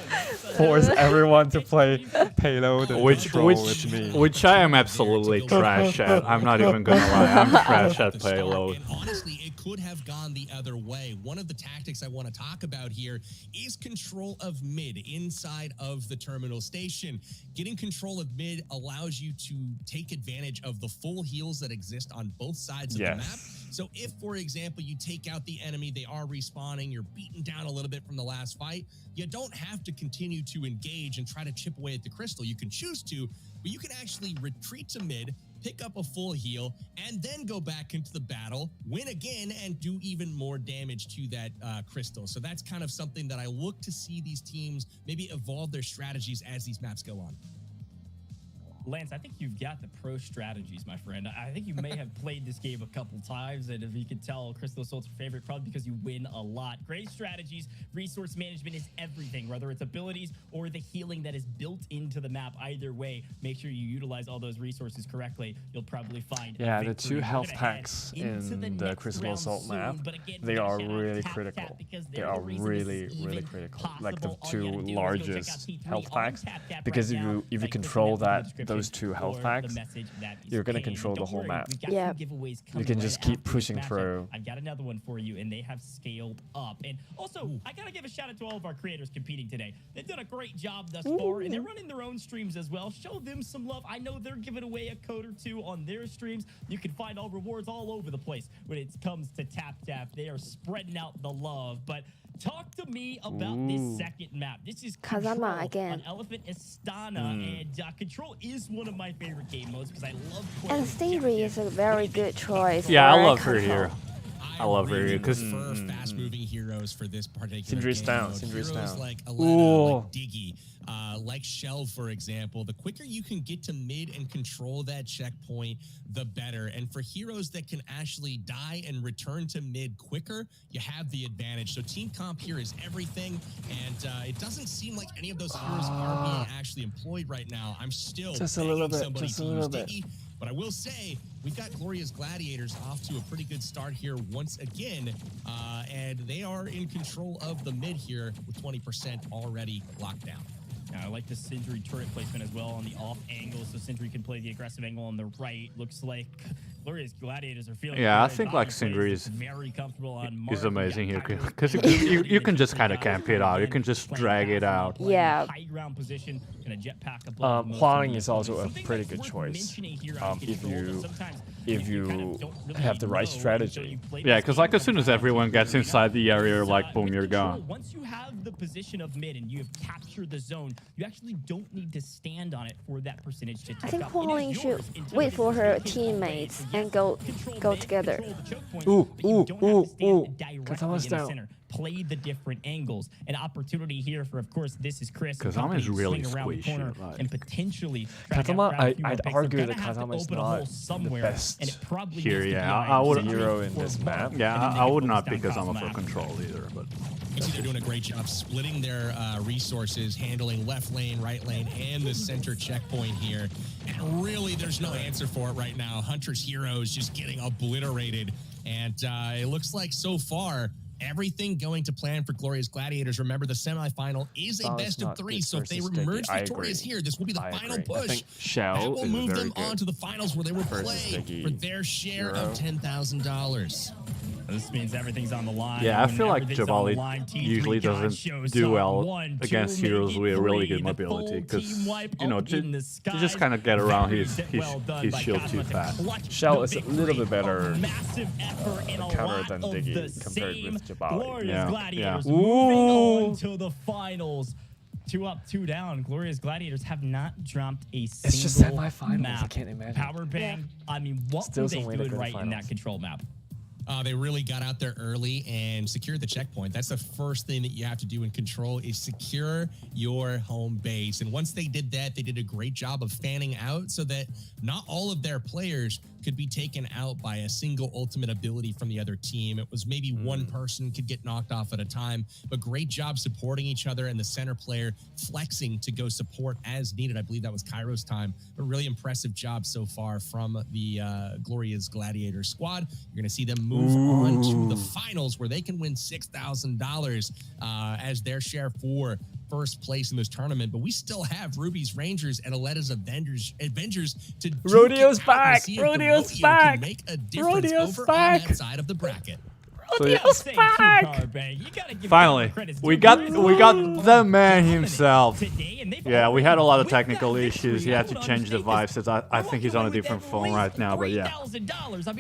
Speaker 1: everyone to play payload and control with me.
Speaker 2: Which I am absolutely trash at. I'm not even gonna lie. I'm trash at payload.
Speaker 6: And honestly, it could have gone the other way. One of the tactics I want to talk about here is control of mid inside of the terminal station. Getting control of mid allows you to take advantage of the full heals that exist on both sides of the map. So if, for example, you take out the enemy, they are respawning, you're beaten down a little bit from the last fight, you don't have to continue to engage and try to chip away at the crystal. You can choose to, but you can actually retreat to mid, pick up a full heal, and then go back into the battle, win again, and do even more damage to that crystal. So that's kind of something that I look to see these teams maybe evolve their strategies as these maps go on.
Speaker 5: Lance, I think you've got the pro strategies, my friend. I think you may have played this game a couple times, and if you could tell, Crystal Assault's your favorite, probably because you win a lot. Great strategies. Resource management is everything, whether it's abilities or the healing that is built into the map. Either way, make sure you utilize all those resources correctly. You'll probably find
Speaker 1: the 2 health packs in the Crystal Assault map, they are really critical. They are really critical. Like the 2 largest health packs, because if you control those 2 health packs, you're gonna control the whole map.
Speaker 3: Yeah.
Speaker 1: You can just keep pushing through.
Speaker 5: I've got another one for you, and they have scaled up. And also, I gotta give a shout out to all of our creators competing today. They've done a great job thus far, and they're running their own streams as well. Show them some love. I know they're giving away a code or 2 on their streams. You can find all rewards all over the place when it comes to TapTap. They are spreading out the love. But talk to me about this second map. This is Control
Speaker 3: Kazama again.
Speaker 5: on Elephant Istana, and Control is one of my favorite game modes because I love playing.
Speaker 3: And Stingray is a very good choice.
Speaker 2: Yeah, I
Speaker 3: for
Speaker 2: love her
Speaker 3: Control.
Speaker 2: here. I love her here because
Speaker 6: prefer fast-moving heroes for this particular
Speaker 1: Syndra's
Speaker 6: game
Speaker 1: down.
Speaker 6: mode.
Speaker 1: Syndra's
Speaker 6: Heroes
Speaker 1: down.
Speaker 6: like Aleta, like Diggy, like Shell, for example. The quicker you can get to mid and control that checkpoint, the better. And for heroes that can actually die and return to mid quicker, you have the advantage. So team comp here is everything, and it doesn't seem like any of those heroes are being actually employed right now. I'm still
Speaker 1: Just a little bit,
Speaker 6: somebody
Speaker 1: just
Speaker 6: to
Speaker 1: a
Speaker 6: use
Speaker 1: little bit.
Speaker 6: Diggy. But I will say, we've got Gloria's Gladiators off to a pretty good start here once again, and they are in control of the mid here with 20% already locked down.
Speaker 5: I like the Sindri turret placement as well on the off angle, so Sindri can play the aggressive angle on the right. Looks like Gloria's Gladiators are feeling
Speaker 2: Yeah, I
Speaker 5: good.
Speaker 2: think like Sindri is
Speaker 5: very comfortable on
Speaker 2: is
Speaker 5: Mark.
Speaker 2: amazing here because you can just kind of camp it out. You can just drag it out.
Speaker 3: Yeah.
Speaker 5: High ground position and a jetpack above most
Speaker 1: Huang
Speaker 5: of
Speaker 1: is
Speaker 5: the
Speaker 1: also a
Speaker 5: opponents.
Speaker 1: pretty
Speaker 5: Something
Speaker 1: good
Speaker 5: that's
Speaker 1: choice.
Speaker 5: mentioning here on
Speaker 1: If
Speaker 5: Control,
Speaker 1: you-
Speaker 5: but sometimes
Speaker 1: if you
Speaker 5: kind of don't really
Speaker 1: have the right
Speaker 5: know until
Speaker 1: strategy.
Speaker 5: you play
Speaker 2: Yeah,
Speaker 5: this
Speaker 2: because
Speaker 5: game
Speaker 2: like as soon as
Speaker 5: for
Speaker 2: everyone gets
Speaker 5: arena.
Speaker 2: inside the area, like boom,
Speaker 5: With
Speaker 2: you're
Speaker 5: Control,
Speaker 2: gone.
Speaker 5: Once you have the position of mid and you have captured the zone, you actually don't need to stand on it for that percentage to
Speaker 3: I
Speaker 5: tick
Speaker 3: think
Speaker 5: up. It
Speaker 3: Huang
Speaker 5: is
Speaker 3: should
Speaker 5: yours until
Speaker 3: wait
Speaker 5: it
Speaker 3: for
Speaker 5: is
Speaker 3: her
Speaker 5: taken away.
Speaker 3: teammates
Speaker 5: So
Speaker 3: and
Speaker 5: yes,
Speaker 3: go
Speaker 5: control mid,
Speaker 3: together.
Speaker 5: control the choke points,
Speaker 1: Ooh,
Speaker 5: but you don't have to stand
Speaker 1: ooh.
Speaker 5: directly
Speaker 1: Kazama's
Speaker 5: in the
Speaker 1: down.
Speaker 5: center. Play the different angles. An opportunity here for, of course, this is Chris. and
Speaker 2: Kazama is
Speaker 5: company
Speaker 2: really
Speaker 5: swing around the
Speaker 2: squishy,
Speaker 5: corner
Speaker 2: like-
Speaker 5: and potentially try to
Speaker 1: Kazama,
Speaker 5: grab a few more
Speaker 1: I'd
Speaker 5: picks.
Speaker 1: argue
Speaker 5: They're
Speaker 1: that
Speaker 5: gonna have to
Speaker 1: Kazama is
Speaker 5: open a
Speaker 1: not
Speaker 5: hole
Speaker 1: the
Speaker 5: somewhere,
Speaker 1: best
Speaker 5: and it probably
Speaker 2: here.
Speaker 5: needs to be
Speaker 2: Yeah,
Speaker 5: behind
Speaker 2: I would-
Speaker 5: Sindri
Speaker 1: hero in
Speaker 5: for
Speaker 1: this
Speaker 5: one,
Speaker 1: map.
Speaker 5: and
Speaker 2: Yeah,
Speaker 5: then they
Speaker 2: I
Speaker 5: can
Speaker 2: would
Speaker 5: focus
Speaker 2: not
Speaker 5: down
Speaker 2: pick Kazama
Speaker 5: Cosmo
Speaker 2: for
Speaker 5: after.
Speaker 2: control either, but
Speaker 6: You see they're doing a great job splitting their resources, handling left lane, right lane, and the center checkpoint here. And really, there's no answer for it right now. Hunter's heroes just getting obliterated. And it looks like so far, everything going to plan for Gloria's Gladiators. Remember, the semifinal is a
Speaker 1: Oh, it's
Speaker 6: best of
Speaker 1: not
Speaker 6: 3,
Speaker 1: good
Speaker 6: so if they
Speaker 1: versus Sticky.
Speaker 6: emerge
Speaker 1: I
Speaker 6: victorious
Speaker 1: agree.
Speaker 6: here, this will be the
Speaker 1: I
Speaker 6: final
Speaker 1: agree. I
Speaker 6: push.
Speaker 1: think
Speaker 6: That
Speaker 1: Shell
Speaker 6: will
Speaker 1: is
Speaker 6: move
Speaker 1: very
Speaker 6: them
Speaker 1: good
Speaker 6: on to the finals where they will
Speaker 1: versus
Speaker 6: play
Speaker 1: Sticky
Speaker 6: for their share
Speaker 1: hero.
Speaker 6: of $10,000.
Speaker 5: This means everything's on the line.
Speaker 2: yeah, I
Speaker 5: When
Speaker 2: feel like
Speaker 5: everything's on the
Speaker 2: Jabali
Speaker 5: line, T3
Speaker 2: usually
Speaker 5: God
Speaker 2: doesn't
Speaker 5: shows
Speaker 2: do
Speaker 5: up.
Speaker 2: well
Speaker 5: 1, 2,
Speaker 2: against heroes
Speaker 5: maybe
Speaker 2: with really
Speaker 5: 3.
Speaker 2: good
Speaker 5: The
Speaker 2: mobility
Speaker 5: full
Speaker 2: because
Speaker 5: team wipe
Speaker 2: you know
Speaker 5: up in the
Speaker 2: you just
Speaker 5: skies.
Speaker 2: kind of get around
Speaker 5: Very
Speaker 2: his
Speaker 5: well done
Speaker 2: his
Speaker 5: by
Speaker 2: shield
Speaker 5: Cosmo
Speaker 2: too
Speaker 5: to
Speaker 2: fast.
Speaker 5: clutch
Speaker 1: Shell
Speaker 5: the
Speaker 1: is a
Speaker 5: victory.
Speaker 1: little bit better
Speaker 5: Massive effort in a
Speaker 1: counter
Speaker 5: lot
Speaker 1: than
Speaker 5: of
Speaker 1: Diggy
Speaker 5: the
Speaker 1: compared
Speaker 5: same.
Speaker 1: with Jabali.
Speaker 5: Gloria's
Speaker 2: Yeah,
Speaker 5: Gladiators
Speaker 2: yeah.
Speaker 5: moving
Speaker 1: Ooh.
Speaker 5: on to the finals. 2 up, 2 down. Gloria's Gladiators have not dropped a single
Speaker 1: just semifinals.
Speaker 5: map.
Speaker 1: I can't imagine.
Speaker 5: Power bang. I mean, what
Speaker 1: Still
Speaker 5: were
Speaker 1: some
Speaker 5: they
Speaker 1: way to
Speaker 5: doing
Speaker 1: go to
Speaker 5: right in that
Speaker 1: finals.
Speaker 5: control map?
Speaker 6: They really got out there early and secured the checkpoint. That's the first thing that you have to do in control is secure your home base. And once they did that, they did a great job of fanning out so that not all of their players could be taken out by a single ultimate ability from the other team. It was maybe one person could get knocked off at a time, but great job supporting each other and the center player flexing to go support as needed. I believe that was Kairo's time. A really impressive job so far from the Gloria's Gladiator squad. You're going to see them move on to the finals where they can win $6,000 as their share for first place in this tournament. But we still have Ruby's Rangers and Aleta's Avengers to
Speaker 1: Rodeo's
Speaker 6: duke it out and
Speaker 1: back.
Speaker 6: see if the
Speaker 1: Rodeo's
Speaker 6: rodeo
Speaker 1: back.
Speaker 6: can make a difference
Speaker 1: Rodeo's
Speaker 6: over
Speaker 1: back.
Speaker 6: on that side of the bracket.
Speaker 2: So yeah,
Speaker 5: Finally,
Speaker 2: finally, we got the man himself. Yeah, we had a lot of technical issues. He had to change devices. I think he's on a different phone right now, but yeah.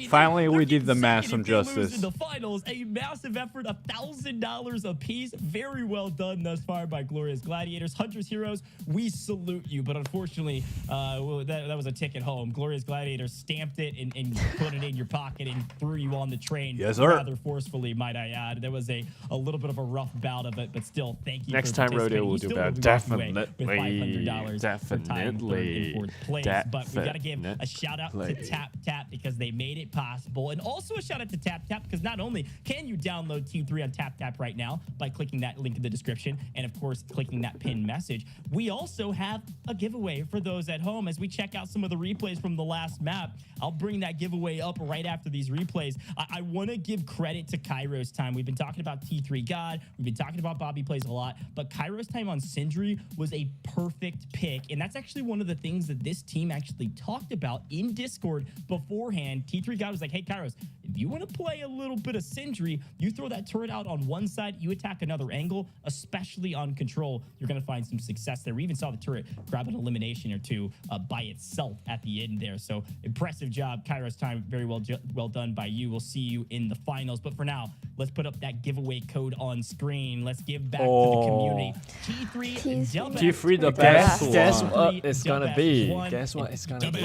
Speaker 2: Finally, we did the man some justice.
Speaker 5: The finals, a massive effort, $1,000 a piece. Very well done thus far by Gloria's Gladiators. Hunters Heroes, we salute you, but unfortunately, that was a ticket home. Gloria's Gladiators stamped it and put it in your pocket and threw you on the train.
Speaker 2: Yes, sir.
Speaker 5: Rather forcefully, might I add. There was a little bit of a rough bout of it, but still, thank you.
Speaker 1: Next
Speaker 5: for
Speaker 1: time
Speaker 5: participating.
Speaker 1: Rodeo will
Speaker 5: You
Speaker 1: do
Speaker 5: still
Speaker 1: better.
Speaker 5: will be walking away
Speaker 1: Definitely.
Speaker 5: with $500 for time third and fourth place. But we got to give a shout out to TapTap because they made it possible, and also a shout out to TapTap because not only can you download Team 3 on TapTap right now by clicking that link in the description and of course clicking that pinned message, we also have a giveaway for those at home as we check out some of the replays from the last map. I'll bring that giveaway up right after these replays. I want to give credit to Kairos Time. We've been talking about T3 God. We've been talking about Bobby Plays a lot, but Kairos Time on Sindri was a perfect pick. And that's actually one of the things that this team actually talked about in Discord beforehand. T3 God was like, hey, Kairos, if you want to play a little bit of Sindri, you throw that turret out on one side, you attack another angle, especially on control, you're going to find some success there. We even saw the turret grab an elimination or two by itself at the end there. So impressive job, Kairos Time. Very well done by you. We'll see you in the finals. But for now, let's put up that giveaway code on screen. Let's give back to the community.
Speaker 2: T3 the best one.
Speaker 1: Guess what it's gonna be. Guess what it's gonna be.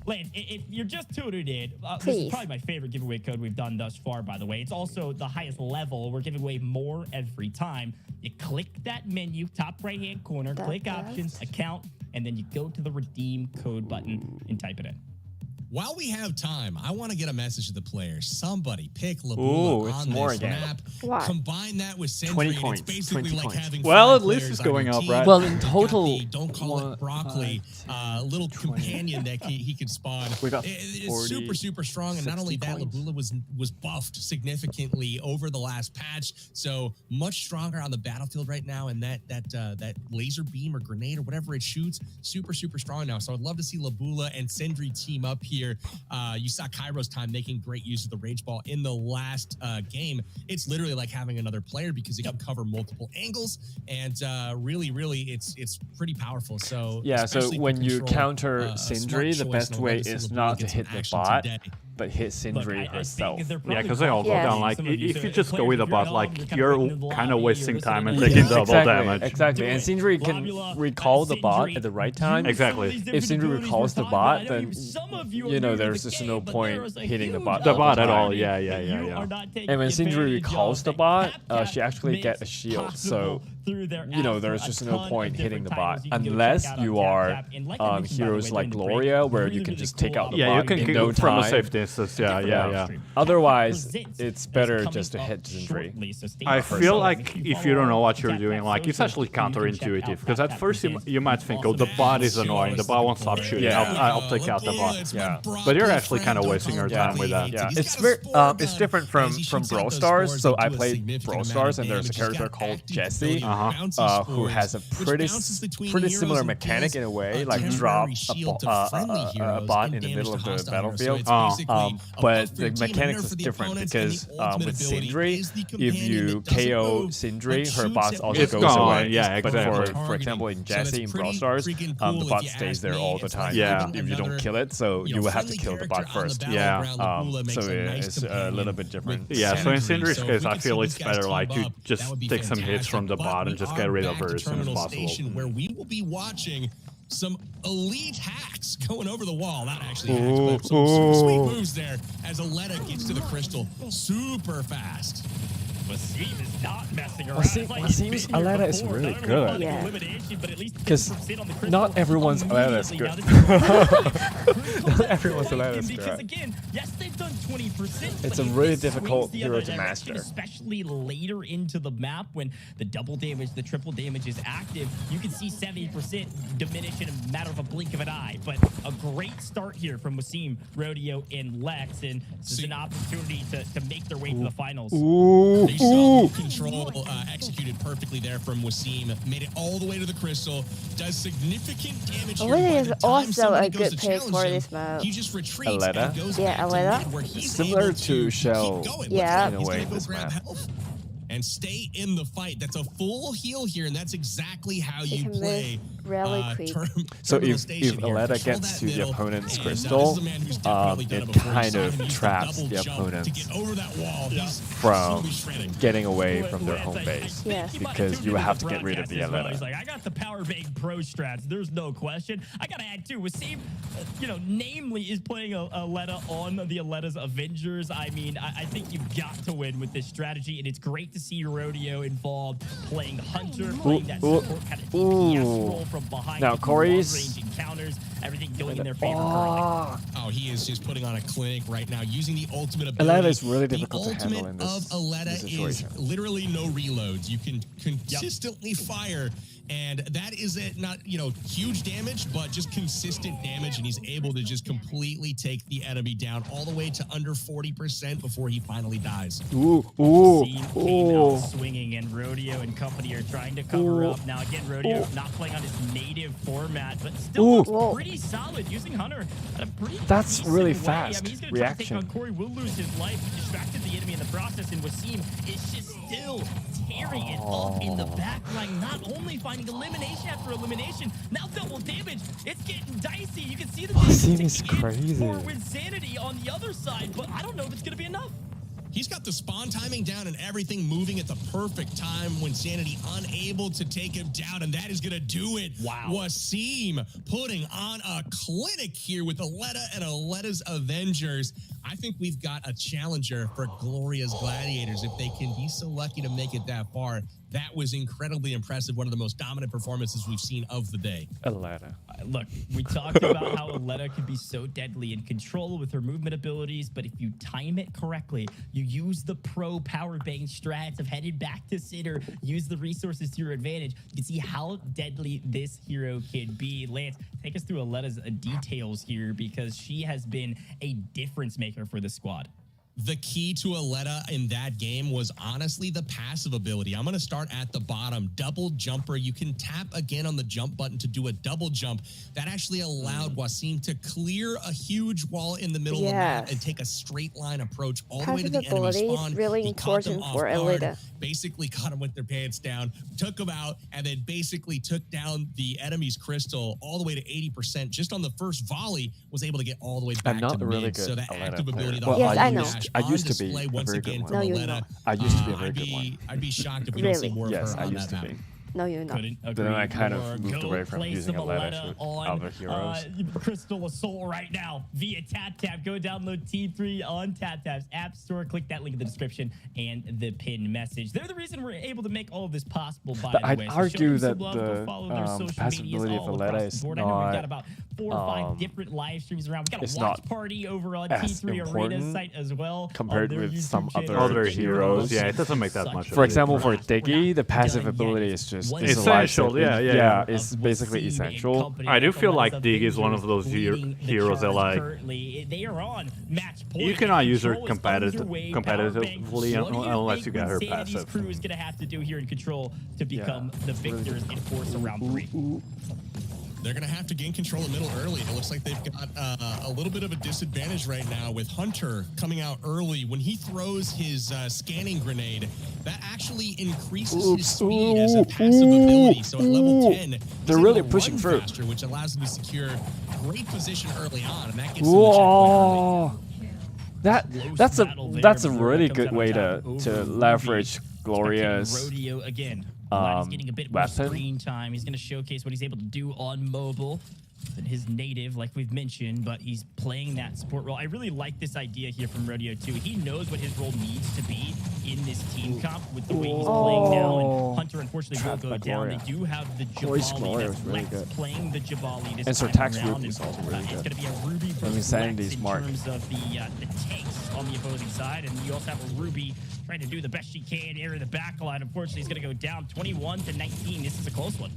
Speaker 5: Lance, if you're just tuning in, this is probably my favorite giveaway code we've done thus far, by the way. It's also the highest level. We're giving away more every time. You click that menu, top right-hand corner, click options, account, and then you go to the redeem code button and type it in.
Speaker 6: While we have time, I want to get a message to the players. Somebody pick Labula on this map.
Speaker 3: Wow.
Speaker 6: Combine that with Sindri.
Speaker 1: 20
Speaker 6: It's
Speaker 1: points,
Speaker 6: basically
Speaker 1: 20
Speaker 6: like
Speaker 1: points.
Speaker 6: having
Speaker 2: Well,
Speaker 6: five
Speaker 2: at least
Speaker 6: players
Speaker 2: it's
Speaker 6: on
Speaker 2: going
Speaker 6: your
Speaker 2: up,
Speaker 6: team.
Speaker 2: right?
Speaker 1: Well, in
Speaker 6: You've got
Speaker 1: total,
Speaker 6: the don't call it broccoli, little companion that he can spawn.
Speaker 1: We got
Speaker 6: It's
Speaker 1: 40,
Speaker 6: super strong, and not only that,
Speaker 1: coins.
Speaker 6: Labula was buffed significantly over the last patch, so much stronger on the battlefield right now. And that laser beam or grenade or whatever it shoots, super strong now. So I'd love to see Labula and Sindri team up here. You saw Kairos Time making great use of the Rage Ball in the last game. It's literally like having another player because it can cover multiple angles, and really it's pretty powerful. So
Speaker 1: Yeah, so
Speaker 6: especially
Speaker 1: when you
Speaker 6: control,
Speaker 1: counter
Speaker 6: smart
Speaker 1: Sindri, the
Speaker 6: choice,
Speaker 1: best
Speaker 6: and I'll
Speaker 1: way
Speaker 6: let
Speaker 1: is
Speaker 6: Labula
Speaker 1: not to
Speaker 6: get some
Speaker 1: hit the
Speaker 6: action
Speaker 1: bot,
Speaker 6: today.
Speaker 1: but hit Sindri herself.
Speaker 2: Yeah, because they all go
Speaker 3: Yeah.
Speaker 2: down. Like, if you just go with a bot, like, you're kind of wasting time and
Speaker 5: Yeah,
Speaker 2: taking double damage.
Speaker 1: Exactly, and Sindri can recall the bot at the right time.
Speaker 2: Exactly.
Speaker 1: If Sindri recalls the bot, then you know there's just no point hitting the bot.
Speaker 2: The bot
Speaker 1: all
Speaker 2: at
Speaker 1: the
Speaker 2: all,
Speaker 1: time.
Speaker 2: yeah.
Speaker 1: And when Sindri recalls the bot, she actually get a shield. So you know there's just no point hitting the bot unless you are heroes like Gloria, where you can just take out the
Speaker 2: Yeah, you
Speaker 1: bot
Speaker 2: can
Speaker 1: in
Speaker 2: kick
Speaker 1: no
Speaker 2: from a
Speaker 1: time.
Speaker 2: safe distance. Yeah.
Speaker 1: Otherwise, it's better just to hit Sindri.
Speaker 2: I feel like if you don't know what you're doing, like, it's actually counterintuitive. Because at first you might think, oh, the bot is annoying. The bot won't stop shooting.
Speaker 1: Yeah.
Speaker 2: I'll take out the bot.
Speaker 1: Yeah.
Speaker 2: But you're actually kind of wasting your time with that.
Speaker 1: Yeah, it's very it's different from Brawl Stars. So I played Brawl Stars, and there's a character called Jesse, who has a pretty similar mechanic in a way, like drop a bot in the middle of the battlefield. But the mechanics is different because with Sindri, if you KO Sindri, her bot also
Speaker 2: It's
Speaker 1: goes
Speaker 2: gone,
Speaker 1: away.
Speaker 2: yeah, exactly.
Speaker 1: But for example, in Jesse in Brawl Stars, the bot stays there all the time.
Speaker 2: Yeah.
Speaker 1: If you don't kill it, so you will have to kill the bot first.
Speaker 2: Yeah.
Speaker 1: So it's a little bit different.
Speaker 2: Yeah, so in Sindri's case, I feel it's better, like, you just take some hits from the bot and just get rid of her as soon as possible.
Speaker 6: Where we will be watching some elite hacks going over the wall. Not actually hacks, but some sweet moves there as Aleta gets to the crystal super fast.
Speaker 5: Wasim is not messing around.
Speaker 1: Wasim's Aleta is really good.
Speaker 3: Yeah.
Speaker 1: Because not everyone's Aleta is good. Not everyone's Aleta is
Speaker 5: Because
Speaker 1: good.
Speaker 5: again, yes, they've done 20%.
Speaker 1: It's
Speaker 5: but
Speaker 1: a
Speaker 5: if
Speaker 1: really
Speaker 5: they
Speaker 1: difficult
Speaker 5: swing the
Speaker 1: hero
Speaker 5: other
Speaker 1: to
Speaker 5: direction,
Speaker 1: master.
Speaker 5: especially later into the map when the double damage, the triple damage is active, you can see 70% diminish in a matter of a blink of an eye. But a great start here from Wasim, Rodeo, and Lex, and this is an opportunity to make their way to the finals.
Speaker 1: Ooh.
Speaker 6: saw control executed perfectly there from Wasim. Made it all the way to the crystal. Does significant damage here.
Speaker 3: Aleta
Speaker 6: By
Speaker 3: is
Speaker 6: the time
Speaker 3: also
Speaker 6: somebody
Speaker 3: a
Speaker 6: goes
Speaker 3: good
Speaker 6: to
Speaker 3: pick
Speaker 6: challenge
Speaker 3: for
Speaker 6: him,
Speaker 3: this map.
Speaker 6: he just retreats
Speaker 1: Aleta?
Speaker 6: and goes
Speaker 3: Yeah,
Speaker 6: back
Speaker 3: Aleta.
Speaker 6: to mid where he's
Speaker 1: Similar
Speaker 6: able
Speaker 1: to Shell.
Speaker 6: keep going.
Speaker 3: Yeah.
Speaker 1: In a
Speaker 6: He's
Speaker 1: way,
Speaker 6: gonna go
Speaker 1: this
Speaker 6: grab
Speaker 1: map.
Speaker 6: health and stay in the fight. That's a full heal here, and that's exactly how
Speaker 3: They
Speaker 6: you
Speaker 3: can
Speaker 6: play.
Speaker 3: move really quick.
Speaker 1: So
Speaker 6: Terminal
Speaker 1: if
Speaker 6: Station here.
Speaker 1: Aleta
Speaker 6: Control
Speaker 1: gets
Speaker 6: that
Speaker 1: to the
Speaker 6: middle,
Speaker 1: opponent's
Speaker 6: and,
Speaker 1: crystal,
Speaker 6: this is a man who's definitely done
Speaker 1: it
Speaker 6: before. You
Speaker 1: kind
Speaker 6: saw
Speaker 1: of
Speaker 6: him use
Speaker 1: traps
Speaker 6: double
Speaker 1: the
Speaker 6: jump
Speaker 1: opponents
Speaker 6: to get over that wall. He's
Speaker 1: from
Speaker 6: absolutely shredding.
Speaker 1: getting away from their home base.
Speaker 3: Yes.
Speaker 1: Because you have to get rid of the
Speaker 5: Well.
Speaker 1: Aleta.
Speaker 5: He's like, I got the power bank pro strats. There's no question. I gotta add too. Wasim, namely is playing Aleta on the Aleta's Avengers. I mean, I think you've got to win with this strategy, and it's great to see Rodeo involved, playing Hunter, playing that support kind of DPS role from behind.
Speaker 1: Now, Corey's-
Speaker 5: long-range encounters, everything going in their favor.
Speaker 1: Oh,
Speaker 6: Oh, he is just putting on a clinic right now, using the ultimate
Speaker 1: Aleta
Speaker 6: ability.
Speaker 1: is really
Speaker 6: The
Speaker 1: difficult to handle in
Speaker 6: ultimate
Speaker 1: this,
Speaker 6: of Aleta
Speaker 1: this
Speaker 6: is
Speaker 1: situation.
Speaker 6: literally no reloads. You can consistently fire, and that is it. Not huge damage, but just consistent damage, and he's able to just completely take the enemy down all the way to under 40% before he finally dies.
Speaker 5: Scene came out swinging, and Rodeo and company are trying to cover up. Now, again, Rodeo not playing on his native format, but still looks pretty solid, using Hunter at a pretty
Speaker 1: That's
Speaker 5: decent
Speaker 1: really
Speaker 5: way.
Speaker 1: fast
Speaker 5: I mean, he's going to try to take
Speaker 1: reaction.
Speaker 5: on Corey, will lose his life. He distracted the enemy in the process, and Wasim is just still tearing it up in the back line, not only finding elimination after elimination, now double damage. It's getting dicey. You can see the
Speaker 1: Wasim is
Speaker 5: ticking in
Speaker 1: crazy.
Speaker 5: for Insanity on the other side, but I don't know if it's going to be enough.
Speaker 6: He's got the spawn timing down and everything moving at the perfect time when Sanity unable to take him down, and that is going to do it.
Speaker 5: Wow.
Speaker 6: Wasim putting on a clinic here with Aleta and Aleta's Avengers. I think we've got a challenger for Gloria's Gladiators if they can be so lucky to make it that far. That was incredibly impressive. One of the most dominant performances we've seen of the day.
Speaker 1: Aleta.
Speaker 5: Look, we talked about how Aleta can be so deadly in control with her movement abilities, but if you time it correctly, you use the pro power bank strats of headed back to center, use the resources to your advantage, you can see how deadly this hero can be. Lance, take us through Aleta's details here, because she has been a difference maker for the squad.
Speaker 6: The key to Aleta in that game was honestly the passive ability. I'm going to start at the bottom. Double jumper. You can tap again on the jump button to do a double jump. That actually allowed Wasim to clear a huge wall in the middle of the map and take a straight line approach all the way to the enemy
Speaker 3: Passive ability
Speaker 6: spawn.
Speaker 3: is really
Speaker 6: He caught them
Speaker 3: important
Speaker 6: off
Speaker 3: for
Speaker 6: guard,
Speaker 3: Aleta.
Speaker 6: basically caught them with their pants down, took them out, and then basically took down the enemy's crystal all the way to 80%. Just on the first volley, was able to get all the way back
Speaker 1: I'm not
Speaker 6: to
Speaker 1: a really
Speaker 6: mid.
Speaker 1: good
Speaker 6: So that
Speaker 1: Aleta
Speaker 6: active
Speaker 1: player.
Speaker 6: ability, the
Speaker 1: Well,
Speaker 3: Yes, I know.
Speaker 1: I used to be
Speaker 6: display
Speaker 1: a
Speaker 6: once
Speaker 1: very good
Speaker 6: again
Speaker 1: one.
Speaker 6: from
Speaker 3: No, you're
Speaker 6: Aleta.
Speaker 3: not.
Speaker 1: I used to be a very good one.
Speaker 6: I'd be shocked if we
Speaker 3: Really?
Speaker 6: don't see more of
Speaker 1: Yes,
Speaker 6: her
Speaker 1: I
Speaker 6: on
Speaker 1: used
Speaker 6: that
Speaker 1: to
Speaker 6: map.
Speaker 1: be.
Speaker 3: No, you're not.
Speaker 5: Couldn't
Speaker 1: Then I
Speaker 5: agree
Speaker 1: kind of
Speaker 5: more.
Speaker 1: moved
Speaker 5: Go
Speaker 1: away from
Speaker 5: play
Speaker 1: using
Speaker 5: some
Speaker 1: Aleta
Speaker 5: on,
Speaker 1: to other heroes.
Speaker 5: Crystal Assault right now via TapTap. Go download T3 on TapTap's App Store. Click that link in the description and the pinned message. They're the reason we're able to make all of this possible, by
Speaker 1: But
Speaker 5: the
Speaker 1: I'd
Speaker 5: way. So
Speaker 1: argue
Speaker 5: show them some
Speaker 1: that
Speaker 5: love. Go
Speaker 1: the,
Speaker 5: follow their social
Speaker 1: passive
Speaker 5: medias
Speaker 1: ability of
Speaker 5: all
Speaker 1: Aleta
Speaker 5: across
Speaker 1: is
Speaker 5: the board. I know we've
Speaker 1: not,
Speaker 5: got about 4 or 5 different live streams around. We got
Speaker 1: it's
Speaker 5: a watch
Speaker 1: not
Speaker 5: party over on
Speaker 1: as
Speaker 5: T3 Arena's
Speaker 1: important
Speaker 5: site as well.
Speaker 1: compared
Speaker 5: on their
Speaker 1: with
Speaker 5: YouTube
Speaker 1: some
Speaker 5: channel.
Speaker 2: Other
Speaker 5: Thank you
Speaker 2: heroes,
Speaker 5: so
Speaker 2: yeah, it doesn't make that
Speaker 5: such
Speaker 2: much
Speaker 5: a
Speaker 2: of
Speaker 1: For
Speaker 2: a
Speaker 1: example, for
Speaker 5: difference. We're
Speaker 1: Diggy,
Speaker 5: not
Speaker 1: the passive
Speaker 5: done
Speaker 1: ability
Speaker 5: yet.
Speaker 1: is just
Speaker 5: One
Speaker 1: is
Speaker 2: Essential,
Speaker 1: like-
Speaker 2: yeah.
Speaker 1: It's basically essential.
Speaker 2: I do feel like Dig is one of those heroes that, like,
Speaker 5: they are on match point.
Speaker 2: you cannot use her
Speaker 5: Control is
Speaker 2: competitively
Speaker 5: underway. Power bank. What do
Speaker 2: unless
Speaker 5: think
Speaker 2: you got her
Speaker 5: Insanity's
Speaker 2: passive.
Speaker 5: crew is going to have to do here in Control to become the victors in Force around 3?
Speaker 6: They're going to have to gain control of middle early. It looks like they've got a little bit of a disadvantage right now with Hunter coming out early. When he throws his scanning grenade, that actually increases his speed as a passive ability. So at level 10, he's
Speaker 1: They're
Speaker 6: able
Speaker 1: really
Speaker 6: to
Speaker 1: pushing
Speaker 6: run
Speaker 1: through.
Speaker 6: faster, which allows him to secure great position early on, and that gets him the checkpoint early.
Speaker 1: Whoa! That's a really good way to leverage Gloria's
Speaker 5: Rodeo again. He's getting a bit more
Speaker 1: weapon.
Speaker 5: screen time. He's going to showcase what he's able to do on mobile than his native, like we've mentioned, but he's playing that support role. I really like this idea here from Rodeo too. He knows what his role needs to be in this team comp with the way he's playing now. And Hunter unfortunately will
Speaker 1: Trapped
Speaker 5: go
Speaker 1: by
Speaker 5: down.
Speaker 1: Gloria.
Speaker 5: They do have the
Speaker 1: Gloria's
Speaker 5: Jabali
Speaker 1: Gloria
Speaker 5: that's
Speaker 1: was really
Speaker 5: Lex
Speaker 1: good.
Speaker 5: playing the Jabali this
Speaker 1: And
Speaker 5: time
Speaker 1: Surtax
Speaker 5: around.
Speaker 1: Ruby is also really
Speaker 5: It's
Speaker 1: good.
Speaker 5: going to be a Ruby versus
Speaker 1: Sanity
Speaker 5: Lex
Speaker 1: is
Speaker 5: in
Speaker 1: smart.
Speaker 5: terms of the tanks on the opposing side, and you also have a Ruby trying to do the best she can here in the back line. Unfortunately, he's going to go down 21 to 19. This is a close one.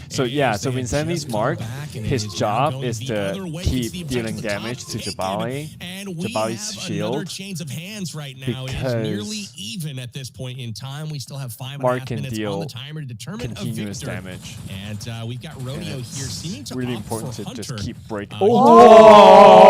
Speaker 1: So yeah, so Vincenti's Mark, his job is to keep dealing damage to Jabali, Jabali's shield,
Speaker 6: chains of hands right now.
Speaker 1: because
Speaker 6: it is nearly even at this point in time. We still have 5.5
Speaker 1: Mark can
Speaker 6: minutes
Speaker 1: deal
Speaker 6: on the timer to determine
Speaker 1: continuous
Speaker 6: a victor.
Speaker 1: damage.
Speaker 6: And we've got Rodeo here seeming to
Speaker 1: Really
Speaker 6: opt
Speaker 1: important
Speaker 6: for
Speaker 1: to just
Speaker 6: Hunter.
Speaker 1: keep breaking.
Speaker 6: Oh!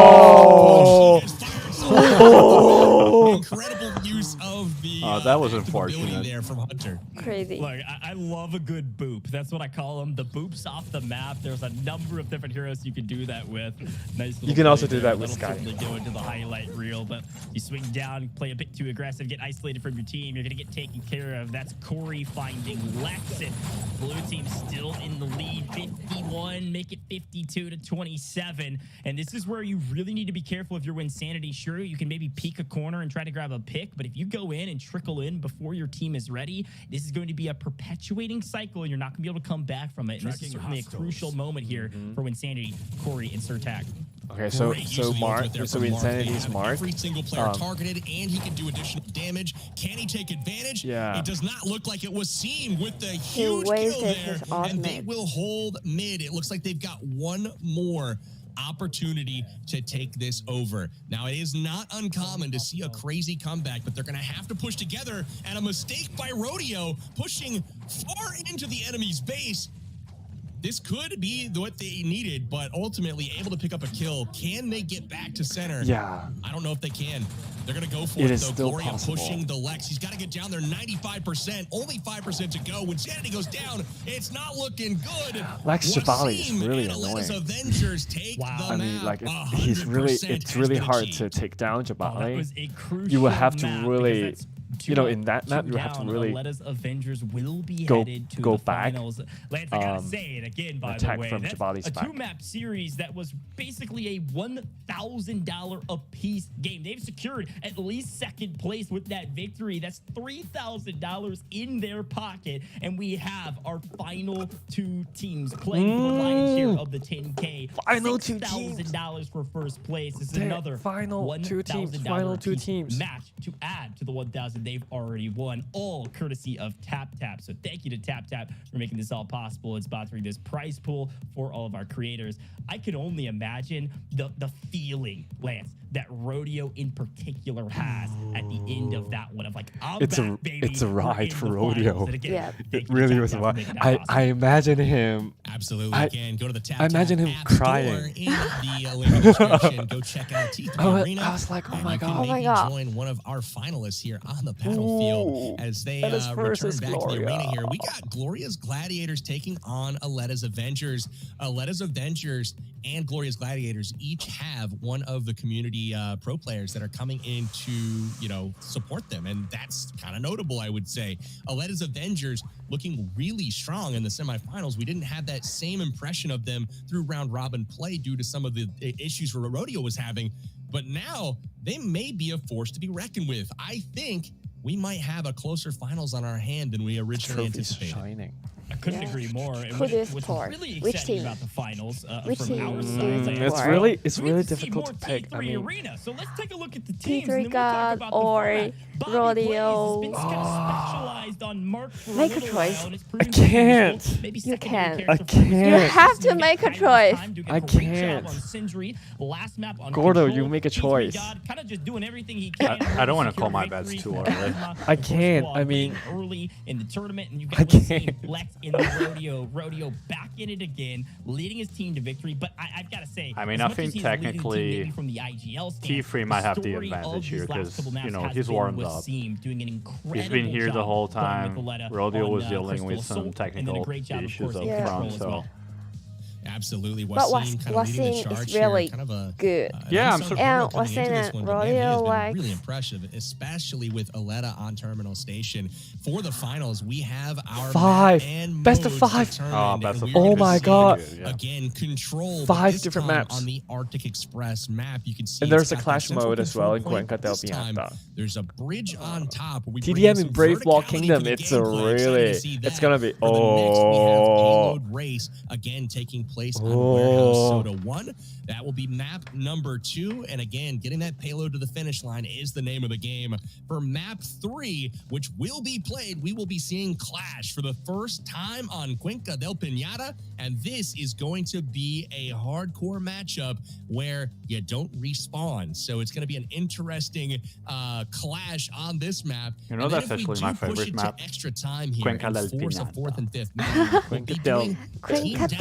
Speaker 6: Incredible use of the
Speaker 2: that was
Speaker 6: active ability
Speaker 2: unfortunate.
Speaker 6: there from Hunter.
Speaker 3: Crazy.
Speaker 5: Look, I love a good boop. That's what I call them. The boops off the map. There's a number of different heroes you can do that with. Nice.
Speaker 1: You can also do
Speaker 5: there.
Speaker 1: that with
Speaker 5: That'll
Speaker 1: Sky.
Speaker 5: certainly go into the highlight reel, but you swing down, play a bit too aggressive, get isolated from your team. You're gonna get taken care of. That's Corey finding Lex. And blue team still in the lead, 51. Make it 52 to 27. And this is where you really need to be careful if you're Winsanity. Sure, you can maybe peek a corner and try to grab a pick, but if you go in and trickle in before your team is ready, this is going to be a perpetuating cycle, and you're not going to be able to come back from it. And this is certainly a crucial moment here for Winsanity, Corey, and Surtak.
Speaker 1: Okay, so Vincenti's Mark.
Speaker 6: Every single player targeted, and he can do additional damage. Can he take advantage?
Speaker 1: Yeah.
Speaker 6: It does not look like it was seen with the huge
Speaker 3: wasted
Speaker 6: kill there,
Speaker 3: his
Speaker 6: and they
Speaker 3: ultimate.
Speaker 6: will hold mid. It looks like they've got one more opportunity to take this over. Now, it is not uncommon to see a crazy comeback, but they're going to have to push together, and a mistake by Rodeo pushing far into the enemy's base. This could be what they needed, but ultimately able to pick up a kill. Can they get back to center?
Speaker 1: Yeah.
Speaker 6: I don't know if they can. They're going to go for
Speaker 1: It
Speaker 6: it,
Speaker 1: is
Speaker 6: though.
Speaker 1: still
Speaker 6: Gloria
Speaker 1: possible.
Speaker 6: pushing the Lex. He's got to get down there 95%. Only 5% to go. When Sanity goes down, it's not looking good.
Speaker 1: Lex Jabali is
Speaker 6: Wasim
Speaker 1: really
Speaker 6: and Aleta's
Speaker 1: annoying.
Speaker 6: Avengers take the
Speaker 1: I mean,
Speaker 6: map.
Speaker 1: like, it's really
Speaker 6: 100% has
Speaker 1: really
Speaker 6: been
Speaker 1: hard
Speaker 6: achieved.
Speaker 1: to take down
Speaker 5: That
Speaker 1: Jabali.
Speaker 5: was a crucial
Speaker 1: You will have to
Speaker 5: map
Speaker 1: really,
Speaker 5: because that's
Speaker 1: you know,
Speaker 5: two
Speaker 1: in that
Speaker 5: up,
Speaker 1: map,
Speaker 5: two
Speaker 1: you have to
Speaker 5: down.
Speaker 1: really
Speaker 5: Aleta's Avengers will be
Speaker 1: go-
Speaker 5: headed to
Speaker 1: go
Speaker 5: the
Speaker 1: back,
Speaker 5: finals. Lance, I gotta say it again, by the
Speaker 1: attack
Speaker 5: way.
Speaker 1: from
Speaker 5: That's
Speaker 1: Jabali's
Speaker 5: a
Speaker 1: back.
Speaker 5: two-map series that was basically a $1,000 apiece game. They've secured at least second place with that victory. That's $3,000 in their pocket, and we have our final two teams playing for the lion's share of the 10K.
Speaker 1: Final two teams.
Speaker 5: $6,000 for first place. This is
Speaker 1: Damn,
Speaker 5: another
Speaker 1: final two teams,
Speaker 5: $1,000
Speaker 1: final two
Speaker 5: apiece
Speaker 1: teams.
Speaker 5: match to add to the 1,000 they've already won, all courtesy of TapTap. So thank you to TapTap for making this all possible and sponsoring this prize pool for all of our creators. I can only imagine the feeling, Lance, that Rodeo in particular has at the end of that one of like, I'm
Speaker 1: It's
Speaker 5: back,
Speaker 1: a-
Speaker 5: baby.
Speaker 1: it's a
Speaker 5: We're
Speaker 1: ride
Speaker 5: in
Speaker 1: for
Speaker 5: the
Speaker 1: Rodeo.
Speaker 5: finals. And again,
Speaker 3: Yeah.
Speaker 5: thank
Speaker 1: It
Speaker 5: you,
Speaker 1: really was
Speaker 5: TapTap,
Speaker 1: a
Speaker 5: for
Speaker 1: lot.
Speaker 5: making that possible.
Speaker 1: I imagine him.
Speaker 6: Absolutely
Speaker 1: I-
Speaker 6: can. Go to the TapTap
Speaker 1: I imagine him
Speaker 6: app
Speaker 1: crying.
Speaker 6: store in the link in the description. Go check out T3 Arena.
Speaker 1: I was like, oh
Speaker 6: and
Speaker 1: my
Speaker 6: you can
Speaker 1: god.
Speaker 3: Oh my
Speaker 6: maybe
Speaker 3: God.
Speaker 6: join one of our finalists here on the battlefield
Speaker 1: Ooh,
Speaker 6: as they
Speaker 1: Aleta's
Speaker 6: return
Speaker 1: versus
Speaker 6: back to the arena
Speaker 1: Gloria.
Speaker 6: here. We got Gloria's Gladiators taking on Aleta's Avengers. Aleta's Avengers and Gloria's Gladiators each have one of the community pro players that are coming in to, you know, support them, and that's kind of notable, I would say. Aleta's Avengers looking really strong in the semifinals. We didn't have that same impression of them through round robin play due to some of the issues Rodeo was having, but now they may be a force to be reckoned with. I think we might have a closer finals on our hand than we originally
Speaker 1: Trophy's
Speaker 6: anticipated.
Speaker 1: shining.
Speaker 5: I couldn't
Speaker 3: Yeah.
Speaker 5: agree more. And
Speaker 3: Who
Speaker 5: what,
Speaker 3: do you
Speaker 5: what's
Speaker 3: support?
Speaker 5: really
Speaker 3: Which
Speaker 5: exciting
Speaker 3: team?
Speaker 5: about the finals
Speaker 3: Which
Speaker 5: from
Speaker 3: team
Speaker 5: our
Speaker 3: do
Speaker 5: side,
Speaker 3: you
Speaker 5: Lance,
Speaker 1: It's
Speaker 3: support?
Speaker 1: really
Speaker 5: we get to see
Speaker 1: difficult
Speaker 5: more
Speaker 1: to pick. I
Speaker 5: T3
Speaker 1: mean,
Speaker 5: Arena. So let's take a look at the teams.
Speaker 3: T3
Speaker 5: and then we'll talk
Speaker 3: God
Speaker 5: about the
Speaker 3: or
Speaker 5: format. Bobby
Speaker 3: Rodeo.
Speaker 5: Plays has been kind of specialized on Mark for
Speaker 3: Make a
Speaker 5: little
Speaker 3: choice.
Speaker 5: while, and it's
Speaker 1: I
Speaker 5: proven to be
Speaker 1: can't.
Speaker 5: useful. Maybe
Speaker 3: You
Speaker 5: secondary
Speaker 3: can.
Speaker 5: character
Speaker 1: I
Speaker 5: for
Speaker 1: can't.
Speaker 5: Resources.
Speaker 3: You have to
Speaker 5: You
Speaker 3: make
Speaker 5: get
Speaker 3: a
Speaker 5: Kyler's
Speaker 3: choice.
Speaker 5: time, do a
Speaker 1: I
Speaker 5: great job
Speaker 1: can't.
Speaker 5: on Sindri. Last map on
Speaker 1: Gordo,
Speaker 5: Control.
Speaker 1: you make a
Speaker 5: T3
Speaker 1: choice.
Speaker 5: God kind of just doing everything he can.
Speaker 2: I don't wanna
Speaker 5: secure
Speaker 2: call my bets
Speaker 5: victory.
Speaker 2: too early.
Speaker 5: Of
Speaker 1: I
Speaker 5: course,
Speaker 1: can't.
Speaker 5: Squad
Speaker 1: I mean-
Speaker 5: winning early in the tournament, and you've
Speaker 1: I
Speaker 5: got Wasim,
Speaker 1: can't.
Speaker 5: Lex in the Rodeo back in it again, leading his team to victory. But I've got to say,
Speaker 2: I mean,
Speaker 5: as
Speaker 2: I
Speaker 5: much
Speaker 2: think
Speaker 5: as he's leading the team
Speaker 2: technically
Speaker 5: maybe from the IGL stand,
Speaker 2: T3 might have the
Speaker 5: story of
Speaker 2: advantage here
Speaker 5: these last
Speaker 2: 'cause,
Speaker 5: couple maps
Speaker 2: you know,
Speaker 5: has
Speaker 2: he's
Speaker 5: been
Speaker 2: warmed up.
Speaker 5: Wasim doing an incredible
Speaker 2: He's been here the
Speaker 5: job
Speaker 2: whole
Speaker 5: playing
Speaker 2: time.
Speaker 5: with Aleta
Speaker 2: Rodeo
Speaker 5: on,
Speaker 2: was dealing
Speaker 5: Crystal
Speaker 2: with some
Speaker 5: Assault, and then a
Speaker 2: technical
Speaker 5: great job, of
Speaker 2: issues
Speaker 5: course,
Speaker 2: up
Speaker 5: in
Speaker 3: Yeah.
Speaker 2: front,
Speaker 5: Control as
Speaker 2: so
Speaker 5: well.
Speaker 6: Absolutely.
Speaker 3: But
Speaker 6: Wasim kind of leading the
Speaker 3: Wasim
Speaker 6: charge
Speaker 3: is really
Speaker 6: here. Kind of a
Speaker 3: good.
Speaker 2: Yeah, I'm
Speaker 6: unsung
Speaker 2: sur-
Speaker 6: hero
Speaker 3: And
Speaker 6: coming into this
Speaker 3: Wasim
Speaker 6: one,
Speaker 3: and
Speaker 6: but man, he has
Speaker 3: Rodeo,
Speaker 6: been
Speaker 3: like-
Speaker 6: really impressive, especially with Aleta on Terminal Station. For the finals, we have our
Speaker 1: Five.
Speaker 6: map and
Speaker 1: Best of
Speaker 6: modes
Speaker 1: five.
Speaker 6: determined,
Speaker 2: Best
Speaker 6: and
Speaker 2: of
Speaker 6: we
Speaker 2: five.
Speaker 6: are
Speaker 1: Oh
Speaker 6: gonna
Speaker 1: my
Speaker 6: see,
Speaker 1: God.
Speaker 2: Yeah.
Speaker 6: Again, control.
Speaker 1: Five
Speaker 6: this
Speaker 1: different
Speaker 6: time
Speaker 1: maps.
Speaker 6: on the Arctic Express map. You can see
Speaker 1: And there's
Speaker 6: it's
Speaker 1: a
Speaker 6: got that
Speaker 1: clash
Speaker 6: central
Speaker 1: mode as
Speaker 6: control
Speaker 1: well in
Speaker 6: point.
Speaker 1: Cuenca del
Speaker 6: This time,
Speaker 1: Pianta.
Speaker 6: there's a bridge on top. Where we
Speaker 1: TDM
Speaker 6: bring
Speaker 1: in
Speaker 6: some
Speaker 1: Brave Wall
Speaker 6: verticality
Speaker 1: Kingdom,
Speaker 6: to the
Speaker 1: it's a
Speaker 6: gameplay. Excited to
Speaker 1: really-
Speaker 6: see
Speaker 1: it's
Speaker 6: that.
Speaker 1: gonna be-
Speaker 6: For the next, we have
Speaker 1: oh.
Speaker 6: payload race against again taking place on Warehouse Soda 1. That will be map number 2. And again, getting that payload to the finish line is the name of the game. For map 3, which will be played, we will be seeing Clash for the first time on Cuenca del Piñata. And this is going to be a hardcore matchup where you don't respawn. So it's going to be an interesting clash on this map.
Speaker 2: You know, that's actually my favorite map.
Speaker 6: Extra time here
Speaker 2: Cuenca del
Speaker 6: force a
Speaker 2: Piñata.
Speaker 6: 4th and 5th map.
Speaker 1: Cuenca del
Speaker 3: Piñata.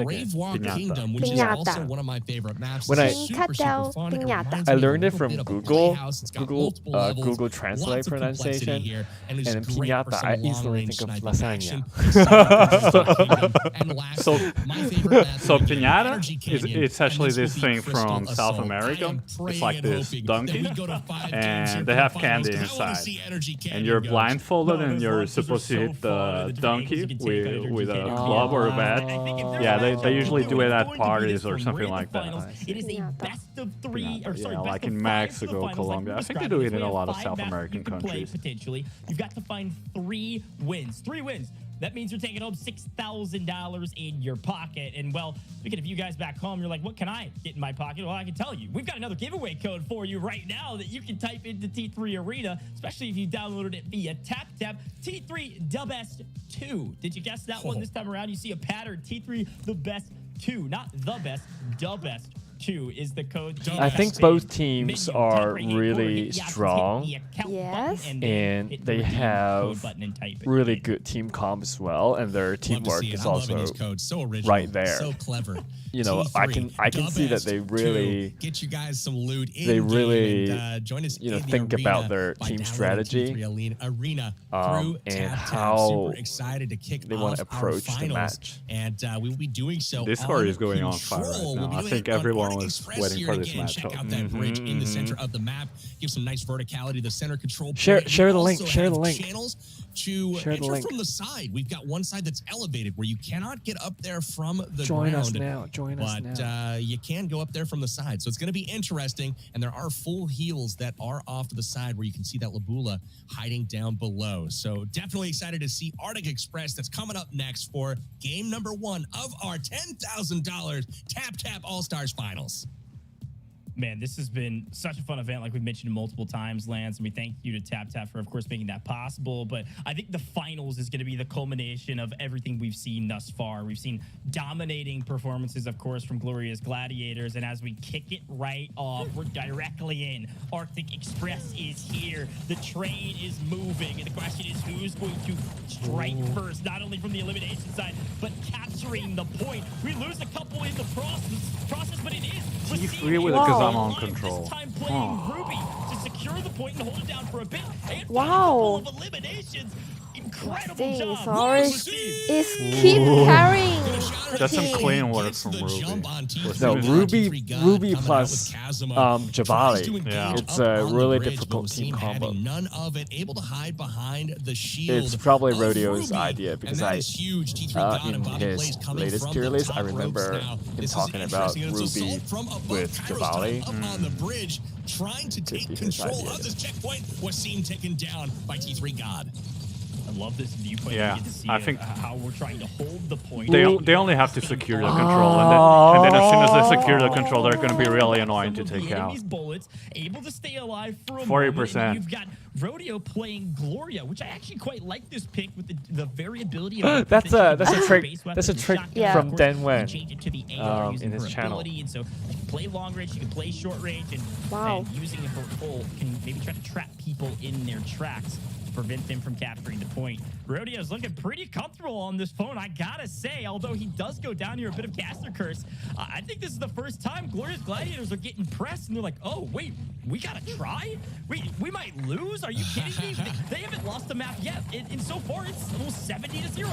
Speaker 6: Brave Walk
Speaker 1: Piñata.
Speaker 6: Kingdom, which is also one of my favorite maps.
Speaker 1: When
Speaker 6: It's
Speaker 1: I-
Speaker 6: super, super fun. It
Speaker 3: Piñata.
Speaker 6: reminds
Speaker 1: I
Speaker 6: me
Speaker 1: learned
Speaker 6: a
Speaker 1: it
Speaker 6: little
Speaker 1: from
Speaker 6: bit of a
Speaker 1: Google.
Speaker 6: Playhouse. It's got multiple levels,
Speaker 1: Google Translate
Speaker 6: lots of complexity
Speaker 1: pronunciation.
Speaker 6: here, and it's
Speaker 1: And then
Speaker 6: great for
Speaker 1: piñata,
Speaker 6: some
Speaker 1: I instantly
Speaker 6: long-range
Speaker 1: think of
Speaker 6: sniping
Speaker 1: lasagna.
Speaker 6: action. And lastly, my favorite map
Speaker 2: So
Speaker 6: would be
Speaker 2: piñata
Speaker 6: Energy
Speaker 2: is
Speaker 6: Canyon,
Speaker 2: it's
Speaker 6: and
Speaker 2: actually
Speaker 6: this will
Speaker 2: this
Speaker 6: be
Speaker 2: thing
Speaker 6: Crystal
Speaker 2: from South
Speaker 6: Assault.
Speaker 2: America.
Speaker 6: I am
Speaker 2: It's
Speaker 6: praying
Speaker 2: like
Speaker 6: and
Speaker 2: this
Speaker 6: hoping
Speaker 2: donkey,
Speaker 6: that we go to 5 games
Speaker 2: and
Speaker 6: here
Speaker 2: they
Speaker 6: for
Speaker 2: have
Speaker 6: the
Speaker 2: candy
Speaker 6: finals, 'cause I wanna
Speaker 2: inside.
Speaker 6: see Energy
Speaker 2: And
Speaker 6: Canyon
Speaker 2: you're
Speaker 6: go.
Speaker 2: blindfolded,
Speaker 5: No,
Speaker 2: and
Speaker 5: those
Speaker 2: you're
Speaker 5: launches are
Speaker 2: supposed to
Speaker 5: so
Speaker 2: hit
Speaker 5: fun,
Speaker 2: the
Speaker 5: the different
Speaker 2: donkey
Speaker 5: angles you can take on
Speaker 2: with
Speaker 5: Energy
Speaker 2: a
Speaker 5: Canyon.
Speaker 2: club or a
Speaker 5: I
Speaker 2: bat.
Speaker 5: think if there
Speaker 2: Yeah,
Speaker 5: was
Speaker 2: they
Speaker 5: a
Speaker 2: usually
Speaker 5: tournament,
Speaker 2: do it
Speaker 5: it's
Speaker 2: at
Speaker 5: going to be
Speaker 2: parties
Speaker 5: this
Speaker 2: or
Speaker 5: one.
Speaker 2: something
Speaker 5: We're in
Speaker 2: like
Speaker 5: the
Speaker 2: that.
Speaker 5: finals. It is a
Speaker 3: Piñata.
Speaker 5: best of 3,
Speaker 2: Piñata,
Speaker 5: or sorry,
Speaker 2: yeah,
Speaker 5: best
Speaker 2: like
Speaker 5: of
Speaker 2: in
Speaker 5: 5 to the
Speaker 2: Mexico,
Speaker 5: finals,
Speaker 2: Colombia.
Speaker 5: like
Speaker 2: I think they
Speaker 5: we
Speaker 2: do it
Speaker 5: described.
Speaker 2: in a
Speaker 5: We
Speaker 2: lot
Speaker 5: have
Speaker 2: of
Speaker 5: 5
Speaker 2: South
Speaker 5: maps
Speaker 2: American
Speaker 5: you can play
Speaker 2: countries.
Speaker 5: potentially. You've got to find 3 wins. 3 wins. That means you're taking home $6,000 in your pocket. And well, speaking of you guys back home, you're like, what can I get in my pocket? Well, I can tell you. We've got another giveaway code for you right now that you can type into T3 Arena, especially if you downloaded it via TapTap. T3 the best 2. Did you guess that one this time around? You see a pattern. T3 the best 2. Not the best 2 is the code.
Speaker 1: I think both teams are really strong,
Speaker 3: Yes.
Speaker 1: and they have really good team comp as well, and their
Speaker 6: Love to
Speaker 1: teamwork
Speaker 6: see it.
Speaker 1: is
Speaker 6: I'm loving
Speaker 1: also
Speaker 6: these codes. So original,
Speaker 1: right there.
Speaker 6: so clever.
Speaker 1: You know,
Speaker 6: T3,
Speaker 1: I can
Speaker 6: the
Speaker 1: see that
Speaker 6: best
Speaker 1: they really
Speaker 6: 2. Get you guys some loot.
Speaker 1: they
Speaker 6: in
Speaker 1: really,
Speaker 6: game and, join us
Speaker 1: you know,
Speaker 6: in the
Speaker 1: think
Speaker 6: arena
Speaker 1: about their
Speaker 6: by
Speaker 1: team
Speaker 6: downloading
Speaker 1: strategy,
Speaker 6: T3 Arena
Speaker 1: and
Speaker 6: through TapTap.
Speaker 1: how
Speaker 6: Super excited to kick
Speaker 1: they
Speaker 6: off
Speaker 1: want to
Speaker 6: our
Speaker 1: approach the
Speaker 6: finals,
Speaker 1: match.
Speaker 6: and we will be doing so.
Speaker 2: Discord
Speaker 6: on
Speaker 2: is going on fire right
Speaker 6: Control.
Speaker 2: now.
Speaker 6: We'll be
Speaker 2: I
Speaker 6: doing
Speaker 2: think
Speaker 6: it on
Speaker 2: everyone
Speaker 6: Arctic
Speaker 2: was
Speaker 6: Express
Speaker 2: waiting
Speaker 6: here
Speaker 2: for this
Speaker 6: again.
Speaker 2: match.
Speaker 6: Check out that bridge in the center of the map. Give some nice verticality. The center control.
Speaker 1: Share
Speaker 6: point.
Speaker 1: the
Speaker 6: We
Speaker 1: link,
Speaker 6: also
Speaker 1: share
Speaker 6: have
Speaker 1: the link.
Speaker 6: Channels to
Speaker 1: Share the
Speaker 6: enter
Speaker 1: link.
Speaker 6: from the side. We've got one side that's elevated where you cannot get up there from the
Speaker 1: Join
Speaker 6: ground.
Speaker 1: us now. Join us
Speaker 6: But
Speaker 1: now.
Speaker 6: you can go up there from the side. So it's going to be interesting. And there are full heals that are off to the side where you can see that Labula hiding down below. So definitely excited to see Arctic Express. That's coming up next for game number 1 of our $10,000 TapTap All-Stars Finals.
Speaker 5: Man, this has been such a fun event, like we've mentioned multiple times, Lance, and we thank you to TapTap for, of course, making that possible. But I think the finals is going to be the culmination of everything we've seen thus far. We've seen dominating performances, of course, from Gloria's Gladiators, and as we kick it right off, we're directly in. Arctic Express is here. The train is moving, and the question is who's going to strike first, not only from the elimination side, but capturing the point. We lose a couple in the process, but it is
Speaker 2: T3 with it because I'm on control.
Speaker 5: this time playing Ruby to secure the point and hold it down for a bit. And
Speaker 3: Wow.
Speaker 5: a couple of eliminations. Incredible
Speaker 3: Thing
Speaker 5: job.
Speaker 3: is ours is keep carrying the
Speaker 2: That's some
Speaker 3: team.
Speaker 2: clean work
Speaker 6: Gets
Speaker 2: from
Speaker 6: the
Speaker 2: Ruby.
Speaker 6: jump on T3.
Speaker 2: Was
Speaker 1: No,
Speaker 2: Ruby-
Speaker 1: Ruby
Speaker 6: coming out
Speaker 1: plus
Speaker 6: with Kazuma. Tries to
Speaker 1: Javali.
Speaker 6: engage
Speaker 2: Yeah.
Speaker 1: It's
Speaker 6: up
Speaker 1: a
Speaker 6: on the
Speaker 1: really
Speaker 6: bridge,
Speaker 1: difficult
Speaker 6: but was
Speaker 1: team
Speaker 6: seen
Speaker 1: combo.
Speaker 6: having none of it, able to hide behind the shield.
Speaker 1: It's probably
Speaker 6: of
Speaker 1: Rodeo's
Speaker 6: Ruby,
Speaker 1: idea because
Speaker 6: and that is huge. T3 got
Speaker 1: in
Speaker 6: a body
Speaker 1: his
Speaker 6: plays coming
Speaker 1: latest
Speaker 6: from
Speaker 1: tier
Speaker 6: the
Speaker 1: list,
Speaker 6: top
Speaker 1: I
Speaker 6: ropes
Speaker 1: remember
Speaker 6: now.
Speaker 1: him
Speaker 6: This is
Speaker 1: talking about
Speaker 6: interesting. It's
Speaker 1: Ruby
Speaker 6: assault from above.
Speaker 1: with
Speaker 6: Kairos
Speaker 1: Javali.
Speaker 6: coming up on the bridge, trying to take
Speaker 1: his
Speaker 6: control
Speaker 1: idea.
Speaker 6: of this checkpoint. Was seen taken down by T3 God.
Speaker 5: I love this viewpoint.
Speaker 2: Yeah,
Speaker 5: We get to see
Speaker 2: I think-
Speaker 5: how we're trying to hold the point.
Speaker 2: They only have to secure the control, and then as soon as they secure the control, they're going to be really annoying to take out.
Speaker 5: Enemy's bullets, able to stay alive for a
Speaker 2: 40%.
Speaker 5: moment. And you've got Rodeo playing Gloria, which I actually quite like this pick with the variability of
Speaker 1: That's a
Speaker 5: potentially
Speaker 1: trick.
Speaker 5: base
Speaker 1: That's a
Speaker 5: weapons,
Speaker 1: trick
Speaker 5: shotguns,
Speaker 3: Yeah.
Speaker 1: from
Speaker 5: of course.
Speaker 1: Dan
Speaker 5: You
Speaker 1: Wen
Speaker 5: can change it to the AR using
Speaker 1: in his
Speaker 5: her
Speaker 1: channel.
Speaker 5: ability, and so you can play long range, you can play short range, and,
Speaker 3: Wow.
Speaker 5: and using her ult can maybe try to trap people in their tracks, prevent them from capturing the point. Rodeo's looking pretty comfortable on this phone, I gotta say, although he does go down here a bit of caster curse. I think this is the first time Gloria's Gladiators are getting pressed, and they're like, oh, wait, we gotta try? We might lose? Are you kidding me? They haven't lost the map yet, and so far it's almost 70-0.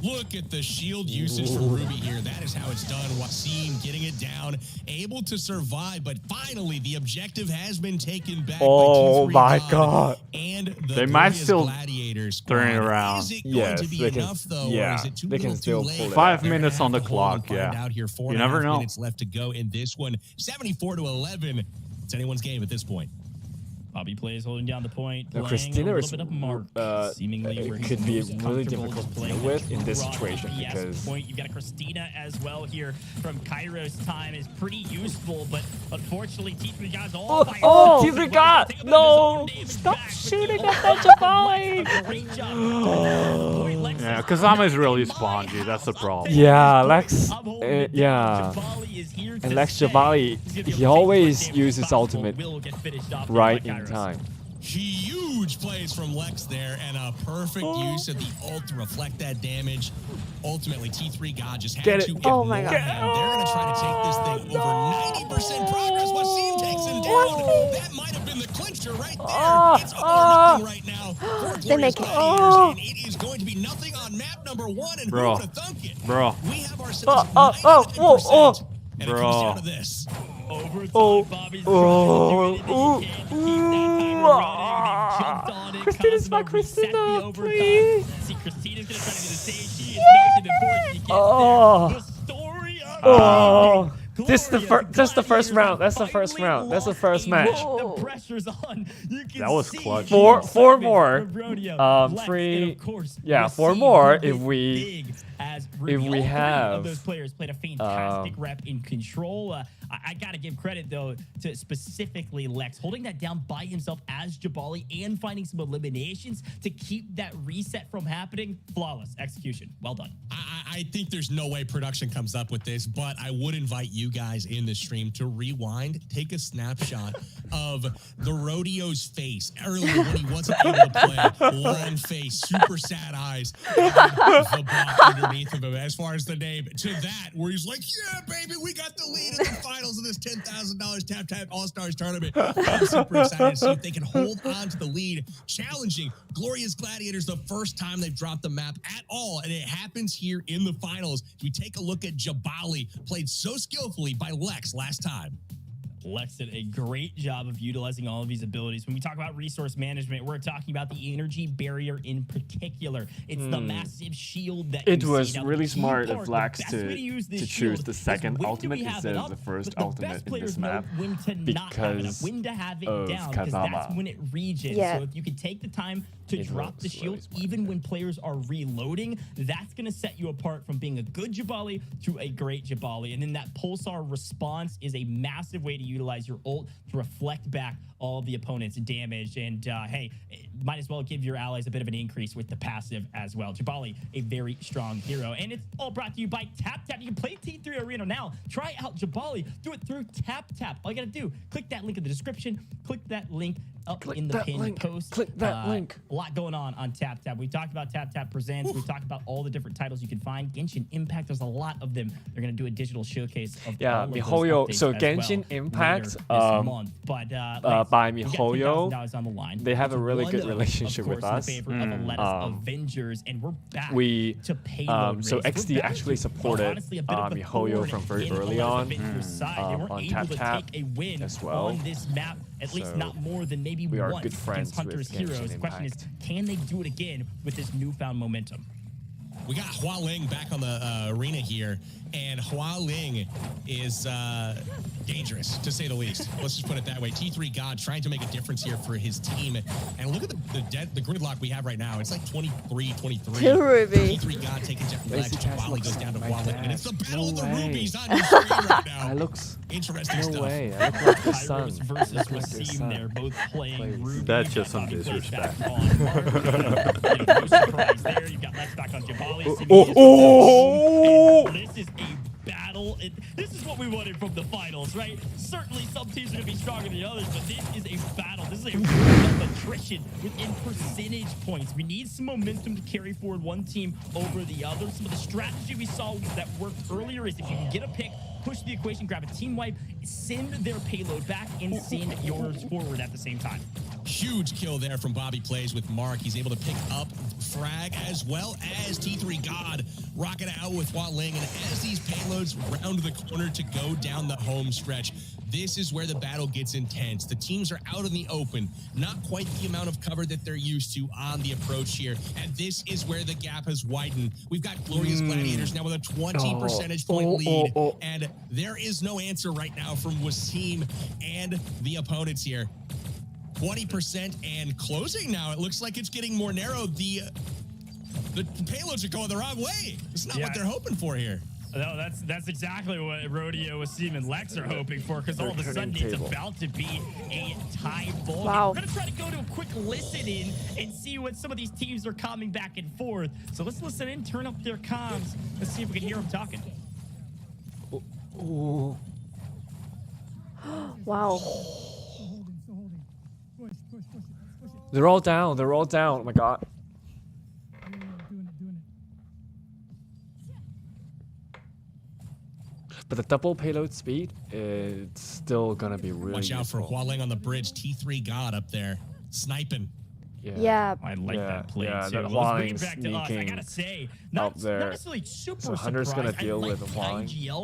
Speaker 6: Look at the shield usage from Ruby here. That is how it's done. Wasim getting it down, able to survive, but finally the objective has been taken back
Speaker 1: Oh
Speaker 6: by
Speaker 1: my
Speaker 6: T3
Speaker 1: God.
Speaker 6: And the
Speaker 2: They might
Speaker 6: Gloria's
Speaker 2: still
Speaker 6: Gladiators
Speaker 2: turn it
Speaker 6: squad.
Speaker 2: around.
Speaker 6: Is it going
Speaker 1: Yes,
Speaker 6: to be
Speaker 1: they can-
Speaker 6: enough though,
Speaker 1: yeah,
Speaker 6: or is it too
Speaker 1: they can
Speaker 6: little
Speaker 1: still
Speaker 6: too late?
Speaker 1: pull it
Speaker 2: 5
Speaker 6: They're gonna
Speaker 2: minutes
Speaker 6: have
Speaker 2: on the
Speaker 6: to hold and
Speaker 2: clock,
Speaker 6: find
Speaker 2: yeah.
Speaker 6: out here. Four
Speaker 2: You
Speaker 6: and a
Speaker 2: never
Speaker 6: half
Speaker 2: know.
Speaker 6: minutes left to go in this one. 74-11. It's anyone's game at this point.
Speaker 5: Bobby plays holding down the point,
Speaker 1: Now,
Speaker 5: playing
Speaker 1: Christina
Speaker 5: a
Speaker 1: is,
Speaker 5: little bit of Mark. Seemingly where
Speaker 1: it
Speaker 5: he's
Speaker 1: could be
Speaker 5: most
Speaker 1: really
Speaker 5: comfortable
Speaker 1: difficult
Speaker 5: just
Speaker 1: to
Speaker 5: playing
Speaker 1: deal with in this
Speaker 5: raw
Speaker 1: situation
Speaker 5: DPS
Speaker 1: because
Speaker 5: point. You've got a Christina as well here from Kairos time is pretty useful, but unfortunately T3 guys all by
Speaker 1: oh,
Speaker 5: himself.
Speaker 1: T3 God!
Speaker 5: Take a bit of his
Speaker 1: No!
Speaker 5: own damage
Speaker 1: Stop
Speaker 5: back, but
Speaker 1: shooting
Speaker 5: the
Speaker 1: at that
Speaker 5: overall
Speaker 1: Jabali!
Speaker 5: a great job. Boy, Lex
Speaker 2: Yeah,
Speaker 5: says,
Speaker 2: Kazama is
Speaker 5: "Not
Speaker 2: really
Speaker 5: in my
Speaker 2: spongy. That's the
Speaker 5: house.
Speaker 2: problem.
Speaker 5: I'm
Speaker 1: Yeah,
Speaker 5: taking
Speaker 1: Lex,
Speaker 5: this point. I'm holding it down.
Speaker 1: yeah.
Speaker 5: Jabali is here
Speaker 1: And
Speaker 5: to
Speaker 1: Lex
Speaker 5: stay.
Speaker 1: Jabali,
Speaker 5: He's gonna be able
Speaker 1: he
Speaker 5: to take
Speaker 1: always
Speaker 5: as much damage
Speaker 1: uses
Speaker 5: as possible.
Speaker 1: ultimate
Speaker 5: Will get finished off
Speaker 1: right
Speaker 5: by
Speaker 1: in
Speaker 5: Kairos.
Speaker 1: time.
Speaker 6: Huge plays from Lex there, and a perfect use of the ult to reflect that damage. Ultimately, T3 God just had
Speaker 1: Get it.
Speaker 6: to ignore
Speaker 3: Oh my God.
Speaker 6: him. They're going to try to take this thing over 90% progress. Wasim takes him down. That might have been the clincher right there. It's all or nothing right now for
Speaker 3: They
Speaker 6: Gloria's
Speaker 3: make it.
Speaker 6: Gladiators, and it is going to be nothing on map number 1, and who
Speaker 2: Bro.
Speaker 6: would have thunk it?
Speaker 2: Bro.
Speaker 6: We have ourselves
Speaker 1: Whoa,
Speaker 6: 99%, and it comes
Speaker 2: Bro.
Speaker 6: down to this.
Speaker 5: Overtime,
Speaker 1: Oh,
Speaker 5: Bobby's
Speaker 1: oh,
Speaker 5: trying to do anything he can to keep that timer running. They jumped on it.
Speaker 1: Christina's
Speaker 5: Cosmo
Speaker 1: back,
Speaker 5: reset the
Speaker 1: Christina,
Speaker 5: overtime.
Speaker 1: please.
Speaker 5: See, Christina's gonna try to do the same. She is melting the board. She gets
Speaker 1: Oh.
Speaker 5: there. The story of
Speaker 1: Oh,
Speaker 5: Gloria,
Speaker 1: this the that's the first
Speaker 5: Gladiators
Speaker 1: round. That's the first
Speaker 5: finally
Speaker 1: round. That's the
Speaker 5: lost
Speaker 1: first
Speaker 5: a
Speaker 1: match.
Speaker 5: match. The pressure's on. You can
Speaker 2: That was
Speaker 5: see
Speaker 2: clutch.
Speaker 5: the
Speaker 1: Four
Speaker 5: excitement
Speaker 1: more.
Speaker 5: of Rodeo, Lex,
Speaker 1: Three-
Speaker 5: and of course,
Speaker 1: yeah, four
Speaker 5: Wasim,
Speaker 1: more
Speaker 5: who
Speaker 1: if
Speaker 5: is
Speaker 1: we-
Speaker 5: big as
Speaker 1: if
Speaker 5: Ruby.
Speaker 1: we
Speaker 5: All three
Speaker 1: have,
Speaker 5: of those players played a fantastic rep in control. I gotta give credit though to specifically Lex holding that down by himself as Jabali and finding some eliminations to keep that reset from happening. Flawless execution. Well done.
Speaker 6: I think there's no way production comes up with this, but I would invite you guys in the stream to rewind, take a snapshot of the Rodeo's face earlier when he wasn't able to play. Long face, super sad eyes, and the bot underneath of him as far as the name. To that, where he's like, yeah, baby, we got the lead in the finals of this $10,000 TapTap All-Stars tournament. I'm super excited to see if they can hold on to the lead, challenging Gloria's Gladiators the first time they've dropped the map at all, and it happens here in the finals. We take a look at Jabali, played so skillfully by Lex last time.
Speaker 5: Lex did a great job of utilizing all of these abilities. When we talk about resource management, we're talking about the energy barrier in particular. It's the massive shield that
Speaker 1: It
Speaker 5: you
Speaker 1: was
Speaker 5: see. Now,
Speaker 1: really
Speaker 5: the key
Speaker 1: smart
Speaker 5: part,
Speaker 1: of
Speaker 5: the
Speaker 1: Lex
Speaker 5: best
Speaker 1: to
Speaker 5: way use this
Speaker 1: choose
Speaker 5: shield
Speaker 1: the
Speaker 5: is
Speaker 1: second
Speaker 5: when do
Speaker 1: ultimate
Speaker 5: we have
Speaker 1: instead
Speaker 5: it
Speaker 1: of the
Speaker 5: up,
Speaker 1: first
Speaker 5: but the
Speaker 1: ultimate
Speaker 5: best
Speaker 1: in
Speaker 5: players
Speaker 1: this
Speaker 5: know
Speaker 1: map
Speaker 5: when to not have it up, when to have it
Speaker 1: of
Speaker 5: down, because that's
Speaker 1: Kazama.
Speaker 5: when it regens.
Speaker 3: Yeah.
Speaker 5: So if you could take the time to
Speaker 1: It
Speaker 5: drop
Speaker 1: was
Speaker 5: the
Speaker 1: really
Speaker 5: shield,
Speaker 1: smart
Speaker 5: even
Speaker 1: there.
Speaker 5: when players are reloading, that's going to set you apart from being a good Jabali to a great Jabali. And then that pulsar response is a massive way to utilize your ult to reflect back all of the opponent's damage. And hey, might as well give your allies a bit of an increase with the passive as well. Jabali, a very strong hero. And it's all brought to you by TapTap. You can play T3 Arena now. Try out Jabali. Do it through TapTap. All you got to do, click that link in the description. Click that link up in the pinned post.
Speaker 1: Click that link.
Speaker 5: A lot going on TapTap. We talked about TapTap Presents. We talked about all the different titles you can find. Genshin Impact, there's a lot of them. They're going to do a digital showcase of
Speaker 1: Yeah,
Speaker 5: all of those
Speaker 1: MiHoYo.
Speaker 5: updates
Speaker 1: So
Speaker 5: as
Speaker 1: Genshin
Speaker 5: well
Speaker 1: Impact,
Speaker 5: later this month. But Lex,
Speaker 1: by
Speaker 5: we got
Speaker 1: MiHoYo,
Speaker 5: $10,000 on the line.
Speaker 1: they have a
Speaker 5: It's
Speaker 1: really
Speaker 5: one
Speaker 1: good
Speaker 5: of
Speaker 1: relationship with
Speaker 5: course, in
Speaker 1: us.
Speaker 5: favor of Aleta's Avengers, and we're back
Speaker 1: We
Speaker 5: to payload
Speaker 1: so
Speaker 5: race. We're
Speaker 1: XD
Speaker 5: back
Speaker 1: actually
Speaker 5: to,
Speaker 1: supported
Speaker 5: honestly, a bit of a
Speaker 1: MiHoYo
Speaker 5: thorn
Speaker 1: from very
Speaker 5: in
Speaker 1: early
Speaker 5: Aleta's
Speaker 1: on
Speaker 5: Avengers side. They weren't
Speaker 1: on
Speaker 5: able to
Speaker 1: TapTap
Speaker 5: take a win
Speaker 1: as well.
Speaker 5: on this map, at least
Speaker 1: So
Speaker 5: not more than maybe
Speaker 1: we are
Speaker 5: once
Speaker 1: good friends
Speaker 5: against Hunter's
Speaker 1: with Genshin
Speaker 5: Heroes. The question is,
Speaker 1: Impact.
Speaker 5: can they do it again with this newfound momentum?
Speaker 6: We got Hua Ling back on the arena here, and Hua Ling is dangerous, to say the least. Let's just put it that way. T3 God trying to make a difference here for his team. And look at the gridlock we have right now. It's like 23-23.
Speaker 3: Kill Ruby.
Speaker 6: T3 God taking Jeff
Speaker 1: Lazy
Speaker 6: Lex.
Speaker 1: Cast
Speaker 6: Wally
Speaker 1: looks
Speaker 6: goes down to
Speaker 1: like
Speaker 6: Hua
Speaker 1: my
Speaker 6: Ling. And
Speaker 1: dad.
Speaker 6: it's the battle
Speaker 1: No
Speaker 6: of the
Speaker 1: way.
Speaker 6: rubies on your screen right now.
Speaker 1: I looks
Speaker 6: Interesting
Speaker 1: no
Speaker 6: stuff.
Speaker 1: way. I look like the sun.
Speaker 5: Kairos versus
Speaker 1: Look like the
Speaker 5: Wasim,
Speaker 1: sun.
Speaker 5: they're both playing
Speaker 1: Plays.
Speaker 5: Ruby.
Speaker 2: That's
Speaker 5: You've
Speaker 2: just
Speaker 5: got
Speaker 2: some
Speaker 5: Bobby Plays
Speaker 2: disrespect.
Speaker 5: back on Mark. No surprise there. You've got Lex back on Jabali.
Speaker 1: Oh,
Speaker 5: And this is a battle. This is what we wanted from the finals, right? Certainly some teams are going to be stronger than others, but this is a battle. This is a real attrition within percentage points. We need some momentum to carry forward one team over the other. Some of the strategy we saw that worked earlier is if you can get a pick, push the equation, grab a team wipe, send their payload back, and send yours forward at the same time.
Speaker 6: Huge kill there from Bobby Plays with Mark. He's able to pick up frag as well as T3 God rocking out with Hua Ling. And as these payloads round the corner to go down the home stretch, this is where the battle gets intense. The teams are out in the open, not quite the amount of cover that they're used to on the approach here. And this is where the gap has widened. We've got Gloria's Gladiators now with a 20 percentage point lead. And there is no answer right now from Wasim and the opponents here. 20% and closing now. It looks like it's getting more narrow. The payloads are going the wrong way. It's not what they're hoping for here.
Speaker 5: No, that's exactly what Rodeo, Wasim, and Lex are hoping for, because all of a sudden it's about to be a tie ball.
Speaker 3: Wow.
Speaker 5: We're going to try to go to a quick listen in and see what some of these teams are coming back and forth. So let's listen in, turn up their comms. Let's see if we can hear them talking.
Speaker 1: Ooh.
Speaker 3: Wow.
Speaker 1: They're all down. They're all down. Oh my god. But the double payload speed, it's still gonna be really
Speaker 6: Watch out for
Speaker 1: useful.
Speaker 6: Hualing on the bridge. T3 God up there, sniping.
Speaker 3: Yeah.
Speaker 5: I like that play
Speaker 1: yeah,
Speaker 5: too.
Speaker 1: that
Speaker 5: Well, let's bring it
Speaker 1: Hualing's
Speaker 5: back to us. I
Speaker 1: sneaking
Speaker 5: gotta say,
Speaker 1: up
Speaker 5: not
Speaker 1: there.
Speaker 5: necessarily super
Speaker 1: So Hunter's gonna
Speaker 5: surprised.
Speaker 1: deal
Speaker 5: I
Speaker 1: with
Speaker 5: like the
Speaker 1: Hualing.
Speaker 5: IGL.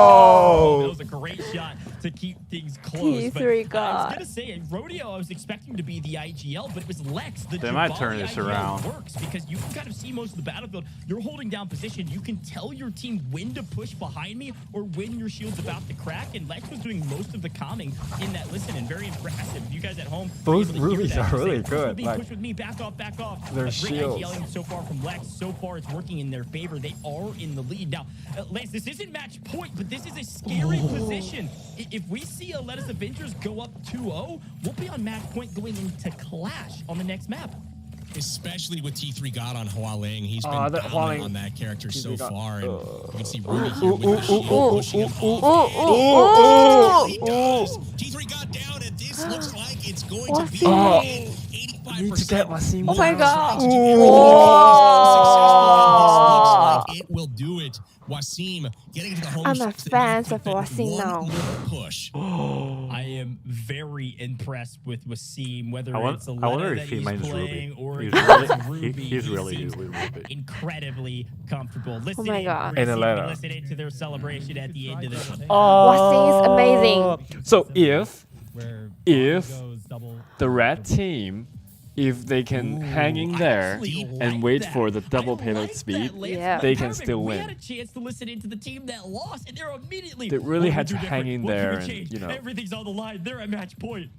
Speaker 1: Oh!
Speaker 5: That was a great shot to keep things close. But
Speaker 3: T3
Speaker 5: I was
Speaker 3: God.
Speaker 5: gonna say, Rodeo, I was expecting to be the IGL, but it was Lex. The
Speaker 2: They might
Speaker 5: Javali
Speaker 2: turn this
Speaker 5: IGL
Speaker 2: around.
Speaker 5: works because you can kind of see most of the battlefield. You're holding down position. You can tell your team when to push behind me or when your shield's about to crack. And Lex was doing most of the calming in that listen, and very impressive. You guys at home,
Speaker 1: Those
Speaker 5: were able to hear
Speaker 1: rubies
Speaker 5: that.
Speaker 1: are
Speaker 5: Just
Speaker 1: really
Speaker 5: saying,
Speaker 1: good,
Speaker 5: Push with me,
Speaker 1: like,
Speaker 5: push with me, back off, back off.
Speaker 1: their
Speaker 5: Great
Speaker 1: shields.
Speaker 5: IGLing so far from Lex. So far, it's working in their favor. They are in the lead. Now, Lance, this isn't match point, but this is a scary position. If we see Aleta's Avengers go up 2-0, we'll be on match point going into Clash on the next map.
Speaker 6: Especially with T3 God on Hualing. He's been
Speaker 1: that
Speaker 6: dominant
Speaker 1: Hualing-
Speaker 6: on that character so
Speaker 1: T3 God.
Speaker 6: far. And you can see Ruby here with the shield pushing him off.
Speaker 3: Oh,
Speaker 6: He does. T3 God down, and this looks like it's going to be
Speaker 3: Wasim.
Speaker 6: an 85%.
Speaker 1: Need to get Wasim
Speaker 3: Oh my
Speaker 1: down.
Speaker 3: god.
Speaker 6: Successful, and it will do it. Wasim getting into the home
Speaker 3: I'm a
Speaker 6: stretch
Speaker 3: fan
Speaker 6: with
Speaker 3: of
Speaker 6: the
Speaker 3: Wasim
Speaker 6: one
Speaker 3: now.
Speaker 6: more push.
Speaker 5: I am very impressed with Wasim, whether
Speaker 2: I
Speaker 5: it's
Speaker 2: wonder
Speaker 5: Aleta
Speaker 2: if
Speaker 5: that
Speaker 2: he
Speaker 5: he's
Speaker 2: mains
Speaker 5: playing
Speaker 2: Ruby.
Speaker 5: or
Speaker 2: He's
Speaker 5: if
Speaker 2: really-
Speaker 5: it's Ruby.
Speaker 2: he's really
Speaker 5: seems
Speaker 2: usually Ruby.
Speaker 5: incredibly comfortable. Listen
Speaker 3: my
Speaker 5: in,
Speaker 3: God.
Speaker 1: And
Speaker 5: Gracie,
Speaker 1: Aleta.
Speaker 5: listen into their celebration at the end of this one.
Speaker 3: Wasim is amazing.
Speaker 1: So if
Speaker 5: If
Speaker 1: the red team, if they can hang in there and wait for the double payload speed,
Speaker 3: Yeah.
Speaker 1: they can still
Speaker 5: We
Speaker 1: win.
Speaker 5: had a chance to listen into the team that lost, and they're immediately.
Speaker 1: They really
Speaker 5: "What
Speaker 1: had
Speaker 5: can
Speaker 1: to
Speaker 5: we do
Speaker 1: hang
Speaker 5: different?
Speaker 1: in
Speaker 5: What can
Speaker 1: there
Speaker 5: we
Speaker 1: and,
Speaker 5: change?"
Speaker 1: you know.
Speaker 5: Everything's on the line. They're at match point.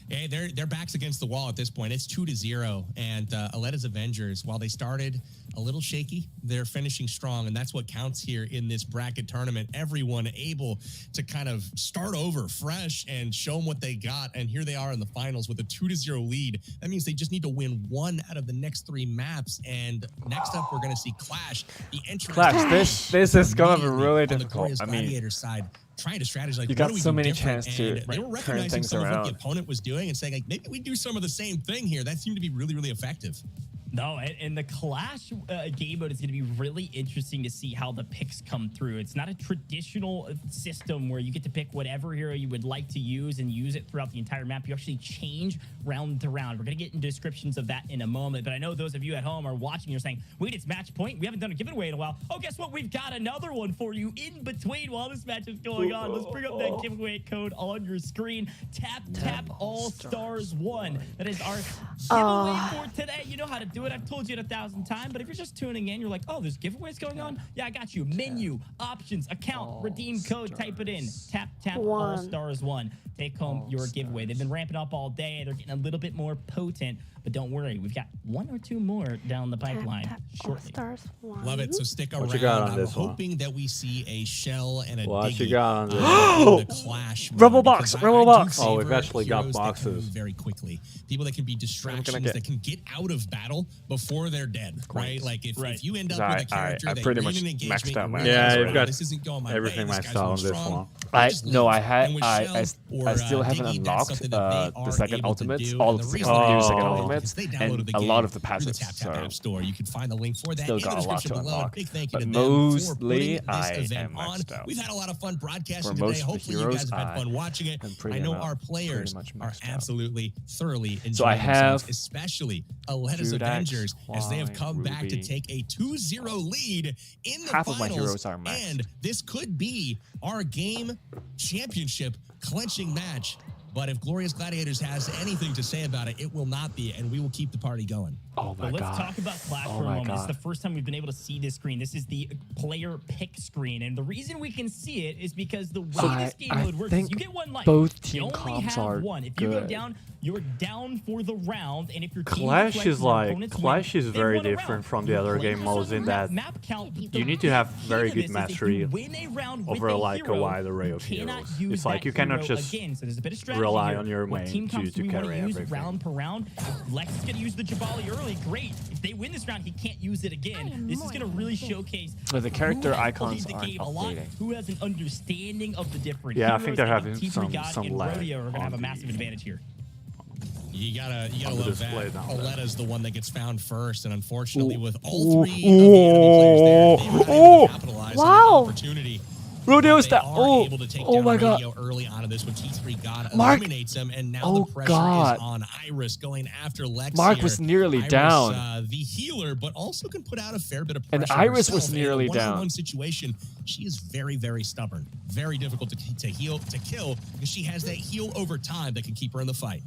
Speaker 6: Hey, their backs against the wall at this point. It's 2-0, and Aleta's Avengers, while they started a little shaky, they're finishing strong, and that's what counts here in this bracket tournament. Everyone able to kind of start over fresh and show them what they got, and here they are in the finals with a 2-0 lead. That means they just need to win one out of the next 3 maps, and next up we're going to see Clash. The entrance.
Speaker 1: Clash, this is gonna be
Speaker 6: immediately
Speaker 1: really
Speaker 6: on the
Speaker 1: difficult.
Speaker 6: Gloria's
Speaker 1: I mean,
Speaker 6: Gladiators side. Trying to strategize, like,
Speaker 1: you
Speaker 6: what
Speaker 1: got
Speaker 6: do we
Speaker 1: so
Speaker 6: do
Speaker 1: many
Speaker 6: different?
Speaker 1: chances to
Speaker 6: And they were
Speaker 1: turn
Speaker 6: recognizing
Speaker 1: things
Speaker 6: some of what
Speaker 1: around.
Speaker 6: the opponent was doing and saying, like, maybe we do some of the same thing here. That seemed to be really, really effective.
Speaker 5: No, and the Clash game mode is going to be really interesting to see how the picks come through. It's not a traditional system where you get to pick whatever hero you would like to use and use it throughout the entire map. You actually change round to round. We're going to get into descriptions of that in a moment, but I know those of you at home are watching, you're saying, wait, it's match point? We haven't done a giveaway in a while. Oh, guess what? We've got another one for you in between while this match is going on. Let's bring up that giveaway code on your screen. TapTap All Stars 1. That is our giveaway for today. You know how to do it. I've told you it 1,000 times, but if you're just tuning in, you're like, oh, there's giveaways going on? Yeah, I got you. Menu, options, account, redeem code, type it in. TapTap All Stars 1. Take home your giveaway. They've been ramping up all day. They're getting a little bit more potent, but don't worry. We've got 1 or 2 more down the pipeline shortly.
Speaker 3: Stars 1.
Speaker 6: Love it. So stick around.
Speaker 2: What you got on
Speaker 6: I'm
Speaker 2: this one?
Speaker 6: hoping that we see a Shell and a
Speaker 2: What
Speaker 6: Diggy
Speaker 2: you got on this
Speaker 6: in the Clash mode,
Speaker 1: Rebel box,
Speaker 6: because
Speaker 1: Rebel
Speaker 6: I do
Speaker 1: box.
Speaker 2: Oh, we've
Speaker 6: favor
Speaker 2: actually got
Speaker 6: heroes that can
Speaker 2: boxes.
Speaker 6: move very quickly. People that can be distractions,
Speaker 1: get-
Speaker 6: that can get out of battle before they're dead, right? Like if you end up with a character
Speaker 1: I
Speaker 6: that
Speaker 1: pretty
Speaker 6: you're
Speaker 1: much
Speaker 6: in an engagement,
Speaker 1: maxed out my
Speaker 6: you're
Speaker 2: Yeah,
Speaker 6: like,
Speaker 2: you've
Speaker 6: "Oh,
Speaker 2: got
Speaker 6: this isn't going my
Speaker 2: everything
Speaker 6: way. This
Speaker 2: maxed
Speaker 6: guy's
Speaker 2: out
Speaker 6: going
Speaker 2: on this
Speaker 6: strong."
Speaker 2: one.
Speaker 1: I
Speaker 6: Just
Speaker 1: no,
Speaker 6: leave
Speaker 1: I
Speaker 6: it.
Speaker 1: had
Speaker 6: And with
Speaker 1: I
Speaker 6: Shell or,
Speaker 1: still haven't
Speaker 6: Diggy, that's
Speaker 1: unlocked
Speaker 6: something that they
Speaker 1: the
Speaker 6: are
Speaker 1: second
Speaker 6: able to
Speaker 1: ultimates,
Speaker 6: do.
Speaker 1: all
Speaker 6: And
Speaker 1: of
Speaker 6: the
Speaker 1: the
Speaker 6: reason
Speaker 1: new
Speaker 6: they
Speaker 1: second
Speaker 6: do it is
Speaker 1: ultimates,
Speaker 6: because they
Speaker 1: and
Speaker 6: downloaded the
Speaker 1: a
Speaker 6: game
Speaker 1: lot of the
Speaker 6: through
Speaker 1: passives.
Speaker 6: TapTap
Speaker 1: So
Speaker 6: App Store. You can find the link for that
Speaker 1: still
Speaker 6: in the
Speaker 1: got a lot
Speaker 6: description
Speaker 1: to
Speaker 6: below.
Speaker 1: unlock.
Speaker 6: Big thank you
Speaker 1: But
Speaker 6: to them for
Speaker 1: mostly,
Speaker 6: putting
Speaker 1: I
Speaker 6: this event
Speaker 1: am
Speaker 6: on.
Speaker 1: maxed out.
Speaker 6: We've had a lot of fun broadcasting
Speaker 1: For
Speaker 6: today.
Speaker 1: most of the
Speaker 6: Hopefully you
Speaker 1: heroes,
Speaker 6: guys have had
Speaker 1: I
Speaker 6: fun watching it.
Speaker 1: am pretty
Speaker 6: I know
Speaker 1: much-
Speaker 6: our players
Speaker 1: pretty much
Speaker 6: are
Speaker 1: maxed out.
Speaker 6: absolutely thoroughly enjoying
Speaker 1: So I have
Speaker 6: themselves, especially Aleta's
Speaker 1: Judax,
Speaker 6: Avengers, as they have
Speaker 1: Hualing,
Speaker 6: come back to
Speaker 1: Ruby.
Speaker 6: take a 2-0 lead in the
Speaker 1: Half of my
Speaker 6: finals.
Speaker 1: heroes are maxed.
Speaker 6: And this could be our game championship clinching match. But if Gloria's Gladiators has anything to say about it, it will not be, and we will keep the party going.
Speaker 1: Oh my
Speaker 5: But let's
Speaker 1: god.
Speaker 5: talk about Clash
Speaker 1: Oh
Speaker 5: for a
Speaker 1: my
Speaker 5: moment. It's
Speaker 1: God.
Speaker 5: the first time we've been able to see this screen. This is the player pick screen. And the reason we can see it is because the way this game
Speaker 1: I
Speaker 5: mode works is
Speaker 1: think
Speaker 5: you get one life.
Speaker 1: both
Speaker 5: You
Speaker 1: team
Speaker 5: only
Speaker 1: comps
Speaker 5: have
Speaker 1: are
Speaker 5: one. If you go
Speaker 1: good.
Speaker 5: down, you're down for the round. And if your team
Speaker 2: Clash
Speaker 5: right
Speaker 2: is
Speaker 5: and your
Speaker 2: like
Speaker 5: opponents
Speaker 2: Clash
Speaker 5: win,
Speaker 2: is
Speaker 5: they
Speaker 2: very
Speaker 5: won a
Speaker 2: different
Speaker 5: round.
Speaker 2: from the
Speaker 5: Your
Speaker 2: other game
Speaker 5: players
Speaker 2: modes
Speaker 5: on
Speaker 2: in
Speaker 5: the
Speaker 2: that
Speaker 5: map count.
Speaker 2: you need to have very good mastery over like a wide array of heroes. It's like you cannot just
Speaker 5: again, so there's a bit of strategy
Speaker 2: rely
Speaker 5: here.
Speaker 2: on your
Speaker 5: What
Speaker 2: main
Speaker 5: team comps
Speaker 2: to
Speaker 5: do we want
Speaker 2: carry
Speaker 5: to use
Speaker 2: everything.
Speaker 5: round per round? If Lex is going to use the Jabali early, great. If they win this round, he can't use it again. This is going to really showcase
Speaker 1: But the character
Speaker 5: who has
Speaker 1: icons
Speaker 5: played the
Speaker 1: aren't
Speaker 5: game a lot,
Speaker 1: updating.
Speaker 5: who has an understanding of the different
Speaker 2: Yeah, I
Speaker 5: heroes.
Speaker 2: think they're
Speaker 5: and
Speaker 2: having
Speaker 5: T3 God
Speaker 2: some
Speaker 5: and
Speaker 2: lag
Speaker 5: Rodeo are going to have a
Speaker 2: on
Speaker 5: massive
Speaker 2: the-
Speaker 5: advantage here.
Speaker 6: You gotta
Speaker 2: on the
Speaker 6: love
Speaker 2: display
Speaker 6: that.
Speaker 2: down there.
Speaker 6: Aleta's the one that gets found first, and unfortunately, with all three of the enemy players there, they were not able to capitalize on
Speaker 3: Wow.
Speaker 6: the opportunity.
Speaker 1: Rodeo's
Speaker 6: They
Speaker 1: that.
Speaker 6: are able to take
Speaker 1: Oh
Speaker 6: down
Speaker 1: my god.
Speaker 6: Radio early on in this when T3 God
Speaker 1: Mark.
Speaker 6: eliminates him, and now
Speaker 1: Oh
Speaker 6: the pressure
Speaker 1: god.
Speaker 6: is on Iris going after Lex.
Speaker 1: Mark
Speaker 6: here.
Speaker 1: was nearly
Speaker 6: Iris,
Speaker 1: down.
Speaker 6: the healer, but also can put out a fair bit of
Speaker 1: And
Speaker 6: pressure.
Speaker 1: Iris was
Speaker 6: herself.
Speaker 1: nearly
Speaker 6: in a one-on-one
Speaker 1: down.
Speaker 6: situation, she is very, very stubborn, very difficult to kill because she has that heal over time that can keep her in the fight.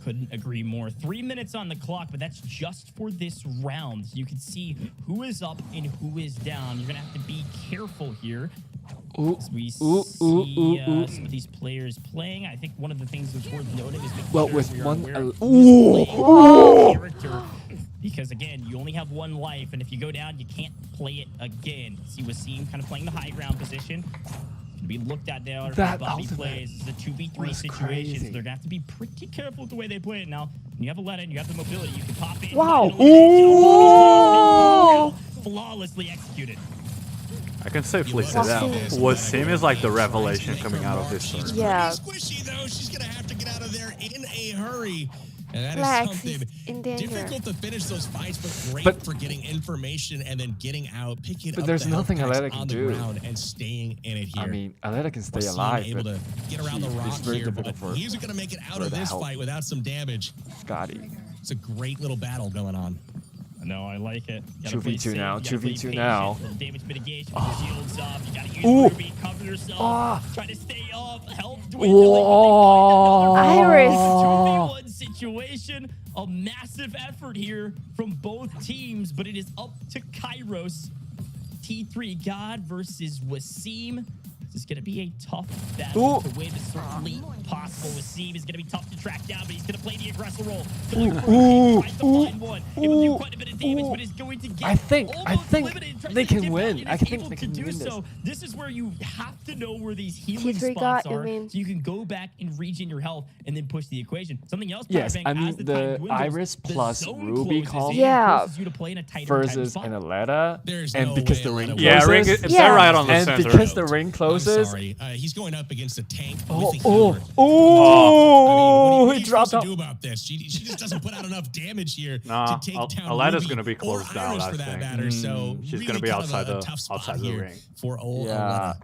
Speaker 5: Couldn't agree more. 3 minutes on the clock, but that's just for this round. You can see who is up and who is down. You're going to have to be careful here.
Speaker 1: Ooh,
Speaker 5: As we
Speaker 1: ooh,
Speaker 5: see
Speaker 1: ooh, ooh.
Speaker 5: some of these players playing, I think one of the things that's worth noting is that
Speaker 1: Well,
Speaker 5: players
Speaker 1: with
Speaker 5: we are
Speaker 1: one-
Speaker 5: aware of
Speaker 1: ooh.
Speaker 5: who's playing character. Because again, you only have one life, and if you go down, you can't play it again. See Wasim kind of playing the high ground position. Can be looked at there.
Speaker 1: That
Speaker 5: Bobby
Speaker 1: ultimate
Speaker 5: plays. It's a 2v3
Speaker 1: was
Speaker 5: situation,
Speaker 1: crazy.
Speaker 5: so they're gonna have to be pretty careful with the way they play it. Now, when you have Aleta and you have the mobility, you can pop in.
Speaker 3: Wow.
Speaker 5: get an elimination on Bobby.
Speaker 3: Ooh.
Speaker 5: Flawlessly executed.
Speaker 2: I can safely say
Speaker 6: love
Speaker 2: that
Speaker 6: this.
Speaker 2: Wasim is like the revelation coming out of this
Speaker 6: She's
Speaker 2: tournament.
Speaker 3: Yeah.
Speaker 6: pretty squishy though. She's gonna have to get out of there in a hurry. And that is
Speaker 3: Lex
Speaker 6: something
Speaker 3: is in danger.
Speaker 6: difficult to finish those fights, but great
Speaker 1: But-
Speaker 6: for getting information and then getting out, picking
Speaker 1: But
Speaker 6: up
Speaker 1: there's
Speaker 6: the health
Speaker 1: nothing
Speaker 6: packs
Speaker 1: Aleta can
Speaker 6: on the
Speaker 1: do.
Speaker 6: ground and staying in it here.
Speaker 1: I mean, Aleta can stay
Speaker 6: Wasim
Speaker 1: alive,
Speaker 6: able
Speaker 1: but
Speaker 6: to get around the
Speaker 1: it's
Speaker 6: rock
Speaker 1: very
Speaker 6: here, but
Speaker 1: difficult for
Speaker 6: he's going to make it out
Speaker 1: for
Speaker 6: of
Speaker 1: the
Speaker 6: this
Speaker 1: help.
Speaker 6: fight without some damage.
Speaker 1: Scotty.
Speaker 6: It's a great little battle going on.
Speaker 5: No, I like it.
Speaker 1: 2v2 now, 2v2 now.
Speaker 5: Damage mitigation, shields up. You gotta use
Speaker 1: Ooh.
Speaker 5: Ruby, cover yourself.
Speaker 1: Ah.
Speaker 5: Try to stay up. Health
Speaker 1: Whoa.
Speaker 5: dwindling.
Speaker 3: Iris.
Speaker 5: 2v1 situation. A massive effort here from both teams, but it is up to Kairos. T3 God versus Wasim. This is going to be a tough battle
Speaker 1: Ooh.
Speaker 5: to win. It's certainly possible. Wasim is going to be tough to track down, but he's going to play the aggressor role.
Speaker 1: Ooh.
Speaker 5: Tries to find one. Able to do quite a bit of damage, but is going to get
Speaker 1: I think
Speaker 5: almost eliminated. Tries
Speaker 1: they
Speaker 5: to
Speaker 1: can
Speaker 5: dip
Speaker 1: win.
Speaker 5: out and
Speaker 1: I
Speaker 5: is
Speaker 1: think
Speaker 5: able
Speaker 1: they
Speaker 5: to
Speaker 1: can
Speaker 5: do
Speaker 1: win this.
Speaker 5: so. This is where you have to know where these healing
Speaker 3: T3
Speaker 5: spots
Speaker 3: got, you
Speaker 5: are,
Speaker 3: mean?
Speaker 5: so you can go back and regen your health and then push the equation. Something else,
Speaker 1: Yes,
Speaker 5: Powerbank,
Speaker 1: I mean,
Speaker 5: as the
Speaker 1: the
Speaker 5: time dwindles,
Speaker 1: Iris
Speaker 5: the
Speaker 1: plus
Speaker 5: zone
Speaker 1: Ruby
Speaker 5: closes
Speaker 1: comp
Speaker 5: in,
Speaker 3: Yeah.
Speaker 5: forces you to play in a tighter
Speaker 1: versus
Speaker 5: spot.
Speaker 1: an Aleta,
Speaker 6: There's
Speaker 1: and
Speaker 6: no
Speaker 1: because
Speaker 6: way
Speaker 1: the ring
Speaker 6: Aleta
Speaker 1: closes,
Speaker 2: Yeah, ring, if
Speaker 3: Yeah.
Speaker 2: they're right on the
Speaker 1: and
Speaker 2: center.
Speaker 1: because the ring
Speaker 6: I'm
Speaker 1: closes,
Speaker 6: sorry. He's going up against a tank
Speaker 1: oh,
Speaker 6: with a
Speaker 1: oh,
Speaker 6: healer.
Speaker 1: oh,
Speaker 6: what are
Speaker 1: he
Speaker 6: you
Speaker 1: dropped
Speaker 6: supposed to
Speaker 1: out.
Speaker 6: do about this? She just doesn't put out enough damage here
Speaker 2: Nah,
Speaker 6: to take down
Speaker 2: Aleta's
Speaker 6: Ruby
Speaker 2: gonna be
Speaker 6: or
Speaker 2: closed out,
Speaker 6: Iris
Speaker 2: I
Speaker 6: for that
Speaker 2: think.
Speaker 6: matter. So
Speaker 2: She's
Speaker 6: really
Speaker 2: gonna be
Speaker 6: kind of
Speaker 2: outside
Speaker 6: a
Speaker 2: the-
Speaker 6: tough spot
Speaker 2: outside the
Speaker 6: here
Speaker 2: ring.
Speaker 6: for old
Speaker 1: Yeah.
Speaker 6: Aleta.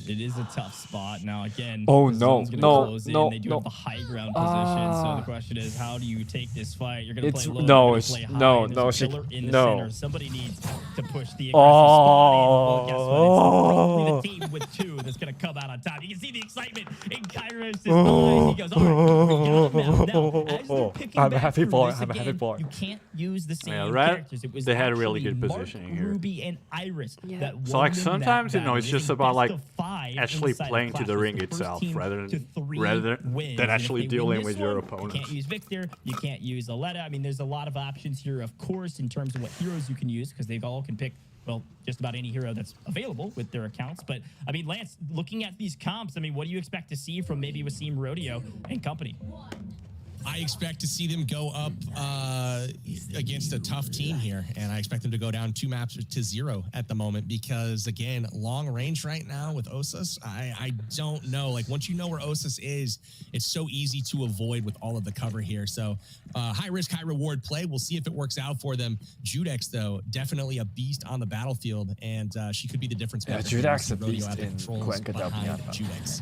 Speaker 5: It is a tough spot. Now, again,
Speaker 1: Oh,
Speaker 5: the
Speaker 1: no,
Speaker 5: zone's gonna
Speaker 1: no,
Speaker 5: close in.
Speaker 1: no,
Speaker 5: They do
Speaker 1: no.
Speaker 5: have the high ground position. So
Speaker 1: Ah.
Speaker 5: the question is, how do you take this fight? You're going to
Speaker 1: It's-
Speaker 5: play low.
Speaker 1: no,
Speaker 5: you're gonna
Speaker 1: it's-
Speaker 5: play high,
Speaker 1: no,
Speaker 5: and
Speaker 1: no,
Speaker 5: there's a
Speaker 1: she-
Speaker 5: killer in the
Speaker 1: no.
Speaker 5: center. Somebody needs to push the aggressive spot. And, well, guess what? It's probably the team with two that's going to come out on top. You can see the excitement in Kairos' eyes. He goes, all right, we got him now. Now, as they're picking
Speaker 1: I'm a
Speaker 5: back
Speaker 1: happy
Speaker 5: through
Speaker 1: boy,
Speaker 5: this
Speaker 1: I'm a happy
Speaker 5: again,
Speaker 1: boy.
Speaker 5: You can't use the same
Speaker 2: Yeah, right?
Speaker 5: characters. It was
Speaker 2: They had really
Speaker 5: actually
Speaker 2: good
Speaker 5: Mark,
Speaker 2: positioning here.
Speaker 5: Ruby, and Iris
Speaker 3: Yeah.
Speaker 5: that
Speaker 2: So, like,
Speaker 5: won them
Speaker 2: sometimes,
Speaker 5: that
Speaker 2: you know,
Speaker 5: battle.
Speaker 2: it's
Speaker 5: It
Speaker 2: just
Speaker 5: is
Speaker 2: about,
Speaker 5: best
Speaker 2: like,
Speaker 5: of five
Speaker 2: actually
Speaker 5: inside of
Speaker 2: playing to
Speaker 5: Clash.
Speaker 2: the ring
Speaker 5: It's the first
Speaker 2: itself,
Speaker 5: team
Speaker 2: rather
Speaker 5: to
Speaker 2: than-
Speaker 5: three
Speaker 2: rather
Speaker 5: wins.
Speaker 2: than
Speaker 5: And if
Speaker 2: actually
Speaker 5: they
Speaker 2: dealing
Speaker 5: win
Speaker 2: with
Speaker 5: this
Speaker 2: your
Speaker 5: one,
Speaker 2: opponents.
Speaker 5: You can't use Victor. You can't use Aleta. I mean, there's a lot of options here, of course, in terms of what heroes you can use, because they all can pick, well, just about any hero that's available with their accounts. But, I mean, Lance, looking at these comps, I mean, what do you expect to see from maybe Wasim, Rodeo, and company?
Speaker 6: I expect to see them go up against a tough team here, and I expect them to go down 2 maps to 0 at the moment because, again, long range right now with Osas, I don't know. Like, once you know where Osas is, it's so easy to avoid with all of the cover here. So, high risk, high reward play. We'll see if it works out for them. Judex, though, definitely a beast on the battlefield, and she could be the difference
Speaker 1: Yeah,
Speaker 6: maker.
Speaker 1: Judex
Speaker 6: for
Speaker 1: a
Speaker 6: Rodeo
Speaker 1: beast
Speaker 6: at the
Speaker 1: in
Speaker 6: controls
Speaker 1: Cuenca
Speaker 6: behind
Speaker 1: Delpiana.
Speaker 6: Judex.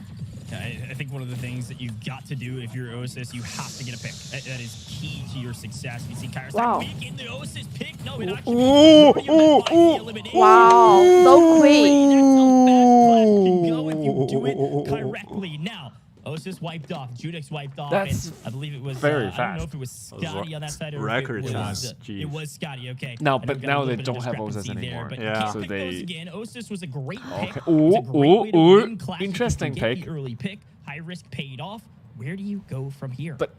Speaker 5: I think one of the things that you've got to do if you're Osis, you have to get a pick. That is key to your success. You see Kairos
Speaker 3: Wow.
Speaker 5: that weak in the Osis pick. No, it actually
Speaker 1: Ooh,
Speaker 5: Rodeo that finds the elimination.
Speaker 3: Wow, so quick.
Speaker 5: That's how fast Clash can go if you do it correctly. Now, Osis wiped off. Judex wiped off.
Speaker 1: That's
Speaker 5: and I believe it was.
Speaker 1: very
Speaker 5: I don't know
Speaker 1: fast.
Speaker 5: if it was Scotty on that side or
Speaker 2: record
Speaker 5: if it
Speaker 2: time.
Speaker 5: was,
Speaker 2: Jeez.
Speaker 5: it was Scotty. Okay.
Speaker 1: No,
Speaker 5: I know
Speaker 1: but
Speaker 5: we got a
Speaker 1: now
Speaker 5: little
Speaker 1: they
Speaker 5: bit of
Speaker 1: don't have Osis
Speaker 5: discrepancy
Speaker 1: anymore.
Speaker 5: But
Speaker 2: Yeah.
Speaker 5: can't
Speaker 1: So
Speaker 5: pick
Speaker 1: they-
Speaker 5: those again. Osis was a great pick.
Speaker 1: Okay.
Speaker 5: It was a great way to win Clash if you
Speaker 1: Interesting
Speaker 5: can get
Speaker 1: pick.
Speaker 5: The early pick, high risk paid off. Where do you go from here?
Speaker 1: But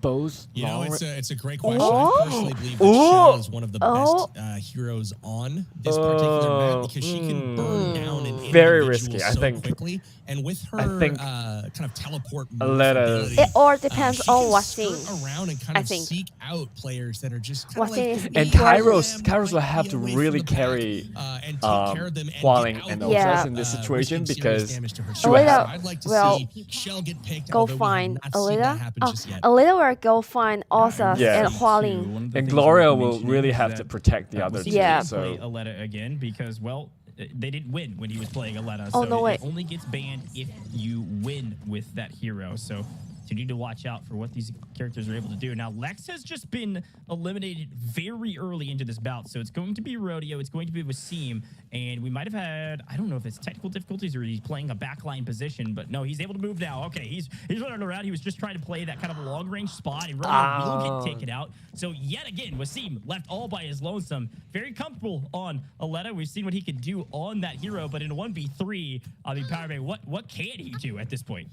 Speaker 1: both.
Speaker 6: You know,
Speaker 1: long-
Speaker 6: it's a great question.
Speaker 3: Oh.
Speaker 6: I personally believe that
Speaker 1: Oh.
Speaker 6: Shell is one of the
Speaker 3: Oh.
Speaker 6: best heroes on this particular map because she can burn down an
Speaker 1: Very
Speaker 6: individual
Speaker 1: risky, I
Speaker 6: so
Speaker 1: think.
Speaker 6: quickly, and with her
Speaker 1: I think
Speaker 6: kind of teleport
Speaker 1: Aleta-
Speaker 6: ability,
Speaker 3: It all depends
Speaker 6: she
Speaker 3: on
Speaker 6: can
Speaker 3: what
Speaker 6: skirt
Speaker 3: scene.
Speaker 6: around and kind
Speaker 3: I
Speaker 6: of
Speaker 3: think.
Speaker 6: seek out players that are just kind
Speaker 3: What
Speaker 6: of
Speaker 3: scene
Speaker 6: like
Speaker 3: is
Speaker 1: And
Speaker 3: important?
Speaker 1: Kairos will have to really carry
Speaker 6: and take care of them and
Speaker 1: Hualing
Speaker 6: get out
Speaker 1: and
Speaker 6: of,
Speaker 3: Yeah.
Speaker 1: in this situation
Speaker 6: risking serious
Speaker 1: because
Speaker 6: damage to her
Speaker 1: she will
Speaker 6: shield.
Speaker 1: have-
Speaker 6: So I'd like to
Speaker 3: well,
Speaker 6: see Shell get picked,
Speaker 3: Go
Speaker 6: although we have
Speaker 3: find
Speaker 6: not seen that
Speaker 3: Aleta.
Speaker 6: happen
Speaker 3: Oh,
Speaker 6: just yet.
Speaker 3: Aleta will go find Osas
Speaker 1: Yeah.
Speaker 3: and Hualin.
Speaker 1: And Gloria will really have to protect the other two.
Speaker 3: Yeah.
Speaker 5: Play
Speaker 1: So
Speaker 5: Aleta again because, well, they didn't win when he was playing Aleta.
Speaker 3: Oh,
Speaker 5: so
Speaker 3: no way.
Speaker 5: it only gets banned if you win with that hero. So you need to watch out for what these characters are able to do. Now, Lex has just been eliminated very early into this bout. So it's going to be Rodeo. It's going to be Wasim. And we might have had, I don't know if it's technical difficulties or he's playing a backline position, but no, he's able to move now. Okay, he's running around. He was just trying to play that kind of long range spot, and Rodeo will get taken out. So yet again, Wasim left all by his lonesome. Very comfortable on Aleta. We've seen what he can do on that hero, but in a 1v3, I mean, Power Bay, what can he do at this point?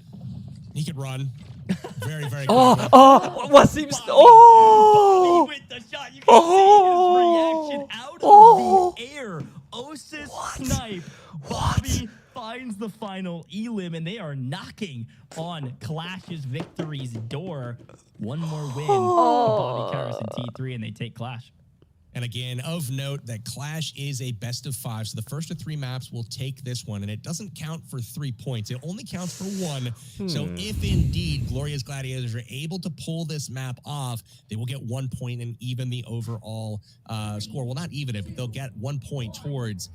Speaker 6: He could run. Very, very
Speaker 1: oh,
Speaker 6: quickly.
Speaker 1: oh, what seems
Speaker 5: Bobby
Speaker 1: oh
Speaker 5: with the shot. You can
Speaker 1: Oh.
Speaker 5: see his reaction out of
Speaker 1: Oh.
Speaker 5: the air. Osis snipe. Bobby finds the final elim, and they are knocking on Clash's victory's door. One more win for Bobby Karras and T3, and they take Clash.
Speaker 6: And again, of note that Clash is a best of 5. So the first of 3 maps will take this one, and it doesn't count for 3 points. It only counts for 1. So if indeed Gloria's Gladiators are able to pull this map off, they will get 1 point and even the overall score. Well, not even it, but they'll get 1 point towards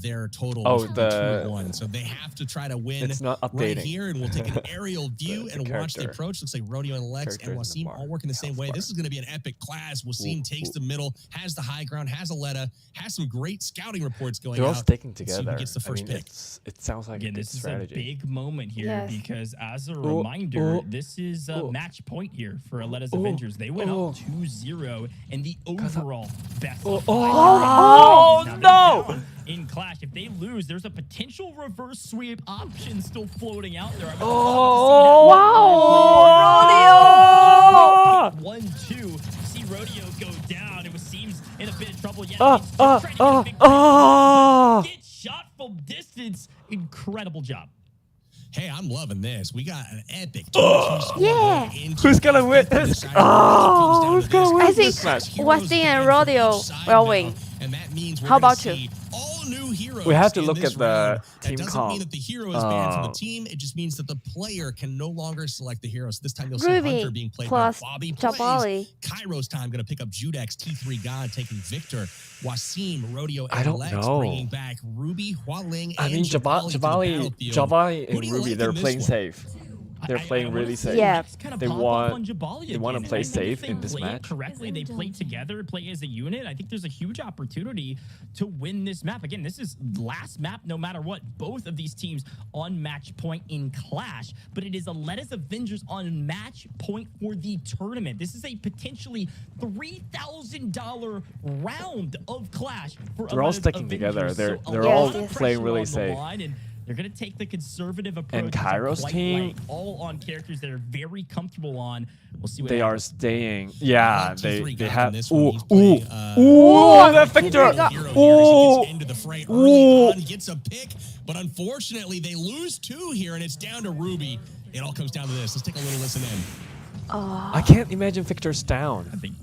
Speaker 6: their total.
Speaker 1: Oh,
Speaker 6: which would be
Speaker 1: the-
Speaker 6: 2-1. So they have to try to win
Speaker 1: It's not
Speaker 6: right
Speaker 1: updating.
Speaker 6: here, and we'll take an aerial view and watch the
Speaker 1: character.
Speaker 6: approach. Looks like Rodeo and Lex and
Speaker 1: Character is
Speaker 6: Wasim
Speaker 1: the bar.
Speaker 6: all working the same way. This is going to be an epic class. Wasim takes the middle, has the high ground, has Aleta, has some great scouting reports going
Speaker 1: They're all
Speaker 6: out.
Speaker 1: sticking
Speaker 6: Let's see
Speaker 1: together.
Speaker 6: who gets the first pick.
Speaker 1: It sounds like
Speaker 5: Again,
Speaker 1: a good
Speaker 5: this is
Speaker 1: strategy.
Speaker 5: a big moment here
Speaker 3: Yes.
Speaker 5: because, as a reminder,
Speaker 1: oh,
Speaker 5: this is a
Speaker 1: oh.
Speaker 5: match point here for Aleta's
Speaker 1: Oh,
Speaker 5: Avengers. They went
Speaker 1: oh.
Speaker 5: up 2-0 and the overall best
Speaker 1: Oh,
Speaker 5: of 5.
Speaker 1: oh,
Speaker 5: Now they're
Speaker 1: no!
Speaker 5: down in Clash. If they lose, there's a potential reverse sweep option still floating out there.
Speaker 1: Oh,
Speaker 3: Wow!
Speaker 1: Rodeo!
Speaker 5: 1-2. See Rodeo go down. It seems in a bit of trouble. Yet
Speaker 1: Ah,
Speaker 5: he's just
Speaker 1: ah,
Speaker 5: trying to get a
Speaker 1: ah,
Speaker 5: big
Speaker 1: ah.
Speaker 5: get shot from distance. Incredible job.
Speaker 6: Hey, I'm loving this. We got an epic.
Speaker 3: Yeah.
Speaker 1: Who's gonna win this? Oh, who's gonna win
Speaker 3: I think
Speaker 1: this match?
Speaker 3: Wasim and Rodeo will win.
Speaker 6: And that means we're
Speaker 3: How
Speaker 6: gonna
Speaker 3: about you?
Speaker 6: see all new heroes.
Speaker 1: We have to
Speaker 6: in
Speaker 1: look
Speaker 6: this
Speaker 1: at the
Speaker 6: round.
Speaker 1: team
Speaker 6: That doesn't
Speaker 1: comp.
Speaker 6: mean that the hero is banned from the team. It just means that the player can no longer select the hero. So this time you'll see
Speaker 3: Ruby
Speaker 6: Hunter being played
Speaker 3: plus
Speaker 6: by Bobby
Speaker 3: Jabali.
Speaker 6: Kairos time going to pick up Judex, T3 God taking Victor, Wasim, Rodeo, and
Speaker 1: I don't
Speaker 6: Lex
Speaker 1: know.
Speaker 6: bringing back Ruby, Hualing,
Speaker 1: I
Speaker 6: and
Speaker 1: mean,
Speaker 6: Jabali to the battlefield.
Speaker 1: Jabali
Speaker 6: Who
Speaker 1: and
Speaker 6: do you
Speaker 1: Ruby,
Speaker 6: like
Speaker 1: they're
Speaker 6: in this
Speaker 1: playing
Speaker 6: one?
Speaker 1: safe. They're playing
Speaker 5: wanna
Speaker 1: really
Speaker 5: see
Speaker 1: safe.
Speaker 3: Yeah.
Speaker 5: Lex kinda
Speaker 1: They
Speaker 5: pop up
Speaker 1: want-
Speaker 5: on Jabali
Speaker 1: they wanna
Speaker 5: again.
Speaker 1: play
Speaker 5: And I think if
Speaker 1: safe
Speaker 5: they
Speaker 1: in this
Speaker 5: play it
Speaker 1: match.
Speaker 5: correctly, they play together, play as a unit. I think there's a huge opportunity to win this map. Again, this is last map, no matter what. Both of these teams on match point in Clash, but it is Aleta's Avengers on match point for the tournament. This is a potentially $3,000 round of Clash for
Speaker 1: They're all
Speaker 5: Aleta's
Speaker 1: sticking
Speaker 5: Avengers.
Speaker 1: together. They're
Speaker 5: So a
Speaker 1: all
Speaker 5: lot of
Speaker 1: playing
Speaker 5: pressure
Speaker 1: really
Speaker 5: on the
Speaker 1: safe.
Speaker 5: line, and they're going to take the conservative approach.
Speaker 1: And
Speaker 5: which I
Speaker 1: Kairos
Speaker 5: quite
Speaker 1: team,
Speaker 5: like, all on characters that are very comfortable on. We'll see what
Speaker 1: They are
Speaker 5: happens.
Speaker 1: staying. Yeah,
Speaker 6: T3
Speaker 1: they
Speaker 6: God
Speaker 1: have.
Speaker 6: in this one.
Speaker 1: Ooh,
Speaker 6: He's
Speaker 1: ooh,
Speaker 6: playing,
Speaker 1: ooh! That Victor.
Speaker 3: God.
Speaker 6: Hero here as he
Speaker 1: Ooh,
Speaker 6: gets into the fray early
Speaker 1: ooh.
Speaker 6: on, gets a pick, but unfortunately they lose 2 here, and it's down to Ruby. It all comes down to this. Let's take a little listen in.
Speaker 1: I can't imagine Victor's down.
Speaker 5: I think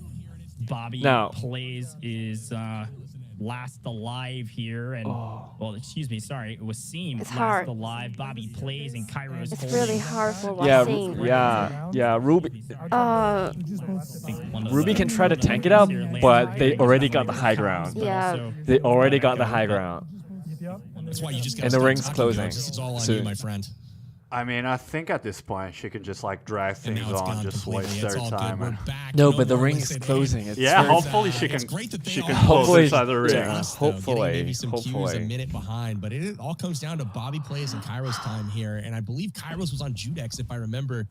Speaker 5: Bobby
Speaker 1: No.
Speaker 5: plays is last alive here, and well, excuse me, sorry, it was Wasim
Speaker 3: It's
Speaker 5: last
Speaker 3: hard.
Speaker 5: alive. Bobby plays, and Kairos.
Speaker 3: It's really hard for
Speaker 1: Yeah,
Speaker 3: Wasim.
Speaker 1: yeah. Ruby Ruby can try to tank it out, but they already got the high ground.
Speaker 3: Yeah.
Speaker 1: They already got the high ground.
Speaker 6: That's why you just got
Speaker 1: And the ring's closing
Speaker 6: This is all on you,
Speaker 1: soon.
Speaker 6: my friend.
Speaker 2: I mean, I think at this point she can just like drag
Speaker 6: And
Speaker 2: things
Speaker 6: now it's
Speaker 2: on,
Speaker 6: gone
Speaker 2: just
Speaker 6: completely.
Speaker 2: waste
Speaker 6: It's
Speaker 2: their
Speaker 6: all good.
Speaker 2: time.
Speaker 6: We're
Speaker 2: And
Speaker 6: back.
Speaker 1: No,
Speaker 6: No
Speaker 1: but the
Speaker 6: more
Speaker 1: ring
Speaker 6: wasted
Speaker 1: is closing.
Speaker 6: aim.
Speaker 1: It's
Speaker 2: yeah,
Speaker 1: very-
Speaker 2: hopefully she
Speaker 6: It's
Speaker 2: can
Speaker 6: great that they
Speaker 2: she
Speaker 6: all
Speaker 2: can
Speaker 6: have
Speaker 2: close
Speaker 1: Hopefully-
Speaker 2: inside the ring.
Speaker 1: yeah.
Speaker 6: us, though, getting
Speaker 1: Hopefully,
Speaker 6: maybe some cues a
Speaker 1: hopefully.
Speaker 6: minute behind, but it all comes down to Bobby plays and Kairos time here, and I believe Kairos was on Judex if I remember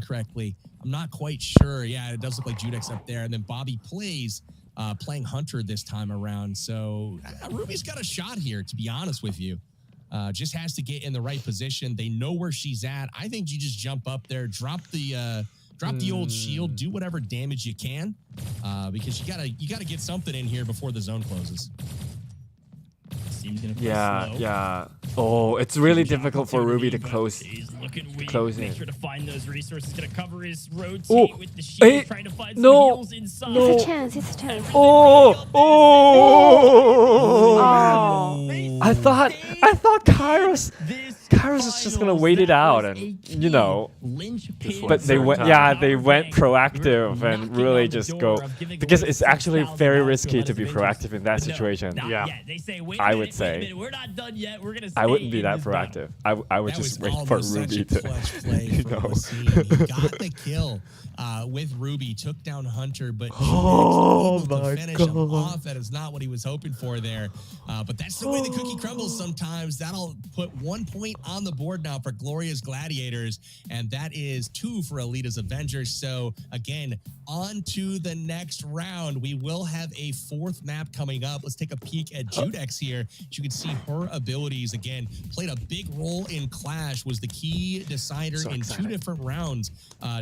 Speaker 6: correctly. I'm not quite sure. Yeah, it does look like Judex up there, and then Bobby plays playing Hunter this time around. So Ruby's got a shot here, to be honest with you. Just has to get in the right position. They know where she's at. I think you just jump up there, drop the old shield, do whatever damage you can, because you gotta get something in here before the zone closes.
Speaker 5: Seems gonna play
Speaker 1: Yeah,
Speaker 5: slow.
Speaker 1: yeah. Oh, it's really
Speaker 5: Huge
Speaker 1: difficult for Ruby to
Speaker 5: opportunity, but
Speaker 1: close.
Speaker 5: He's looking weak.
Speaker 1: close
Speaker 5: Make
Speaker 1: in.
Speaker 5: sure to find those resources. Gonna cover his rotate
Speaker 1: Oh,
Speaker 5: with the shield,
Speaker 1: eh,
Speaker 5: trying to find
Speaker 1: no,
Speaker 5: some heals inside.
Speaker 1: no.
Speaker 3: It's a chance. It's a chance.
Speaker 1: Oh, oh!
Speaker 3: Oh.
Speaker 1: I thought Kairos is just gonna wait it out and you know. But they went, yeah, they went proactive and really just go because it's actually very risky to be proactive in that situation.
Speaker 2: Yeah.
Speaker 5: They say, wait
Speaker 1: I
Speaker 5: a
Speaker 1: would
Speaker 5: minute,
Speaker 1: say.
Speaker 5: wait a minute, we're not done yet. We're gonna
Speaker 1: I wouldn't
Speaker 5: stay
Speaker 1: be
Speaker 5: in
Speaker 1: that
Speaker 5: this battle.
Speaker 1: proactive. I would
Speaker 6: That
Speaker 1: just
Speaker 6: was
Speaker 1: wait for
Speaker 6: almost
Speaker 1: Ruby
Speaker 6: such a
Speaker 1: to,
Speaker 6: clutch play
Speaker 1: you
Speaker 6: from
Speaker 1: know.
Speaker 6: Wasim. He got the kill with Ruby, took down Hunter, but
Speaker 1: Oh
Speaker 6: able to
Speaker 1: my
Speaker 6: finish him
Speaker 1: God.
Speaker 6: off. That is not what he was hoping for there. But that's the way the cookie crumbles sometimes. That'll put 1 point on the board now for Gloria's Gladiators, and that is 2 for Aleta's Avengers. So again, on to the next round. We will have a 4th map coming up. Let's take a peek at Judex here. You can see her abilities again played a big role in Clash, was the key decider
Speaker 1: So
Speaker 6: in
Speaker 1: exciting.
Speaker 6: 2 different rounds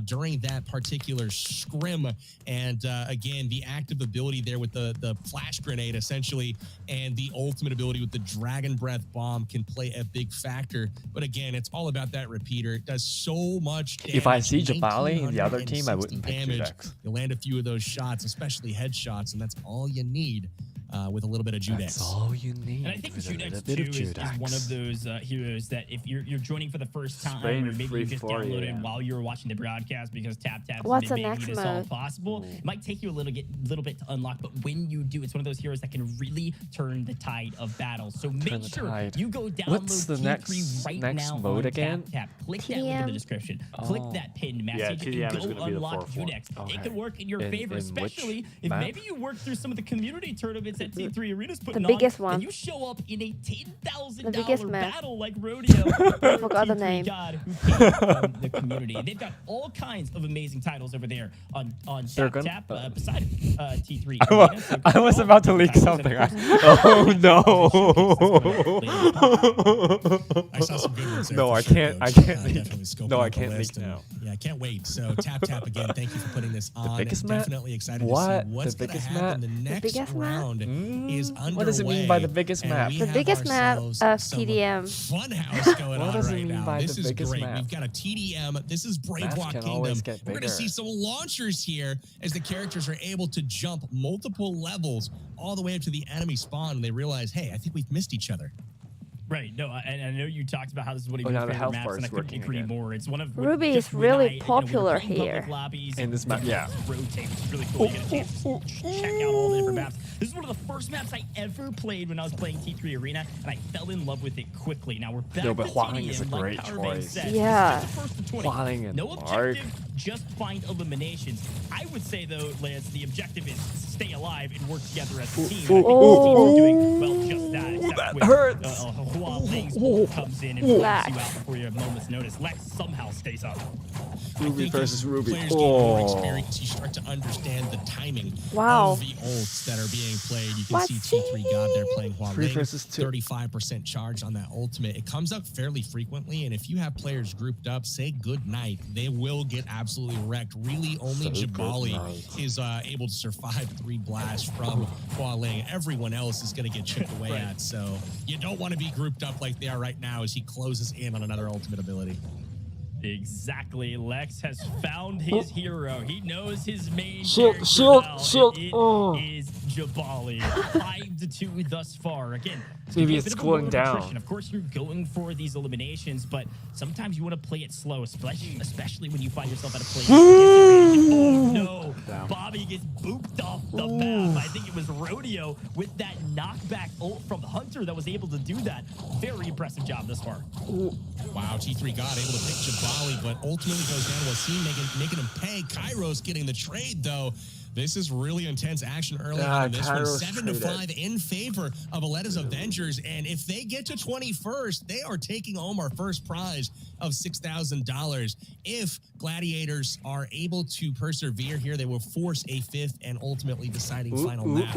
Speaker 6: during that particular scrim. And again, the active ability there with the flash grenade essentially, and the ultimate ability with the Dragon Breath bomb can play a big factor. But again, it's all about that repeater. It does so much damage.
Speaker 1: If I see Jabali in the other team, I
Speaker 6: 1960
Speaker 1: wouldn't pick
Speaker 6: damage.
Speaker 1: Judex.
Speaker 6: You land a few of those shots, especially headshots, and that's all you need with a little bit of Judex.
Speaker 1: That's all you need.
Speaker 5: And I think
Speaker 1: with a little
Speaker 5: Judex
Speaker 1: bit
Speaker 5: too
Speaker 1: of
Speaker 5: is
Speaker 1: Judex.
Speaker 5: one of those heroes that if you're joining for the first time,
Speaker 2: Spain
Speaker 5: or maybe
Speaker 2: free
Speaker 5: you just
Speaker 2: for you,
Speaker 5: downloaded
Speaker 2: yeah.
Speaker 5: while you were watching the broadcast because TapTap
Speaker 3: What's
Speaker 5: has
Speaker 3: the
Speaker 5: been
Speaker 3: next
Speaker 5: making this all
Speaker 3: mode?
Speaker 5: possible. It might take you a little bit to unlock, but when you do, it's one of those heroes that can really turn the tide of battle. So make
Speaker 1: the
Speaker 5: sure
Speaker 1: tide.
Speaker 5: you go download
Speaker 1: What's the
Speaker 5: T3
Speaker 1: next
Speaker 5: right now
Speaker 1: mode
Speaker 5: on
Speaker 1: again?
Speaker 5: TapTap. Click that link in the
Speaker 3: TDM.
Speaker 5: description.
Speaker 1: Oh.
Speaker 5: Click that pinned message.
Speaker 2: Yeah,
Speaker 5: and
Speaker 2: TDM is
Speaker 5: go
Speaker 2: gonna be the
Speaker 5: unlock
Speaker 2: 4th one.
Speaker 5: Judex. It
Speaker 1: Okay.
Speaker 5: could work in your
Speaker 1: In-
Speaker 5: favor,
Speaker 1: in which
Speaker 5: especially if
Speaker 1: map?
Speaker 5: maybe you work through some of the community tournaments that T3 Arena's putting
Speaker 3: The biggest
Speaker 5: on,
Speaker 3: one.
Speaker 5: and you show up in a $10,000
Speaker 3: The biggest map.
Speaker 5: battle like Rodeo.
Speaker 3: I forgot the
Speaker 5: T3
Speaker 3: name.
Speaker 5: God who came from the community. And they've got all kinds of amazing titles over there on
Speaker 1: They're gonna-
Speaker 5: TapTap beside T3
Speaker 1: I wa-
Speaker 5: Arena. So
Speaker 1: I was
Speaker 5: all
Speaker 1: about to
Speaker 5: the
Speaker 1: leak
Speaker 5: titles,
Speaker 1: something.
Speaker 5: of course,
Speaker 6: I saw some good ones there.
Speaker 1: No,
Speaker 6: for
Speaker 1: I
Speaker 6: sure,
Speaker 1: can't- I
Speaker 6: Coach.
Speaker 1: can't leak.
Speaker 6: Definitely scoping
Speaker 1: No, I
Speaker 6: out the
Speaker 1: can't leak
Speaker 6: list, and,
Speaker 1: now.
Speaker 6: Yeah, I can't wait. So TapTap again. Thank you for putting this on.
Speaker 1: biggest map?
Speaker 6: Definitely excited
Speaker 1: What?
Speaker 6: to see what's
Speaker 1: The
Speaker 6: going to
Speaker 1: biggest
Speaker 6: happen.
Speaker 1: map?
Speaker 6: The next
Speaker 3: biggest map?
Speaker 6: round is underway.
Speaker 1: What does it mean by the biggest
Speaker 6: and
Speaker 1: map?
Speaker 6: we
Speaker 3: The
Speaker 6: have
Speaker 3: biggest map
Speaker 6: ourselves
Speaker 3: of
Speaker 6: some
Speaker 3: TDM.
Speaker 6: Funhouse going
Speaker 1: What
Speaker 6: on
Speaker 1: does it
Speaker 6: right
Speaker 1: mean
Speaker 6: now.
Speaker 1: by
Speaker 6: This
Speaker 1: the
Speaker 6: is
Speaker 1: biggest
Speaker 6: great.
Speaker 1: map?
Speaker 6: We've got a TDM. This is Brave
Speaker 1: Maps
Speaker 6: Walk
Speaker 1: can
Speaker 6: Kingdom.
Speaker 1: always get
Speaker 6: We're going to
Speaker 1: bigger.
Speaker 6: see some launchers here as the characters are able to jump multiple levels all the way up to the enemy spawn, and they realize, hey, I think we've missed each other.
Speaker 5: Right. No, and I know you talked about how this is one of
Speaker 1: Oh,
Speaker 5: your
Speaker 1: now the
Speaker 5: favorite
Speaker 1: health
Speaker 5: maps,
Speaker 1: bar
Speaker 5: and I
Speaker 1: is
Speaker 5: couldn't
Speaker 1: working
Speaker 5: agree
Speaker 1: again.
Speaker 5: more. It's one of
Speaker 3: Ruby
Speaker 5: just
Speaker 3: is really
Speaker 5: when I,
Speaker 3: popular
Speaker 5: when we're playing
Speaker 3: here.
Speaker 5: public lobbies,
Speaker 1: In this map,
Speaker 5: you
Speaker 1: yeah.
Speaker 5: rotate, which is really cool. You get a chance to check out all the different maps. This is one of the first maps I ever played when I was playing T3 Arena, and I fell in love with it quickly. Now we're back
Speaker 1: No, but
Speaker 5: to
Speaker 1: Hualing
Speaker 5: TDM,
Speaker 1: is a
Speaker 5: like
Speaker 1: great
Speaker 5: Power Bank
Speaker 1: choice.
Speaker 5: said.
Speaker 3: Yeah.
Speaker 5: This is just the first of 20.
Speaker 1: Hualing and
Speaker 5: No
Speaker 1: Mark.
Speaker 5: objective, just find eliminations. I would say, though, Lance, the objective is stay alive and work together as a team. And I think this team is doing, well, just that. except
Speaker 1: that
Speaker 5: with,
Speaker 1: hurts.
Speaker 5: Hualing's ult comes in and
Speaker 3: Lex.
Speaker 5: knocks you out before you have a moment's notice. Lex somehow stays up.
Speaker 1: Ruby versus
Speaker 6: as
Speaker 1: Ruby.
Speaker 6: Players gain more
Speaker 1: Oh.
Speaker 6: experience, you start to understand the timing
Speaker 3: Wow.
Speaker 6: of the ults that are being played. You can
Speaker 3: What's
Speaker 6: see T3 God there playing
Speaker 1: Three
Speaker 6: Hualing,
Speaker 1: versus two.
Speaker 6: 35% charge on that ultimate. It comes up fairly frequently, and if you have players grouped up, say good night, they will get absolutely wrecked. Really, only
Speaker 1: Say
Speaker 6: Jabali
Speaker 1: goodnight.
Speaker 6: is able to survive 3 blasts from Hualing. Everyone else is going to get chipped away
Speaker 5: Right.
Speaker 6: at, so you don't want to be grouped up like they are right now as he closes in on another ultimate ability.
Speaker 5: Exactly. Lex has found his hero. He knows his main
Speaker 1: Shield,
Speaker 5: character
Speaker 1: shield,
Speaker 5: now,
Speaker 1: shield.
Speaker 5: and it
Speaker 1: Oh.
Speaker 5: is Jabali. 5-2 thus far. Again,
Speaker 1: Maybe
Speaker 5: a
Speaker 1: it's
Speaker 5: bit of a
Speaker 1: cooling
Speaker 5: war of
Speaker 1: down.
Speaker 5: attrition. Of course, you're going for these eliminations, but sometimes you want to play it slow, especially when you find yourself at a place. Oh no!
Speaker 2: Damn.
Speaker 5: Bobby gets booped off the map. I think it was was Rodeo with that knockback ult from Hunter that was able to do that. Very impressive job this far.
Speaker 6: Wow, T3 God able to pick Jabali, but ultimately goes down to Wasim, making him pay. Kairos getting the trade, though. This is really intense action early on in this one. 7-5 in favor of Aleta's Avengers. And if they get to 21st, they are taking home our first prize of $6,000. If Gladiators are able to persevere here, they will force a 5th and ultimately deciding final map.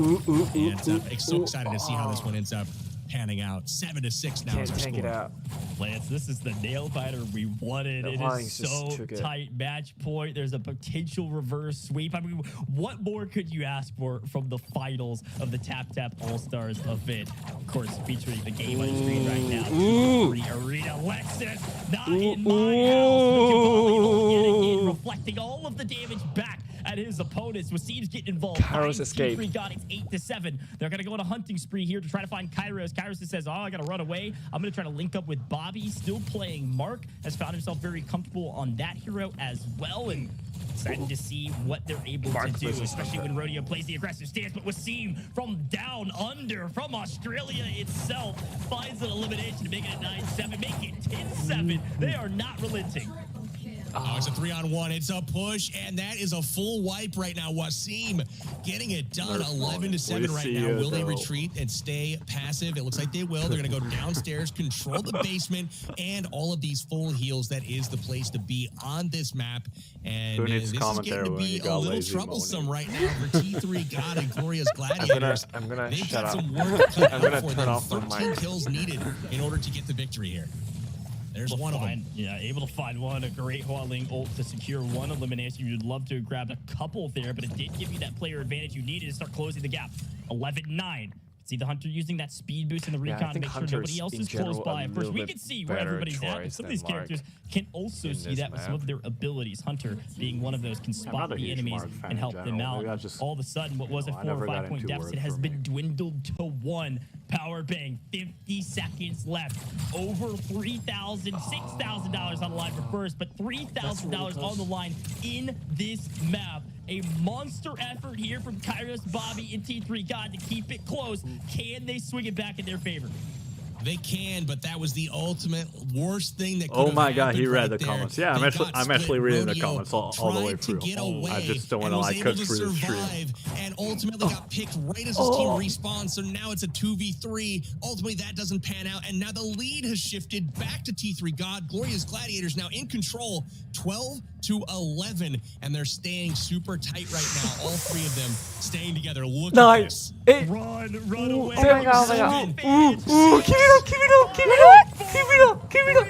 Speaker 6: And so excited to see how this one ends up panning out. 7-6 now is our score.
Speaker 5: Lance, this is the nail biter we wanted. It is so tight. Match point. There's a potential reverse sweep. I mean, what more could you ask for from the finals of the TapTap All-Stars event? Of course, featuring the game on the screen right now. T3 Arena. Lexus, not in my house. But getting in, reflecting all of the damage back at his opponents. Wasim's getting involved.
Speaker 1: Kairos escaped.
Speaker 5: T3 got it 8-7. They're going to go on a hunting spree here to try to find Kairos. Kairos says, oh, I got to run away. I'm going to try to link up with Bobby. Still playing Mark. Has found himself very comfortable on that hero as well. And excited to see what they're able to do, especially when Rodeo plays the aggressive stance. But Wasim from down under, from Australia itself, finds an elimination to make it a 9-7, make it 10-7. They are not relenting.
Speaker 6: Oh, it's a 3-on-1. It's a push, and that is a full wipe right now. Wasim getting it done. 11-7 right now. Will they retreat and stay passive? It looks like they will. They're going to go downstairs, control the basement, and all of these full heals. That is the place to be on this map. And this is getting to be a little troublesome right now for T3 God and Gloria's Gladiators. They've got some work cut out for them. 13 kills needed in order to get the victory here. There's one of them.
Speaker 5: Yeah, able to find one. A great Hualing ult to secure one elimination. You'd love to have grabbed a couple there, but it did give you that player advantage you needed to start closing the gap. 11-9. See the Hunter using that speed boost in the recon to make sure nobody else is close by. Of course, we can see where everybody's at. And some of these characters can also see that with some of their abilities. Hunter being one of those can spot the enemies and help them out. All of a sudden, what was a 4 or 5 point deficit has been dwindled to 1. Power bang, 50 seconds left. Over $3,000, $6,000 on the line for first, but $3,000 on the line in this map. A monster effort here from Kairos, Bobby, and T3 God to keep it close. Can they swing it back in their favor?
Speaker 6: They can, but that was the ultimate worst thing that could
Speaker 2: Oh my god, he read
Speaker 6: right
Speaker 2: the
Speaker 6: there.
Speaker 2: comments. Yeah, I'm actually reading the comments all the way through. I just don't want to like cook through the stream.
Speaker 6: And ultimately got picked right as his team respawned, so now it's a 2v3. Ultimately, that doesn't pan out, and now the lead has shifted back to T3 God. Gloria's Gladiators now in control, 12-11, and they're staying super tight right now. All three of them staying together. Look at this.
Speaker 5: Run away.
Speaker 3: Oh my god,
Speaker 1: Keep it up.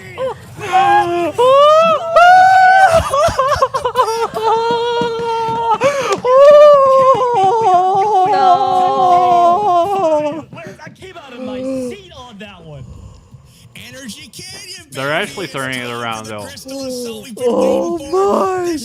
Speaker 5: I came out of my seat on that one.
Speaker 6: Energy Canyon, baby.
Speaker 2: They're actually turning it around, though.
Speaker 6: This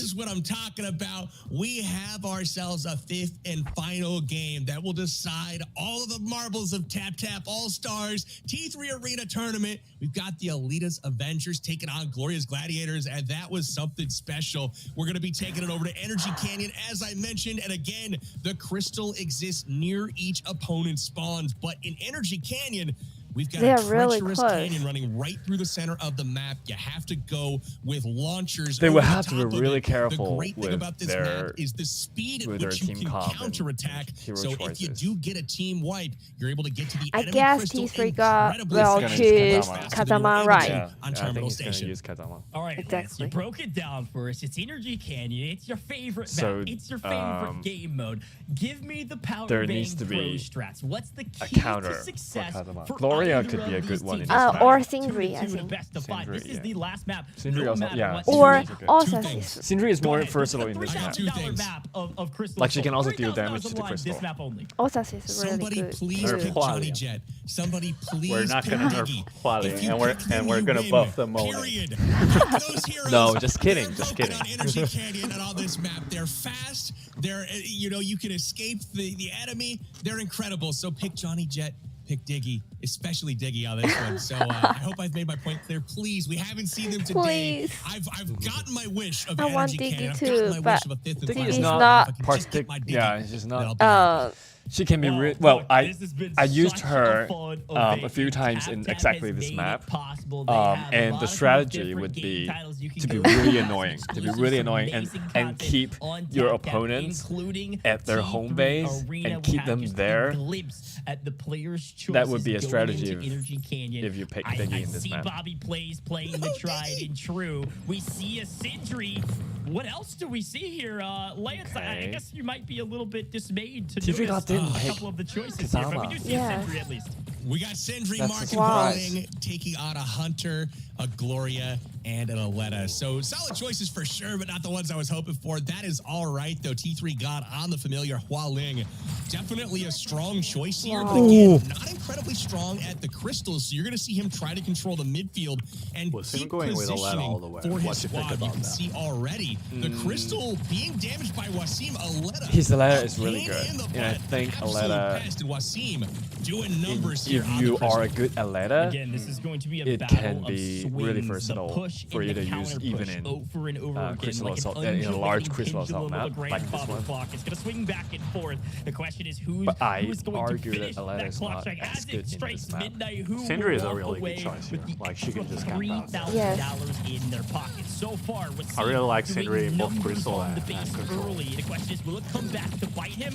Speaker 6: is what I'm talking about. We have ourselves a 5th and final game that will decide all of the marbles of TapTap All-Stars T3 Arena Tournament. We've got the Aleta's Avengers taking on Gloria's Gladiators, and that was something special. We're going to be taking it over to Energy Canyon, as I mentioned, and again, the crystal exists near each opponent's spawns, but in Energy Canyon, we've got a treacherous canyon running right through the center of the map. You have to go with launchers.
Speaker 1: They would have to be really
Speaker 6: it.
Speaker 1: careful
Speaker 6: The great thing
Speaker 1: with
Speaker 6: about this
Speaker 1: their
Speaker 6: map is the speed at
Speaker 1: with their
Speaker 6: which you
Speaker 1: team
Speaker 6: can
Speaker 1: comp
Speaker 6: counterattack.
Speaker 1: hero
Speaker 6: So
Speaker 1: choices.
Speaker 6: if you do get a team wipe, you're able to get to the
Speaker 3: I
Speaker 6: enemy
Speaker 3: guess
Speaker 6: crystal
Speaker 3: T3 God
Speaker 6: incredibly
Speaker 3: will
Speaker 6: fast.
Speaker 3: choose
Speaker 6: Faster than you were
Speaker 3: Kazama,
Speaker 6: able
Speaker 3: right?
Speaker 6: to
Speaker 1: Yeah,
Speaker 6: on
Speaker 1: I
Speaker 6: Terminal
Speaker 1: think he's gonna
Speaker 6: Station.
Speaker 1: use Kazama.
Speaker 5: All right, Lance,
Speaker 3: Exactly.
Speaker 5: you broke it down for us. It's Energy Canyon. It's your favorite
Speaker 1: So,
Speaker 5: map. It's your favorite game mode. Give me the power
Speaker 1: there
Speaker 5: bang
Speaker 1: needs to
Speaker 5: pro
Speaker 1: be
Speaker 5: strats. What's the
Speaker 1: a
Speaker 5: key
Speaker 1: counter
Speaker 5: to
Speaker 1: for
Speaker 5: success
Speaker 1: Kazama.
Speaker 5: for
Speaker 1: Gloria
Speaker 5: either
Speaker 1: could be a
Speaker 5: of
Speaker 1: good
Speaker 5: these
Speaker 1: one in
Speaker 5: teams?
Speaker 1: this map.
Speaker 3: or
Speaker 5: 2
Speaker 3: Sindri, I
Speaker 5: to 2
Speaker 3: think.
Speaker 5: best of 5. This
Speaker 1: Sindri,
Speaker 5: is
Speaker 1: yeah.
Speaker 5: the last map.
Speaker 1: Sindri
Speaker 5: no
Speaker 1: also-
Speaker 5: matter
Speaker 1: yeah,
Speaker 5: what.
Speaker 1: Sindri
Speaker 3: Or
Speaker 1: is good.
Speaker 3: Osasis.
Speaker 1: Sindri is more
Speaker 5: Go ahead.
Speaker 1: versatile
Speaker 5: This
Speaker 1: in
Speaker 5: is
Speaker 1: this
Speaker 5: a
Speaker 1: map.
Speaker 5: $3,000 map of Crystal.
Speaker 1: Like, she can also deal
Speaker 5: $3,000
Speaker 1: damage to
Speaker 5: on
Speaker 1: the
Speaker 5: line
Speaker 1: crystal.
Speaker 5: This map only.
Speaker 3: Osasis is really
Speaker 6: Somebody
Speaker 3: good.
Speaker 6: please
Speaker 2: They're
Speaker 6: pick
Speaker 2: quality.
Speaker 6: Johnny Jet. Somebody please
Speaker 2: We're not
Speaker 6: pick
Speaker 2: gonna nerf
Speaker 6: Diggy.
Speaker 2: quality,
Speaker 6: If you
Speaker 2: and we're
Speaker 6: pick them, you
Speaker 2: gonna
Speaker 6: win.
Speaker 2: buff the Monet.
Speaker 6: Period. Pick those heroes.
Speaker 1: No, just kidding,
Speaker 6: They're
Speaker 1: just
Speaker 6: broken
Speaker 1: kidding.
Speaker 6: on Energy Canyon and on this map. They're fast. They're you can escape the enemy. They're incredible. So pick Johnny Jet. Pick Diggy, especially Diggy on this one. So I hope I've made my point clear. Please, we haven't seen them today.
Speaker 3: Please.
Speaker 6: I've gotten my wish of
Speaker 3: I want
Speaker 6: Energy
Speaker 3: Diggy
Speaker 6: Canyon. I've
Speaker 3: too,
Speaker 6: gotten my
Speaker 3: but
Speaker 6: wish of a 5th and
Speaker 1: Diggy
Speaker 6: final
Speaker 1: is
Speaker 3: Diggy's
Speaker 6: map.
Speaker 3: not
Speaker 6: If I can just get
Speaker 1: partic-
Speaker 6: my Diggy,
Speaker 1: yeah, it's just not-
Speaker 6: then I'll be happy.
Speaker 1: She can be
Speaker 5: Wow,
Speaker 1: really well.
Speaker 5: look,
Speaker 1: I
Speaker 5: this has been
Speaker 1: used
Speaker 5: such a
Speaker 1: her
Speaker 5: fun
Speaker 1: a
Speaker 5: event.
Speaker 1: few times in
Speaker 5: TapTap
Speaker 1: exactly
Speaker 5: has
Speaker 1: this
Speaker 5: made
Speaker 1: map.
Speaker 5: it possible. They have a
Speaker 1: And
Speaker 5: lot
Speaker 1: the
Speaker 5: of
Speaker 1: strategy
Speaker 5: different
Speaker 1: would
Speaker 5: game
Speaker 1: be
Speaker 5: titles you can
Speaker 1: to be
Speaker 5: go
Speaker 1: really
Speaker 5: to.
Speaker 1: annoying, to be
Speaker 5: Exclusive,
Speaker 1: really
Speaker 5: some
Speaker 1: annoying,
Speaker 5: amazing
Speaker 1: and
Speaker 5: content
Speaker 1: keep
Speaker 5: on
Speaker 1: your
Speaker 5: TapTap,
Speaker 1: opponents
Speaker 5: including
Speaker 1: at their
Speaker 5: T3
Speaker 1: home base
Speaker 5: Arena.
Speaker 1: and
Speaker 5: We'll
Speaker 1: keep
Speaker 5: have
Speaker 1: them
Speaker 5: just a
Speaker 1: there.
Speaker 5: glimpse at the players'
Speaker 1: That would
Speaker 5: choices
Speaker 1: be a
Speaker 5: going
Speaker 1: strategy
Speaker 5: into Energy Canyon.
Speaker 1: if you pick
Speaker 5: I
Speaker 1: Diggy in this
Speaker 5: see
Speaker 1: map.
Speaker 5: Bobby playing the tried and true. We see a Sindri. What else do we see here? Lance, I
Speaker 1: Okay.
Speaker 5: guess you might be a little bit dismayed to
Speaker 1: T3
Speaker 5: notice
Speaker 1: didn't
Speaker 5: a
Speaker 1: pick
Speaker 5: couple of the choices here, but we do see
Speaker 3: Yeah.
Speaker 5: a Sindri at least.
Speaker 6: We got Sindri,
Speaker 1: That's a
Speaker 6: Mark, and
Speaker 1: surprise.
Speaker 6: Pauling taking on a Hunter, a Gloria, and an Aleta. So solid choices for sure, but not the ones I was hoping for. That is all right, though. T3 got on the familiar Hualing. Definitely a strong choice here, but again, not incredibly strong at the crystals. So you're going to see him try to control the midfield and
Speaker 2: Was him
Speaker 6: keep
Speaker 2: going with Aleta
Speaker 6: positioning
Speaker 2: all the way?
Speaker 6: for
Speaker 2: What
Speaker 6: his
Speaker 2: you think
Speaker 6: squad. You
Speaker 2: about
Speaker 6: can
Speaker 2: that?
Speaker 6: see already the crystal being damaged by Wasim. Aleta.
Speaker 1: His Aleta
Speaker 6: a
Speaker 1: is really
Speaker 6: pain
Speaker 1: good,
Speaker 6: in the
Speaker 1: and I
Speaker 6: butt.
Speaker 1: think
Speaker 6: Absolute
Speaker 1: Aleta,
Speaker 6: pest, and Wasim doing numbers here
Speaker 1: if
Speaker 6: on the
Speaker 1: you are a
Speaker 6: crystal.
Speaker 1: good Aleta,
Speaker 5: Again, this is going to be a
Speaker 1: it
Speaker 5: battle
Speaker 1: can
Speaker 5: of
Speaker 1: be
Speaker 5: swings,
Speaker 1: really
Speaker 5: the
Speaker 1: versatile
Speaker 5: push
Speaker 1: for
Speaker 5: and
Speaker 1: you
Speaker 5: the
Speaker 1: to use
Speaker 5: counter
Speaker 1: even
Speaker 5: push
Speaker 1: in
Speaker 5: over and over again,
Speaker 1: Crystal
Speaker 5: like
Speaker 1: Assault,
Speaker 5: an
Speaker 1: in a large
Speaker 5: undulating
Speaker 1: Crystal Assault
Speaker 5: pendulum of
Speaker 1: map
Speaker 5: a
Speaker 1: like this
Speaker 5: grandfather
Speaker 1: one.
Speaker 5: clock. It's going to swing back and forth. The question is who's
Speaker 1: But I
Speaker 5: going to
Speaker 1: argue that
Speaker 5: finish
Speaker 1: Aleta
Speaker 5: that
Speaker 1: is
Speaker 5: clock
Speaker 1: not
Speaker 5: strike
Speaker 1: as
Speaker 5: as
Speaker 1: good
Speaker 5: it
Speaker 1: in
Speaker 5: strikes
Speaker 1: this map.
Speaker 5: midnight. Who
Speaker 2: Sindri is
Speaker 5: will
Speaker 2: a
Speaker 5: walk
Speaker 2: really good
Speaker 5: away
Speaker 2: choice
Speaker 5: with
Speaker 2: here.
Speaker 5: the
Speaker 2: Like, she can
Speaker 5: extra
Speaker 2: just camp out.
Speaker 5: $3,000 in their pockets so far?
Speaker 2: I really like
Speaker 5: doing
Speaker 2: Sindri in both
Speaker 5: numbers
Speaker 2: Crystal
Speaker 5: on the
Speaker 2: and
Speaker 5: base
Speaker 2: Control.
Speaker 5: early. The question is, will it come back to bite him?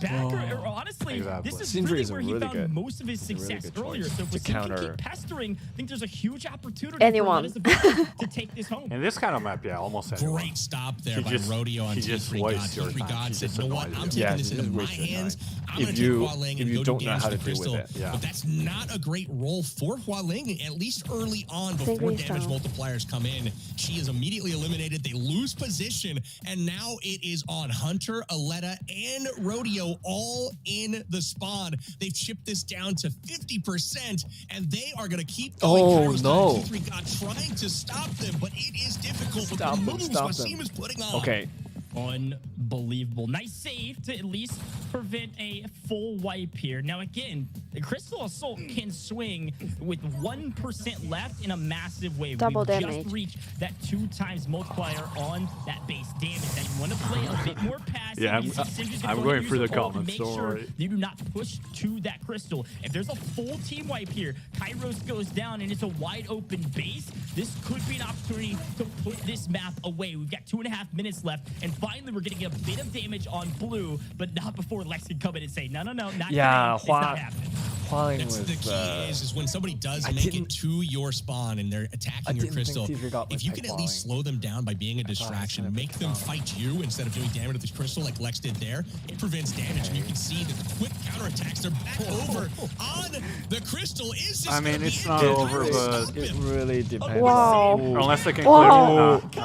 Speaker 5: Back or honestly,
Speaker 2: Exactly.
Speaker 5: this is
Speaker 1: Sindri
Speaker 5: really
Speaker 1: is
Speaker 5: where he
Speaker 1: really
Speaker 5: found
Speaker 1: good.
Speaker 5: most of his
Speaker 1: He's a really
Speaker 5: success
Speaker 1: good
Speaker 5: earlier.
Speaker 1: choice
Speaker 5: So if
Speaker 1: to
Speaker 5: Wasim can
Speaker 1: counter-
Speaker 5: keep pestering, I think there's a huge opportunity
Speaker 3: Anyone.
Speaker 5: for Aleta to take this home.
Speaker 2: In this kind of map, yeah, almost anyone.
Speaker 6: Great stop there
Speaker 2: She
Speaker 6: by
Speaker 2: just-
Speaker 6: Rodeo on
Speaker 2: she just
Speaker 6: T3 God.
Speaker 2: wastes your
Speaker 6: T3
Speaker 2: time.
Speaker 6: God
Speaker 2: She
Speaker 6: said,
Speaker 2: just
Speaker 6: you know what,
Speaker 2: annoys
Speaker 6: I'm
Speaker 2: you.
Speaker 6: taking
Speaker 1: Yeah,
Speaker 6: this
Speaker 1: she
Speaker 6: into
Speaker 1: just
Speaker 6: my
Speaker 1: wastes your
Speaker 6: hands.
Speaker 1: time.
Speaker 6: I'm
Speaker 1: If
Speaker 6: going to take
Speaker 1: you-
Speaker 6: Hualing
Speaker 1: if
Speaker 6: and
Speaker 1: you
Speaker 6: go
Speaker 1: don't
Speaker 6: to
Speaker 1: know
Speaker 6: damage
Speaker 1: how
Speaker 6: the
Speaker 1: to deal with
Speaker 6: crystal.
Speaker 1: it, yeah.
Speaker 6: But that's not a great role for Hualing, at least early on before
Speaker 3: Sindri's
Speaker 6: damage
Speaker 3: down.
Speaker 6: multipliers come in. She is immediately eliminated. They lose position, and now it is on Hunter, Aleta, and Rodeo all in the spawn. They've chipped this down to 50%, and they are going to keep going.
Speaker 1: Oh,
Speaker 6: Kairos
Speaker 1: no.
Speaker 6: T3 God trying to stop them, but it is difficult with
Speaker 1: Stop
Speaker 6: the
Speaker 1: them,
Speaker 6: moves
Speaker 1: stop
Speaker 6: Wasim
Speaker 1: them.
Speaker 6: is putting on.
Speaker 1: Okay,
Speaker 5: Unbelievable. Nice save to at least prevent a full wipe here. Now, again, the Crystal Assault can swing with 1% left in a massive wave.
Speaker 3: Double
Speaker 5: We've
Speaker 3: damage.
Speaker 5: just reached that 2 times multiplier on that base damage. Now, you want to play a bit more passive.
Speaker 2: Yeah,
Speaker 5: You see Sindri's
Speaker 2: I'm
Speaker 5: gonna
Speaker 2: going
Speaker 5: use
Speaker 2: through the
Speaker 5: ult.
Speaker 2: comments,
Speaker 5: Make
Speaker 2: don't
Speaker 5: sure
Speaker 2: worry.
Speaker 5: you do not push to that crystal. If there's a full team wipe here, Kairos goes down and it's a wide open base, this could be an opportunity to put this map away. We've got 2.5 minutes left, and finally we're getting a bit of damage on blue, but not before Lex can come in and say, no, not
Speaker 1: Yeah,
Speaker 5: today. It's not happening.
Speaker 1: Hualing
Speaker 6: That's the
Speaker 1: was.
Speaker 6: key is when somebody does
Speaker 1: I
Speaker 6: make it
Speaker 1: didn't-
Speaker 6: to your spawn and they're
Speaker 1: I
Speaker 6: attacking your
Speaker 1: didn't think
Speaker 6: crystal,
Speaker 1: T3 got
Speaker 6: if
Speaker 1: my
Speaker 6: you
Speaker 1: pick
Speaker 6: can at least
Speaker 1: Hualing.
Speaker 6: slow them down by being a
Speaker 1: thought I was
Speaker 6: distraction,
Speaker 1: gonna
Speaker 6: make
Speaker 1: pick
Speaker 6: them
Speaker 1: Hualing.
Speaker 6: fight you instead of doing damage to the crystal like Lex did there, it prevents damage. And you can see the quick counterattacks. They're back over on the crystal. Is this
Speaker 2: I mean,
Speaker 6: gonna
Speaker 2: it's
Speaker 6: be
Speaker 2: not
Speaker 6: it?
Speaker 2: over,
Speaker 6: Kairos
Speaker 2: but
Speaker 6: stop
Speaker 1: It
Speaker 6: him.
Speaker 1: really depends.
Speaker 3: Wow.
Speaker 2: Unless they can
Speaker 3: Wow.
Speaker 2: clear.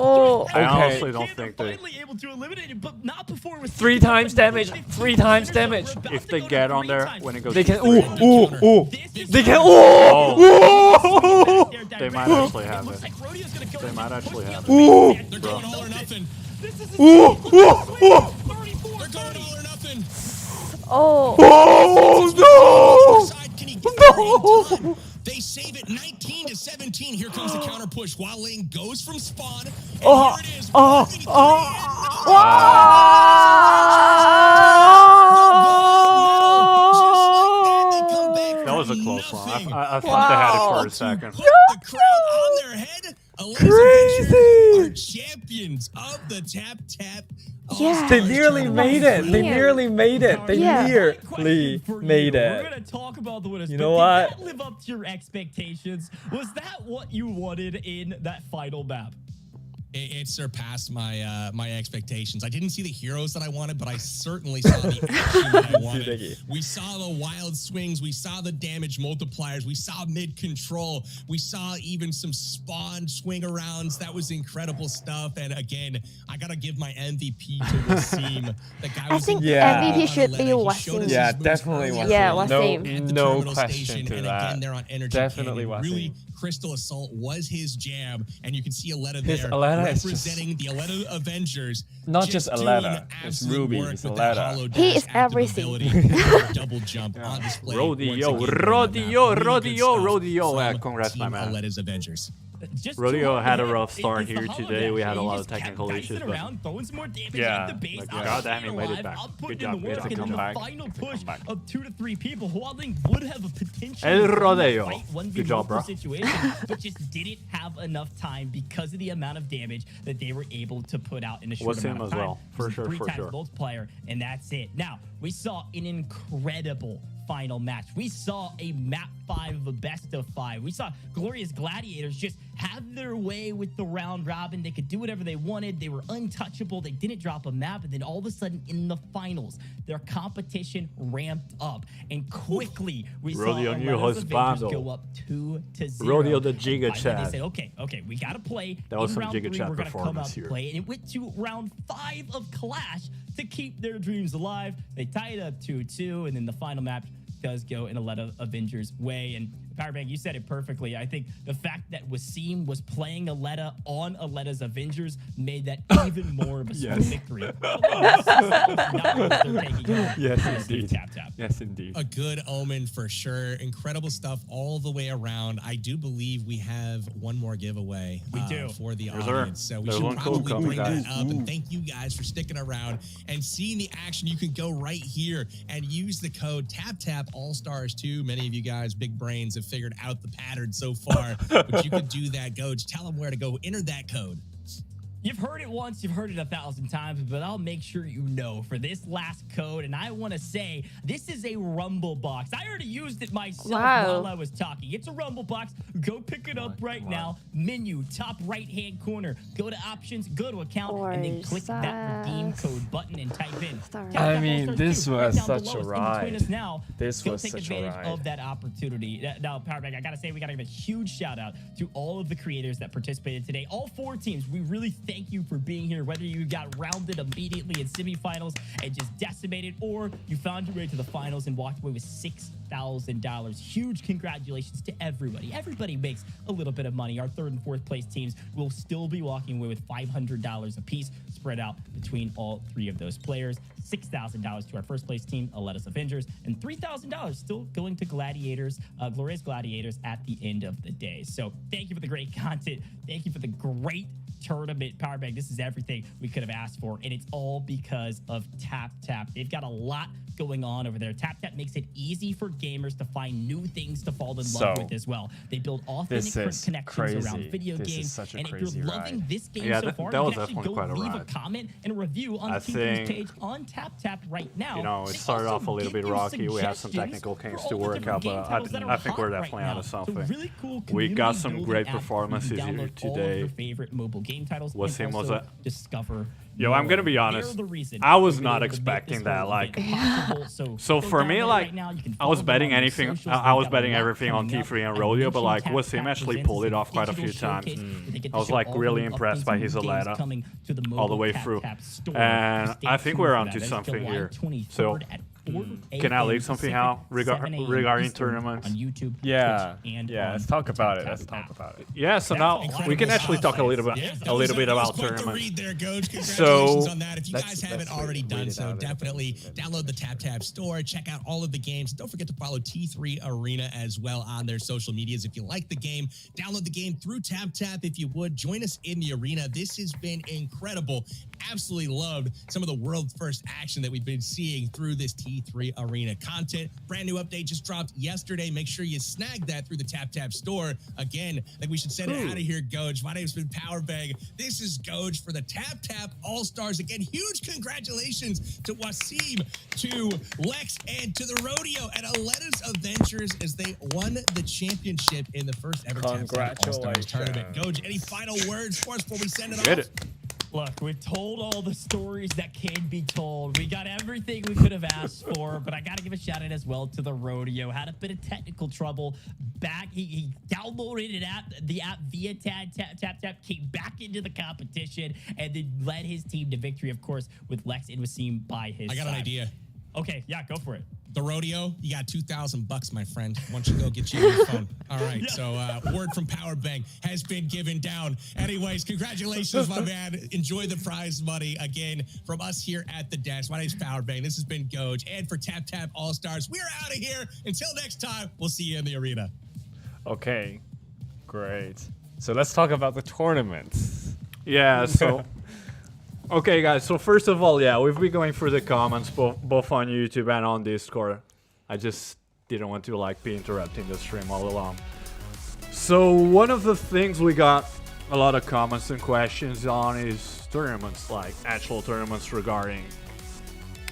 Speaker 3: Oh,
Speaker 2: I
Speaker 1: Okay.
Speaker 2: honestly don't
Speaker 5: They're
Speaker 2: think they.
Speaker 5: finally able to eliminate it, but not before with
Speaker 1: 3 times damage. 3 times damage.
Speaker 2: If they get on there when it goes.
Speaker 1: They can.
Speaker 2: to three,
Speaker 1: Ooh.
Speaker 5: This
Speaker 1: They
Speaker 5: is
Speaker 1: can.
Speaker 5: what-
Speaker 1: Ooh.
Speaker 2: They might actually have
Speaker 5: looks
Speaker 2: it.
Speaker 5: like Rodeo's gonna go
Speaker 2: They
Speaker 5: in
Speaker 2: might
Speaker 5: and
Speaker 2: actually
Speaker 5: push
Speaker 2: have
Speaker 5: the
Speaker 2: it.
Speaker 5: other base.
Speaker 6: They're going all or nothing.
Speaker 5: This is
Speaker 1: Ooh.
Speaker 5: 34,
Speaker 6: They're going
Speaker 5: 30.
Speaker 6: all or nothing.
Speaker 3: oh,
Speaker 1: Oh
Speaker 6: Side, can he get there in time? They save it 19 to 17. Here comes the counter push. Hualing goes from spawn. And here it is.
Speaker 2: That was a close one.
Speaker 6: Nothing.
Speaker 2: I thought they had it for a
Speaker 6: To
Speaker 2: second.
Speaker 6: put the crown on their head. Crazy! Are champions of the TapTap.
Speaker 3: Yeah.
Speaker 1: They nearly made it. They
Speaker 3: Yeah.
Speaker 1: nearly made it. They
Speaker 3: Yeah.
Speaker 1: nearly
Speaker 5: Question for you.
Speaker 1: made
Speaker 5: We're
Speaker 1: it.
Speaker 5: gonna talk about the winners.
Speaker 1: You
Speaker 5: but
Speaker 1: know
Speaker 5: did
Speaker 1: what?
Speaker 5: that live up to your expectations? Was that what you wanted in that final map?
Speaker 6: It surpassed my my expectations. I didn't see the heroes that I wanted, but I certainly saw the action that I wanted.
Speaker 1: Diggy.
Speaker 6: We saw the wild swings. We saw the damage multipliers. We saw mid control. We saw even some spawn swing arounds. That was incredible stuff. And again, I gotta give my MVP to Wasim. The guy
Speaker 3: I
Speaker 6: was
Speaker 3: think
Speaker 1: Yeah.
Speaker 3: MVP should be
Speaker 6: He showed us
Speaker 3: Wasim.
Speaker 1: Yeah,
Speaker 6: his moves
Speaker 1: definitely
Speaker 6: early
Speaker 1: Wasim.
Speaker 3: Yeah,
Speaker 6: on
Speaker 3: Wasim.
Speaker 6: at the
Speaker 1: No
Speaker 6: terminal
Speaker 1: question
Speaker 6: station.
Speaker 1: to
Speaker 6: And
Speaker 1: that.
Speaker 6: again, they're on Energy
Speaker 1: Definitely
Speaker 6: Canyon.
Speaker 1: Wasim.
Speaker 6: Really, Crystal Assault was his jam. And you can see Aleta
Speaker 1: His
Speaker 6: there
Speaker 1: Aleta is just-
Speaker 6: representing the Aleta Avengers.
Speaker 1: Not just
Speaker 6: doing
Speaker 1: Aleta, it's
Speaker 6: absolute
Speaker 1: Ruby,
Speaker 6: work
Speaker 1: it's
Speaker 6: with that
Speaker 1: Aleta.
Speaker 6: hollow
Speaker 3: He
Speaker 6: dash
Speaker 3: is
Speaker 6: active
Speaker 3: everything.
Speaker 6: ability and their double jump on display.
Speaker 2: Rodeo,
Speaker 6: once again here on that map.
Speaker 2: rodeo,
Speaker 6: Really good
Speaker 2: rodeo,
Speaker 6: stuff
Speaker 2: rodeo.
Speaker 6: from
Speaker 2: Congrats, my
Speaker 6: Team
Speaker 2: man.
Speaker 6: Aleta's Avengers.
Speaker 2: Rodeo had a rough start
Speaker 5: It's the
Speaker 2: here
Speaker 5: Hollow
Speaker 2: today.
Speaker 5: Dash,
Speaker 2: We had
Speaker 5: and
Speaker 2: a
Speaker 5: he
Speaker 2: lot
Speaker 5: just
Speaker 2: of
Speaker 5: kept
Speaker 2: technical
Speaker 5: dicing
Speaker 2: issues, but
Speaker 5: around, throwing some more damage
Speaker 1: Yeah.
Speaker 5: at the base.
Speaker 2: Like,
Speaker 5: I'm
Speaker 2: goddamn, he
Speaker 5: staying
Speaker 2: made it
Speaker 5: alive.
Speaker 2: back.
Speaker 5: I'm
Speaker 2: Good
Speaker 5: putting
Speaker 2: job,
Speaker 5: in the
Speaker 2: good
Speaker 5: work,
Speaker 2: job.
Speaker 5: and then
Speaker 1: Come
Speaker 5: the
Speaker 1: back.
Speaker 5: final
Speaker 1: Come
Speaker 5: push
Speaker 1: back.
Speaker 5: of 2 to 3 people. Huadling would have a potential
Speaker 2: El Rodeo.
Speaker 5: fight 1v1
Speaker 2: Good job, bro.
Speaker 5: situation, but just didn't have enough time because of the amount of damage that they were able to put out in a short
Speaker 2: Was
Speaker 5: amount
Speaker 2: him
Speaker 5: of
Speaker 2: as
Speaker 5: time.
Speaker 2: well. For
Speaker 5: Just
Speaker 2: sure,
Speaker 5: 3
Speaker 2: for
Speaker 5: times
Speaker 2: sure.
Speaker 5: multiplier, and that's it. Now, we saw an incredible final match. We saw a map 5 of a best of 5. We saw Gloria's Gladiators just have their way with the round robin. They could do whatever they wanted. They were untouchable. They didn't drop a map. And then all of a sudden in the finals, their competition ramped up. And quickly we
Speaker 2: Rodeo
Speaker 5: saw
Speaker 2: knew
Speaker 5: Aleta's Avengers
Speaker 2: husbando.
Speaker 5: go up 2-0.
Speaker 2: Rodeo the
Speaker 5: And
Speaker 2: Giga
Speaker 5: finally
Speaker 2: Chat.
Speaker 5: They said, okay, we got to play.
Speaker 2: That was
Speaker 5: In
Speaker 2: some
Speaker 5: round
Speaker 2: Giga
Speaker 5: 3,
Speaker 2: Chat
Speaker 5: we're going to come out
Speaker 2: performance
Speaker 5: to
Speaker 2: here.
Speaker 5: play. And it went to round 5 of Clash to keep their dreams alive. They tied up 2-2, and then the final match does go in Aleta Avengers way. And Powerbank, you said it perfectly. I think the fact that Wasim was playing Aleta on Aleta's Avengers made that even more of a sweet victory.
Speaker 1: Yes, indeed.
Speaker 5: TapTap.
Speaker 1: Yes, indeed.
Speaker 6: A good omen for sure. Incredible stuff all the way around. I do believe we have one more giveaway
Speaker 5: do.
Speaker 6: for the
Speaker 2: Yes, sir.
Speaker 6: audience. So we
Speaker 2: There's
Speaker 6: should
Speaker 2: one code
Speaker 6: probably
Speaker 2: coming,
Speaker 6: bring
Speaker 2: guys.
Speaker 6: that up. And thank you guys for sticking around and seeing the action. You can go right here and use the code TapTap All-Stars 2. Many of you guys, big brains, have figured out the pattern so far. But you could do that. Go, just tell them where to go. Enter that code.
Speaker 5: You've heard it once, you've heard it 1,000 times, but I'll make sure you know for this last code. And I want to say this is a Rumble box. I already used it myself
Speaker 3: Wow.
Speaker 5: while I was talking. It's a Rumble box. Go pick it up right now. Menu, top right-hand corner. Go to options, go to account, and then click that redeem code button and type in.
Speaker 1: I mean,
Speaker 5: All-Stars
Speaker 1: this
Speaker 5: 2 right
Speaker 1: was
Speaker 5: down
Speaker 1: such
Speaker 5: below
Speaker 1: a
Speaker 5: us in
Speaker 1: ride.
Speaker 5: between us now.
Speaker 1: This
Speaker 5: Go
Speaker 1: was
Speaker 5: take
Speaker 1: such a
Speaker 5: advantage
Speaker 1: ride.
Speaker 5: of that opportunity. Now, Powerbank, I gotta say, we gotta give a huge shout out to all of the creators that participated today. All 4 teams, we really thank you for being here. Whether you got rounded immediately in semifinals and just decimated, or you found your way to the finals and walked away with $6,000. Huge congratulations to everybody. Everybody makes a little bit of money. Our 3rd and 4th place teams will still be walking away with $500 apiece, spread out between all 3 of those players. $6,000 to our 1st place team, Aleta's Avengers, and $3,000 still going to Gladiators, Gloria's Gladiators at the end of the day. So thank you for the great content. Thank you for the great tournament. Powerbank, this is everything we could have asked for, and it's all because of TapTap. They've got a lot going on over there. TapTap makes it easy for gamers to find new things to fall in love with as well. They build authentic connections around video games, and if you're loving this game so far,
Speaker 2: that
Speaker 5: you
Speaker 2: was
Speaker 5: can actually
Speaker 2: definitely
Speaker 5: go
Speaker 2: quite a
Speaker 5: leave a
Speaker 2: ride.
Speaker 5: comment and a review on
Speaker 2: I
Speaker 5: the team's
Speaker 2: think,
Speaker 5: page on TapTap right now.
Speaker 2: You know, it
Speaker 5: They
Speaker 2: started
Speaker 5: also
Speaker 2: off a little
Speaker 5: give
Speaker 2: bit
Speaker 5: you
Speaker 2: rocky. We have some
Speaker 5: suggestions
Speaker 2: technical things
Speaker 5: for
Speaker 2: to
Speaker 5: all the
Speaker 2: work
Speaker 5: different
Speaker 2: out,
Speaker 5: game
Speaker 2: but
Speaker 5: titles that are
Speaker 2: I think we're
Speaker 5: hot
Speaker 2: definitely
Speaker 5: right
Speaker 2: onto
Speaker 5: now. So
Speaker 2: something.
Speaker 5: really cool
Speaker 2: We got
Speaker 5: community
Speaker 2: some
Speaker 5: building
Speaker 2: great
Speaker 5: app. You can
Speaker 2: performances here
Speaker 5: download all of
Speaker 2: today.
Speaker 5: your favorite mobile game titles and
Speaker 2: Wasim was
Speaker 5: also
Speaker 2: a-
Speaker 5: discover
Speaker 2: Yo, I'm gonna be
Speaker 5: more.
Speaker 2: honest.
Speaker 5: They're the reason
Speaker 2: I was
Speaker 5: we're
Speaker 2: not
Speaker 5: able to make
Speaker 2: expecting
Speaker 5: this
Speaker 2: that,
Speaker 5: whole
Speaker 2: like-
Speaker 5: event possible.
Speaker 2: So
Speaker 5: go
Speaker 2: for
Speaker 5: down
Speaker 2: me,
Speaker 5: there
Speaker 2: like,
Speaker 5: right now. You can
Speaker 2: I
Speaker 5: follow
Speaker 2: was
Speaker 5: them
Speaker 2: betting
Speaker 5: on their
Speaker 2: anything.
Speaker 5: socials.
Speaker 2: I
Speaker 5: They've
Speaker 2: was
Speaker 5: got a
Speaker 2: betting
Speaker 5: lot
Speaker 2: everything on
Speaker 5: coming up.
Speaker 2: T3 and
Speaker 5: A
Speaker 2: Rodeo, but
Speaker 5: YouTube
Speaker 2: like
Speaker 5: TapTap
Speaker 2: Wasim actually
Speaker 5: presents
Speaker 2: pulled it
Speaker 5: an
Speaker 2: off quite a
Speaker 5: digital
Speaker 2: few times.
Speaker 5: showcase where they get to
Speaker 2: I was
Speaker 5: show
Speaker 2: like
Speaker 5: all
Speaker 2: really
Speaker 5: the new
Speaker 2: impressed
Speaker 5: updates
Speaker 2: by
Speaker 5: and
Speaker 2: his
Speaker 5: new games
Speaker 2: Aleta
Speaker 5: coming to the
Speaker 2: all the
Speaker 5: mobile
Speaker 2: way through.
Speaker 5: TapTap store.
Speaker 2: And
Speaker 5: Stay
Speaker 2: I think
Speaker 5: tuned
Speaker 2: we're
Speaker 5: for
Speaker 2: onto
Speaker 5: that. That is
Speaker 2: something
Speaker 5: July
Speaker 2: here.
Speaker 5: 23rd
Speaker 2: So,
Speaker 5: at 4
Speaker 2: can I
Speaker 5: a.m.
Speaker 2: leave something
Speaker 5: Pacific,
Speaker 2: out
Speaker 5: 7 a.m.
Speaker 2: regarding
Speaker 5: Eastern
Speaker 2: tournaments?
Speaker 5: on YouTube,
Speaker 1: Yeah,
Speaker 5: Twitch, and
Speaker 1: yeah.
Speaker 5: on
Speaker 1: Let's talk about it.
Speaker 5: TapTap
Speaker 1: Let's talk
Speaker 5: app.
Speaker 1: about it.
Speaker 2: Yeah, so now
Speaker 5: Incredible
Speaker 2: we can actually
Speaker 5: stuff.
Speaker 2: talk a little bit,
Speaker 5: Yeah,
Speaker 6: That
Speaker 2: a little bit
Speaker 6: was
Speaker 2: about
Speaker 6: quite the
Speaker 2: tournaments.
Speaker 6: read there, Coach. Congratulations
Speaker 2: So,
Speaker 6: on that. If you guys haven't already done so, definitely download the TapTap store, check out all of the games. Don't forget to follow T3 Arena as well on their social medias. If you like the game, download the game through TapTap. If you would, join us in the arena. This has been incredible. Absolutely loved some of the world's first action that we've been seeing through this T3 Arena content. Brand new update just dropped yesterday. Make sure you snag that through the TapTap store. Again, I think we should send it out of here, Goj. My name's been Powerbag. This is Goj for the TapTap All-Stars. Again, huge congratulations to Wasim, to Lex, and to the Rodeo and Aleta's Avengers as they won the championship in the first ever TapTap All-Stars tournament. Goj, any final words for us before we send it off?
Speaker 2: Get it.
Speaker 5: Look, we've told all the stories that can be told. We got everything we could have asked for, but I got to give a shout out as well to the Rodeo. Had a bit of technical trouble. Back, he downloaded the app via TapTap, came back into the competition, and then led his team to victory, of course, with Lex and Wasim by his side.
Speaker 6: I got an idea.
Speaker 5: Okay, yeah, go for it.
Speaker 6: The Rodeo, you got $2,000, my friend. Why don't you go get you your phone? All right,
Speaker 5: Yeah.
Speaker 6: so word from Powerbank has been given down. Anyways, congratulations, my man. Enjoy the prize money again from us here at the desk. My name's Powerbank. This has been Goj. And for TapTap All-Stars, we're out of here. Until next time, we'll see you in the arena.
Speaker 1: Okay, great. So let's talk about the tournaments.
Speaker 2: Yeah, so okay guys, so first of all, yeah, we've been going through the comments both on YouTube and on Discord. I just didn't want to like be interrupting the stream all along. So one of the things we got a lot of comments and questions on is tournaments, like actual tournaments regarding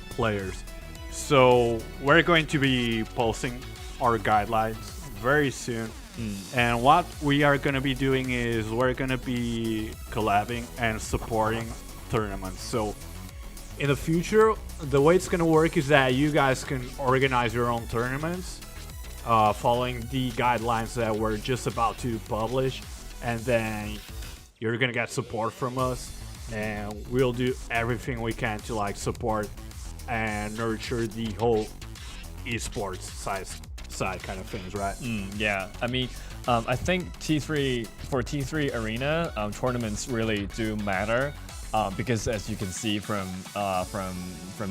Speaker 2: players. So we're going to be posting our guidelines very soon. And what we are going to be doing is we're going to be collabing and supporting tournaments. So in the future, the way it's going to work is that you guys can organize your own tournaments following the guidelines that we're just about to publish, and then you're going to get support from us, and we'll do everything we can to like support and nurture the whole esports side kind of things, right?
Speaker 1: Yeah, I mean, I think T3 Arena tournaments really do matter because, as you can see from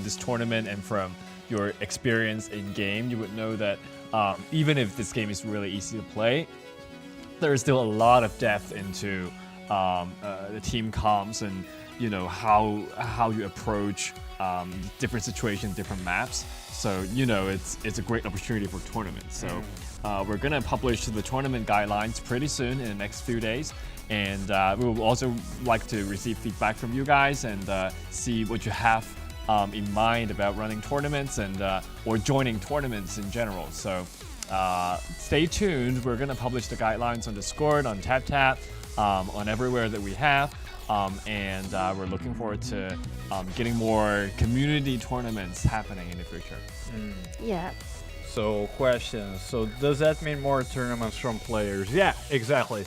Speaker 1: this tournament and from your experience in game, you would know that even if this game is really easy to play, there is still a lot of depth into the team comps and how you approach different situations, different maps. So it's a great opportunity for tournaments. So we're gonna publish the tournament guidelines pretty soon in the next few days, and we will also like to receive feedback from you guys and see what you have in mind about running tournaments and or joining tournaments in general. So stay tuned. We're gonna publish the guidelines on Discord, on TapTap, on everywhere that we have. And we're looking forward to getting more community tournaments happening in the future.
Speaker 3: Yeah.
Speaker 2: So questions. So does that mean more tournaments from players? Yeah, exactly.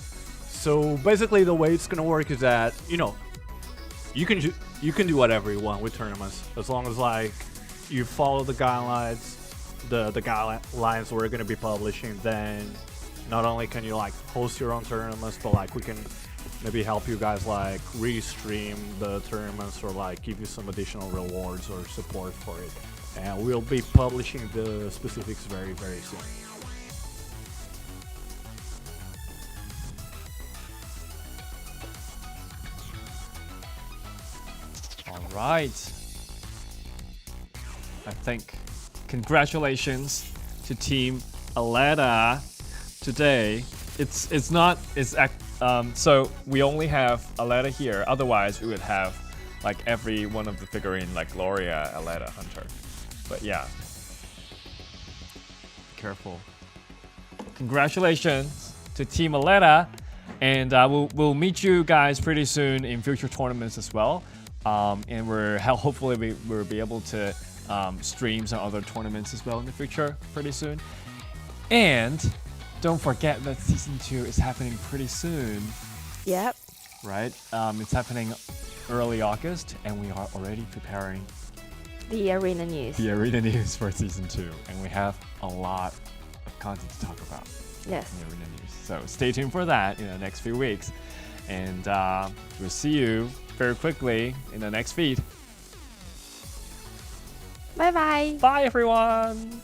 Speaker 2: So basically the way it's gonna work is that you can do whatever you want with tournaments as long as like you follow the guidelines, the guidelines we're gonna be publishing. Then not only can you like host your own tournaments, but like we can maybe help you guys like restream the tournaments or like give you some additional rewards or support for it. And we'll be publishing the specifics very, very soon.
Speaker 1: All right. I think congratulations to Team Aleta today. So we only have Aleta here. Otherwise, we would have like every one of the figurine like Gloria, Aleta, Hunter. But yeah, be careful. Congratulations to Team Aleta, and we'll meet you guys pretty soon in future tournaments as well. And hopefully we'll be able to stream some other tournaments as well in the future pretty soon. And don't forget that Season 2 is happening pretty soon.
Speaker 3: Yep.
Speaker 1: Right? It's happening early August, and we are already preparing
Speaker 3: The arena news.
Speaker 1: the arena news for Season 2. And we have a lot of content to talk about
Speaker 3: Yes.
Speaker 1: in the arena news. So stay tuned for that in the next few weeks. And we'll see you very quickly in the next feed.
Speaker 3: Bye bye.
Speaker 1: Bye, everyone!